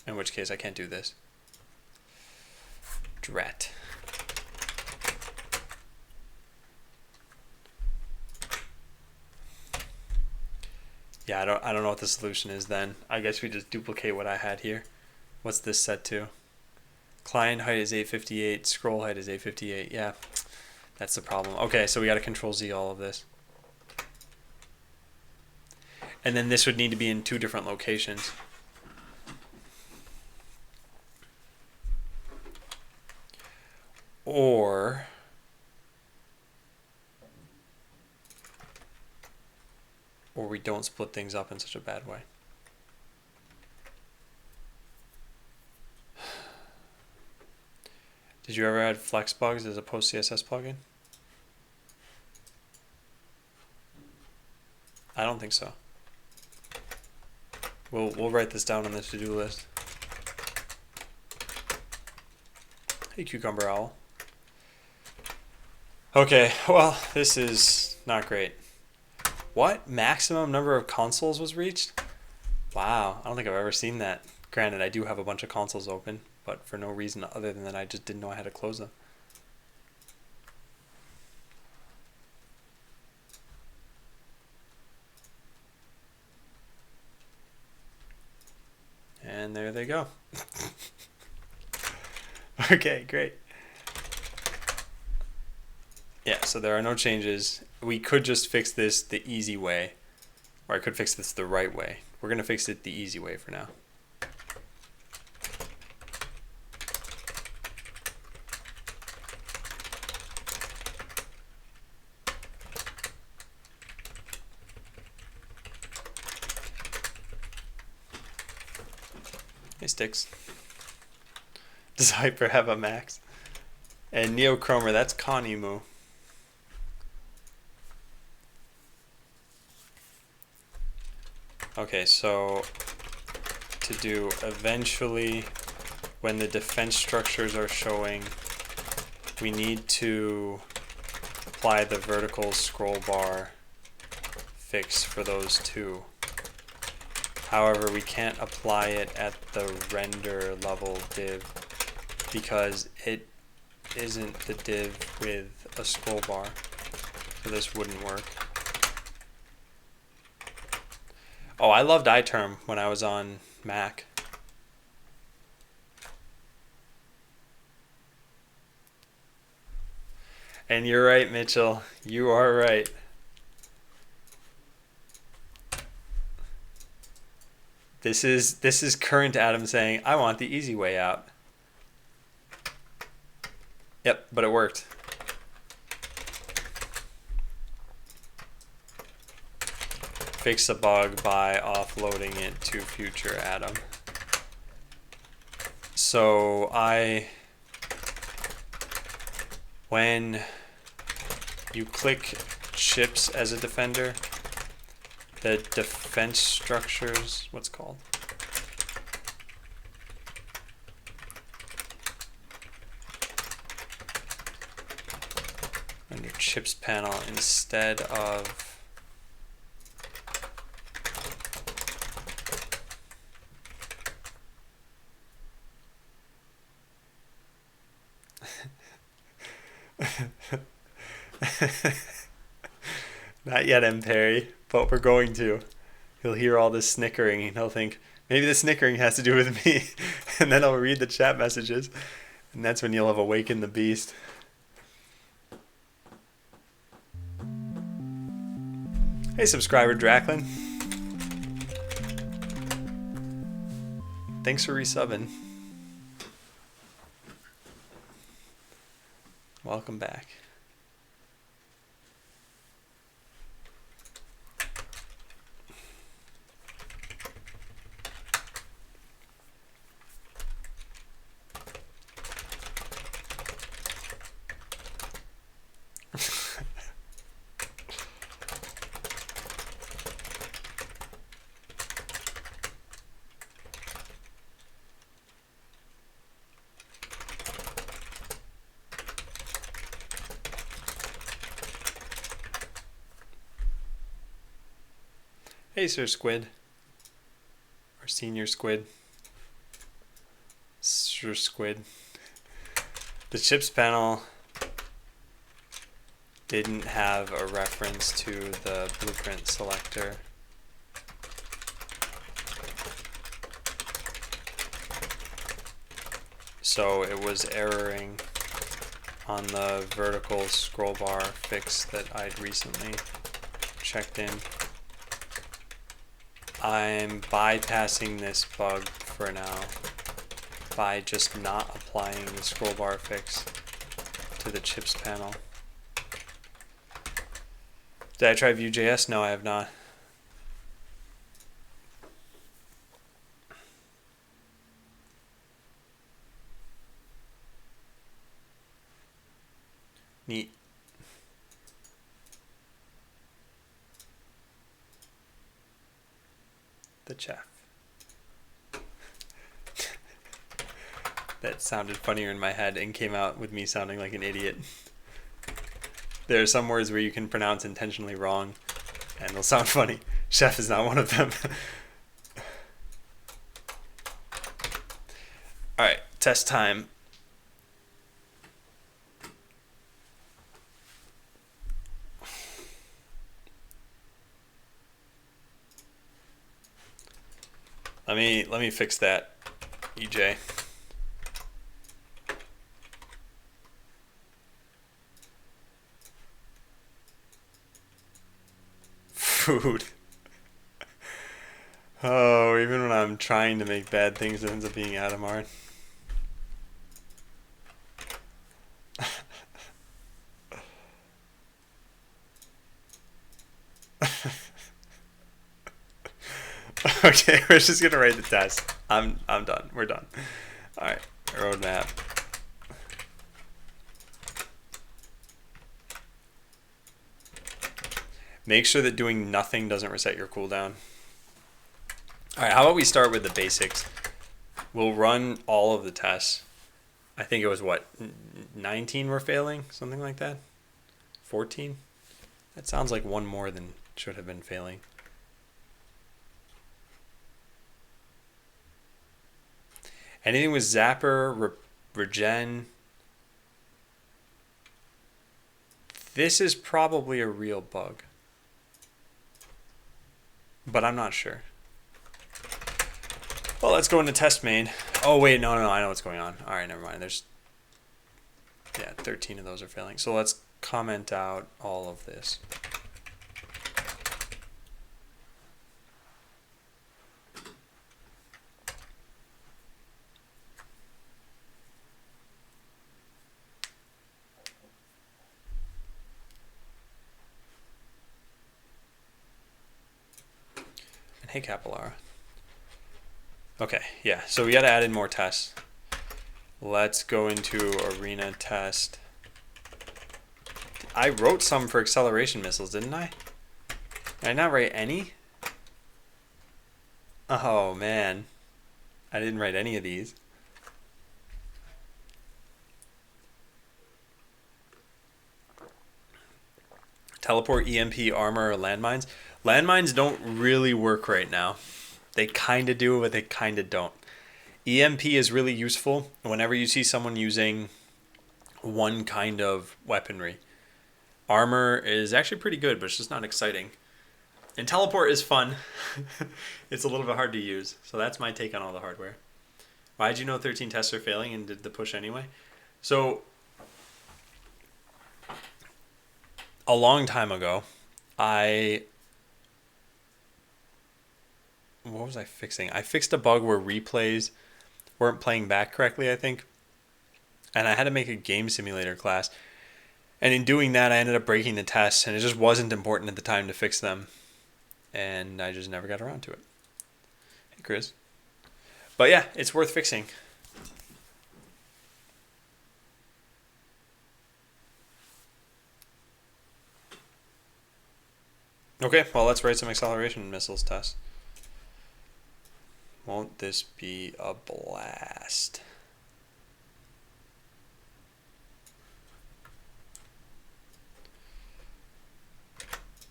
In which case I can't do this. Drat. Yeah, I don't know what the solution is then. I guess we just duplicate what I had here. What's this set to? Client height is 858, scroll height is 858. Yeah, that's the problem. Okay, so we got to control Z all of this. And then this would need to be in 2 different locations. Or we don't split things up in such a bad way. Did you ever add flex bugs as a post CSS plugin? I don't think so. We'll write this down on the to-do list. Hey, Cucumber Owl. Okay, well, this is not great. What? Maximum number of consoles was reached? Wow, I don't think I've ever seen that. Granted, I do have a bunch of consoles open, but for no reason other than that I just didn't know I had to close them. And there they go. Okay, great. Yeah, so there are no changes. We could just fix this the easy way, or I could fix this the right way. We're going to fix it the easy way for now. Hey, Sticks. Does Hyper have a max? And Neochromer, that's Konimu. Okay, so to do eventually, when the defense structures are showing, we need to apply the vertical scroll bar fix for those 2. However, we can't apply it at the render level div because it isn't the div with a scroll bar, so this wouldn't work. Oh, I loved iTerm when I was on Mac. And you're right, Mitchell. You are right. This is current Adam saying, I want the easy way out. Yep, but it worked. Fix a bug by offloading it to future Adam. So when you click chips as a defender, the defense structures, what's it called? Under chips panel, instead of not yet, M. Perry, but we're going to. He'll hear all this snickering and he'll think, maybe the snickering has to do with me. And then I'll read the chat messages. And that's when you'll have awakened the beast. Hey, subscriber Draclin. Thanks for resubbing. Welcome back. Hey, Sir Squid. Or Senior Squid. Sir Squid. The chips panel didn't have a reference to the blueprint selector. So it was erroring on the vertical scroll bar fix that I'd recently checked in. I'm bypassing this bug for now by just not applying the scroll bar fix to the chips panel. Did I try Vue.js? No, I have not. Neat. The chaff. That sounded funnier in my head and came out with me sounding like an idiot. There are some words where you can pronounce intentionally wrong and they'll sound funny. Chef is not one of them. Alright, test time. Let me fix that, EJ. Food. Oh, even when I'm trying to make bad things, it ends up being Adam art. Okay, we're just gonna write the test. I'm done. We're done. All right, roadmap. Make sure that doing nothing doesn't reset your cooldown. All right, how about we start with the basics? We'll run all of the tests. I think it was what, 19 were failing, something like that. 14. That sounds like one more than should have been failing. Anything with Zapper, Regen. This is probably a real bug. But I'm not sure. Well, let's go into test main. Oh, wait, no, I know what's going on. All right, never mind. There's, 13 of those are failing. So let's comment out all of this. Hey, Capillara. Okay, yeah, so we gotta add in more tests. Let's go into arena test. I wrote some for acceleration missiles, didn't I? Did I not write any? Oh, man. I didn't write any of these. Teleport, EMP, armor, or landmines. Landmines don't really work right now. They kind of do, but they kind of don't. EMP is really useful whenever you see someone using one kind of weaponry. Armor is actually pretty good, but it's just not exciting. And teleport is fun. It's a little bit hard to use. So that's my take on all the hardware. Why did you know 13 tests are failing and did the push anyway? So a long time ago, what was I fixing? I fixed a bug where replays weren't playing back correctly, I think. And I had to make a game simulator class. And in doing that, I ended up breaking the tests, and it just wasn't important at the time to fix them. And I just never got around to it. Hey, Chris. But yeah, it's worth fixing. Okay, well, let's write some acceleration missiles tests. Won't this be a blast?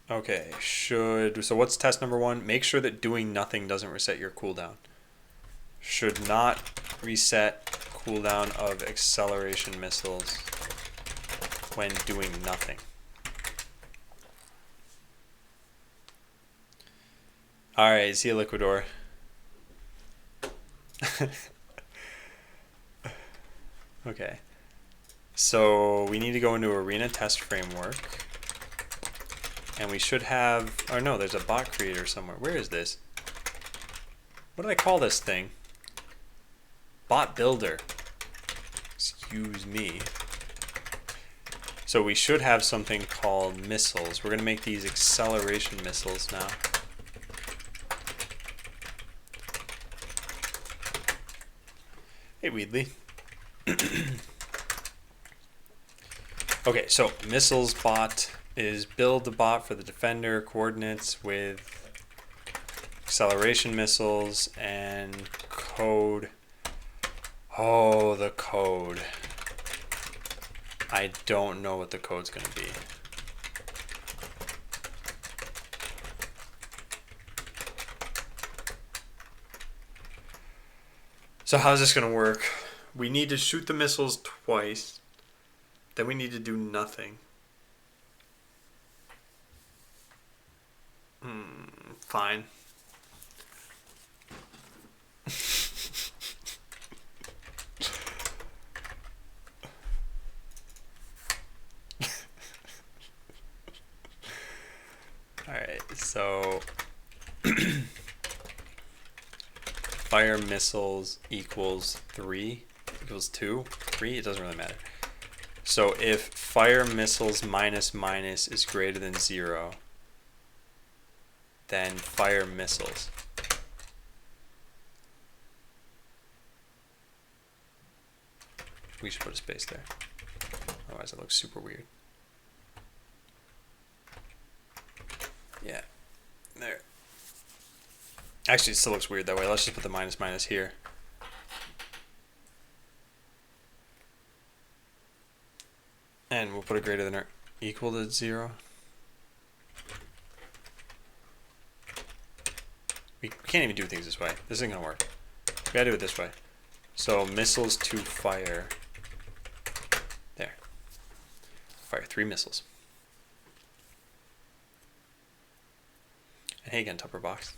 Okay, so what's test number 1? Make sure that doing nothing doesn't reset your cooldown. Should not reset cooldown of acceleration missiles when doing nothing. Alright, see you, Liquidor. Okay. So we need to go into arena test framework. And we should have, oh no, there's a bot creator somewhere. Where is this? What do I call this thing? Bot builder. Excuse me. So we should have something called missiles. We're going to make these acceleration missiles now. Hey, Weedley. Okay, so missiles bot is build the bot for the defender coordinates with acceleration missiles and code. Oh, the code. I don't know what the code's going to be. So how's this going to work? We need to shoot the missiles twice. Then we need to do nothing. Fine. Alright, so fire missiles equals 3, equals 2, 3, it doesn't really matter. So if fire missiles minus minus is greater than 0, then fire missiles. We should put a space there. Otherwise it looks super weird. Yeah. There. Actually, it still looks weird that way. Let's just put the minus minus here. And we'll put a greater than or equal to 0. We can't even do things this way. This isn't going to work. We gotta do it this way. So missiles to fire. There. Fire 3 missiles. And hey again, Tupper Box.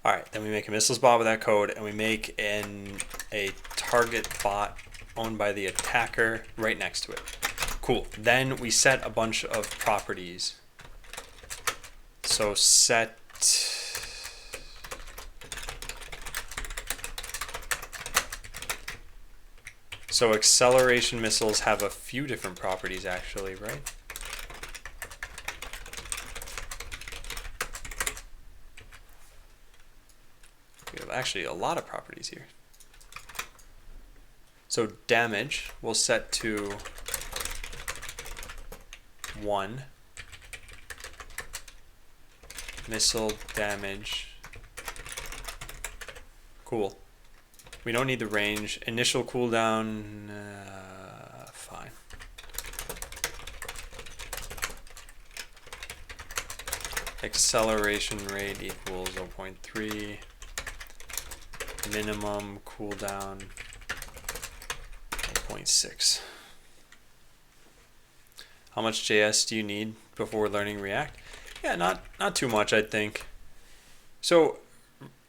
Alright, then we make a missiles bot with that code, and we make a target bot owned by the attacker right next to it. Cool. Then we set a bunch of properties. So set so acceleration missiles have a few different properties actually, right? We have actually a lot of properties here. So damage we'll set to 1. Missile damage. Cool. We don't need the range. Initial cooldown, fine. Acceleration rate equals 0.3. Minimum cooldown 0.6. How much JS do you need before learning React? Yeah, not too much, I think. So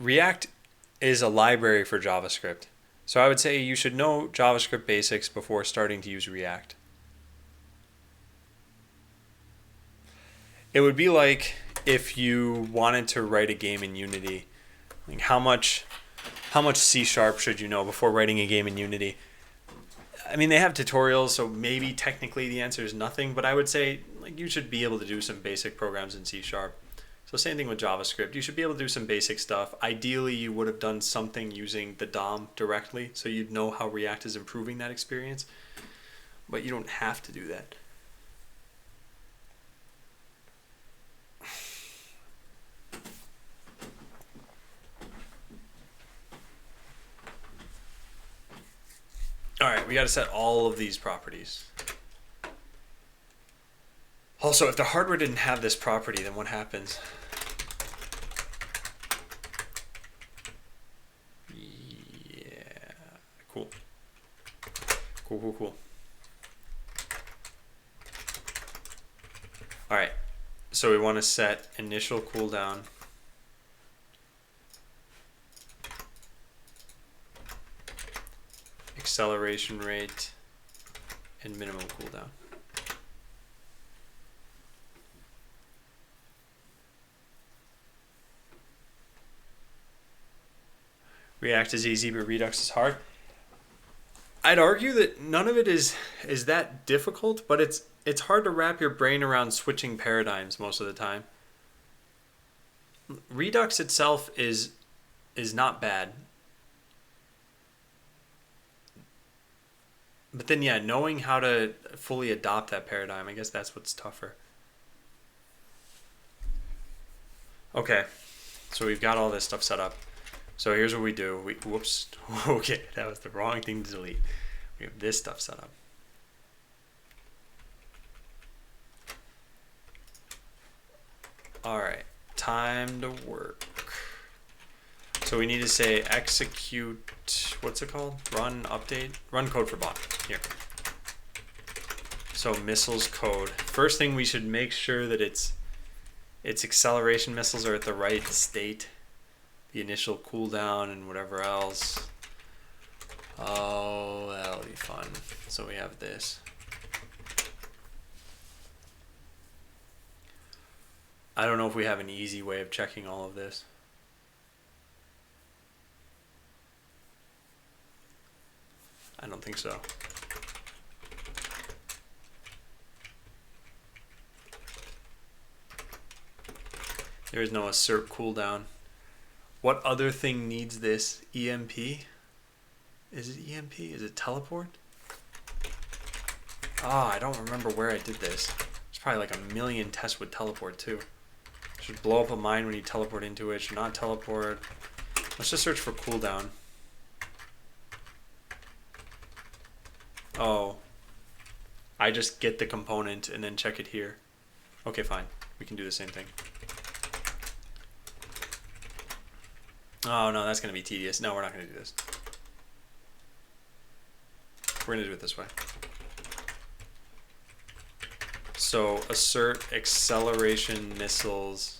React is a library for JavaScript. So I would say you should know JavaScript basics before starting to use React. It would be like if you wanted to write a game in Unity. Like how much C# should you know before writing a game in Unity? I mean, they have tutorials, so maybe technically the answer is nothing, but I would say like you should be able to do some basic programs in C#. So same thing with JavaScript. You should be able to do some basic stuff. Ideally, you would have done something using the DOM directly, so you'd know how React is improving that experience, but you don't have to do that. All right, we got to set all of these properties. Also, if the hardware didn't have this property, then what happens? Yeah, cool. Cool. All right, so we want to set initial cooldown. Acceleration rate, and minimum cooldown. React is easy, but Redux is hard. I'd argue that none of it is that difficult, but it's hard to wrap your brain around switching paradigms most of the time. Redux itself is not bad. But then, yeah, knowing how to fully adopt that paradigm, I guess that's what's tougher. Okay, so we've got all this stuff set up. So here's what we do. Whoops. Okay, that was the wrong thing to delete. We have this stuff set up. All right, time to work. So we need to say execute, what's it called? Run update, run code for bot, here. So missiles code. First thing, we should make sure that its acceleration missiles are at the right state. The initial cooldown and whatever else. Oh, that'll be fun. So we have this. I don't know if we have an easy way of checking all of this. I don't think so. There is no assert cooldown. What other thing needs this? EMP? Is it EMP? Is it teleport? I don't remember where I did this. There's probably like a million tests with teleport too. Should blow up a mine when you teleport into it. Should not teleport. Let's just search for cooldown. Oh. I just get the component and then check it here. Okay, fine. We can do the same thing. Oh no, that's going to be tedious. No, we're not going to do this. We're going to do it this way. So assert acceleration missiles.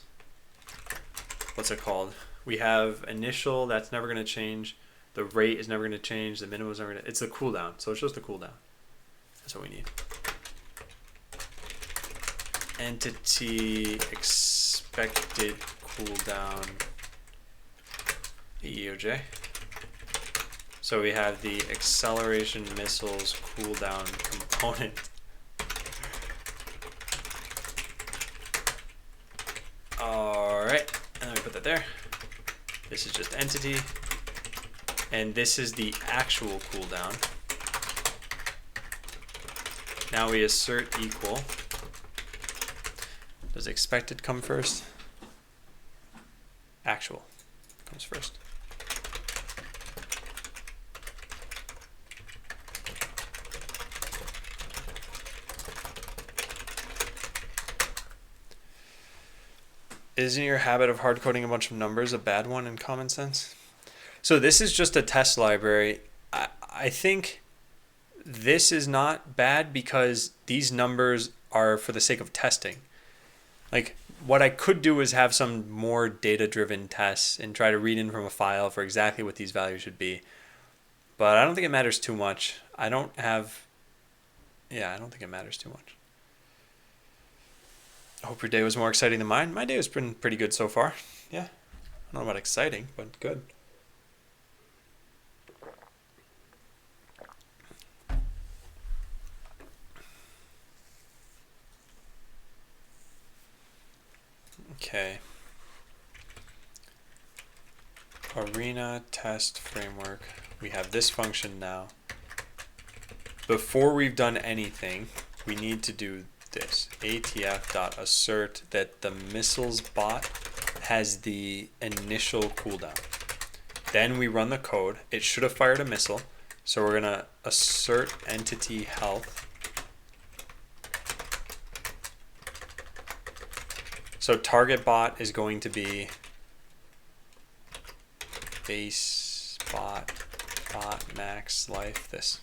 What's it called? We have initial, that's never going to change. The rate is never going to change. The minimum is never going to, it's the cooldown. So it's just the cooldown. That's what we need. Entity expected cooldown EOJ. So we have the acceleration missiles cooldown component. Alright, and then we put that there. This is just entity. And this is the actual cooldown. Now we assert equal. Does expected come first? Actual comes first. Isn't your habit of hard coding a bunch of numbers a bad one in common sense? So this is just a test library. I think this is not bad because these numbers are for the sake of testing. Like, what I could do is have some more data-driven tests and try to read in from a file for exactly what these values should be. But I don't think it matters too much. I don't think it matters too much. I hope your day was more exciting than mine. My day has been pretty good so far. Yeah. I don't know about exciting, but good. Okay. Arena test framework. We have this function now. Before we've done anything, we need to do this. atf.assert that the missiles bot has the initial cooldown. Then we run the code. It should have fired a missile. So we're going to assert entity health. So target bot is going to be base bot max life, this.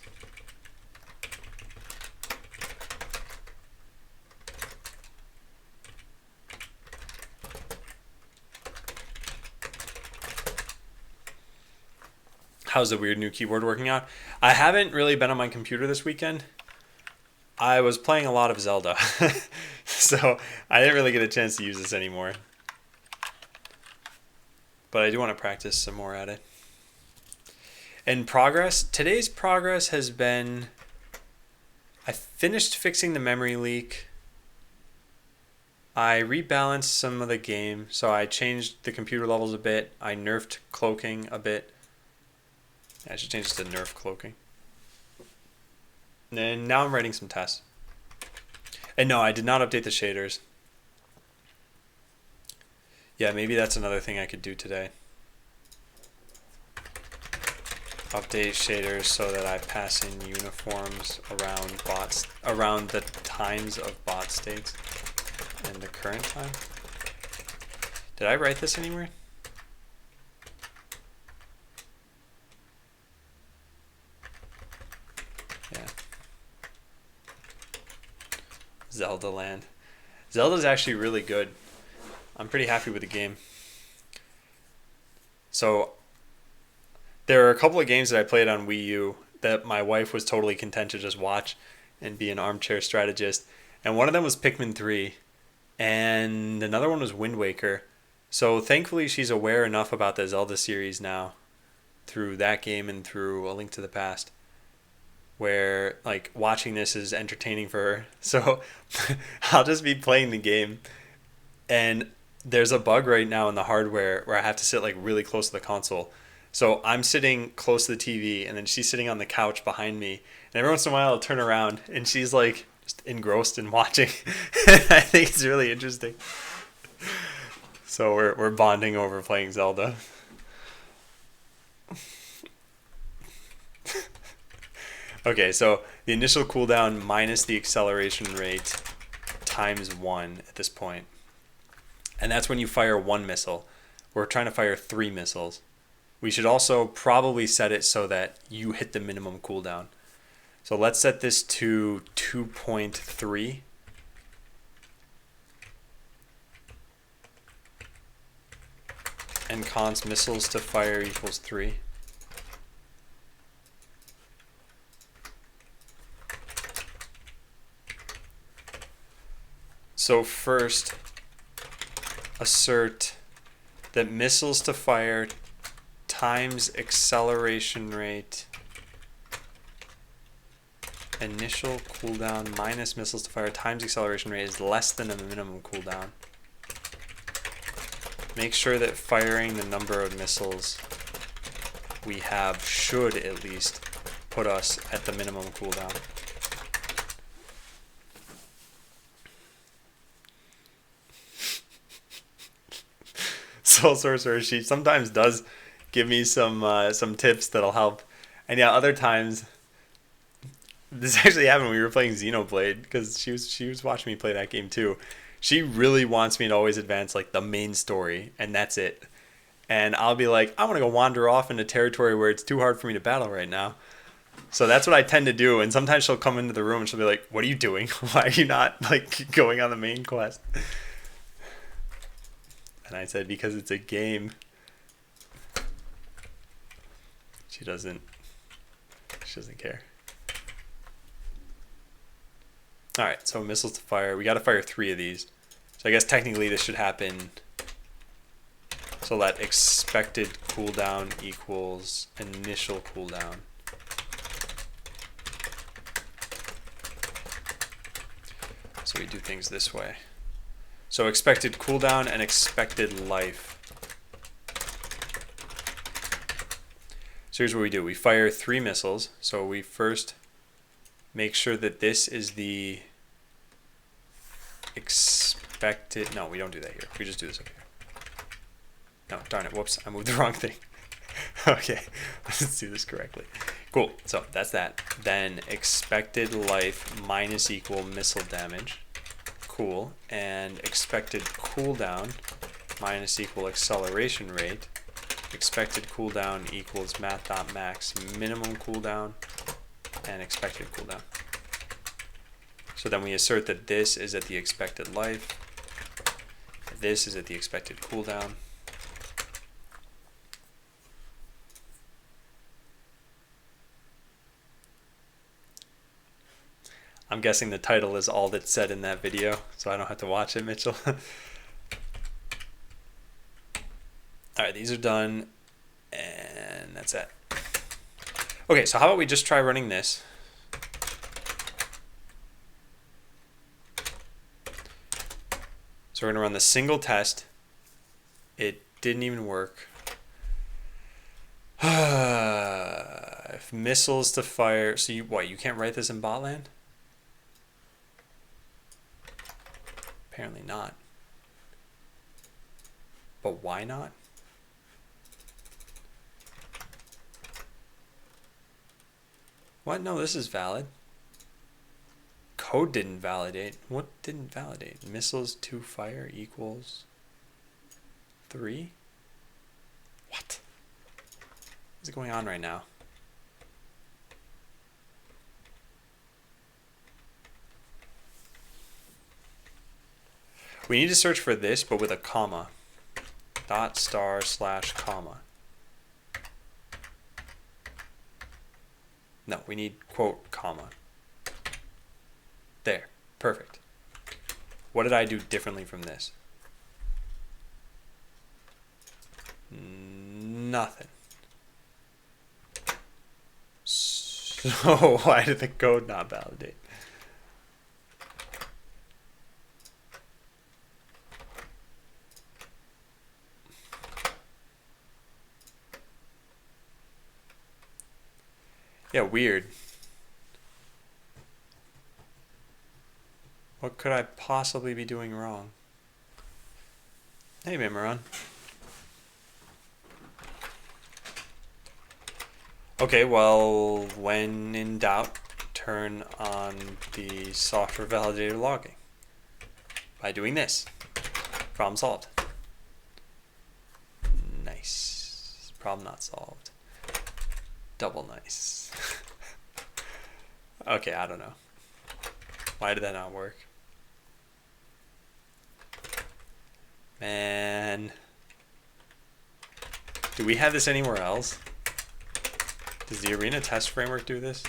How's the weird new keyboard working out? I haven't really been on my computer this weekend. I was playing a lot of Zelda, so I didn't really get a chance to use this anymore. But I do want to practice some more at it. And progress, today's progress has been, I finished fixing the memory leak. I rebalanced some of the game, so I changed the computer levels a bit. I nerfed cloaking a bit. I should change it to nerf cloaking. And now I'm writing some tests. And no, I did not update the shaders. Yeah, maybe that's another thing I could do today. Update shaders so that I pass in uniforms around bots, around the times of bot states and the current time. Did I write this anywhere? Yeah. Zelda Land. Zelda's actually really good. I'm pretty happy with the game. So there are a couple of games that I played on Wii U that my wife was totally content to just watch and be an armchair strategist. And one of them was Pikmin 3 and another one was Wind Waker. So thankfully she's aware enough about the Zelda series now through that game and through A Link to the Past, where like watching this is entertaining for her. So I'll just be playing the game, and there's a bug right now in the hardware where I have to sit like really close to the console. So I'm sitting close to the TV, and then she's sitting on the couch behind me, and every once in a while I'll turn around and she's like just engrossed in watching. I think it's really interesting. So we're bonding over playing Zelda. Okay, so the initial cooldown minus the acceleration rate times 1 at this point. And that's when you fire 1 missile. We're trying to fire 3 missiles. We should also probably set it so that you hit the minimum cooldown. So let's set this to 2.3. And const missiles to fire equals 3. So first, assert that missiles to fire times acceleration rate initial cooldown minus missiles to fire times acceleration rate is less than a minimum cooldown. make sure that firing the number of missiles we have should at least put us at the minimum cooldown. Soul Sorcerer, she sometimes does give me some tips that'll help, and yeah, other times. This actually happened when we were playing Xenoblade, because she was watching me play that game too. She really wants me to always advance like the main story, and that's it. And I'll be like, I want to go wander off into territory where it's too hard for me to battle right now. So that's what I tend to do. And sometimes she'll come into the room and she'll be like, "What are you doing? Why are you not like going on the main quest?" And I said, "Because it's a game." She doesn't care. All right, so missiles to fire. We got to fire 3 of these. So I guess technically this should happen so that expected cooldown equals initial cooldown. So we do things this way. So expected cooldown and expected life. So here's what we do. We fire 3 missiles. So we first make sure that this is the expected... No, we don't do that here. We just do this up here. No, darn it. Whoops. I moved the wrong thing. Okay. Let's do this correctly. Cool. So that's that. Then expected life minus equal missile damage. Cool. And expected cooldown minus equal acceleration rate. Expected cooldown equals math.max minimum cooldown and expected cooldown. So then we assert that this is at the expected life, this is at the expected cooldown. I'm guessing the title is all that's said in that video, so I don't have to watch it, Mitchell. Alright, these are done, and that's it. Okay, so how about we just try running this. So we're going to run the single test. It didn't even work. If missiles to fire... So you can't write this in botland? Apparently not. But why not? What? No, this is valid. Code didn't validate. What didn't validate? Missiles to fire equals 3? What? What's going on right now? We need to search for this, but with a comma. Dot star slash comma. No, we need quote comma. There. Perfect. What did I do differently from this? Nothing. So why did the code not validate? Yeah, weird. What could I possibly be doing wrong? Hey, Mimiron. Okay, well, when in doubt, turn on the software validator logging by doing this. Problem solved. Nice. Problem not solved. Double nice. Okay, I don't know. Why did that not work? Man. Do we have this anywhere else? Does the arena test framework do this?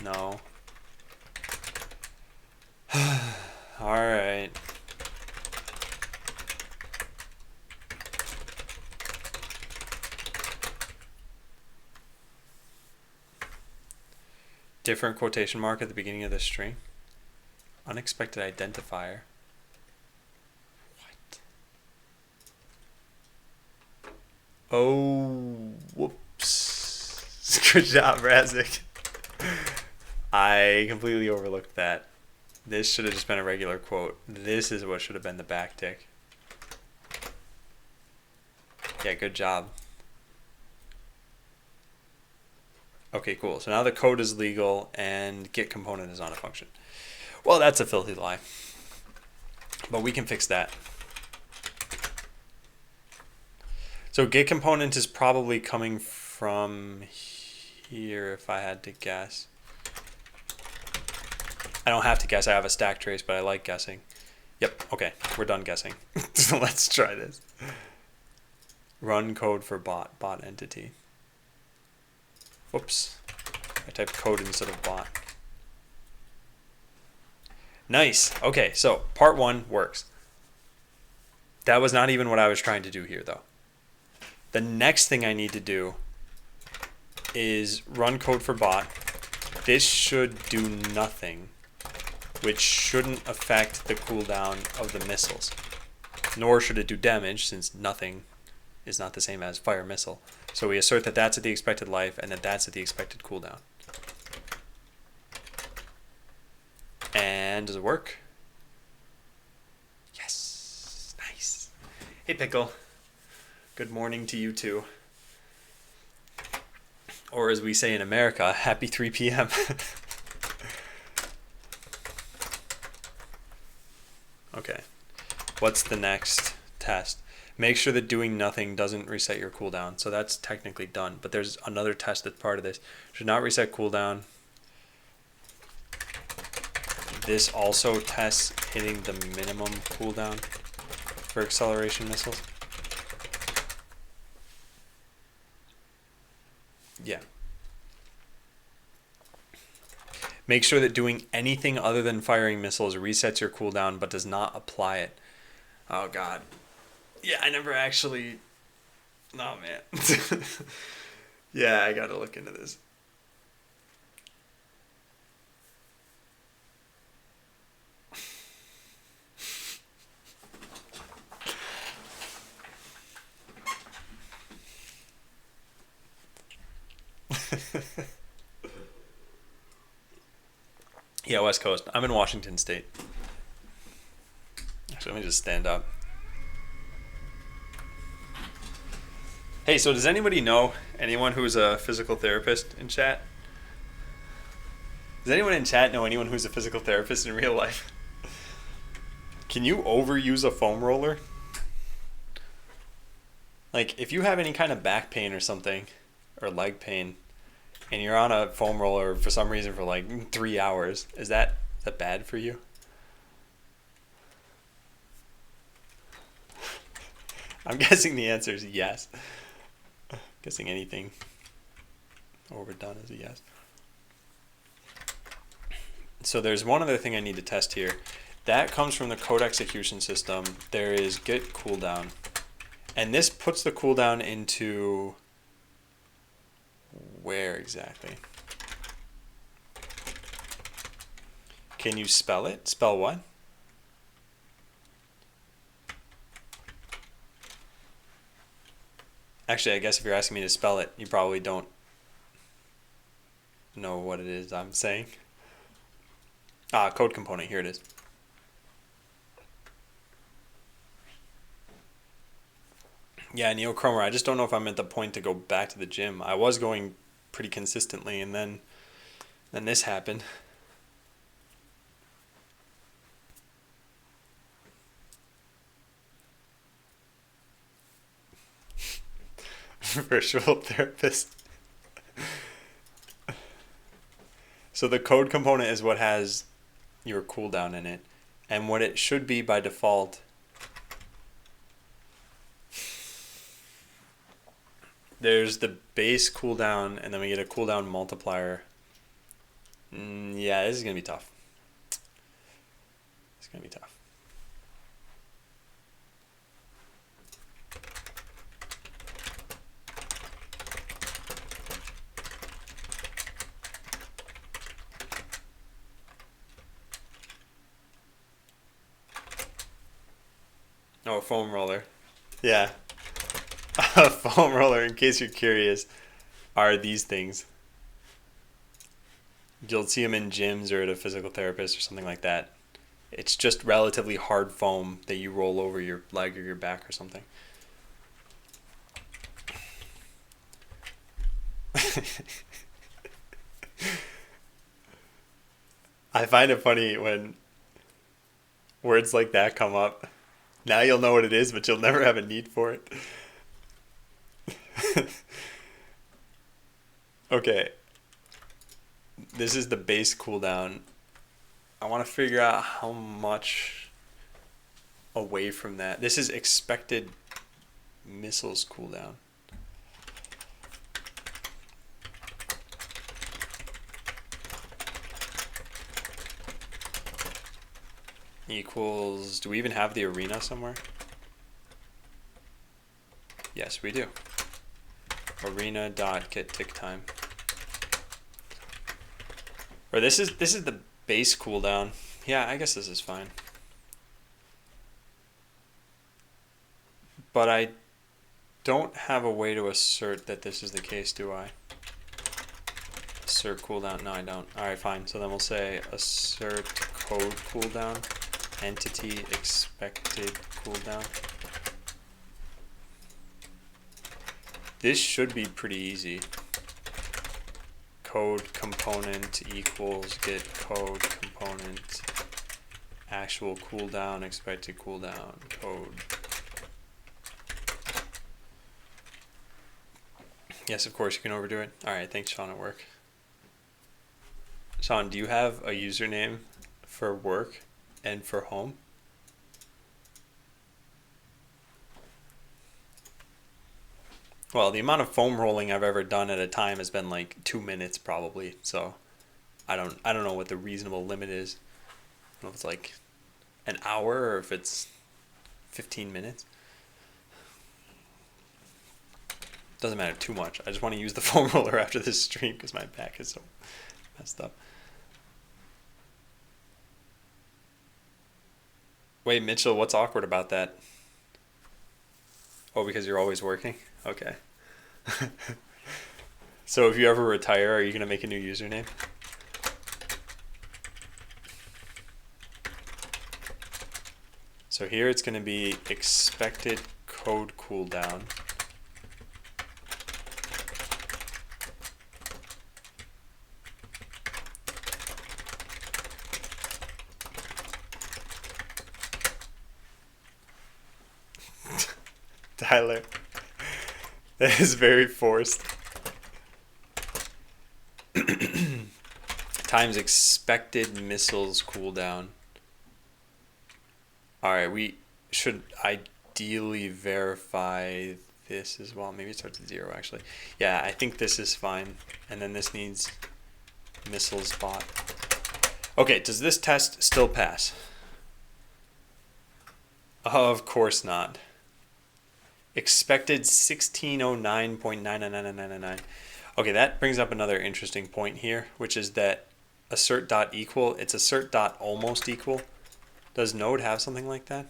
No. Alright. Different quotation mark at the beginning of the string. Unexpected identifier. Oh, whoops. Good job, Razik. I completely overlooked that. This should have just been a regular quote. This is what should have been the backtick. Yeah, good job. Okay, cool. So now the code is legal and get component is not a function. Well, that's a filthy lie. But we can fix that. So get component is probably coming from here if I had to guess. I don't have to guess. I have a stack trace, but I like guessing. Yep. Okay. We're done guessing. So let's try this. Run code for bot entity. Whoops. I typed code instead of bot. Nice. Okay. So part 1 works. That was not even what I was trying to do here, though. The next thing I need to do is run code for bot. This should do nothing, which shouldn't affect the cooldown of the missiles. Nor should it do damage, since nothing is not the same as fire missile. So we assert that that's at the expected life and that that's at the expected cooldown. And does it work? Yes. Nice. Hey, Pickle. Good morning to you too. Or as we say in America, happy 3 p.m. Okay. What's the next test? Make sure that doing nothing doesn't reset your cooldown. So that's technically done. But there's another test that's part of this. Should not reset cooldown. This also tests hitting the minimum cooldown for acceleration missiles. Yeah. Make sure that doing anything other than firing missiles resets your cooldown but does not apply it. Oh, God. Yeah, I never actually... Oh, man. Yeah, I gotta look into this. Yeah, West Coast. I'm in Washington State. Actually, let me just stand up. Hey, so does anybody know anyone who's a physical therapist in chat? Does anyone in chat know anyone who's a physical therapist in real life? Can you overuse a foam roller? Like, if you have any kind of back pain or something, or leg pain, and you're on a foam roller for some reason for like 3 hours, is that bad for you? I'm guessing the answer is yes. Guessing anything overdone is a yes. So there's one other thing I need to test here. That comes from the code execution system. There is get cooldown. And this puts the cooldown into where exactly? Can you spell it? Spell what? Actually, I guess if you're asking me to spell it, you probably don't know what it is I'm saying. Code component, here it is. Yeah, Neochromer, I just don't know if I'm at the point to go back to the gym. I was going pretty consistently, and then this happened. Virtual therapist. So the code component is what has your cooldown in it. And what it should be by default, there's the base cooldown, and then we get a cooldown multiplier. Yeah, this is going to be tough. It's going to be tough. Oh, foam roller. Yeah. A foam roller, in case you're curious, are these things. You'll see them in gyms or at a physical therapist or something like that. It's just relatively hard foam that you roll over your leg or your back or something. I find it funny when words like that come up. Now you'll know what it is, but you'll never have a need for it. Okay, this is the base cooldown. I want to figure out how much away from that. This is expected missiles cooldown. Equals, do we even have the arena somewhere? Yes, we do. Arena dot get tick time. Or this is the base cooldown. Yeah, I guess this is fine. But I don't have a way to assert that this is the case, do I? Assert cooldown. No, I don't. Alright, fine. So then we'll say assert code cooldown. Entity expected cooldown. This should be pretty easy. Code component equals get code component actual cooldown expected cooldown code. Yes, of course you can overdo it. Alright, thanks Sean at work. Sean, do you have a username for work and for home? Well, the amount of foam rolling I've ever done at a time has been like 2 minutes probably. So I don't know what the reasonable limit is. I don't know if it's like an hour or if it's 15 minutes. Doesn't matter too much. I just want to use the foam roller after this stream because my back is so messed up. Wait, Mitchell, what's awkward about that? Oh, because you're always working? Okay. So if you ever retire, are you going to make a new username? So here it's going to be expected code cooldown. Tyler. That is very forced. Times expected missiles cooldown. Alright, we should ideally verify this as well. Maybe it starts at 0 actually. Yeah, I think this is fine. And then this needs missiles bot. Okay, does this test still pass? Of course not. Expected 1609.99999. Okay, that brings up another interesting point here, which is that assert dot equal, it's assert dot almost equal. Does Node have something like that?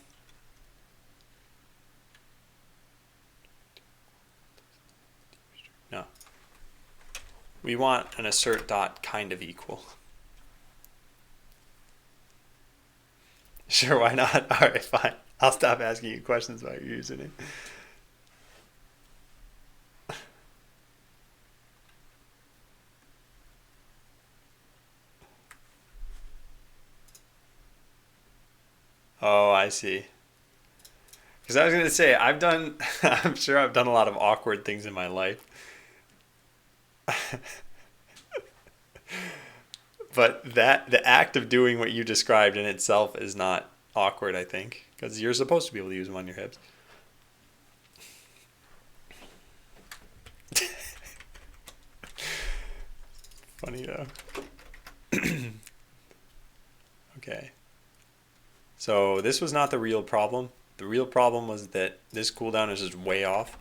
No. We want an assert dot kind of equal. Sure, why not? All right, fine. I'll stop asking you questions about your username. Oh, I see. Because I was going to say, I'm sure I've done a lot of awkward things in my life. But the act of doing what you described in itself is not awkward, I think. Because you're supposed to be able to use them on your hips. Funny though. Okay. So this was not the real problem. The real problem was that this cooldown is just way off.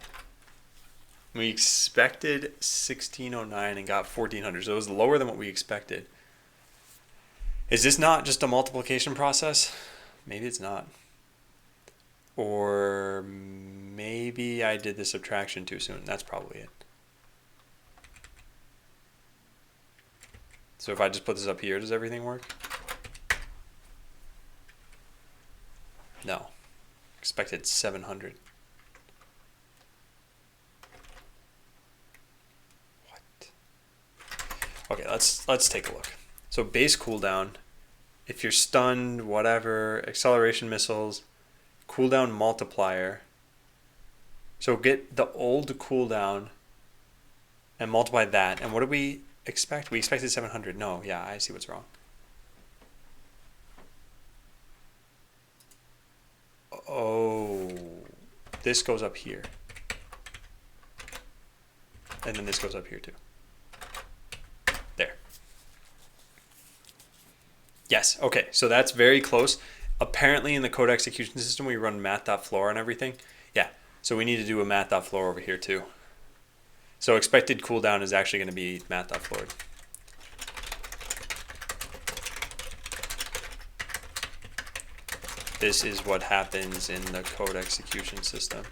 We expected 1609 and got 1400, so it was lower than what we expected. Is this not just a multiplication process? Maybe it's not. Or maybe I did the subtraction too soon. That's probably it. So if I just put this up here, does everything work? No. Expected 700. What? Okay, let's take a look. So base cooldown, if you're stunned, whatever, acceleration missiles, cooldown multiplier. So get the old cooldown and multiply that. And what did we expect? We expected 700. No, yeah, I see what's wrong. Oh, this goes up here. And then this goes up here too. There. Yes, okay, so that's very close. Apparently in the code execution system we run math.floor and everything. Yeah, so we need to do a math.floor over here too. So expected cooldown is actually going to be math.floor. This is what happens in the code execution system.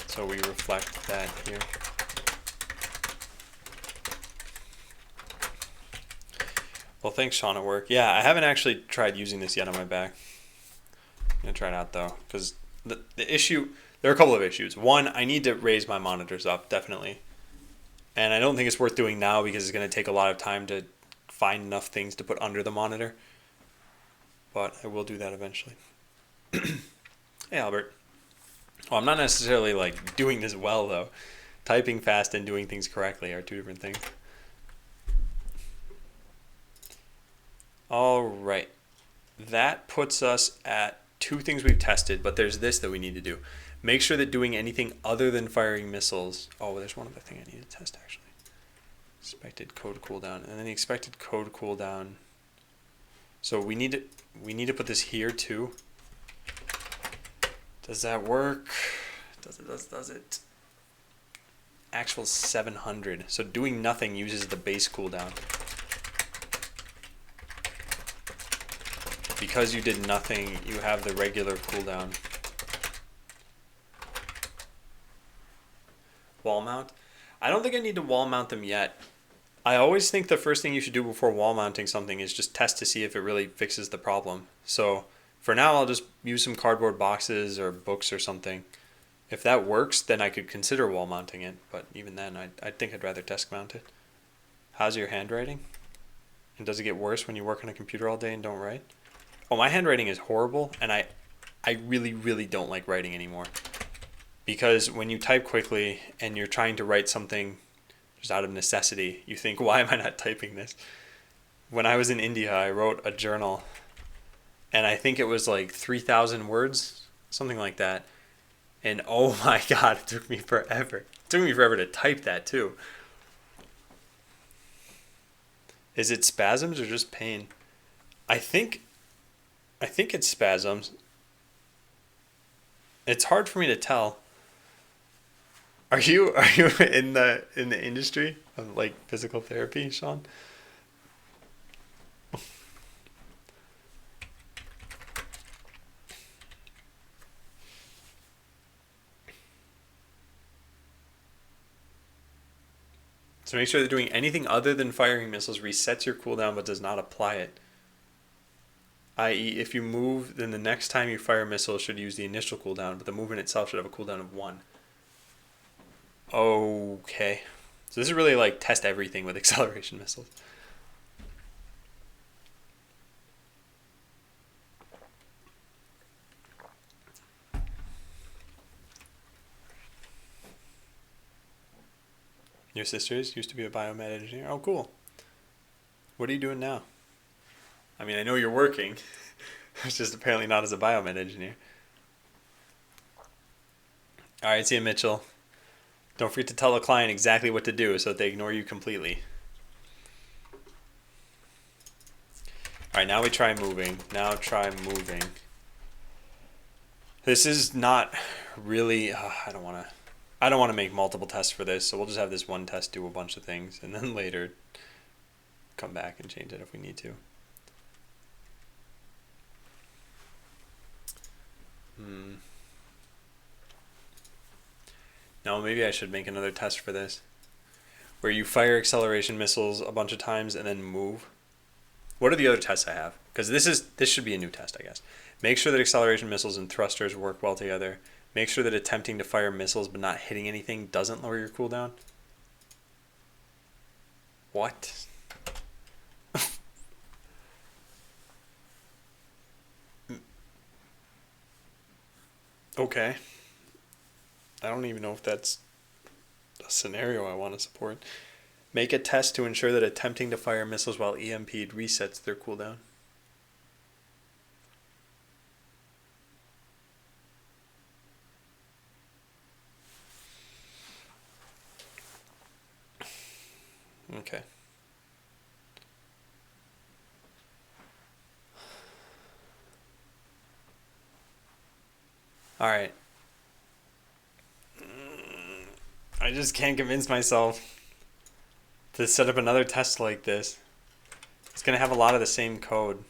So we reflect that here. Well, thanks, Sean, at work. Yeah, I haven't actually tried using this yet on my back. I'm going to try it out, though, because the issue, there are a couple of issues. One, I need to raise my monitors up, definitely. And I don't think it's worth doing now because it's going to take a lot of time to find enough things to put under the monitor. But I will do that eventually. Hey, Albert. Well, I'm not necessarily like doing this well, though. Typing fast and doing things correctly are two different things. All right. That puts us at two things we've tested, but there's this that we need to do. Make sure that doing anything other than firing missiles. Oh, well, there's one other thing I need to test, actually. Expected code cooldown. And then the expected code cooldown. So we need to put this here, too. Does that work? Does it? Actual 700. So doing nothing uses the base cooldown. Because you did nothing, you have the regular cooldown. Wall mount? I don't think I need to wall mount them yet. I always think the first thing you should do before wall mounting something is just test to see if it really fixes the problem. So for now, I'll just use some cardboard boxes or books or something. If that works, then I could consider wall mounting it. But even then, I think I'd rather desk mount it. How's your handwriting? And does it get worse when you work on a computer all day and don't write? Oh, my handwriting is horrible, and I really, really don't like writing anymore. Because when you type quickly and you're trying to write something just out of necessity, you think, why am I not typing this? When I was in India, I wrote a journal, and I think it was like 3,000 words, something like that. And oh my God, it took me forever. It took me forever to type that too. Is it spasms or just pain? I think it's spasms. It's hard for me to tell. Are you in the industry of like physical therapy, Sean? So make sure that doing anything other than firing missiles resets your cooldown but does not apply it. I.e., if you move, then the next time you fire a missile should use the initial cooldown, but the movement itself should have a cooldown of 1. Okay. So this is really like test everything with acceleration missiles. Your sisters used to be a biomed engineer. Oh, cool. What are you doing now? I mean, I know you're working. It's just apparently not as a biomed engineer. All right, see you, Mitchell. Don't forget to tell the client exactly what to do so that they ignore you completely. All right, now we try moving. Now try moving. This is not really. I don't want to make multiple tests for this, so we'll just have this one test do a bunch of things, and then later come back and change it if we need to. No, maybe I should make another test for this. Where you fire acceleration missiles a bunch of times and then move. What are the other tests I have? Because this should be a new test, I guess. Make sure that acceleration missiles and thrusters work well together. Make sure that attempting to fire missiles but not hitting anything doesn't lower your cooldown. What? Okay. I don't even know if that's a scenario I want to support. Make a test to ensure that attempting to fire missiles while EMP'd resets their cooldown. Okay. All right. I just can't convince myself to set up another test like this. It's going to have a lot of the same code.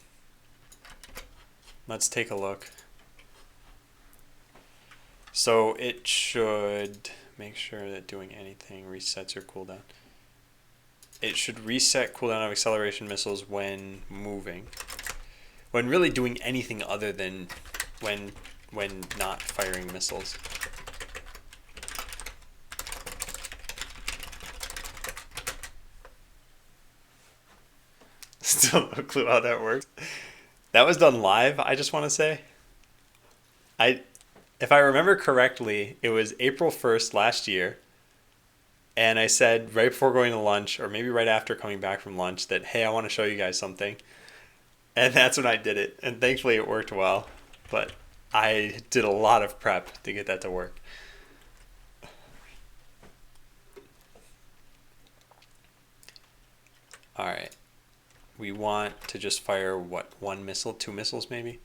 Let's take a look. So it should make sure that doing anything resets your cooldown. It should reset cooldown of acceleration missiles when moving. When really doing anything other than when not firing missiles. Still no clue how that works. That was done live, I just want to say. If I remember correctly, it was April 1st last year. And I said right before going to lunch, or maybe right after coming back from lunch, that, hey, I want to show you guys something. And that's when I did it. And thankfully it worked well. But I did a lot of prep to get that to work. All right. We want to just fire, what, one missile? 2 missiles maybe?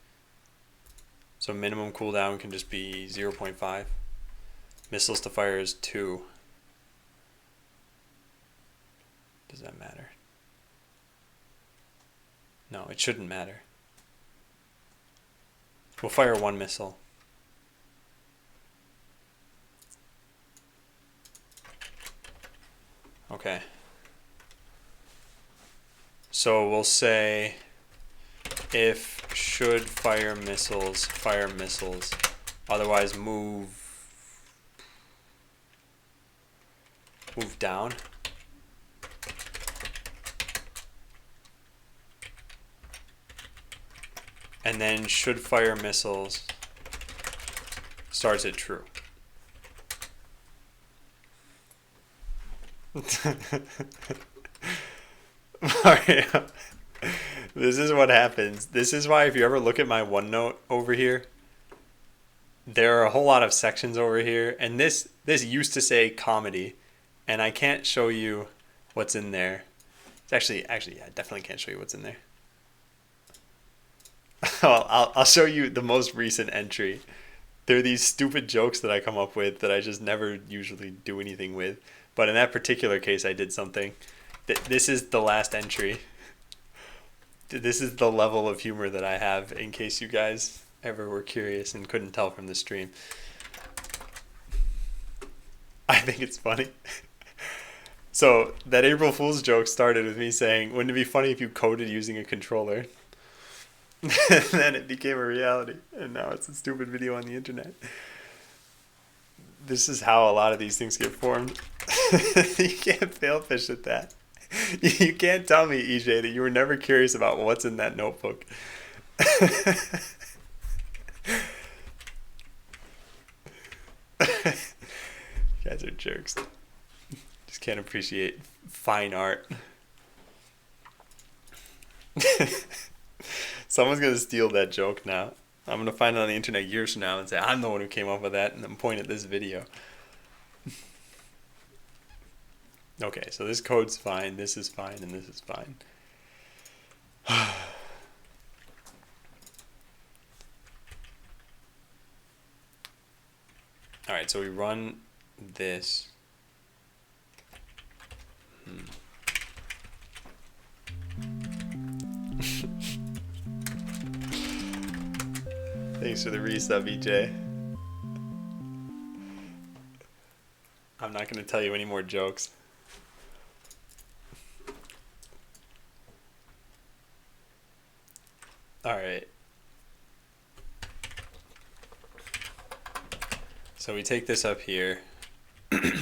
So minimum cooldown can just be 0.5. Missiles to fire is 2. Does that matter? No, it shouldn't matter. We'll fire 1 missile. Okay. So we'll say if should fire missiles, otherwise move down. And then should fire missiles starts at true. Mario, this is what happens. This is why if you ever look at my OneNote over here, there are a whole lot of sections over here, and this used to say comedy, and I can't show you what's in there. It's actually yeah, I definitely can't show you what's in there. I'll show you the most recent entry. There are these stupid jokes that I come up with that I just never usually do anything with. But in that particular case, I did something. This is the last entry. This is the level of humor that I have, in case you guys ever were curious and couldn't tell from the stream. I think it's funny. So that April Fool's joke started with me saying, wouldn't it be funny if you coded using a controller? And then it became a reality, and now it's a stupid video on the internet. This is how a lot of these things get formed. You can't fail fish at that. You can't tell me, EJ, that you were never curious about what's in that notebook. You guys are jerks. Just can't appreciate fine art. Someone's going to steal that joke now. I'm going to find it on the internet years from now and say, I'm the one who came up with that, and then point at this video. Okay, so this code's fine, this is fine, and this is fine. Alright, so we run this. Thanks for the resub, EJ. I'm not going to tell you any more jokes. All right. So we take this up here.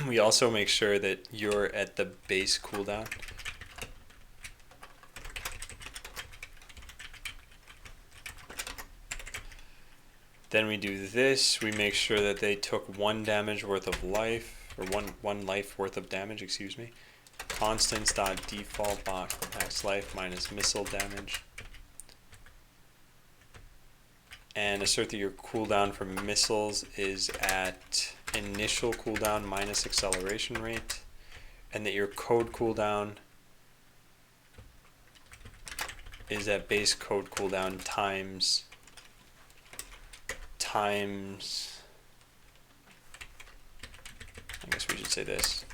We also make sure that you're at the base cooldown. Then we do this. We make sure that they took 1 damage worth of life, or one life worth of damage, excuse me. Constants.default box max life minus missile damage. And assert that your cooldown for missiles is at initial cooldown minus acceleration rate, and that your code cooldown is at base code cooldown times I guess we should say this.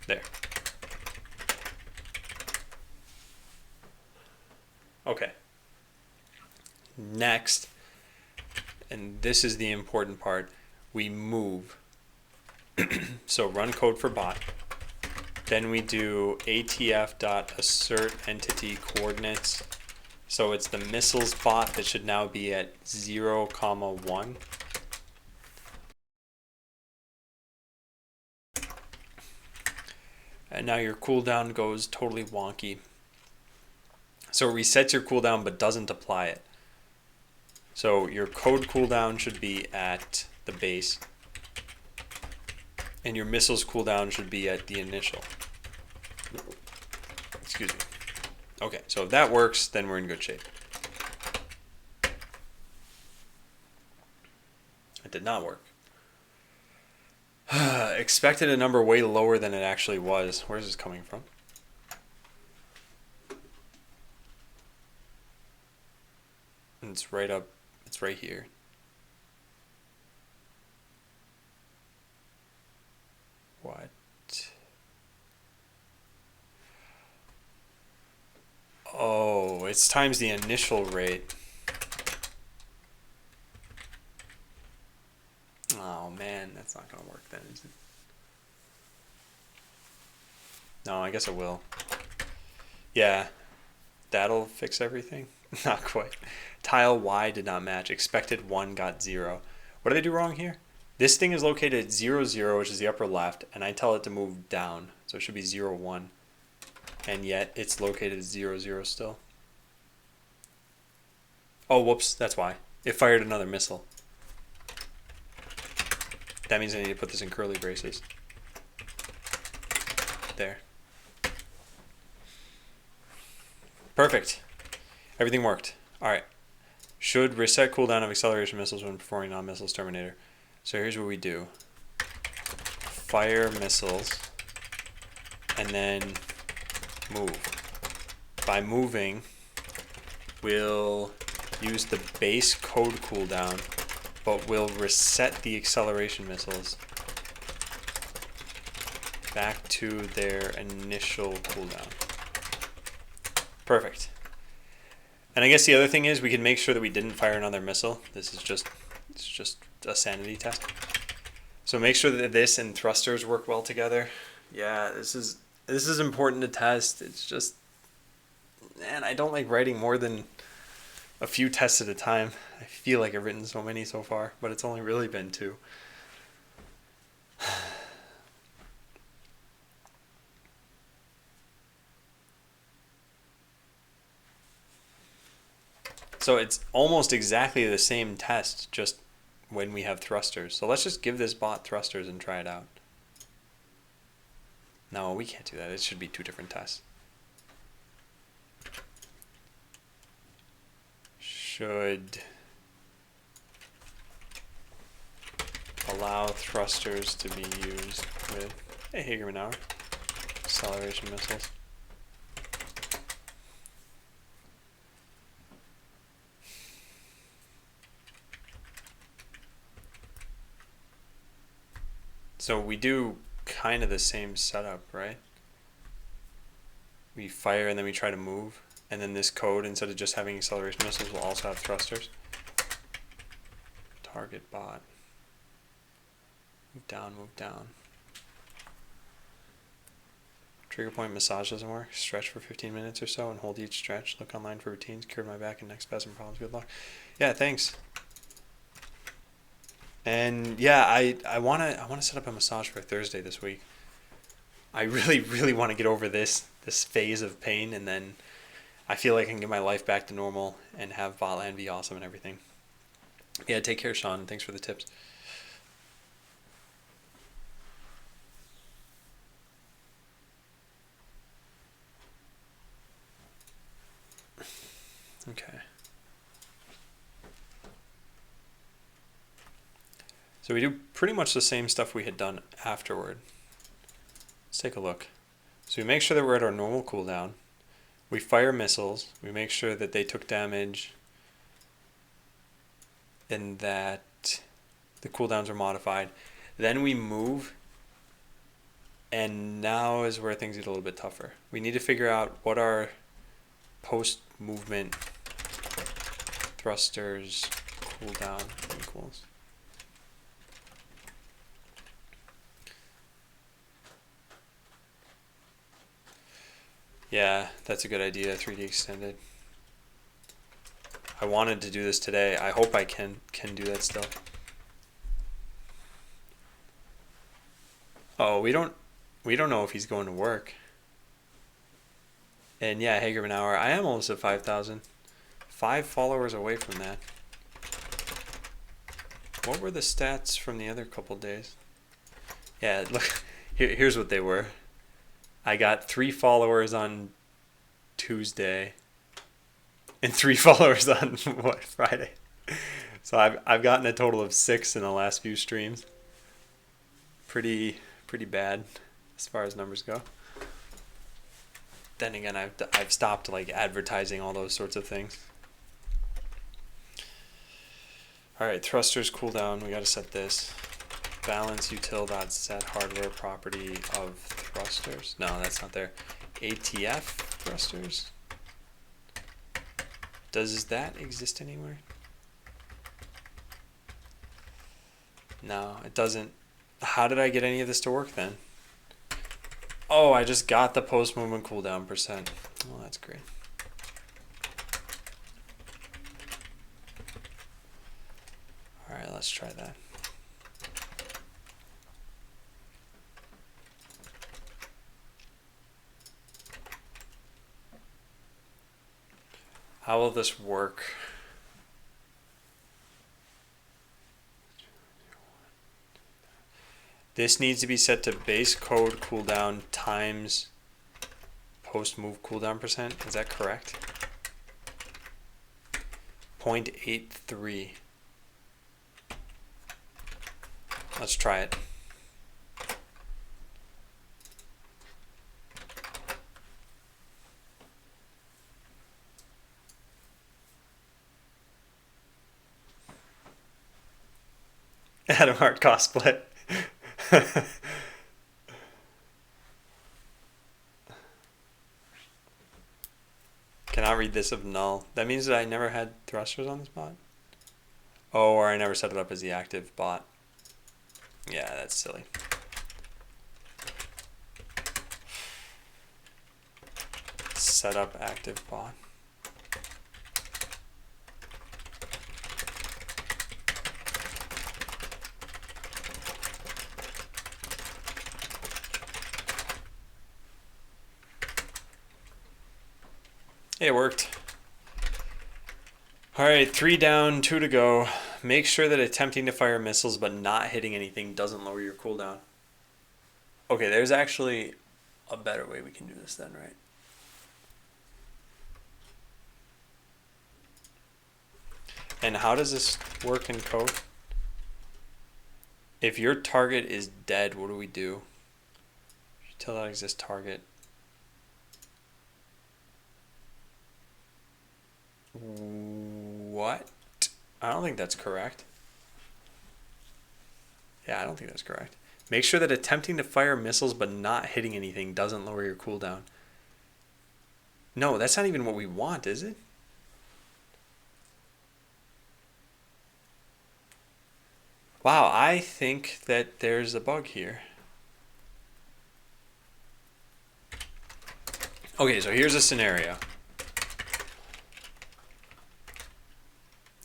There. Okay. Next, and this is the important part, we move. So run code for bot. Then we do atf.assert entity coordinates. So it's the missiles bot that should now be at 0, 1. And now your cooldown goes totally wonky. So it resets your cooldown but doesn't apply it. So your code cooldown should be at the base, and your missiles cooldown should be at the initial. Excuse me. Okay, so if that works, then we're in good shape. It did not work. Expected a number way lower than it actually was. Where's this coming from? It's right up. It's right here. What? Oh, it's times the initial rate. Oh man, that's not gonna work then, is it? No, I guess it will. Yeah, that'll fix everything. Not quite. Tile Y did not match. Expected 1 got 0. What did I do wrong here? This thing is located at 0, 0, which is the upper left, and I tell it to move down. So it should be 0, 1. And yet it's located at 0, 0 still. Oh, whoops, that's why. It fired another missile. That means I need to put this in curly braces. There. Perfect. Everything worked. Alright. Should reset cooldown of acceleration missiles when performing non-missiles terminator. So here's what we do. Fire missiles. And then move. By moving, we'll use the base code cooldown, but we'll reset the acceleration missiles back to their initial cooldown. Perfect. And I guess the other thing is we can make sure that we didn't fire another missile. It's just a sanity test. So make sure that this and thrusters work well together. Yeah, this is important to test. It's just, man, I don't like writing more than a few tests at a time. I feel like I've written so many so far, but it's only really been 2. So it's almost exactly the same test, just when we have thrusters. So let's just give this bot thrusters and try it out. No, we can't do that. It should be 2 different tests. Should allow thrusters to be used with, hey, Hagerman acceleration missiles. So we do kind of the same setup, right? We fire and then we try to move. And then this code, instead of just having acceleration missiles, will also have thrusters. Target bot. Move down, move down. Trigger point massage doesn't work. Stretch for 15 minutes or so and hold each stretch. Look online for routines. Cured my back and neck spasm problems. Good luck. Yeah, thanks. And yeah, I wanna set up a massage for Thursday this week. I really want to get over this phase of pain, and then I feel like I can get my life back to normal and have Botland be awesome and everything. Yeah, take care, Sean. Thanks for the tips. Okay. So we do pretty much the same stuff we had done afterward. Let's take a look. So we make sure that we're at our normal cooldown. We fire missiles. We make sure that they took damage and that the cooldowns are modified. Then we move, and now is where things get a little bit tougher. We need to figure out what our post-movement thrusters cooldown equals. Yeah, that's a good idea, 3D extended. I wanted to do this today. I hope I can do that still. Oh, we don't know if he's going to work. And yeah, Hagerman Hour, I am almost at 5,000. 5 followers away from that. What were the stats from the other couple days? Yeah, look, here's what they were. I got 3 followers on Tuesday and 3 followers on what, Friday. So I've gotten a total of 6 in the last few streams. Pretty bad as far as numbers go. Then again, I've stopped like advertising all those sorts of things. All right, thrusters cooldown. We got to set this. Balance util.set hardware property of thrusters. No, that's not there. ATF thrusters. Does that exist anywhere? No, it doesn't. How did I get any of this to work then? Oh, I just got the post movement cooldown percent. Oh, that's great. All right, let's try that. How will this work? This needs to be set to base code cooldown times post move cooldown percent. Is that correct? 0.83. Let's try it. Adam Hart cosplay. Cannot read this of null. That means that I never had thrusters on this bot. Oh, or I never set it up as the active bot. Yeah, that's silly. Set up active bot. It worked. Alright, 3 down, 2 to go. Make sure that attempting to fire missiles but not hitting anything doesn't lower your cooldown. Okay, there's actually a better way we can do this then, right? And how does this work in code? If your target is dead, what do we do? Util.exist target. What? I don't think that's correct. Yeah, I don't think that's correct. Make sure that attempting to fire missiles but not hitting anything doesn't lower your cooldown. No, that's not even what we want, is it? Wow, I think that there's a bug here. Okay, so here's a scenario.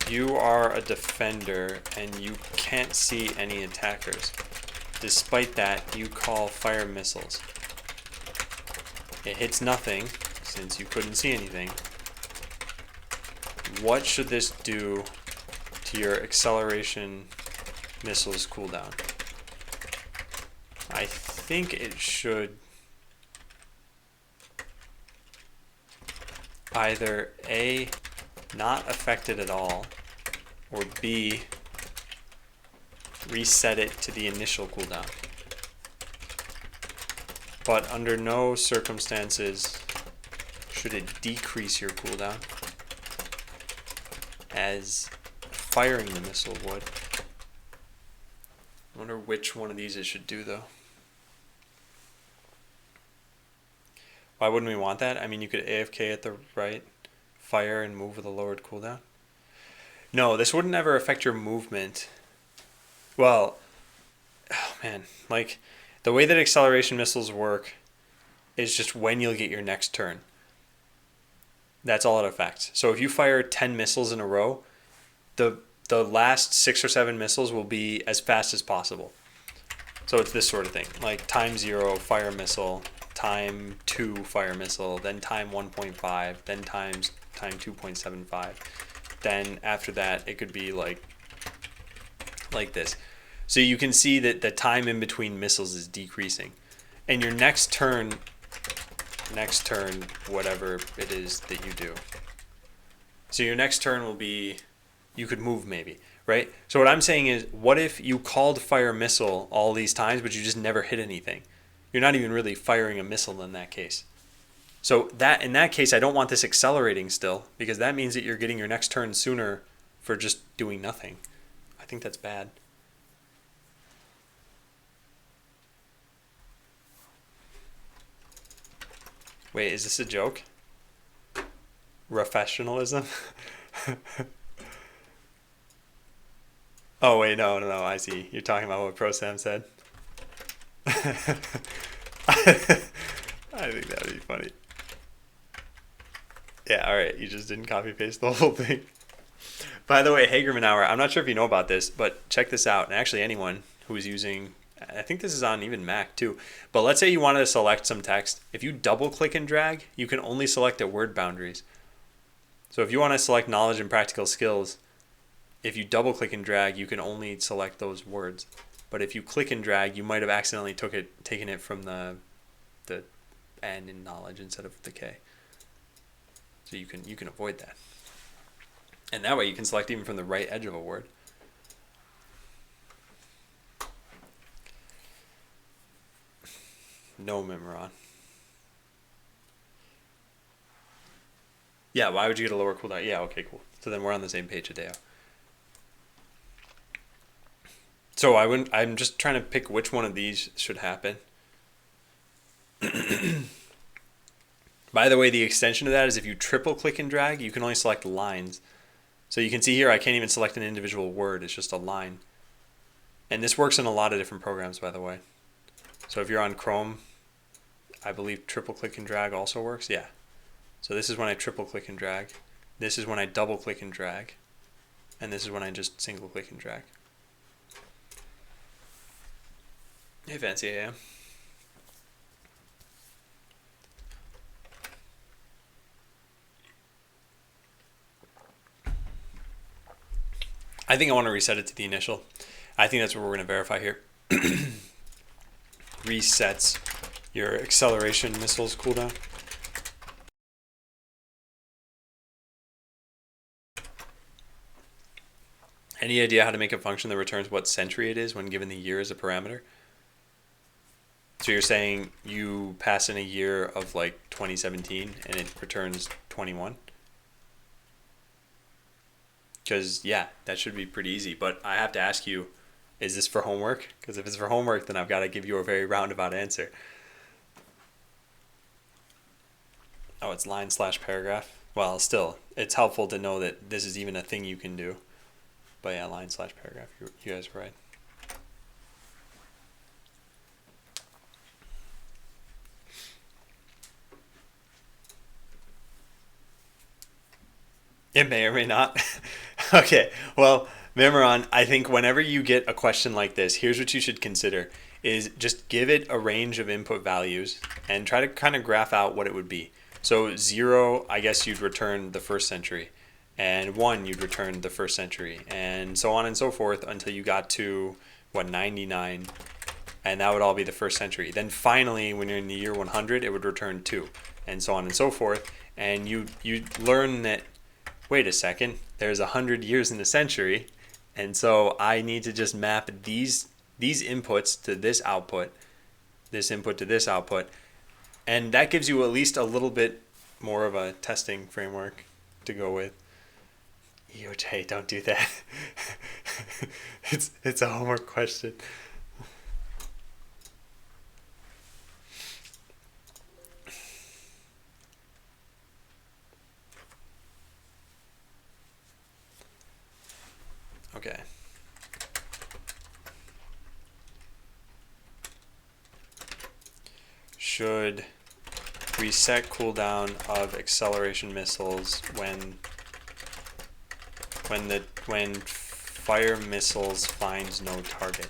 You are a defender and you can't see any attackers. Despite that, you call fire missiles. It hits nothing since you couldn't see anything. What should this do to your acceleration missiles cooldown? I think it should either A, not affect it at all, or B, reset it to the initial cooldown. But under no circumstances should it decrease your cooldown, as firing the missile would. I wonder which one of these it should do, though. Why wouldn't we want that? I mean, you could AFK at the right, fire, and move with a lowered cooldown. No, this wouldn't ever affect your movement. Well, oh man, like the way that acceleration missiles work is just when you'll get your next turn. That's all it affects. So if you fire 10 missiles in a row, the last 6 or 7 missiles will be as fast as possible. So it's this sort of thing, like time 0 fire missile, time 2 fire missile, then time 1.5, then time 2.75. Then after that, it could be like this. So you can see that the time in between missiles is decreasing. And your next turn, whatever it is that you do. So your next turn will be, you could move maybe, right? So what I'm saying is, what if you called fire missile all these times, but you just never hit anything? You're not even really firing a missile in that case. So that in that case, I don't want this accelerating still, because that means that you're getting your next turn sooner for just doing nothing. I think that's bad. Wait, is this a joke? Professionalism? Oh wait, no, I see. You're talking about what Pro Sam said. I think that would be funny. Yeah, alright, you just didn't copy paste the whole thing. By the way, Hagerman Hour, I'm not sure if you know about this, but check this out. And actually anyone who is using, I think this is on even Mac too, but let's say you wanted to select some text. If you double click and drag, you can only select at word boundaries. So if you want to select knowledge and practical skills, if you double click and drag, you can only select those words. But if you click and drag, you might have accidentally taken it from the N in knowledge instead of the K. So you can avoid that. And that way you can select even from the right edge of a word. No Mimiron. Yeah, why would you get a lower cooldown? Yeah, okay, cool. So then we're on the same page, Hideo. So I'm just trying to pick which one of these should happen. By the way, the extension of that is if you triple click and drag, you can only select lines. So you can see here I can't even select an individual word, it's just a line. And this works in a lot of different programs, by the way. So if you're on Chrome, I believe triple click and drag also works. Yeah. So this is when I triple click and drag. This is when I double click and drag. And this is when I just single click and drag. Hey, Fancy AM. I think I want to reset it to the initial. I think that's what we're going to verify here. Resets your acceleration missiles cooldown. Any idea how to make a function that returns what century it is when given the year as a parameter? So you're saying you pass in a year of like 2017 and it returns 21? Because, yeah, that should be pretty easy. But I have to ask you, is this for homework? Because if it's for homework, then I've got to give you a very roundabout answer. Oh, it's line slash paragraph. Well, still, it's helpful to know that this is even a thing you can do. But yeah, line slash paragraph. You guys are right. It may or may not. Okay, well, Memoron, I think whenever you get a question like this, here's what you should consider is just give it a range of input values and try to kind of graph out what it would be. So 0, I guess you'd return the first century, and 1, you'd return the first century, and so on and so forth until you got to, what, 99, and that would all be the first century. Then finally, when you're in the year 100, it would return 2, and so on and so forth, and you learn that, wait a second, there's 100 years in a century, and so I need to just map these inputs to this output, this input to this output, and that gives you at least a little bit more of a testing framework to go with. EOJ, don't do that. It's a homework question. Okay. Should reset cooldown of acceleration missiles when fire missiles finds no target.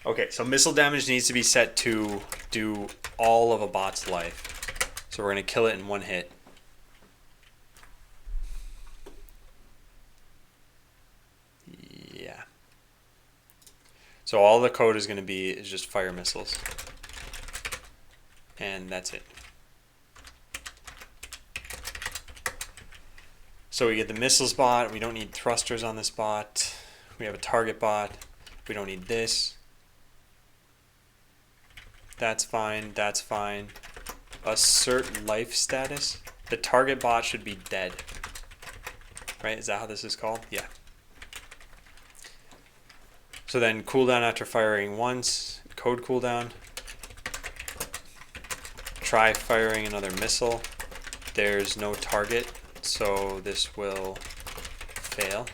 Okay, so missile damage needs to be set to do all of a bot's life. So we're gonna kill it in one hit. Yeah. So all the code is gonna be is just fire missiles. And that's it. So we get the missiles bot. We don't need thrusters on this bot. We have a target bot. We don't need this. That's fine. That's fine. Assert life status. The target bot should be dead. Right? Is that how this is called? Yeah. So then cooldown after firing once. Code cooldown. Try firing another missile. There's no target, so this will fail.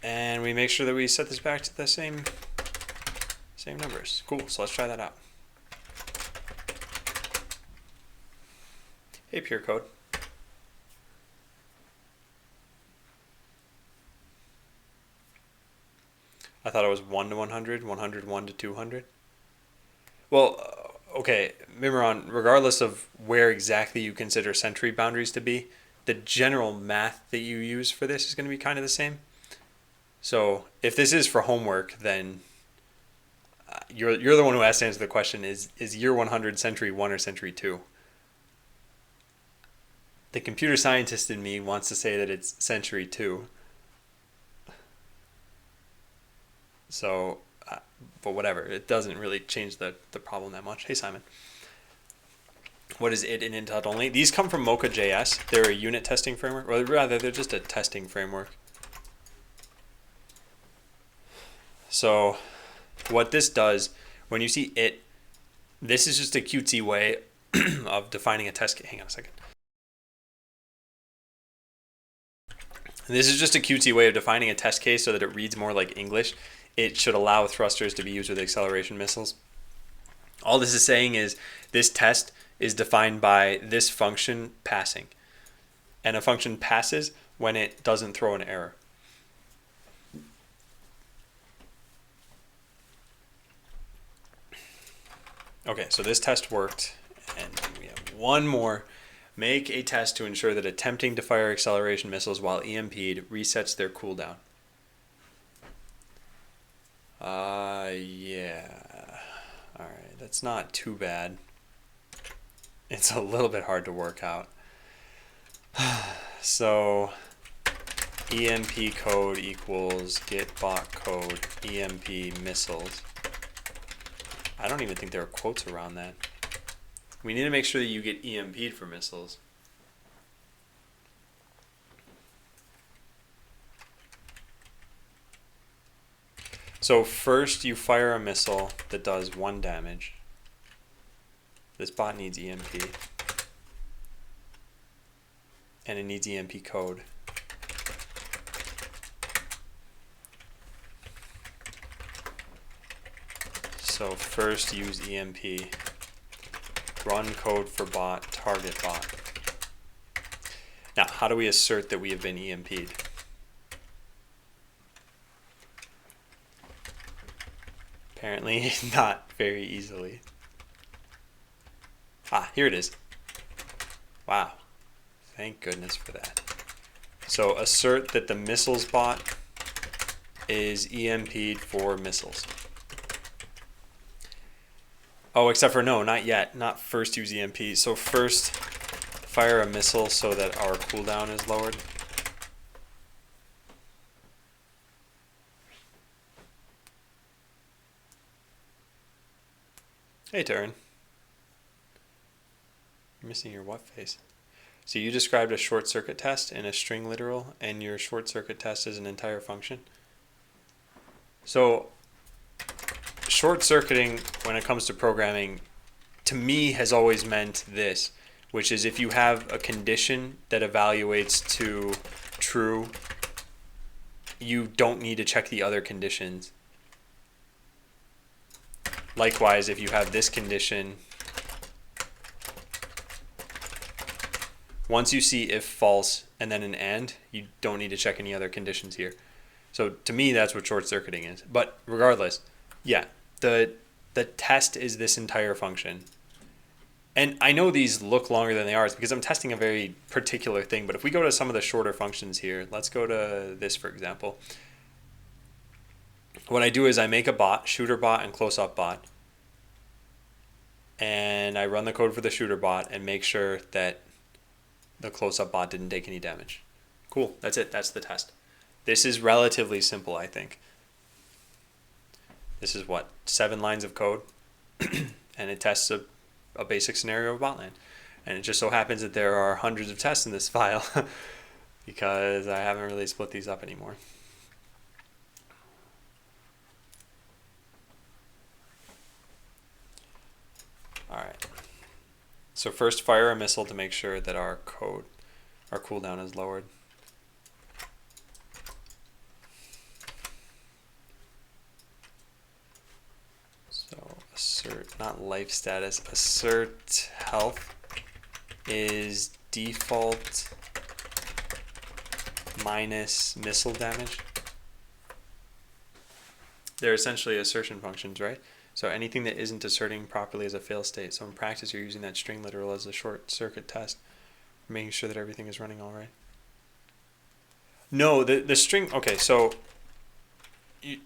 And we make sure that we set this back to the same numbers. Cool, so let's try that out. Hey, pure code. I thought it was 1 to 100, 101 to 200. Well, okay, Mimiron, regardless of where exactly you consider century boundaries to be, the general math that you use for this is going to be kind of the same. So if this is for homework, then you're the one who has to answer the question, is year 100 century 1 or century 2? The computer scientist in me wants to say that it's century 2. So, but whatever, it doesn't really change the problem that much. Hey, Simon. What is it in Intel only? These come from Mocha.js. They're a unit testing framework, or rather, they're just a testing framework. So what this does, when you see it, this is just a cutesy way of defining a test case. Hang on a second. This is just a cutesy way of defining a test case so that it reads more like English. It should allow thrusters to be used with acceleration missiles. All this is saying is this test is defined by this function passing. And a function passes when it doesn't throw an error. Okay, so this test worked, and we have one more. Make a test to ensure that attempting to fire acceleration missiles while EMP'd resets their cooldown. Yeah. Alright, that's not too bad. It's a little bit hard to work out. So, EMP code equals get bot code EMP missiles. I don't even think there are quotes around that. We need to make sure that you get EMP'd for missiles. So first you fire a missile that does 1 damage. This bot needs EMP. And it needs EMP code. So first use EMP. Run code for bot, target bot. Now, how do we assert that we have been EMP'd? Apparently not very easily. Ah, here it is. Wow. Thank goodness for that. So assert that the missiles bot is EMP'd for missiles. Oh, except for no, not yet. Not first use EMP. So first fire a missile so that our cooldown is lowered. Hey, Turin. You're missing your what face? So you described a short circuit test in a string literal, and your short circuit test is an entire function. So short circuiting, when it comes to programming, to me has always meant this, which is if you have a condition that evaluates to true, you don't need to check the other conditions. Likewise, if you have this condition, once you see if false and then an and, you don't need to check any other conditions here. So to me, that's what short circuiting is. But regardless, yeah, the test is this entire function. And I know these look longer than they are. It's because I'm testing a very particular thing. But if we go to some of the shorter functions here, let's go to this, for example. What I do is I make a bot, shooter bot and close-up bot. And I run the code for the shooter bot and make sure that the close-up bot didn't take any damage. Cool, that's it, that's the test. This is relatively simple, I think. This is what, 7 lines of code? And it tests a basic scenario of botland. And it just so happens that there are hundreds of tests in this file because I haven't really split these up anymore. Alright. So first fire a missile to make sure that our cooldown is lowered. So assert, not life status, assert health is default minus missile damage. They're essentially assertion functions, right? So anything that isn't asserting properly is a fail state. So in practice, you're using that string literal as a short circuit test, making sure that everything is running all right. No, the string, okay, so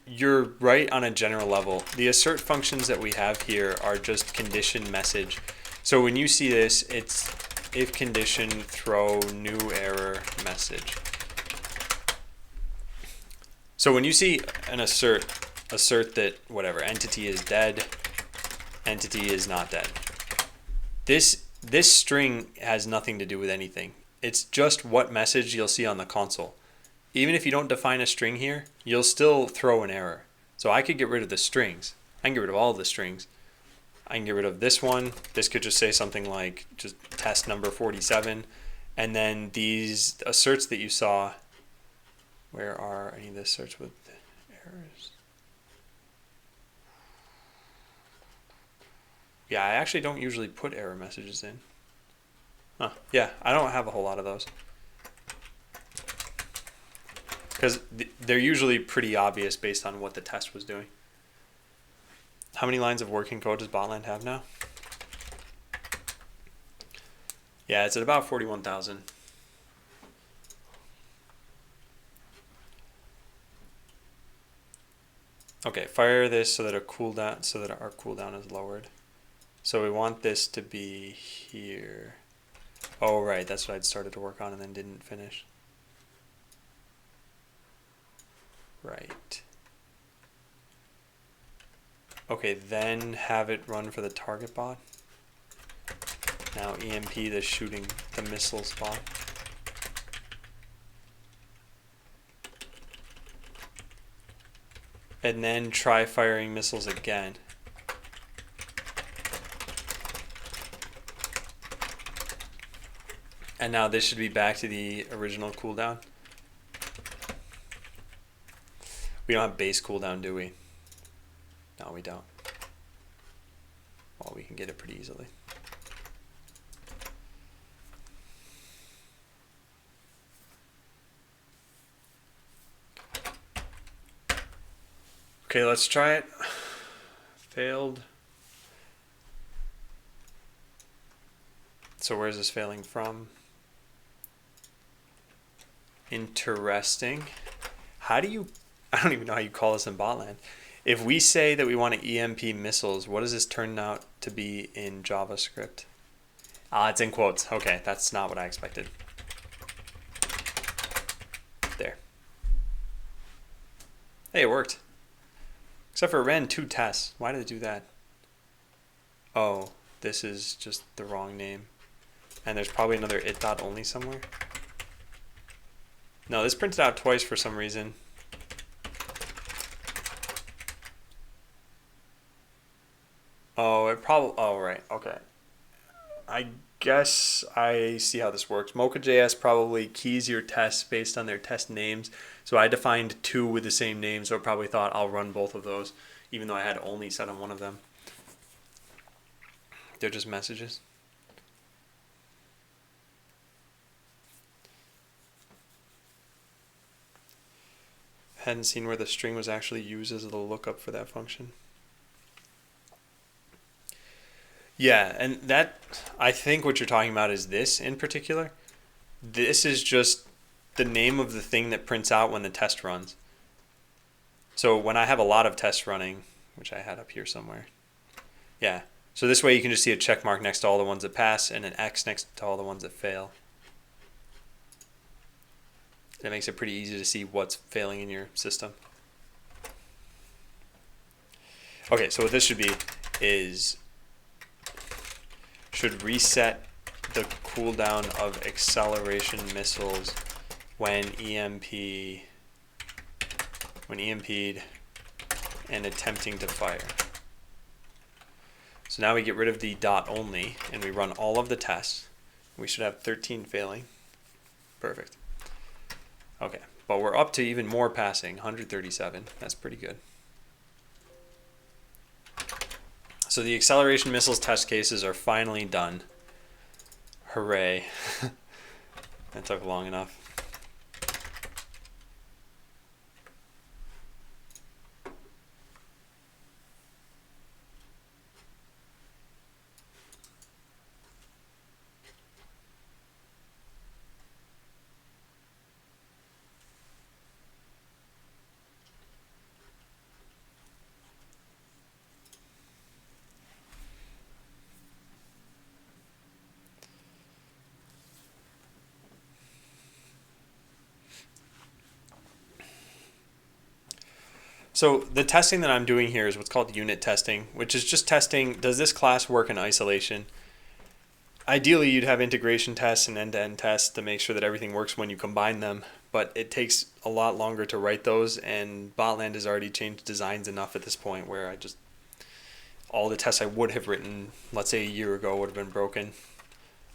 you're right on a general level. The assert functions that we have here are just condition message. So when you see this, it's if condition throw new error message. So when you see an assert that whatever entity is dead, entity is not dead. This string has nothing to do with anything. It's just what message you'll see on the console. Even if you don't define a string here, you'll still throw an error. So I could get rid of the strings. I can get rid of all of the strings. I can get rid of this one. This could just say something like just test number 47. And then these asserts that you saw, where are any of the asserts with errors? Yeah, I actually don't usually put error messages in. Huh, yeah, I don't have a whole lot of those. Because they're usually pretty obvious based on what the test was doing. How many lines of working code does Botland have now? Yeah, it's at about 41,000. Okay, fire this so that our cooldown is lowered. So we want this to be here. Oh, right, that's what I'd started to work on and then didn't finish. Right. Okay, then have it run for the target bot. Now EMP the missile spot. And then try firing missiles again. And now this should be back to the original cooldown. We don't have base cooldown, do we? No, we don't. Well, we can get it pretty easily. Okay, let's try it. Failed. So where's this failing from? Interesting. How do you... I don't even know how you call this in botland. If we say that we want to EMP missiles, what does this turn out to be in JavaScript? Ah, it's in quotes. Okay, that's not what I expected. There. Hey, it worked. Except for it ran 2 tests. Why did it do that? Oh, this is just the wrong name. And there's probably another it.only somewhere. No, this printed out twice for some reason. Oh, it probably... Oh, right. Okay. I guess I see how this works. Mocha.js probably keys your tests based on their test names. So I defined 2 with the same name, so it probably thought I'll run both of those, even though I had only set on one of them. They're just messages. Hadn't seen where the string was actually used as the lookup for that function. Yeah, and that, I think what you're talking about is this in particular. This is just the name of the thing that prints out when the test runs. So when I have a lot of tests running, which I had up here somewhere. Yeah, so this way you can just see a check mark next to all the ones that pass and an X next to all the ones that fail. That makes it pretty easy to see what's failing in your system. Okay, so what this should be is should reset the cooldown of acceleration missiles when EMP'd and attempting to fire. So now we get rid of the dot only and we run all of the tests. We should have 13 failing. Perfect. Okay, but we're up to even more passing, 137. That's pretty good. So the acceleration missiles test cases are finally done. Hooray. That took long enough. So the testing that I'm doing here is what's called unit testing, which is just testing, does this class work in isolation? Ideally, you'd have integration tests and end-to-end tests to make sure that everything works when you combine them, but it takes a lot longer to write those, and Botland has already changed designs enough at this point where all the tests I would have written, let's say a year ago, would have been broken.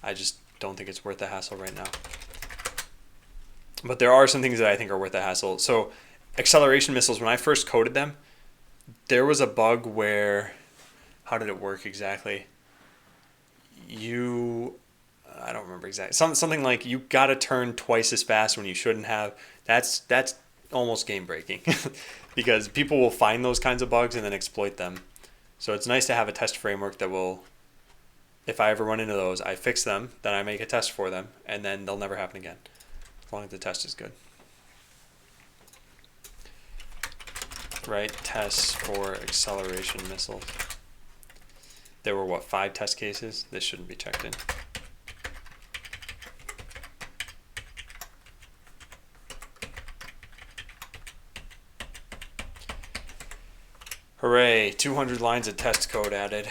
I just don't think it's worth the hassle right now. But there are some things that I think are worth the hassle. So acceleration missiles, when I first coded them, there was a bug where, how did it work exactly? I don't remember exactly. Something like you got to turn twice as fast when you shouldn't have. That's almost game breaking because people will find those kinds of bugs and then exploit them. So it's nice to have a test framework that will, if I ever run into those, I fix them, then I make a test for them, and then they'll never happen again, as long as the test is good. Write tests for acceleration missiles. There were, what, 5 test cases? This shouldn't be checked in. Hooray, 200 lines of test code added.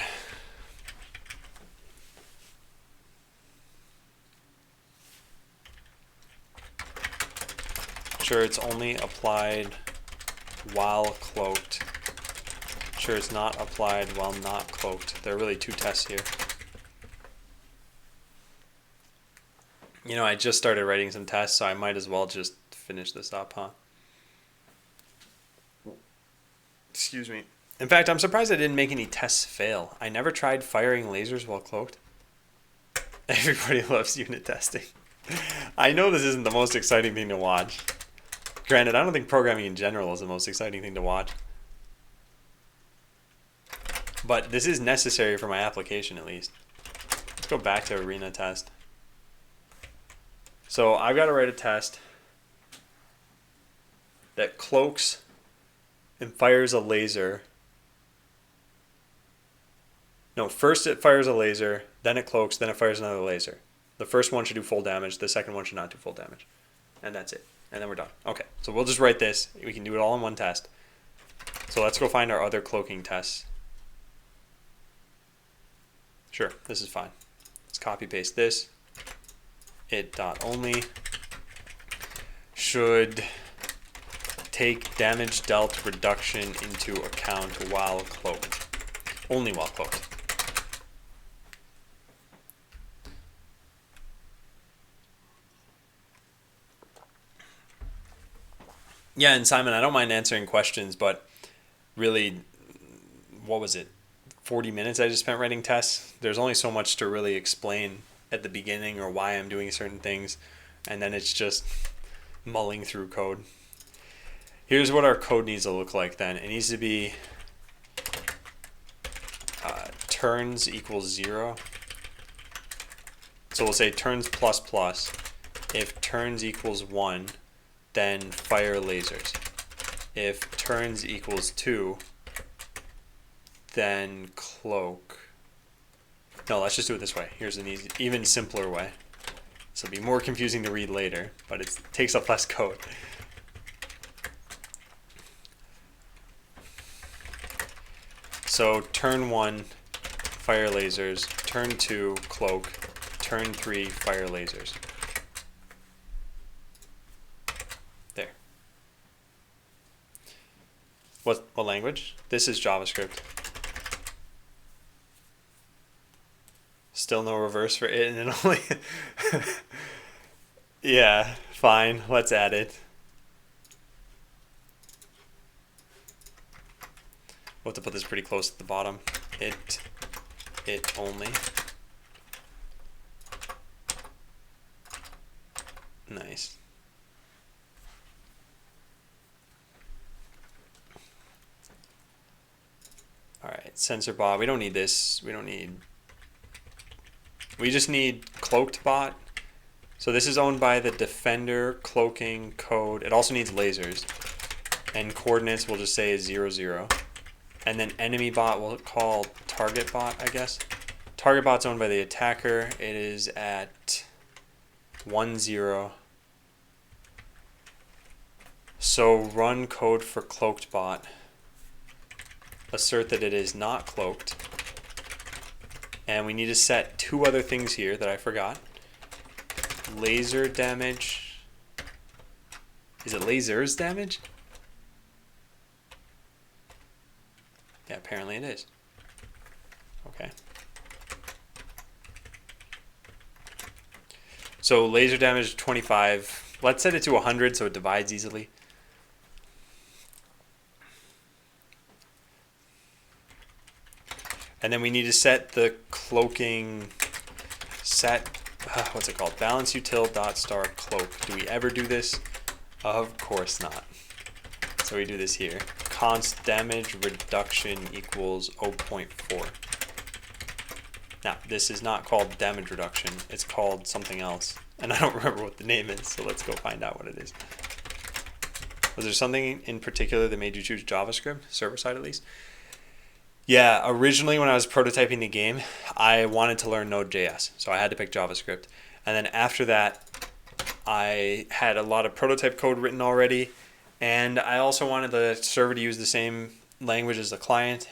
Sure, it's only applied while cloaked. Sure, it's not applied while not cloaked. There are really 2 tests here. You know, I just started writing some tests, so I might as well just finish this up, huh? Excuse me. In fact, I'm surprised I didn't make any tests fail. I never tried firing lasers while cloaked. Everybody loves unit testing. I know this isn't the most exciting thing to watch. Granted, I don't think programming in general is the most exciting thing to watch. But this is necessary for my application, at least. Let's go back to arena test. So I've got to write a test that cloaks and fires a laser. No, first it fires a laser, then it cloaks, then it fires another laser. The first one should do full damage, the second one should not do full damage. And that's it. And then we're done. Okay, so we'll just write this. We can do it all in one test. So let's go find our other cloaking tests. Sure, this is fine. Let's copy paste this. It dot only should take damage dealt reduction into account while cloaked. Only while cloaked. Yeah, and Simon, I don't mind answering questions, but really, what was it? 40 minutes I just spent writing tests. There's only so much to really explain at the beginning or why I'm doing certain things, and then it's just mulling through code. Here's what our code needs to look like then. It needs to be turns equals 0. So we'll say turns plus plus. If turns equals 1, then fire lasers. If turns equals 2, then cloak. No, let's just do it this way. Here's an easy, even simpler way. This will be more confusing to read later, but it takes up less code. So turn 1, fire lasers. Turn 2, cloak. Turn 3, fire lasers. There. What language? This is JavaScript. Still no reverse for it, and then only... Yeah, fine. Let's add it. We'll have to put this pretty close to the bottom. It only. Nice. All right, sensor bot. We don't need this. We just need cloaked bot. So this is owned by the defender cloaking code. It also needs lasers. And coordinates we'll just say is 0, 0. And then enemy bot we'll call target bot, I guess. Target bot's owned by the attacker. It is at 1, 0. So run code for cloaked bot. Assert that it is not cloaked. And we need to set two other things here that I forgot. Laser damage. Is it lasers damage? Yeah, apparently it is. Okay. So laser damage 25. Let's set it to 100 so it divides easily. And then we need to set the cloaking set, what's it called? Balance util dot star cloak. Do we ever do this? Of course not. So we do this here. Const damage reduction equals 0.4. Now, this is not called damage reduction. It's called something else. And I don't remember what the name is, so let's go find out what it is. Was there something in particular that made you choose JavaScript, server side at least? Yeah, originally when I was prototyping the game, I wanted to learn Node.js, so I had to pick JavaScript. And then after that, I had a lot of prototype code written already, and I also wanted the server to use the same language as the client.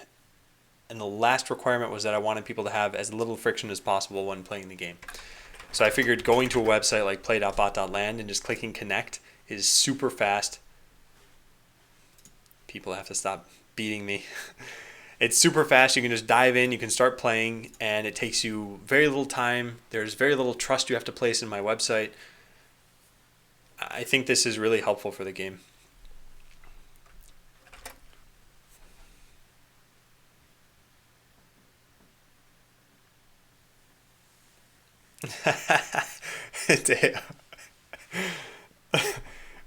And the last requirement was that I wanted people to have as little friction as possible when playing the game. So I figured going to a website like play.bot.land and just clicking connect is super fast. People have to stop beating me. It's super fast. You can just dive in, you can start playing, and it takes you very little time. There's very little trust you have to place in my website. I think this is really helpful for the game. Damn.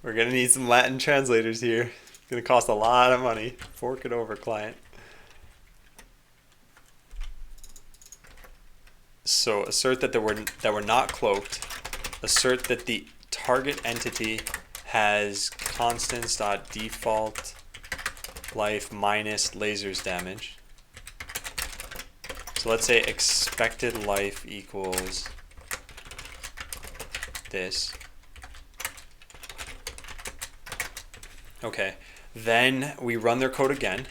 We're gonna need some Latin translators here. It's gonna cost a lot of money. Fork it over, client. So assert that we're not cloaked. Assert that the target entity has constants.default life minus lasers damage. So let's say expected life equals this. Okay, then we run their code again,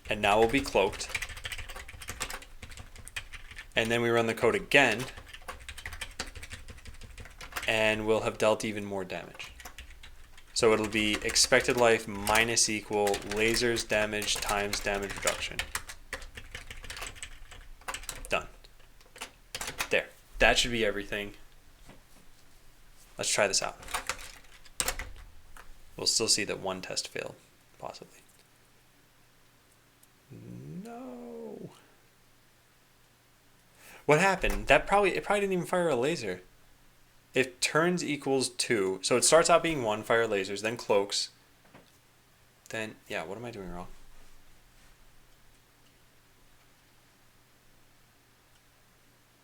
and now we'll be cloaked. And then we run the code again, and we'll have dealt even more damage. So it'll be expected life minus equal lasers damage times damage reduction. Done. There. That should be everything. Let's try this out. We'll still see that one test failed, possibly. No. What happened? It probably didn't even fire a laser. If turns equals 2, so it starts out being 1, fire lasers, then cloaks. Then, yeah, what am I doing wrong?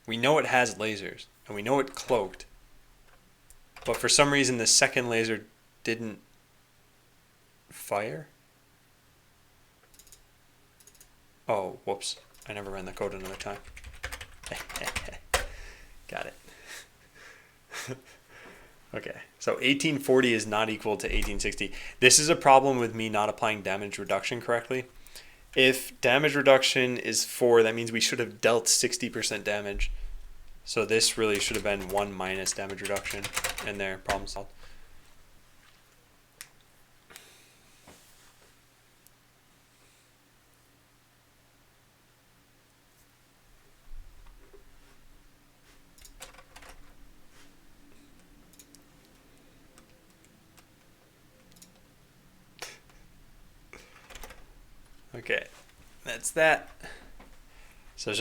We know it has lasers, and we know it cloaked. But for some reason, the second laser didn't fire? Oh, whoops. I never ran the code another time. Got it. Okay, so 1840 is not equal to 1860. This is a problem with me not applying damage reduction correctly. If damage reduction is 4, that means we should have dealt 60% damage. So this really should have been 1 minus damage reduction, and there, problem solved. Okay, that's that. So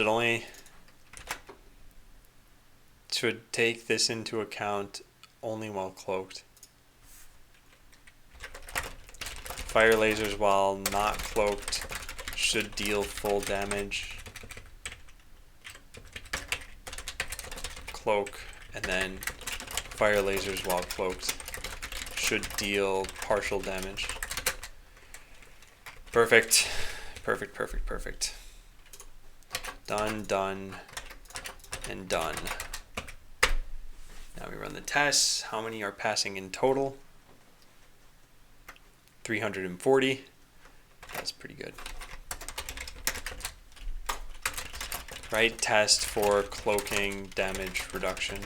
should take this into account only while cloaked. Fire lasers while not cloaked should deal full damage. Cloak, and then fire lasers while cloaked should deal partial damage. Perfect. Perfect, perfect, perfect. Done, done, and done. Now we run the tests. How many are passing in total? 340. That's pretty good. Right test for cloaking damage reduction.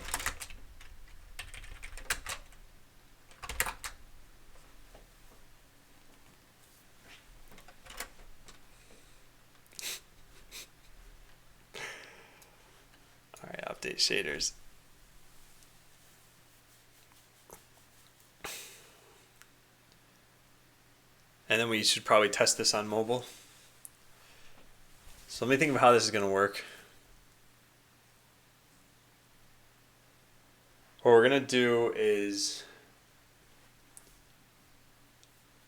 All right, update shaders. And then we should probably test this on mobile. So let me think of how this is going to work. What we're going to do is,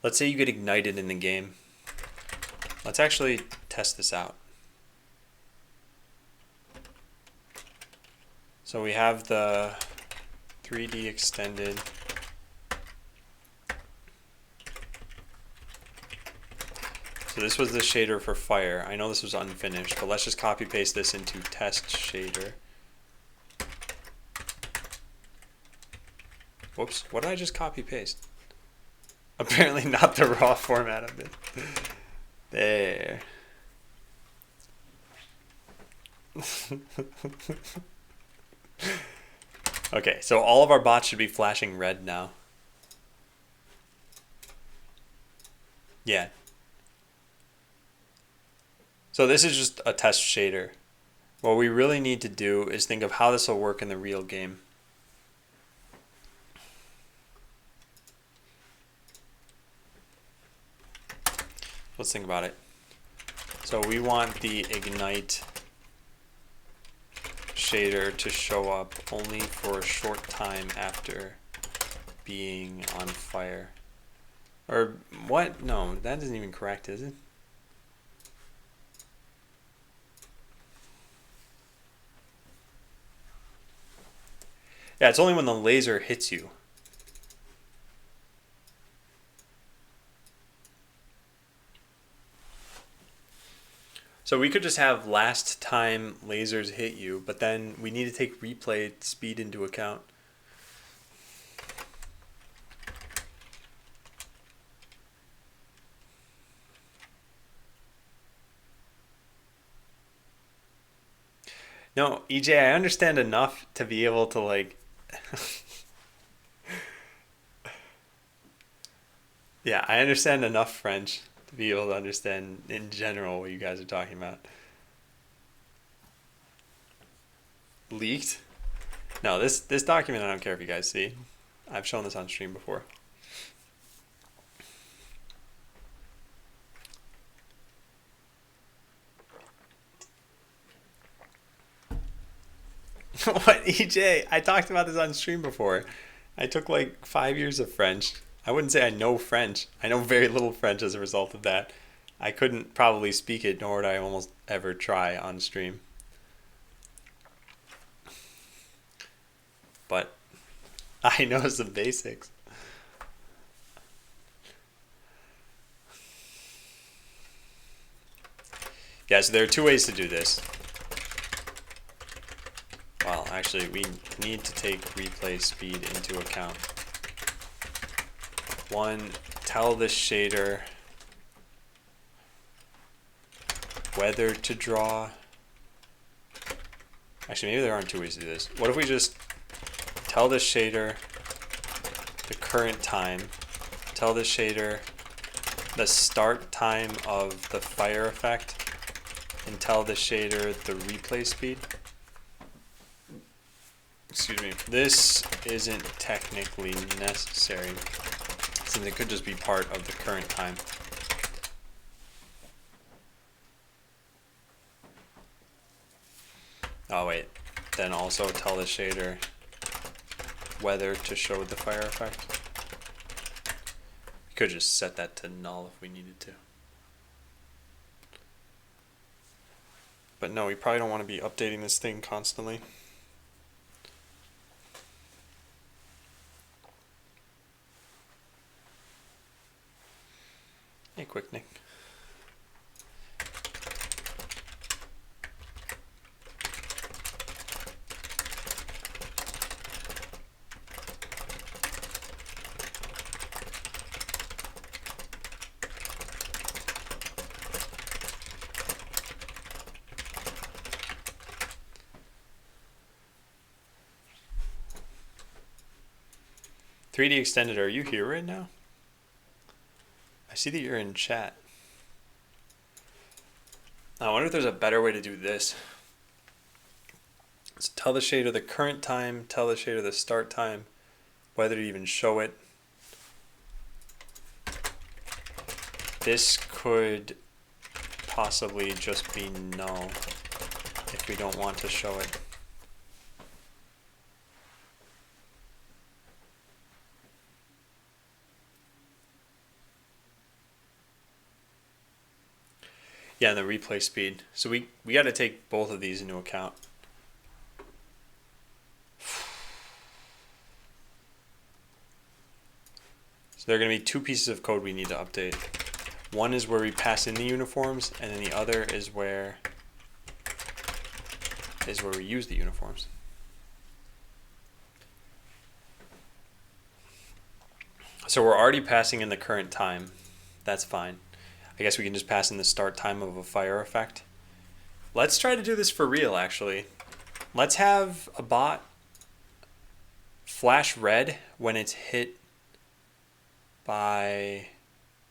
let's say you get ignited in the game. Let's actually test this out. So we have the 3D extended. So this was the shader for fire. I know this was unfinished, but let's just copy paste this into test shader. Whoops, what did I just copy paste? Apparently not the raw format of it. There. Okay, so all of our bots should be flashing red now. Yeah. So this is just a test shader. What we really need to do is think of how this will work in the real game. Let's think about it. So we want the ignite shader to show up only for a short time after being on fire. Or what? No, that isn't even correct, is it? Yeah, it's only when the laser hits you. So we could just have last time lasers hit you, but then we need to take replay speed into account. No, EJ, I understand enough to be able to like yeah, I understand enough French to be able to understand in general what you guys are talking about. Leaked? No, this document I don't care if you guys see. I've shown this on stream before. What, EJ? I talked about this on stream before. I took like 5 years of French. I wouldn't say I know French. I know very little French as a result of that. I couldn't probably speak it, nor would I almost ever try on stream. But I know some basics. Yeah, so there are two ways to do this. Well, actually, we need to take replay speed into account. One, tell the shader whether to draw. Actually, maybe there aren't two ways to do this. What if we just tell the shader the current time, tell the shader the start time of the fire effect, and tell the shader the replay speed? Excuse me. This isn't technically necessary, since it could just be part of the current time. Oh wait, then also tell the shader whether to show the fire effect. We could just set that to null if we needed to. But no, we probably don't want to be updating this thing constantly. Hey, quick Nick. "3D Extended, are you here right now? I see that you're in chat. I wonder if there's a better way to do this. So tell the shader the current time, tell the shader the start time, whether to even show it. This could possibly just be null if we don't want to show it. Yeah, and the replay speed. So we got to take both of these into account. So there are going to be two pieces of code we need to update. One is where we pass in the uniforms, and then the other is where we use the uniforms. So we're already passing in the current time. That's fine. I guess we can just pass in the start time of a fire effect. Let's try to do this for real, actually. Let's have a bot flash red when it's hit by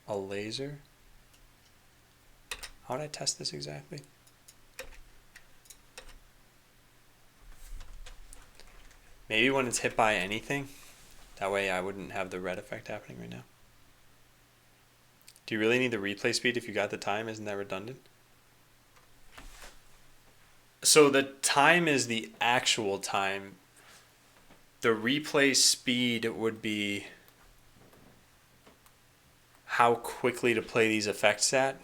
a laser. How would I test this exactly? Maybe when it's hit by anything. That way I wouldn't have the red effect happening right now. Do you really need the replay speed if you got the time? Isn't that redundant? So the time is the actual time. The replay speed would be how quickly to play these effects at.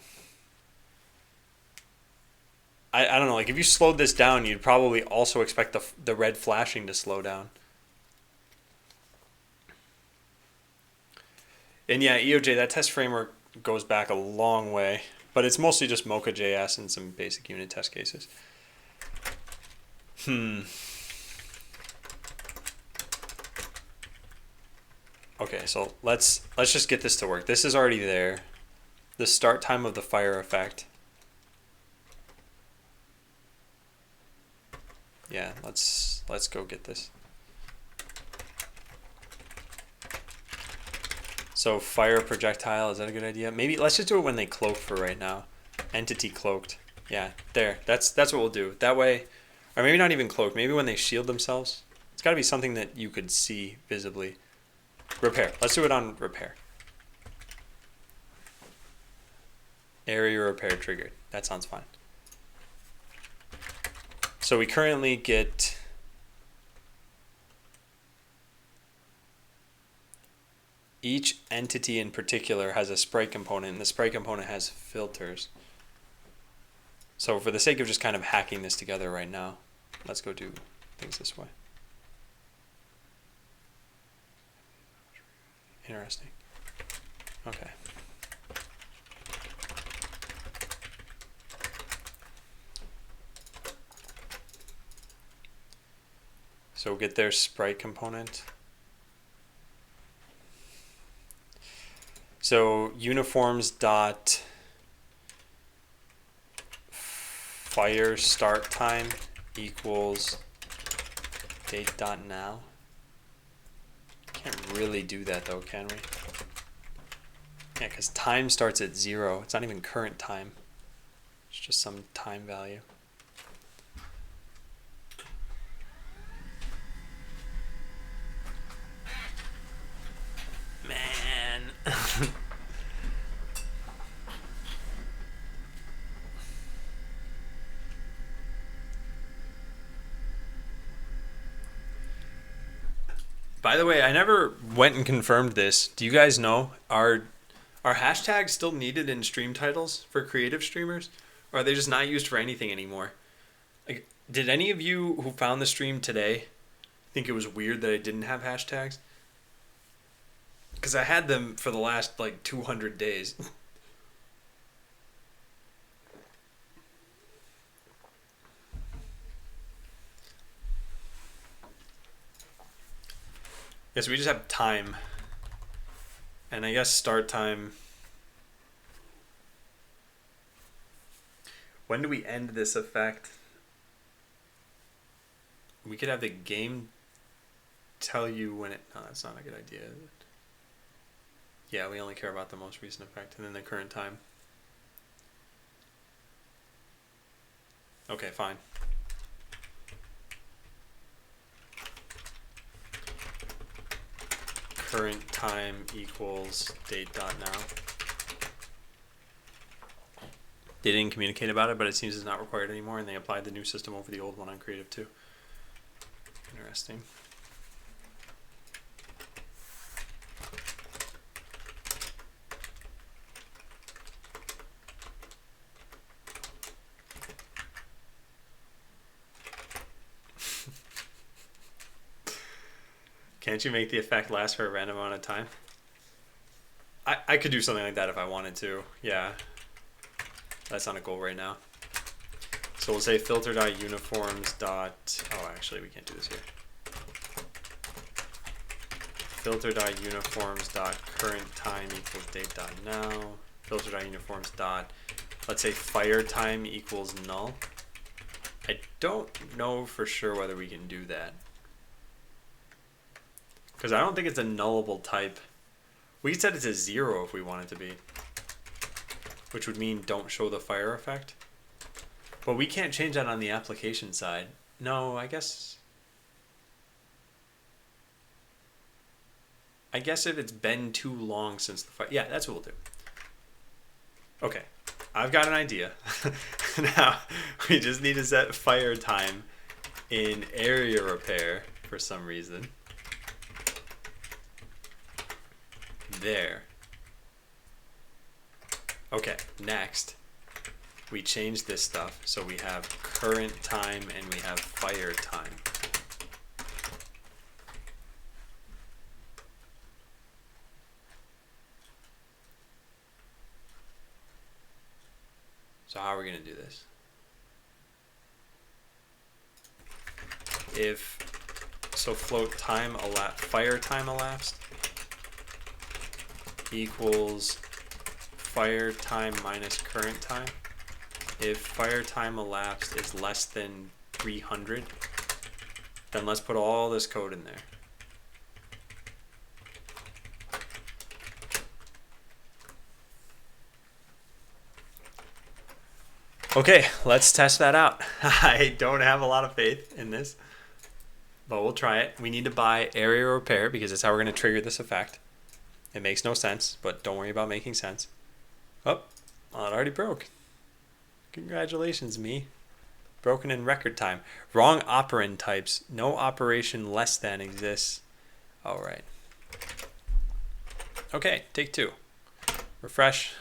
I don't know, like if you slowed this down, you'd probably also expect the red flashing to slow down. And yeah, EOJ, that test framework goes back a long way, but it's mostly just Mocha.js and some basic unit test cases. Okay, so let's just get this to work. This is already there. The start time of the fire effect. Yeah, let's go get this. So fire projectile, is that a good idea? Maybe let's just do it when they cloak for right now. Entity cloaked. Yeah, there. That's what we'll do. That way, or maybe not even cloaked. Maybe when they shield themselves. It's got to be something that you could see visibly. Repair. Let's do it on repair. Area repair triggered. That sounds fine. So we currently get each entity in particular has a sprite component, and the sprite component has filters. So for the sake of just kind of hacking this together right now, let's go do things this way. Interesting. Okay. So we'll get their sprite component. So uniforms dot fire start time equals date dot now. Can't really do that though, can we? Yeah, because time starts at 0. It's not even current time. It's just some time value. Man. By the way, I never went and confirmed this. Do you guys know, are hashtags still needed in stream titles for creative streamers? Or are they just not used for anything anymore? Like, did any of you who found the stream today think it was weird that I didn't have hashtags? Because I had them for the last like 200 days. Yes, we just have time. And I guess start time. When do we end this effect? We could have the game tell you when it... No, that's not a good idea. Yeah, we only care about the most recent effect and then the current time. Okay, fine. Current time equals date dot now. They didn't communicate about it, but it seems it's not required anymore, and they applied the new system over the old one on Creative too. Interesting. Can't you make the effect last for a random amount of time? I could do something like that if I wanted to. Yeah. That's not a goal right now. So we'll say filter.uniforms dot... Oh, actually, we can't do this here. Filter.uniforms dot current time equals date dot now. Filter.uniforms dot... Let's say fire time equals null. I don't know for sure whether we can do that. Because I don't think it's a nullable type. We could set it to 0 if we want it to be. which would mean don't show the fire effect. But we can't change that on the application side. No, I guess if it's been too long since the fire, yeah, that's what we'll do. Okay, I've got an idea. Now we just need to set fire time in area repair for some reason. There. Okay, next we change this stuff so we have current time and we have fire time. So how are we going to do this? Float time fire time elapsed equals fire time minus current time. If fire time elapsed is less than 300, then let's put all this code in there. Okay, let's test that out. I don't have a lot of faith in this, but we'll try it. We need to buy area repair because that's how we're going to trigger this effect. It makes no sense, but don't worry about making sense. Oh, well, it already broke. Congratulations, me. Broken in record time. Wrong operand types. No operation less than exists. All right. Okay, take 2. Refresh.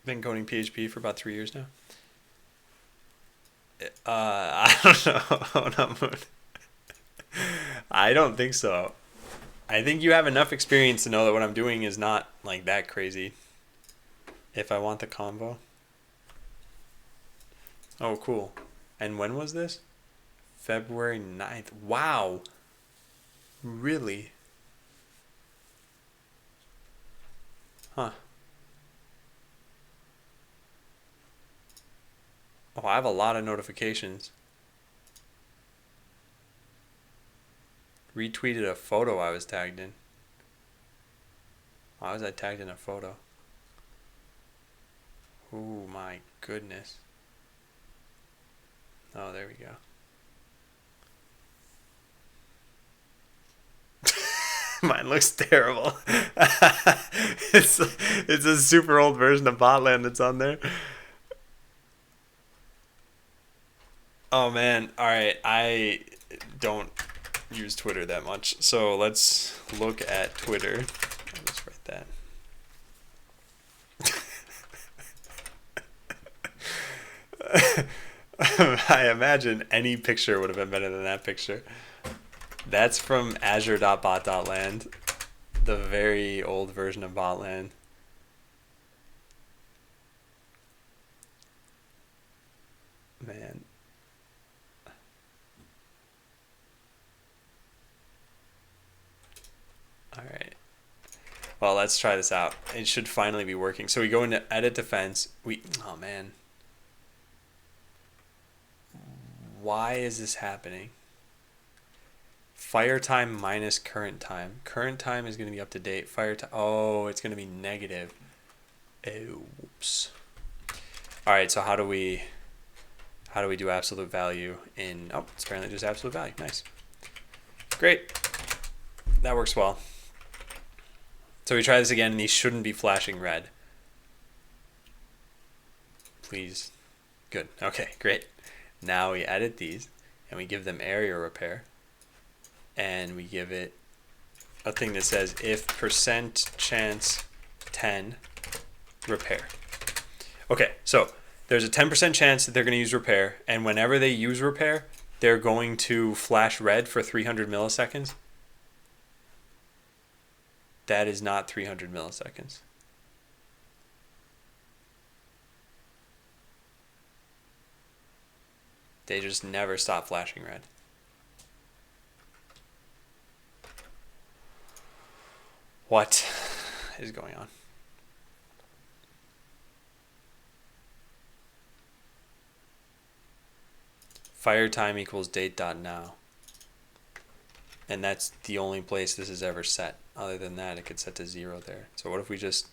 Been coding PHP for about 3 years now. I don't know. I don't think so. I think you have enough experience to know that what I'm doing is not like that crazy. If I want the convo. Oh, cool. And when was this? February 9th. Wow. Really? Huh. Oh, I have a lot of notifications. Retweeted a photo I was tagged in. Why was I tagged in a photo? Oh my goodness. Oh, there we go. Mine looks terrible. It's a super old version of Botland that's on there. Oh man, alright, I don't use Twitter that much, so let's look at Twitter. I'll just write that. I imagine any picture would have been better than that picture. That's from azure.bot.land, the very old version of Botland. Man. Alright. Well, let's try this out. It should finally be working. So we go into edit defense. Oh man. Why is this happening? Fire time minus current time. Current time is going to be up to date. Fire time. Oh, it's going to be negative. Oops. All right. So how do we do absolute value in? Oh, it's apparently just absolute value. Nice. Great. That works well. So we try this again, and these shouldn't be flashing red. Please. Good. Okay. Great. Now we edit these and we give them area repair, and we give it a thing that says if percent chance 10 repair. Okay, so there's a 10% chance that they're going to use repair, and whenever they use repair, they're going to flash red for 300 milliseconds. That is not 300 milliseconds. They just never stop flashing red. What is going on? Fire time equals date.now. And that's the only place this is ever set. Other than that, it could set to 0 there. So what if we just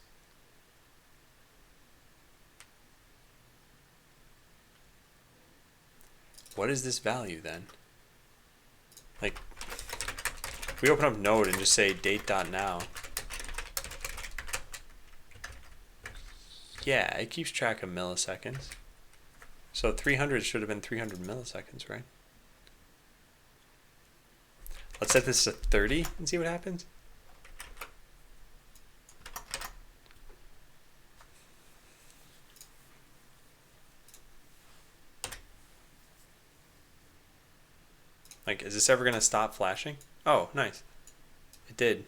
what is this value then? Like, if we open up Node and just say date.now. Yeah, it keeps track of milliseconds. So 300 should have been 300 milliseconds, right? Let's set this to 30 and see what happens. Like, is this ever going to stop flashing? Oh, nice. It did.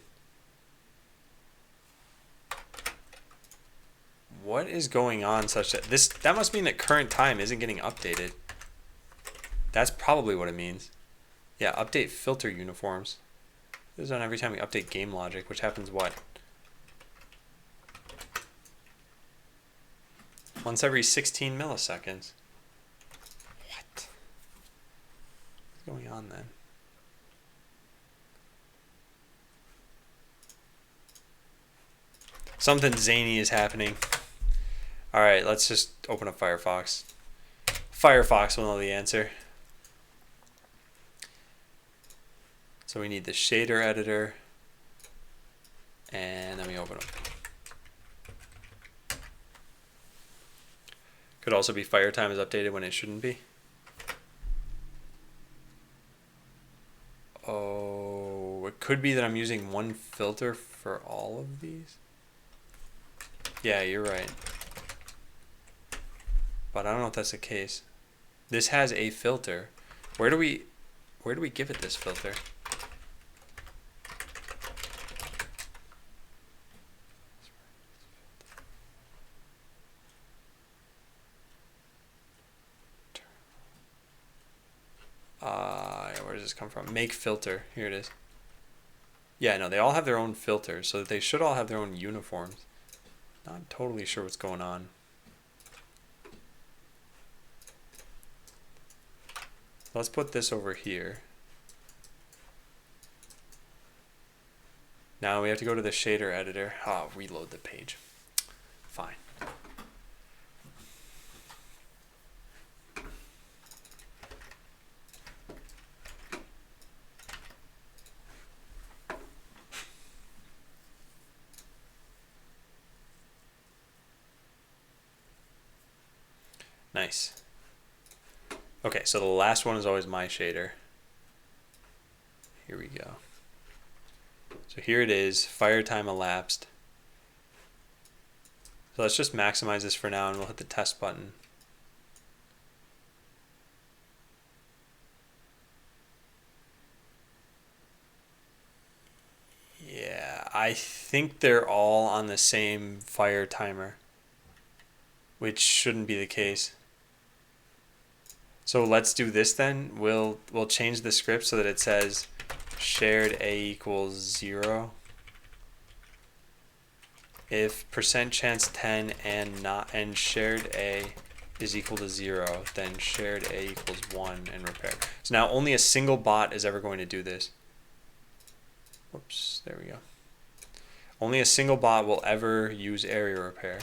What is going on such that that must mean that current time isn't getting updated. That's probably what it means. Yeah, update filter uniforms. This is on every time we update game logic, which happens what? Once every 16 milliseconds. What? What's going on then? Something zany is happening. Alright, let's just open up Firefox. Firefox will know the answer. So we need the shader editor. And then we open them. Could also be fire time is updated when it shouldn't be. Oh, it could be that I'm using one filter for all of these. Yeah, you're right. But I don't know if that's the case. This has a filter. Where do we give it this filter? Where does this come from? Make filter. Here it is. Yeah, no, they all have their own filters, so they should all have their own uniforms. Not totally sure what's going on. Let's put this over here. Now we have to go to the shader editor. Reload the page. Fine. Nice. Okay, so the last one is always my shader. Here we go. So here it is, fire time elapsed. So let's just maximize this for now and we'll hit the test button. Yeah, I think they're all on the same fire timer, which shouldn't be the case. So let's do this then. We'll change the script so that it says shared a equals 0. If %chance 10 and shared a is equal to 0, then shared a equals 1 and repair. So now only a single bot is ever going to do this. Whoops, there we go. Only a single bot will ever use area repair.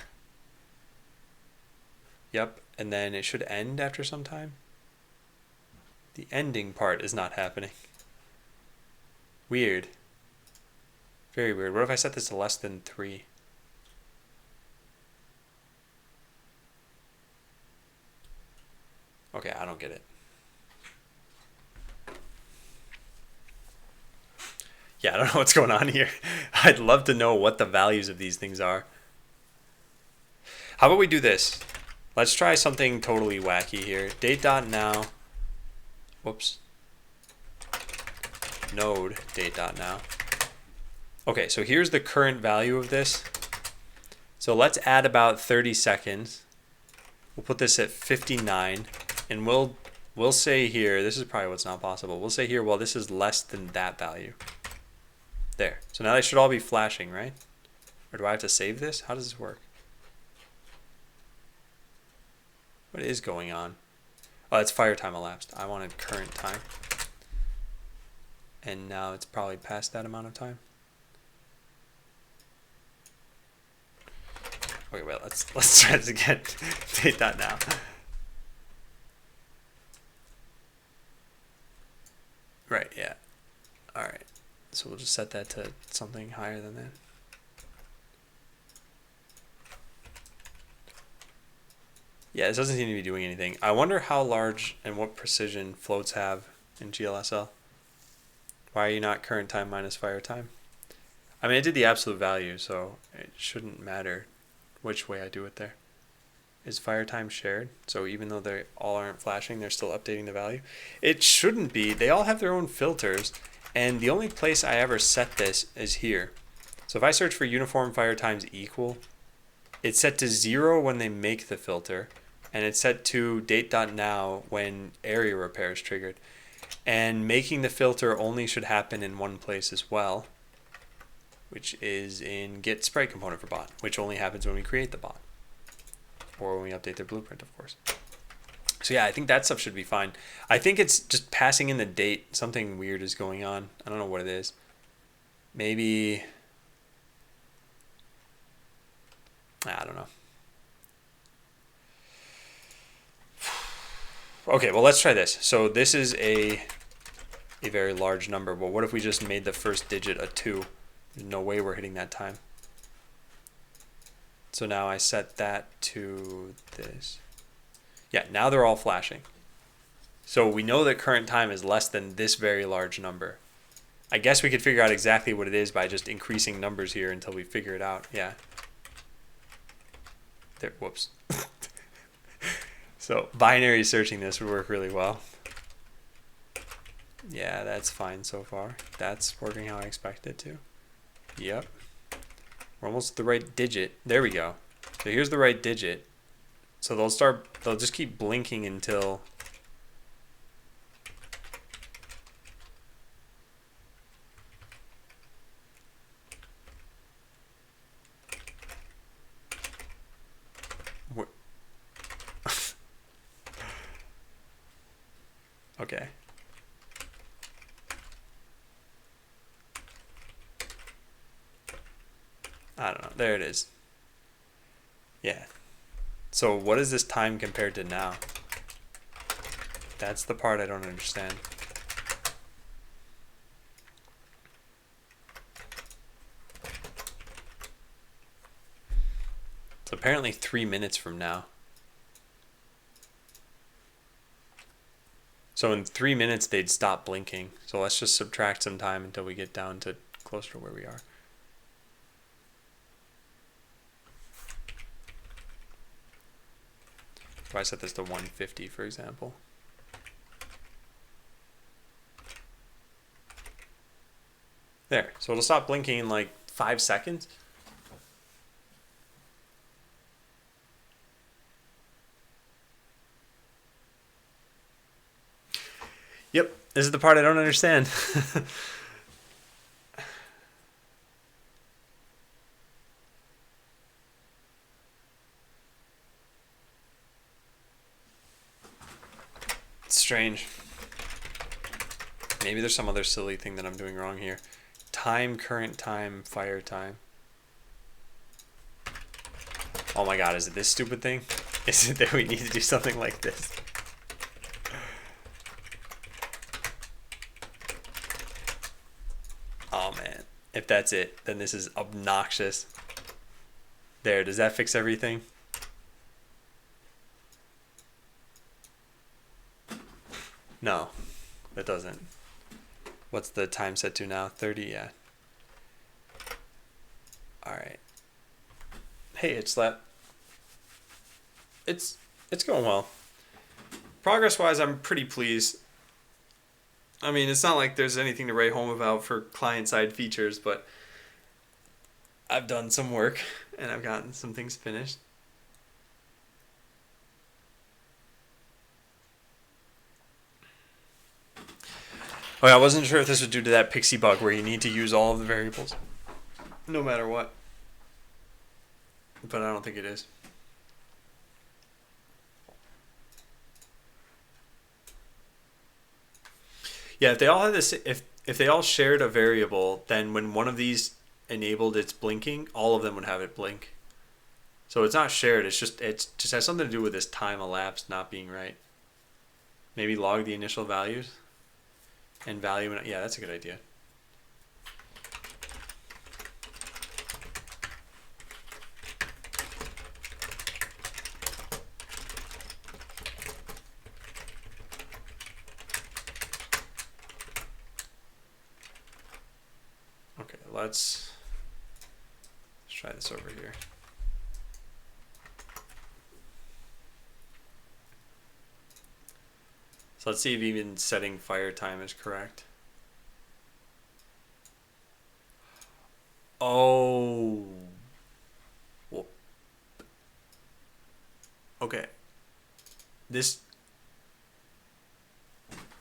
Yep, and then it should end after some time. The ending part is not happening. Weird. Very weird. What if I set this to less than 3? Okay, I don't get it. Yeah, I don't know what's going on here. I'd love to know what the values of these things are. How about we do this? Let's try something totally wacky here. Date.now. Whoops. Node date.now. Okay, so here's the current value of this. So let's add about 30 seconds. We'll put this at 59, and we'll say here, this is probably what's not possible. We'll say here, well, this is less than that value. There. So now they should all be flashing, right? Or do I have to save this? How does this work? What is going on? Oh, it's fire time elapsed. I wanted current time. And now it's probably past that amount of time. Okay, wait, let's try this again. Date that now. just set that to something higher than that. Yeah, this doesn't seem to be doing anything. I wonder how large and what precision floats have in GLSL. Why are you not current time minus fire time? I mean, I did the absolute value, so it shouldn't matter which way I do it there. Is fire time shared? So even though they all aren't flashing, they're still updating the value? It shouldn't be. They all have their own filters, and the only place I ever set this is here. So if I search for uniform fire times equal, it's set to 0 when they make the filter, and it's set to date.now when area repair is triggered. And making the filter only should happen in one place as well, which is in get sprite component for bot, which only happens when we create the bot. Or when we update their blueprint, of course. So yeah, I think that stuff should be fine. I think it's just passing in the date. Something weird is going on. I don't know what it is. Maybe... I don't know. Okay, well, let's try this. So this is a very large number. Well, what if we just made the first digit a 2? There's no way we're hitting that time. So now I set that to this. Yeah, now they're all flashing. So we know that current time is less than this very large number. I guess we could figure out exactly what it is by just increasing numbers here until we figure it out. Yeah. There, whoops. So binary searching this would work really well. Yeah, that's fine so far. That's working how I expect it to. Yep. We're almost at the right digit. There we go. So here's the right digit. So they'll just keep blinking until okay. I don't know. There it is. Yeah. So what is this time compared to now? That's the part I don't understand. So apparently 3 minutes from now. So in 3 minutes they'd stop blinking. So let's just subtract some time until we get down to closer to where we are. If I set this to 150, for example. There. So it'll stop blinking in like 5 seconds. Yep. This is the part I don't understand. It's strange. Maybe there's some other silly thing that I'm doing wrong here. Time, current time, fire time. Oh my god, is it this stupid thing? Is it that we need to do something like this? Oh man, if that's it, then this is obnoxious. There, does that fix everything? No, that doesn't. What's the time set to now? 30, yeah. Alright. Hey, it's that. It's going well. Progress-wise, I'm pretty pleased. I mean, it's not like there's anything to write home about for client-side features, but I've done some work, and I've gotten some things finished. Oh, yeah, I wasn't sure if this was due to that pixie bug where you need to use all of the variables, no matter what. But I don't think it is. Yeah, if they all had this, if they all shared a variable, then when one of these enabled its blinking, all of them would have it blink. So it's not shared. It just has something to do with this time elapsed not being right. Maybe log the initial values and value. Yeah, that's a good idea. let's try this over here. So let's see if even setting fire time is correct. Oh. Well, okay. This.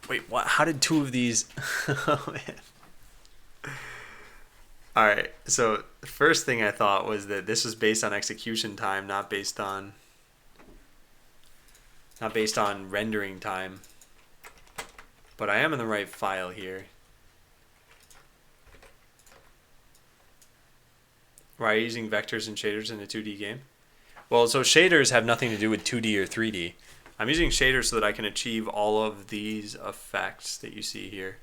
Wait, what? How did two of these? Oh, man. All right. So the first thing I thought was that this was based on execution time, not based on rendering time. But I am in the right file here. Why are you using vectors and shaders in a 2D game? Well, so shaders have nothing to do with 2D or 3D. I'm using shaders so that I can achieve all of these effects that you see here.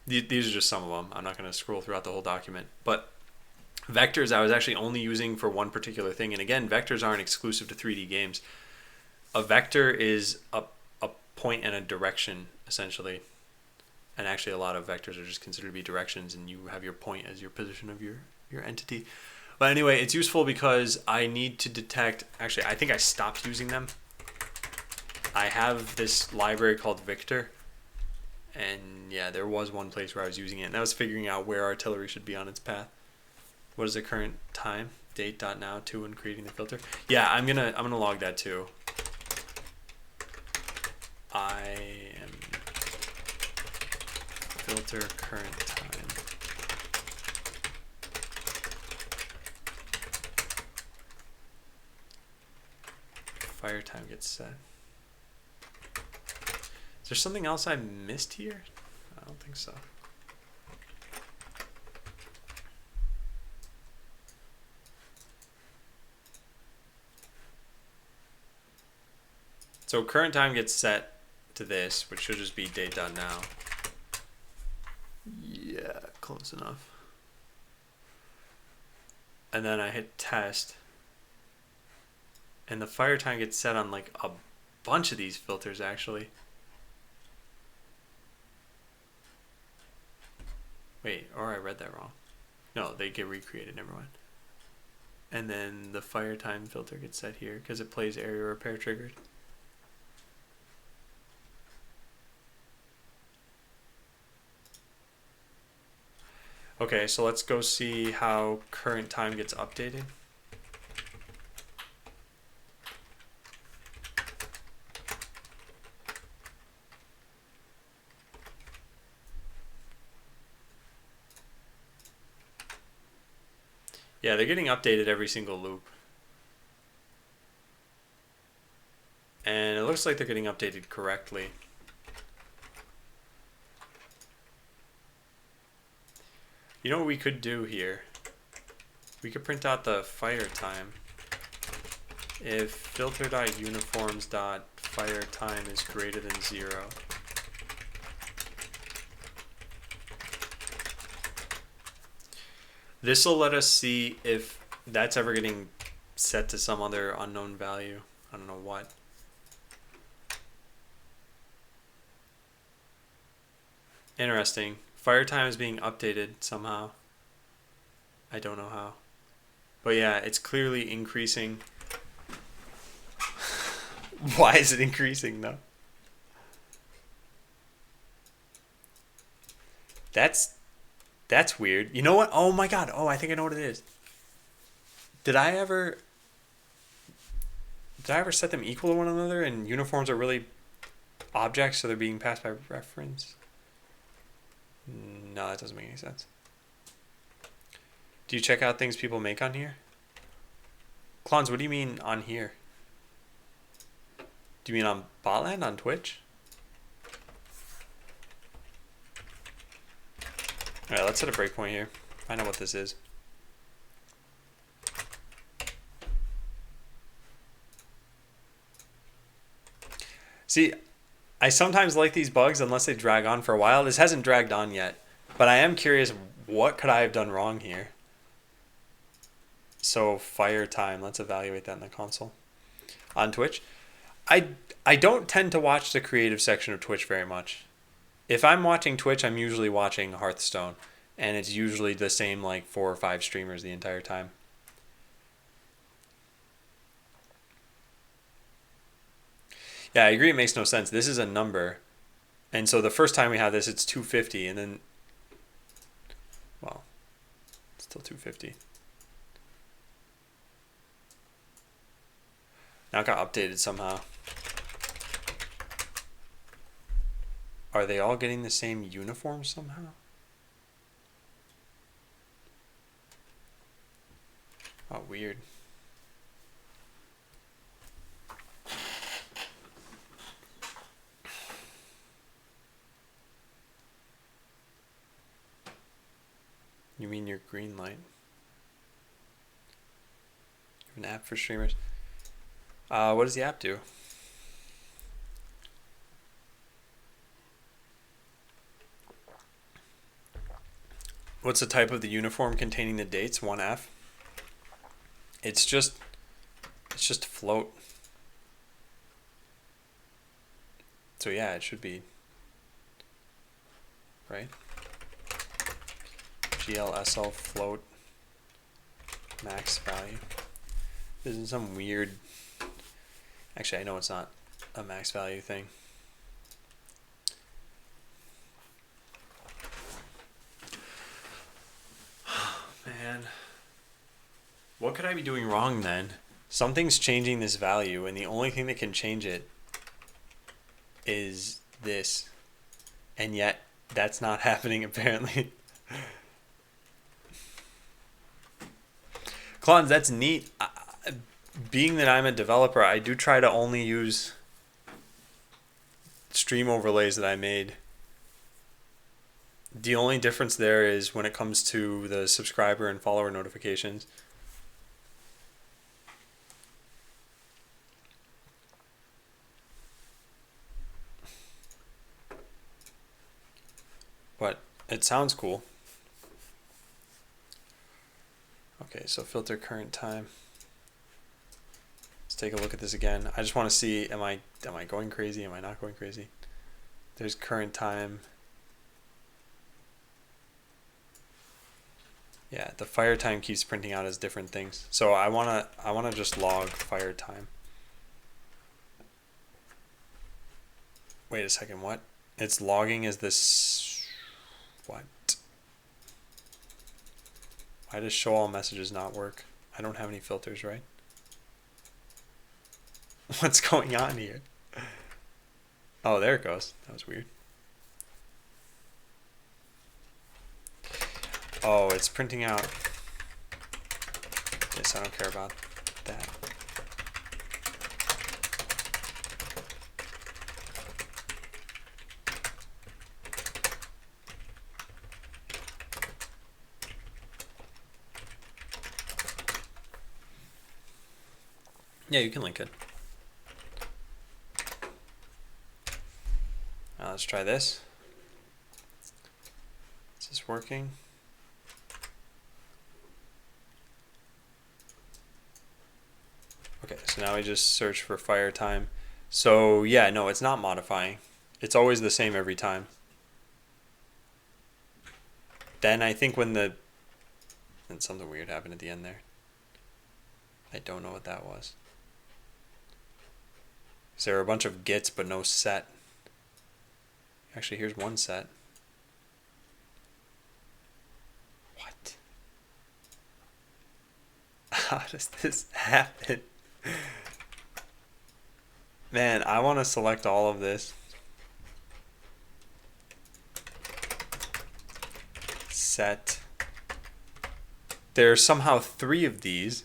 These are just some of them. I'm not going to scroll throughout the whole document. But vectors I was actually only using for one particular thing. And again, vectors aren't exclusive to 3D games. A vector is a point and a direction, essentially. And actually a lot of vectors are just considered to be directions, and you have your point as your position of your entity. But anyway, it's useful because I need to detect... Actually, I think I stopped using them. I have this library called Victor. And yeah, there was one place where I was using it, and that was figuring out where artillery should be on its path. What is the current time? Date.now to when creating the filter. Yeah, I'm gonna log that too. I am filter current time. Fire time gets set. Is there something else I missed here? I don't think so. So current time gets set to this, which should just be date.now. Yeah, close enough. And then I hit test. And the fire time gets set on like a bunch of these filters actually. Wait, or I read that wrong. No, they get recreated, never mind. And then the fire time filter gets set here because it plays area repair triggered. Okay, so let's go see how current time gets updated. Yeah, they're getting updated every single loop. And it looks like they're getting updated correctly. You know what we could do here? We could print out the fire time. If filter.uniforms.firetime is greater than 0. This will let us see if that's ever getting set to some other unknown value. I don't know what. Interesting. Fire time is being updated somehow. I don't know how. But yeah, it's clearly increasing. Why is it increasing though? That's weird. You know what? Oh my god. Oh, I think I know what it is. Did I ever set them equal to one another and uniforms are really objects, so they're being passed by reference? No, that doesn't make any sense. Do you check out things people make on here? Clowns, what do you mean on here? Do you mean on Botland, on Twitch? Alright, let's set a breakpoint here. Find out what this is. See, I sometimes like these bugs unless they drag on for a while. This hasn't dragged on yet, but I am curious, what could I have done wrong here? So fire time, let's evaluate that in the console. On Twitch, I don't tend to watch the creative section of Twitch very much. If I'm watching Twitch, I'm usually watching Hearthstone. and it's usually the same like 4 or 5 streamers the entire time. Yeah, I agree. It makes no sense. This is a number, and so the first time we have this, it's 250, and then, well, it's still 250. Now it got updated somehow. Are they all getting the same uniform somehow? Oh, weird. You mean your green light? You have an app for streamers? What does the app do? What's the type of the uniform containing the dates? 1F? It's just float. So yeah, it should be, right? GLSL float max value. This is some weird, actually I know it's not a max value thing. Man, what could I be doing wrong then? Something's changing this value, and the only thing that can change it is this, and yet that's not happening apparently. Clons, that's neat. Being that I'm a developer, I do try to only use stream overlays that I made. The only difference there is when it comes to the subscriber and follower notifications. But it sounds cool. Okay, so filter current time. Let's take a look at this again. I just want to see, am I going crazy? Am I not going crazy? There's current time. Yeah, the fire time keeps printing out as different things. So I wanna just log fire time. Wait a second, what? It's logging as this, what? Why does show all messages not work? I don't have any filters, right? What's going on here? Oh, there it goes. That was weird. Oh, it's printing out. Yes, I don't care about that. Yeah, you can link it. Now let's try this. Is this working? Okay, so now we just search for fire time. So yeah, no, it's not modifying. It's always the same every time. Then I think then something weird happened at the end there. I don't know what that was. So there are a bunch of gets but no set. Actually, here's one set. What? How does this happen? Man, I want to select all of this. Set. There's somehow 3 of these.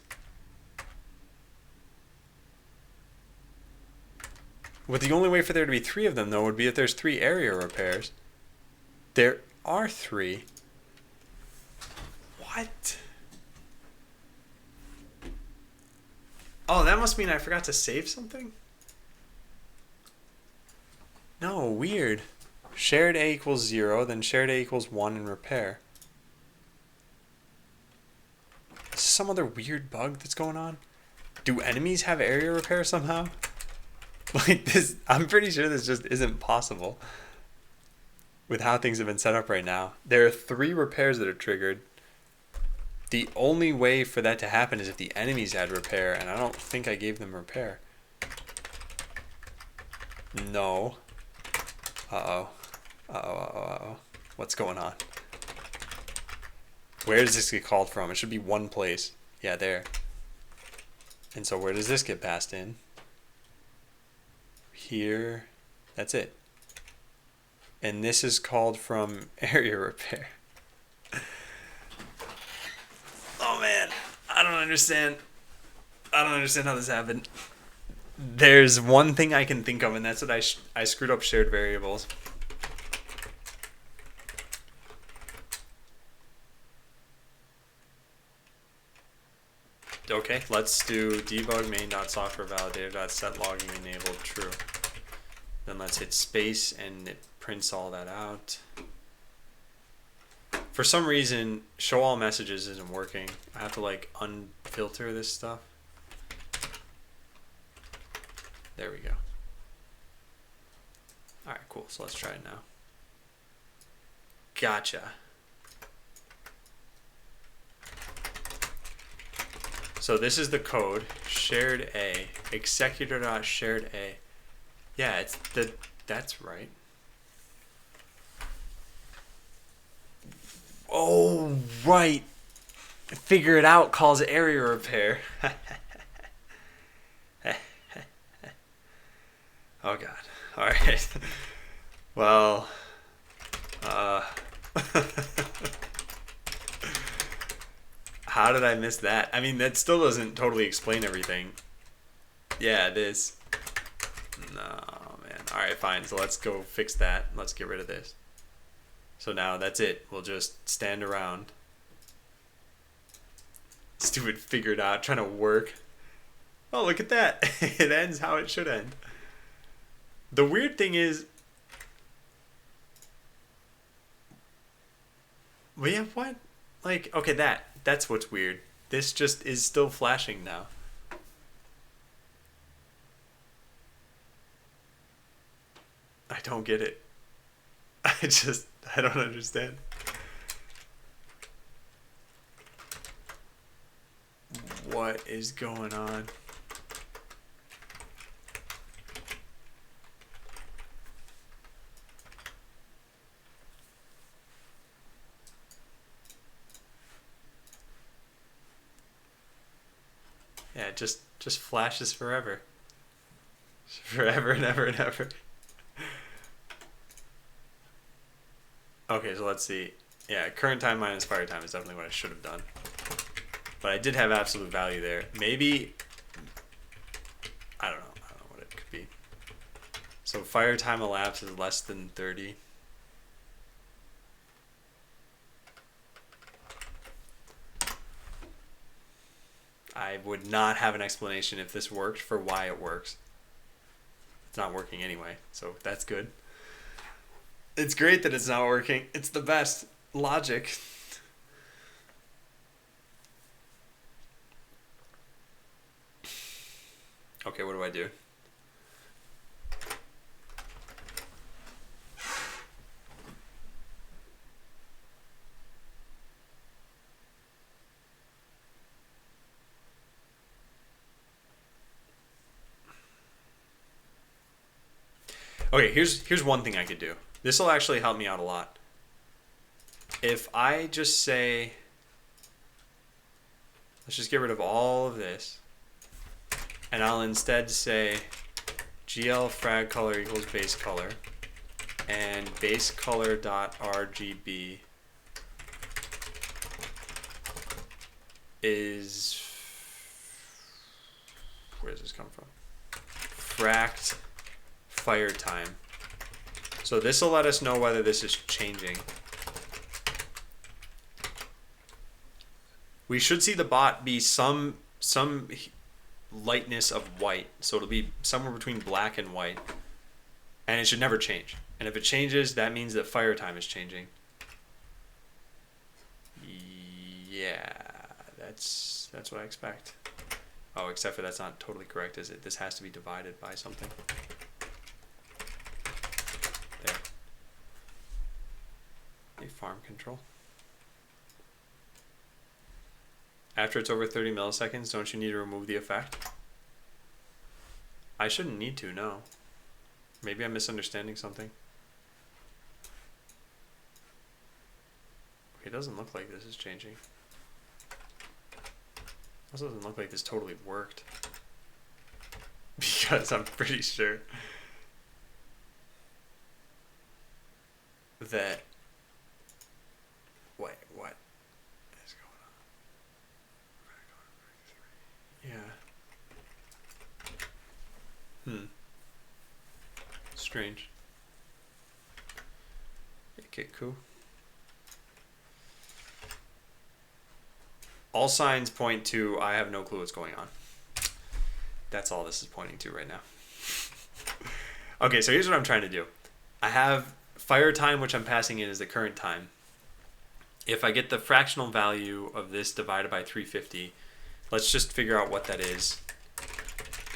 But the only way for there to be 3 of them, though, would be if there's 3 area repairs. There are 3. What? Oh, that must mean I forgot to save something? No, weird. Shared A equals 0, then shared A equals 1 in repair. Is this some other weird bug that's going on? Do enemies have area repair somehow? Like this, I'm pretty sure this just isn't possible. with how things have been set up right now. There are 3 repairs that are triggered. The only way for that to happen is if the enemies had repair, and I don't think I gave them repair. No. Uh-oh. Uh-oh, uh-oh, uh-oh. What's going on? Where does this get called from? It should be one place. Yeah, there. And so where does this get passed in? Here. That's it. And this is called from area repair. Oh man, I don't understand. I don't understand how this happened. There's one thing I can think of, and that's that I screwed up shared variables. Okay, let's do debug main.softwarevalidator.set logging enabled true. Then let's hit space and it prints all that out. For some reason, show all messages isn't working. I have to like unfilter this stuff. There we go. Alright, cool. So let's try it now. Gotcha. So this is the code, shared A, executor.shared A. Yeah, that's right. Oh, right. Figure it out calls area repair. Oh god. Alright. Well, how did I miss that? I mean, that still doesn't totally explain everything. Yeah, this. No, man. Alright, fine. So let's go fix that. Let's get rid of this. So now that's it. We'll just stand around. Stupid figured out, trying to work. Oh, look at that. It ends how it should end. The weird thing is... Well, yeah, what? Like, okay, that's what's weird. This just is still flashing now. I don't get it. I don't understand. What is going on? Yeah, it just flashes forever. Forever and ever and ever. Okay, so let's see. Yeah, current time minus fire time is definitely what I should have done. But I did have absolute value there. Maybe... I don't know what it could be. So fire time elapsed is less than 30. I would not have an explanation if this worked for why it works. It's not working anyway, so that's good. It's great that it's not working. It's the best logic. Okay, what do I do? Okay, here's one thing I could do. This will actually help me out a lot. If I just say, let's just get rid of all of this, and I'll instead say gl frag color equals base color, and base color dot RGB is, where does this come from? Fract fire time. So this will let us know whether this is changing. We should see the bot be some lightness of white. So it'll be somewhere between black and white. And it should never change. And if it changes, that means that fire time is changing. Yeah, that's what I expect. Oh, except for that's not totally correct, is it? This has to be divided by something. There. farm control. After it's over 30 milliseconds, don't you need to remove the effect? I shouldn't need to, no. Maybe I'm misunderstanding something. It doesn't look like this is changing. Also doesn't look like this totally worked. Because I'm pretty sure that... Wait, what is going on? Yeah. Strange. Okay, cool. All signs point to I have no clue what's going on. That's all this is pointing to right now. Okay, so here's what I'm trying to do. I have fire time, which I'm passing in as the current time. If I get the fractional value of this divided by 350, let's just figure out what that is.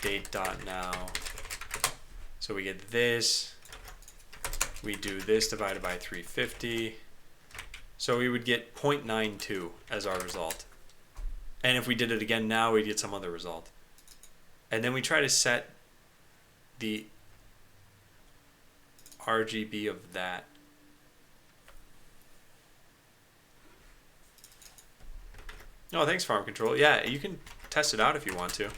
Date.now. So we get this. We do this divided by 350. So we would get 0.92 as our result. And if we did it again now, we'd get some other result. And then we try to set the RGB of that. Oh, thanks, Farm Control. Yeah, you can test it out if you want to.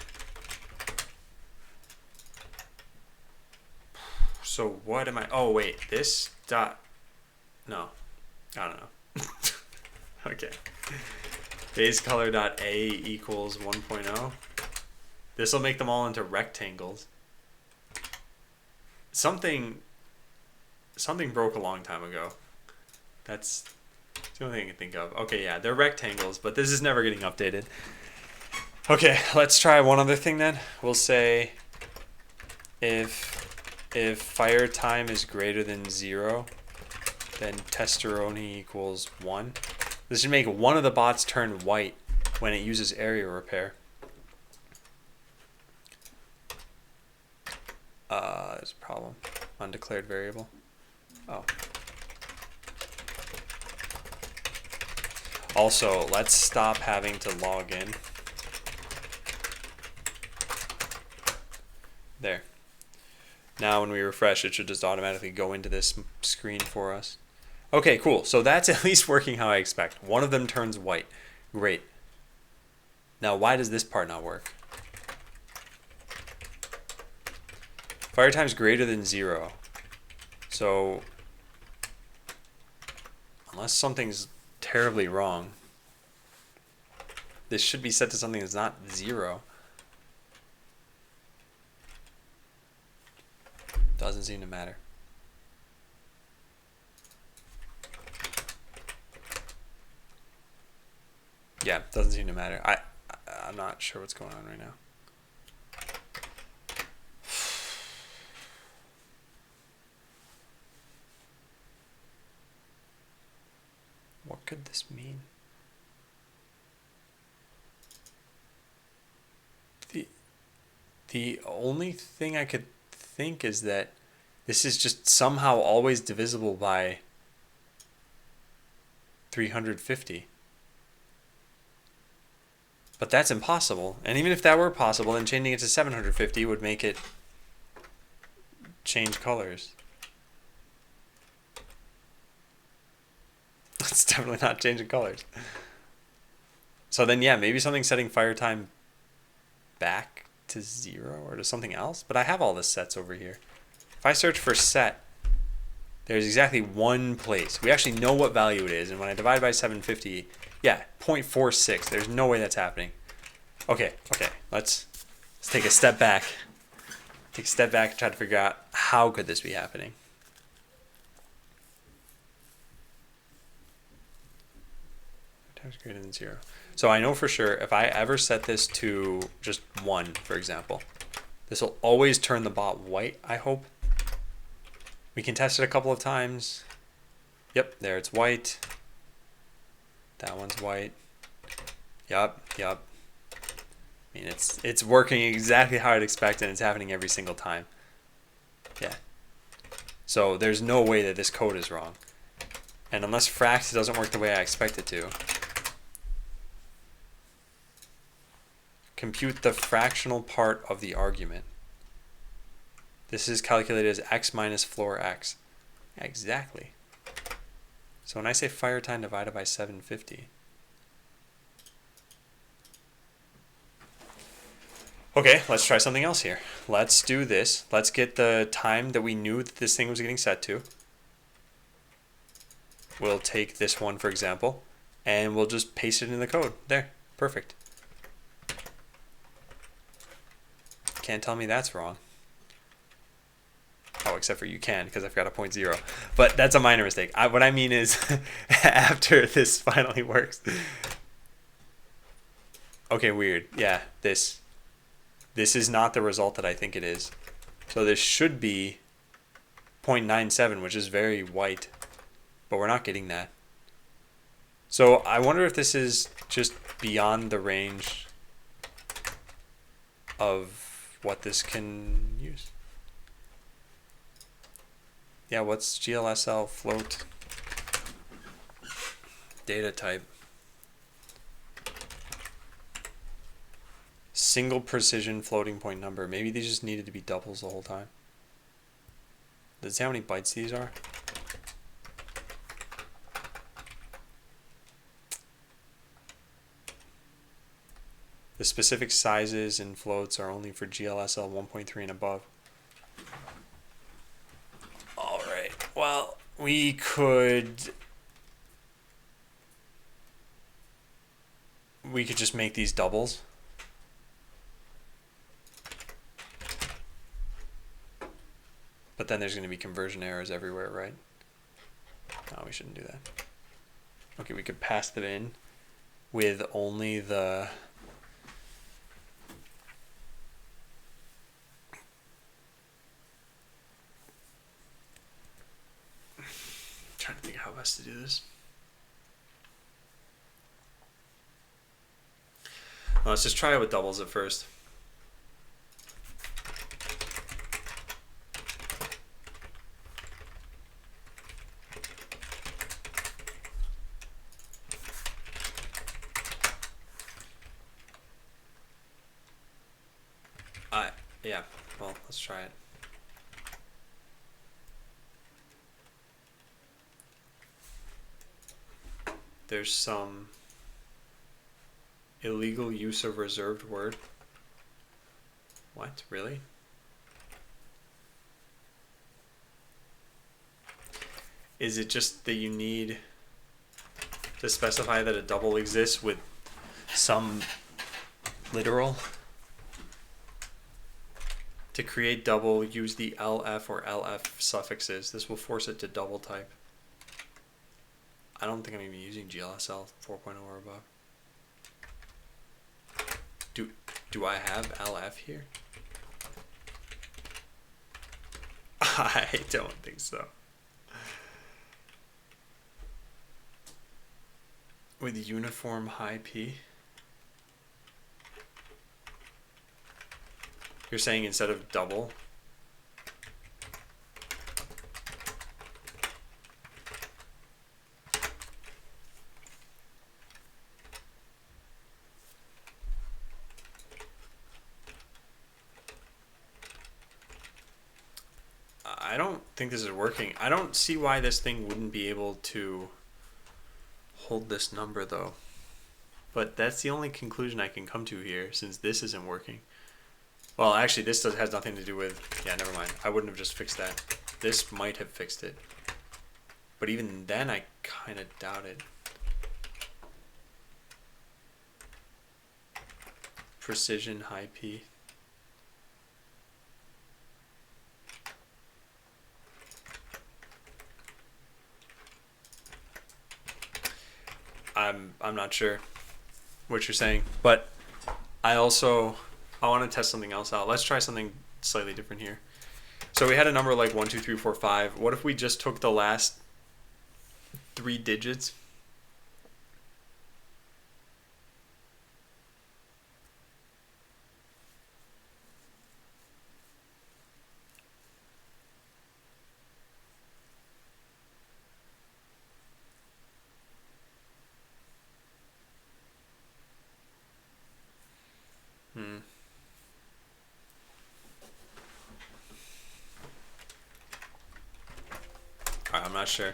So what am I... Oh, wait. This dot... No. I don't know. Okay. Base color dot A equals 1.0. This will make them all into rectangles. Something broke a long time ago. That's the only thing I can think of. Okay, yeah, they're rectangles, but this is never getting updated. Okay, let's try one other thing then. We'll say if fire time is greater than 0, then testosterone equals 1. This should make one of the bots turn white when it uses area repair. There's a problem. Undeclared variable. Oh. Also, let's stop having to log in. There. Now when we refresh, it should just automatically go into this screen for us. Okay, cool. So that's at least working how I expect. One of them turns white. Great. Now, why does this part not work? Fire time's greater than 0. So, unless something's terribly wrong, this should be set to something that's not 0. Doesn't seem to matter. Yeah, doesn't seem to matter. I'm not sure what's going on right now. What could this mean? The only thing I could think is that this is just somehow always divisible by 350. But that's impossible. And even if that were possible, then changing it to 750 would make it change colors. It's definitely not changing colors. So then, yeah, maybe something setting fire time back to 0 or to something else. But I have all the sets over here. If I search for set, there's exactly one place. We actually know what value it is. And when I divide by 750, yeah, 0.46. There's no way that's happening. Okay. Let's take a step back. Take a step back and try to figure out how could this be happening. Times greater than 0. So I know for sure if I ever set this to just 1, for example, this will always turn the bot white, I hope. We can test it a couple of times. Yep, there it's white. That one's white. Yup. I mean, it's working exactly how I'd expect, and it's happening every single time. Yeah. So there's no way that this code is wrong. And unless fract doesn't work the way I expect it to, compute the fractional part of the argument. This is calculated as x minus floor x. Exactly. So when I say fire time divided by 750, okay, let's try something else here. Let's do this. Let's get the time that we knew that this thing was getting set to. We'll take this one, for example, and we'll just paste it in the code. There, perfect. Can't tell me that's wrong. Oh, except for you can, because I forgot a 0.0. But that's a minor mistake. What I mean is, after this finally works. Okay, weird. Yeah, this is not the result that I think it is. So this should be 0.97, which is very white. But we're not getting that. So I wonder if this is just beyond the range of what this can use. Yeah, what's GLSL float data type? Single precision floating point number. Maybe these just needed to be doubles the whole time. Does it say how many bytes these are? The specific sizes and floats are only for GLSL 1.3 and above. All right. Well, we could just make these doubles. But then there's going to be conversion errors everywhere, right? No, we shouldn't do that. Okay, we could pass that in with only the trying to think how best to do this. Well, let's just try it with doubles at first. Yeah, well, let's try it. There's some illegal use of reserved word. What? Really? Is it just that you need to specify that a double exists with some literal? To create double, use the LF or LF suffixes. This will force it to double type. I don't think I'm even using GLSL 4.0 or above. Do I have LF here? I don't think so. With uniform high P? You're saying instead of double? I don't think this is working. I don't see why this thing wouldn't be able to hold this number though. But that's the only conclusion I can come to here since this isn't working. Well, actually, this has nothing to do with... Yeah, never mind. I wouldn't have just fixed that. This might have fixed it. But even then, I kind of doubt it. Precision, high P. I'm not sure what you're saying. But I want to test something else out. Let's try something slightly different here. So we had a number like 1, 2, 3, 4, 5. What if we just took the last 3 digits? not sure.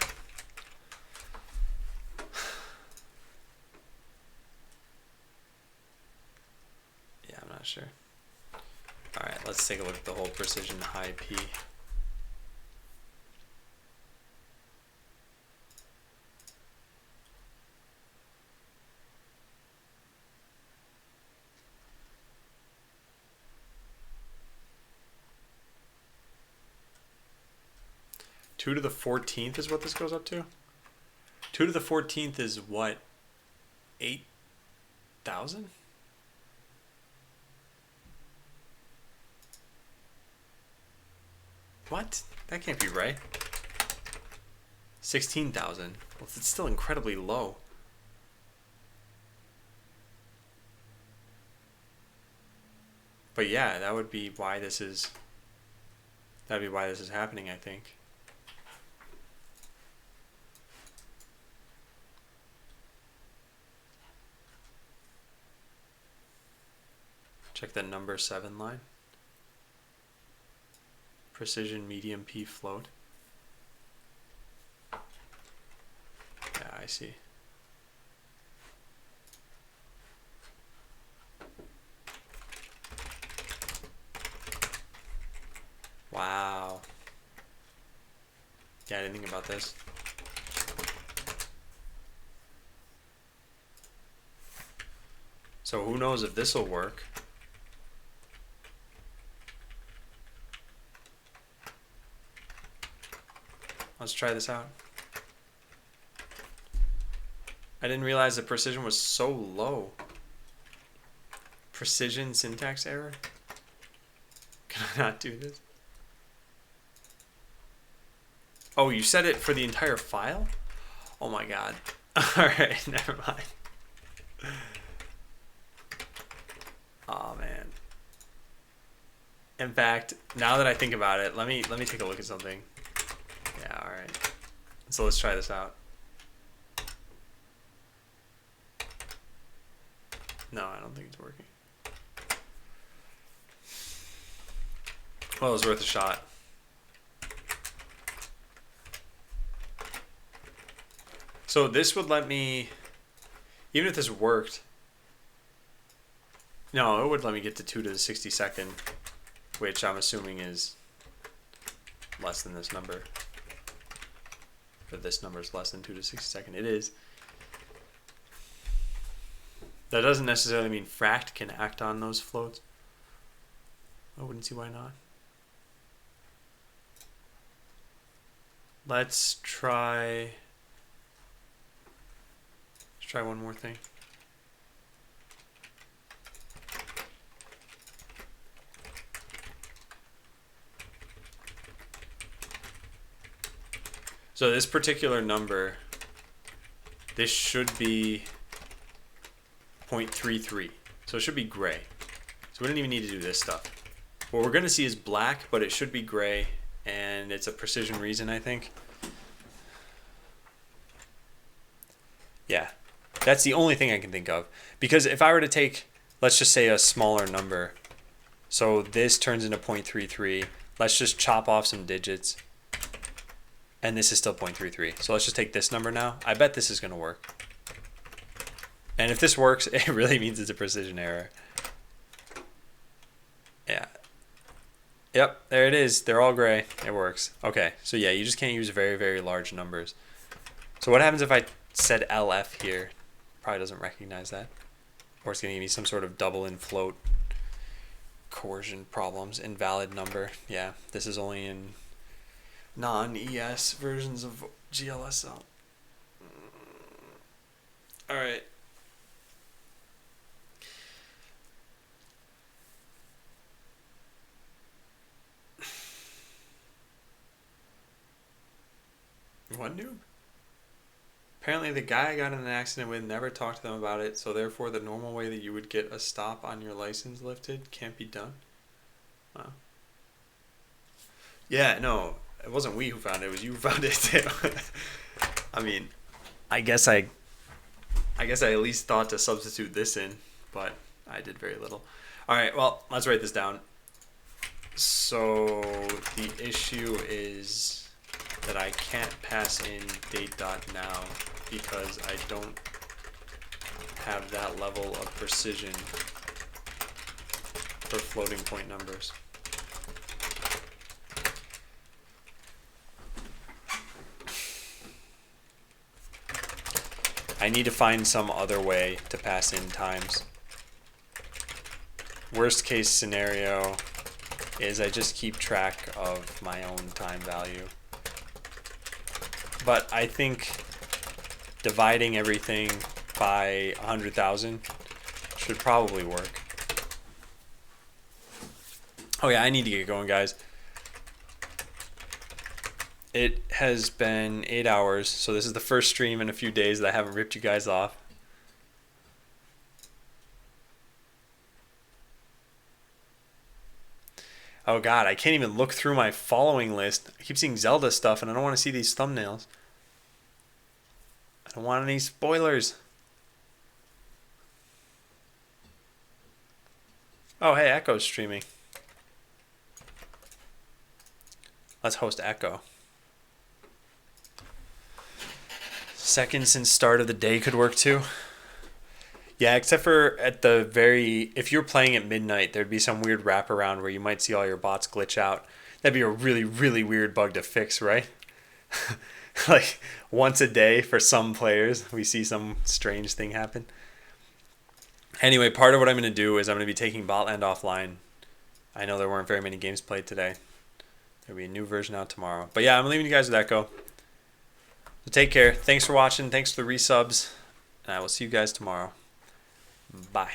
Yeah, I'm not sure. All right, let's take a look at the whole precision high P. Two to the 14th is what this goes up to? 2 to the 14th is what? 8,000? What? That can't be right. 16,000. Well, it's still incredibly low. But yeah, that would be why this is. That'd be why this is happening, I think. Check the number 7 line. Precision medium P float. Yeah, I see. Wow. Yeah, I didn't think about this. So who knows if this will work. Let's try this out. I didn't realize the precision was so low. Precision syntax error? Can I not do this? Oh, you set it for the entire file? Oh my god. Alright, never mind. Oh man. In fact, now that I think about it, let me take a look at something. Yeah, alright. So let's try this out. No, I don't think it's working. Well, it was worth a shot. So this would let me, even if this worked, no, it would let me get to 2 to the 62nd, which I'm assuming is less than this number. But this number is less than 2 to 62nd. It is. That doesn't necessarily mean fract can act on those floats. I wouldn't see why not. Let's try one more thing. So this particular number, this should be 0.33. So it should be gray. So we don't even need to do this stuff. What we're going to see is black, but it should be gray, and it's a precision reason, I think. Yeah, that's the only thing I can think of. Because if I were to take, let's just say a smaller number, so this turns into 0.33. Let's just chop off some digits. And this is still 0.33. So let's just take this number now. I bet this is going to work. And if this works, it really means it's a precision error. Yeah. Yep, there it is. They're all gray. It works. Okay, so yeah, you just can't use very, very large numbers. So what happens if I said LF here? Probably doesn't recognize that. Or it's going to give me some sort of double in float coercion problems. Invalid number. Yeah, this is only in non-ES versions of GLSL. All right. What noob? Apparently the guy I got in an accident with never talked to them about it, so therefore the normal way that you would get a stop on your license lifted can't be done. Wow. Yeah, no, it wasn't we who found it, it was you who found it too. I mean, I guess I at least thought to substitute this in, but I did very little. Alright, well, let's write this down. So the issue is that I can't pass in date dot now because I don't have that level of precision for floating point numbers. I need to find some other way to pass in times. Worst case scenario is I just keep track of my own time value. But I think dividing everything by 100,000 should probably work. Oh yeah, I need to get going, guys. It has been 8 hours, so this is the first stream in a few days that I haven't ripped you guys off. Oh god, I can't even look through my following list. I keep seeing Zelda stuff and I don't want to see these thumbnails. I don't want any spoilers. Oh hey, Echo's streaming. Let's host Echo. Second since start of the day could work too. Yeah, except for at the if you're playing at midnight, there'd be some weird wraparound where you might see all your bots glitch out. That'd be a really, really weird bug to fix, right? Like once a day for some players, we see some strange thing happen. Anyway, part of what I'm going to do is I'm going to be taking Botland offline. I know there weren't very many games played today. There'll be a new version out tomorrow. But yeah, I'm leaving you guys with Echo. So take care. Thanks for watching. Thanks for the resubs. And I will see you guys tomorrow. Bye.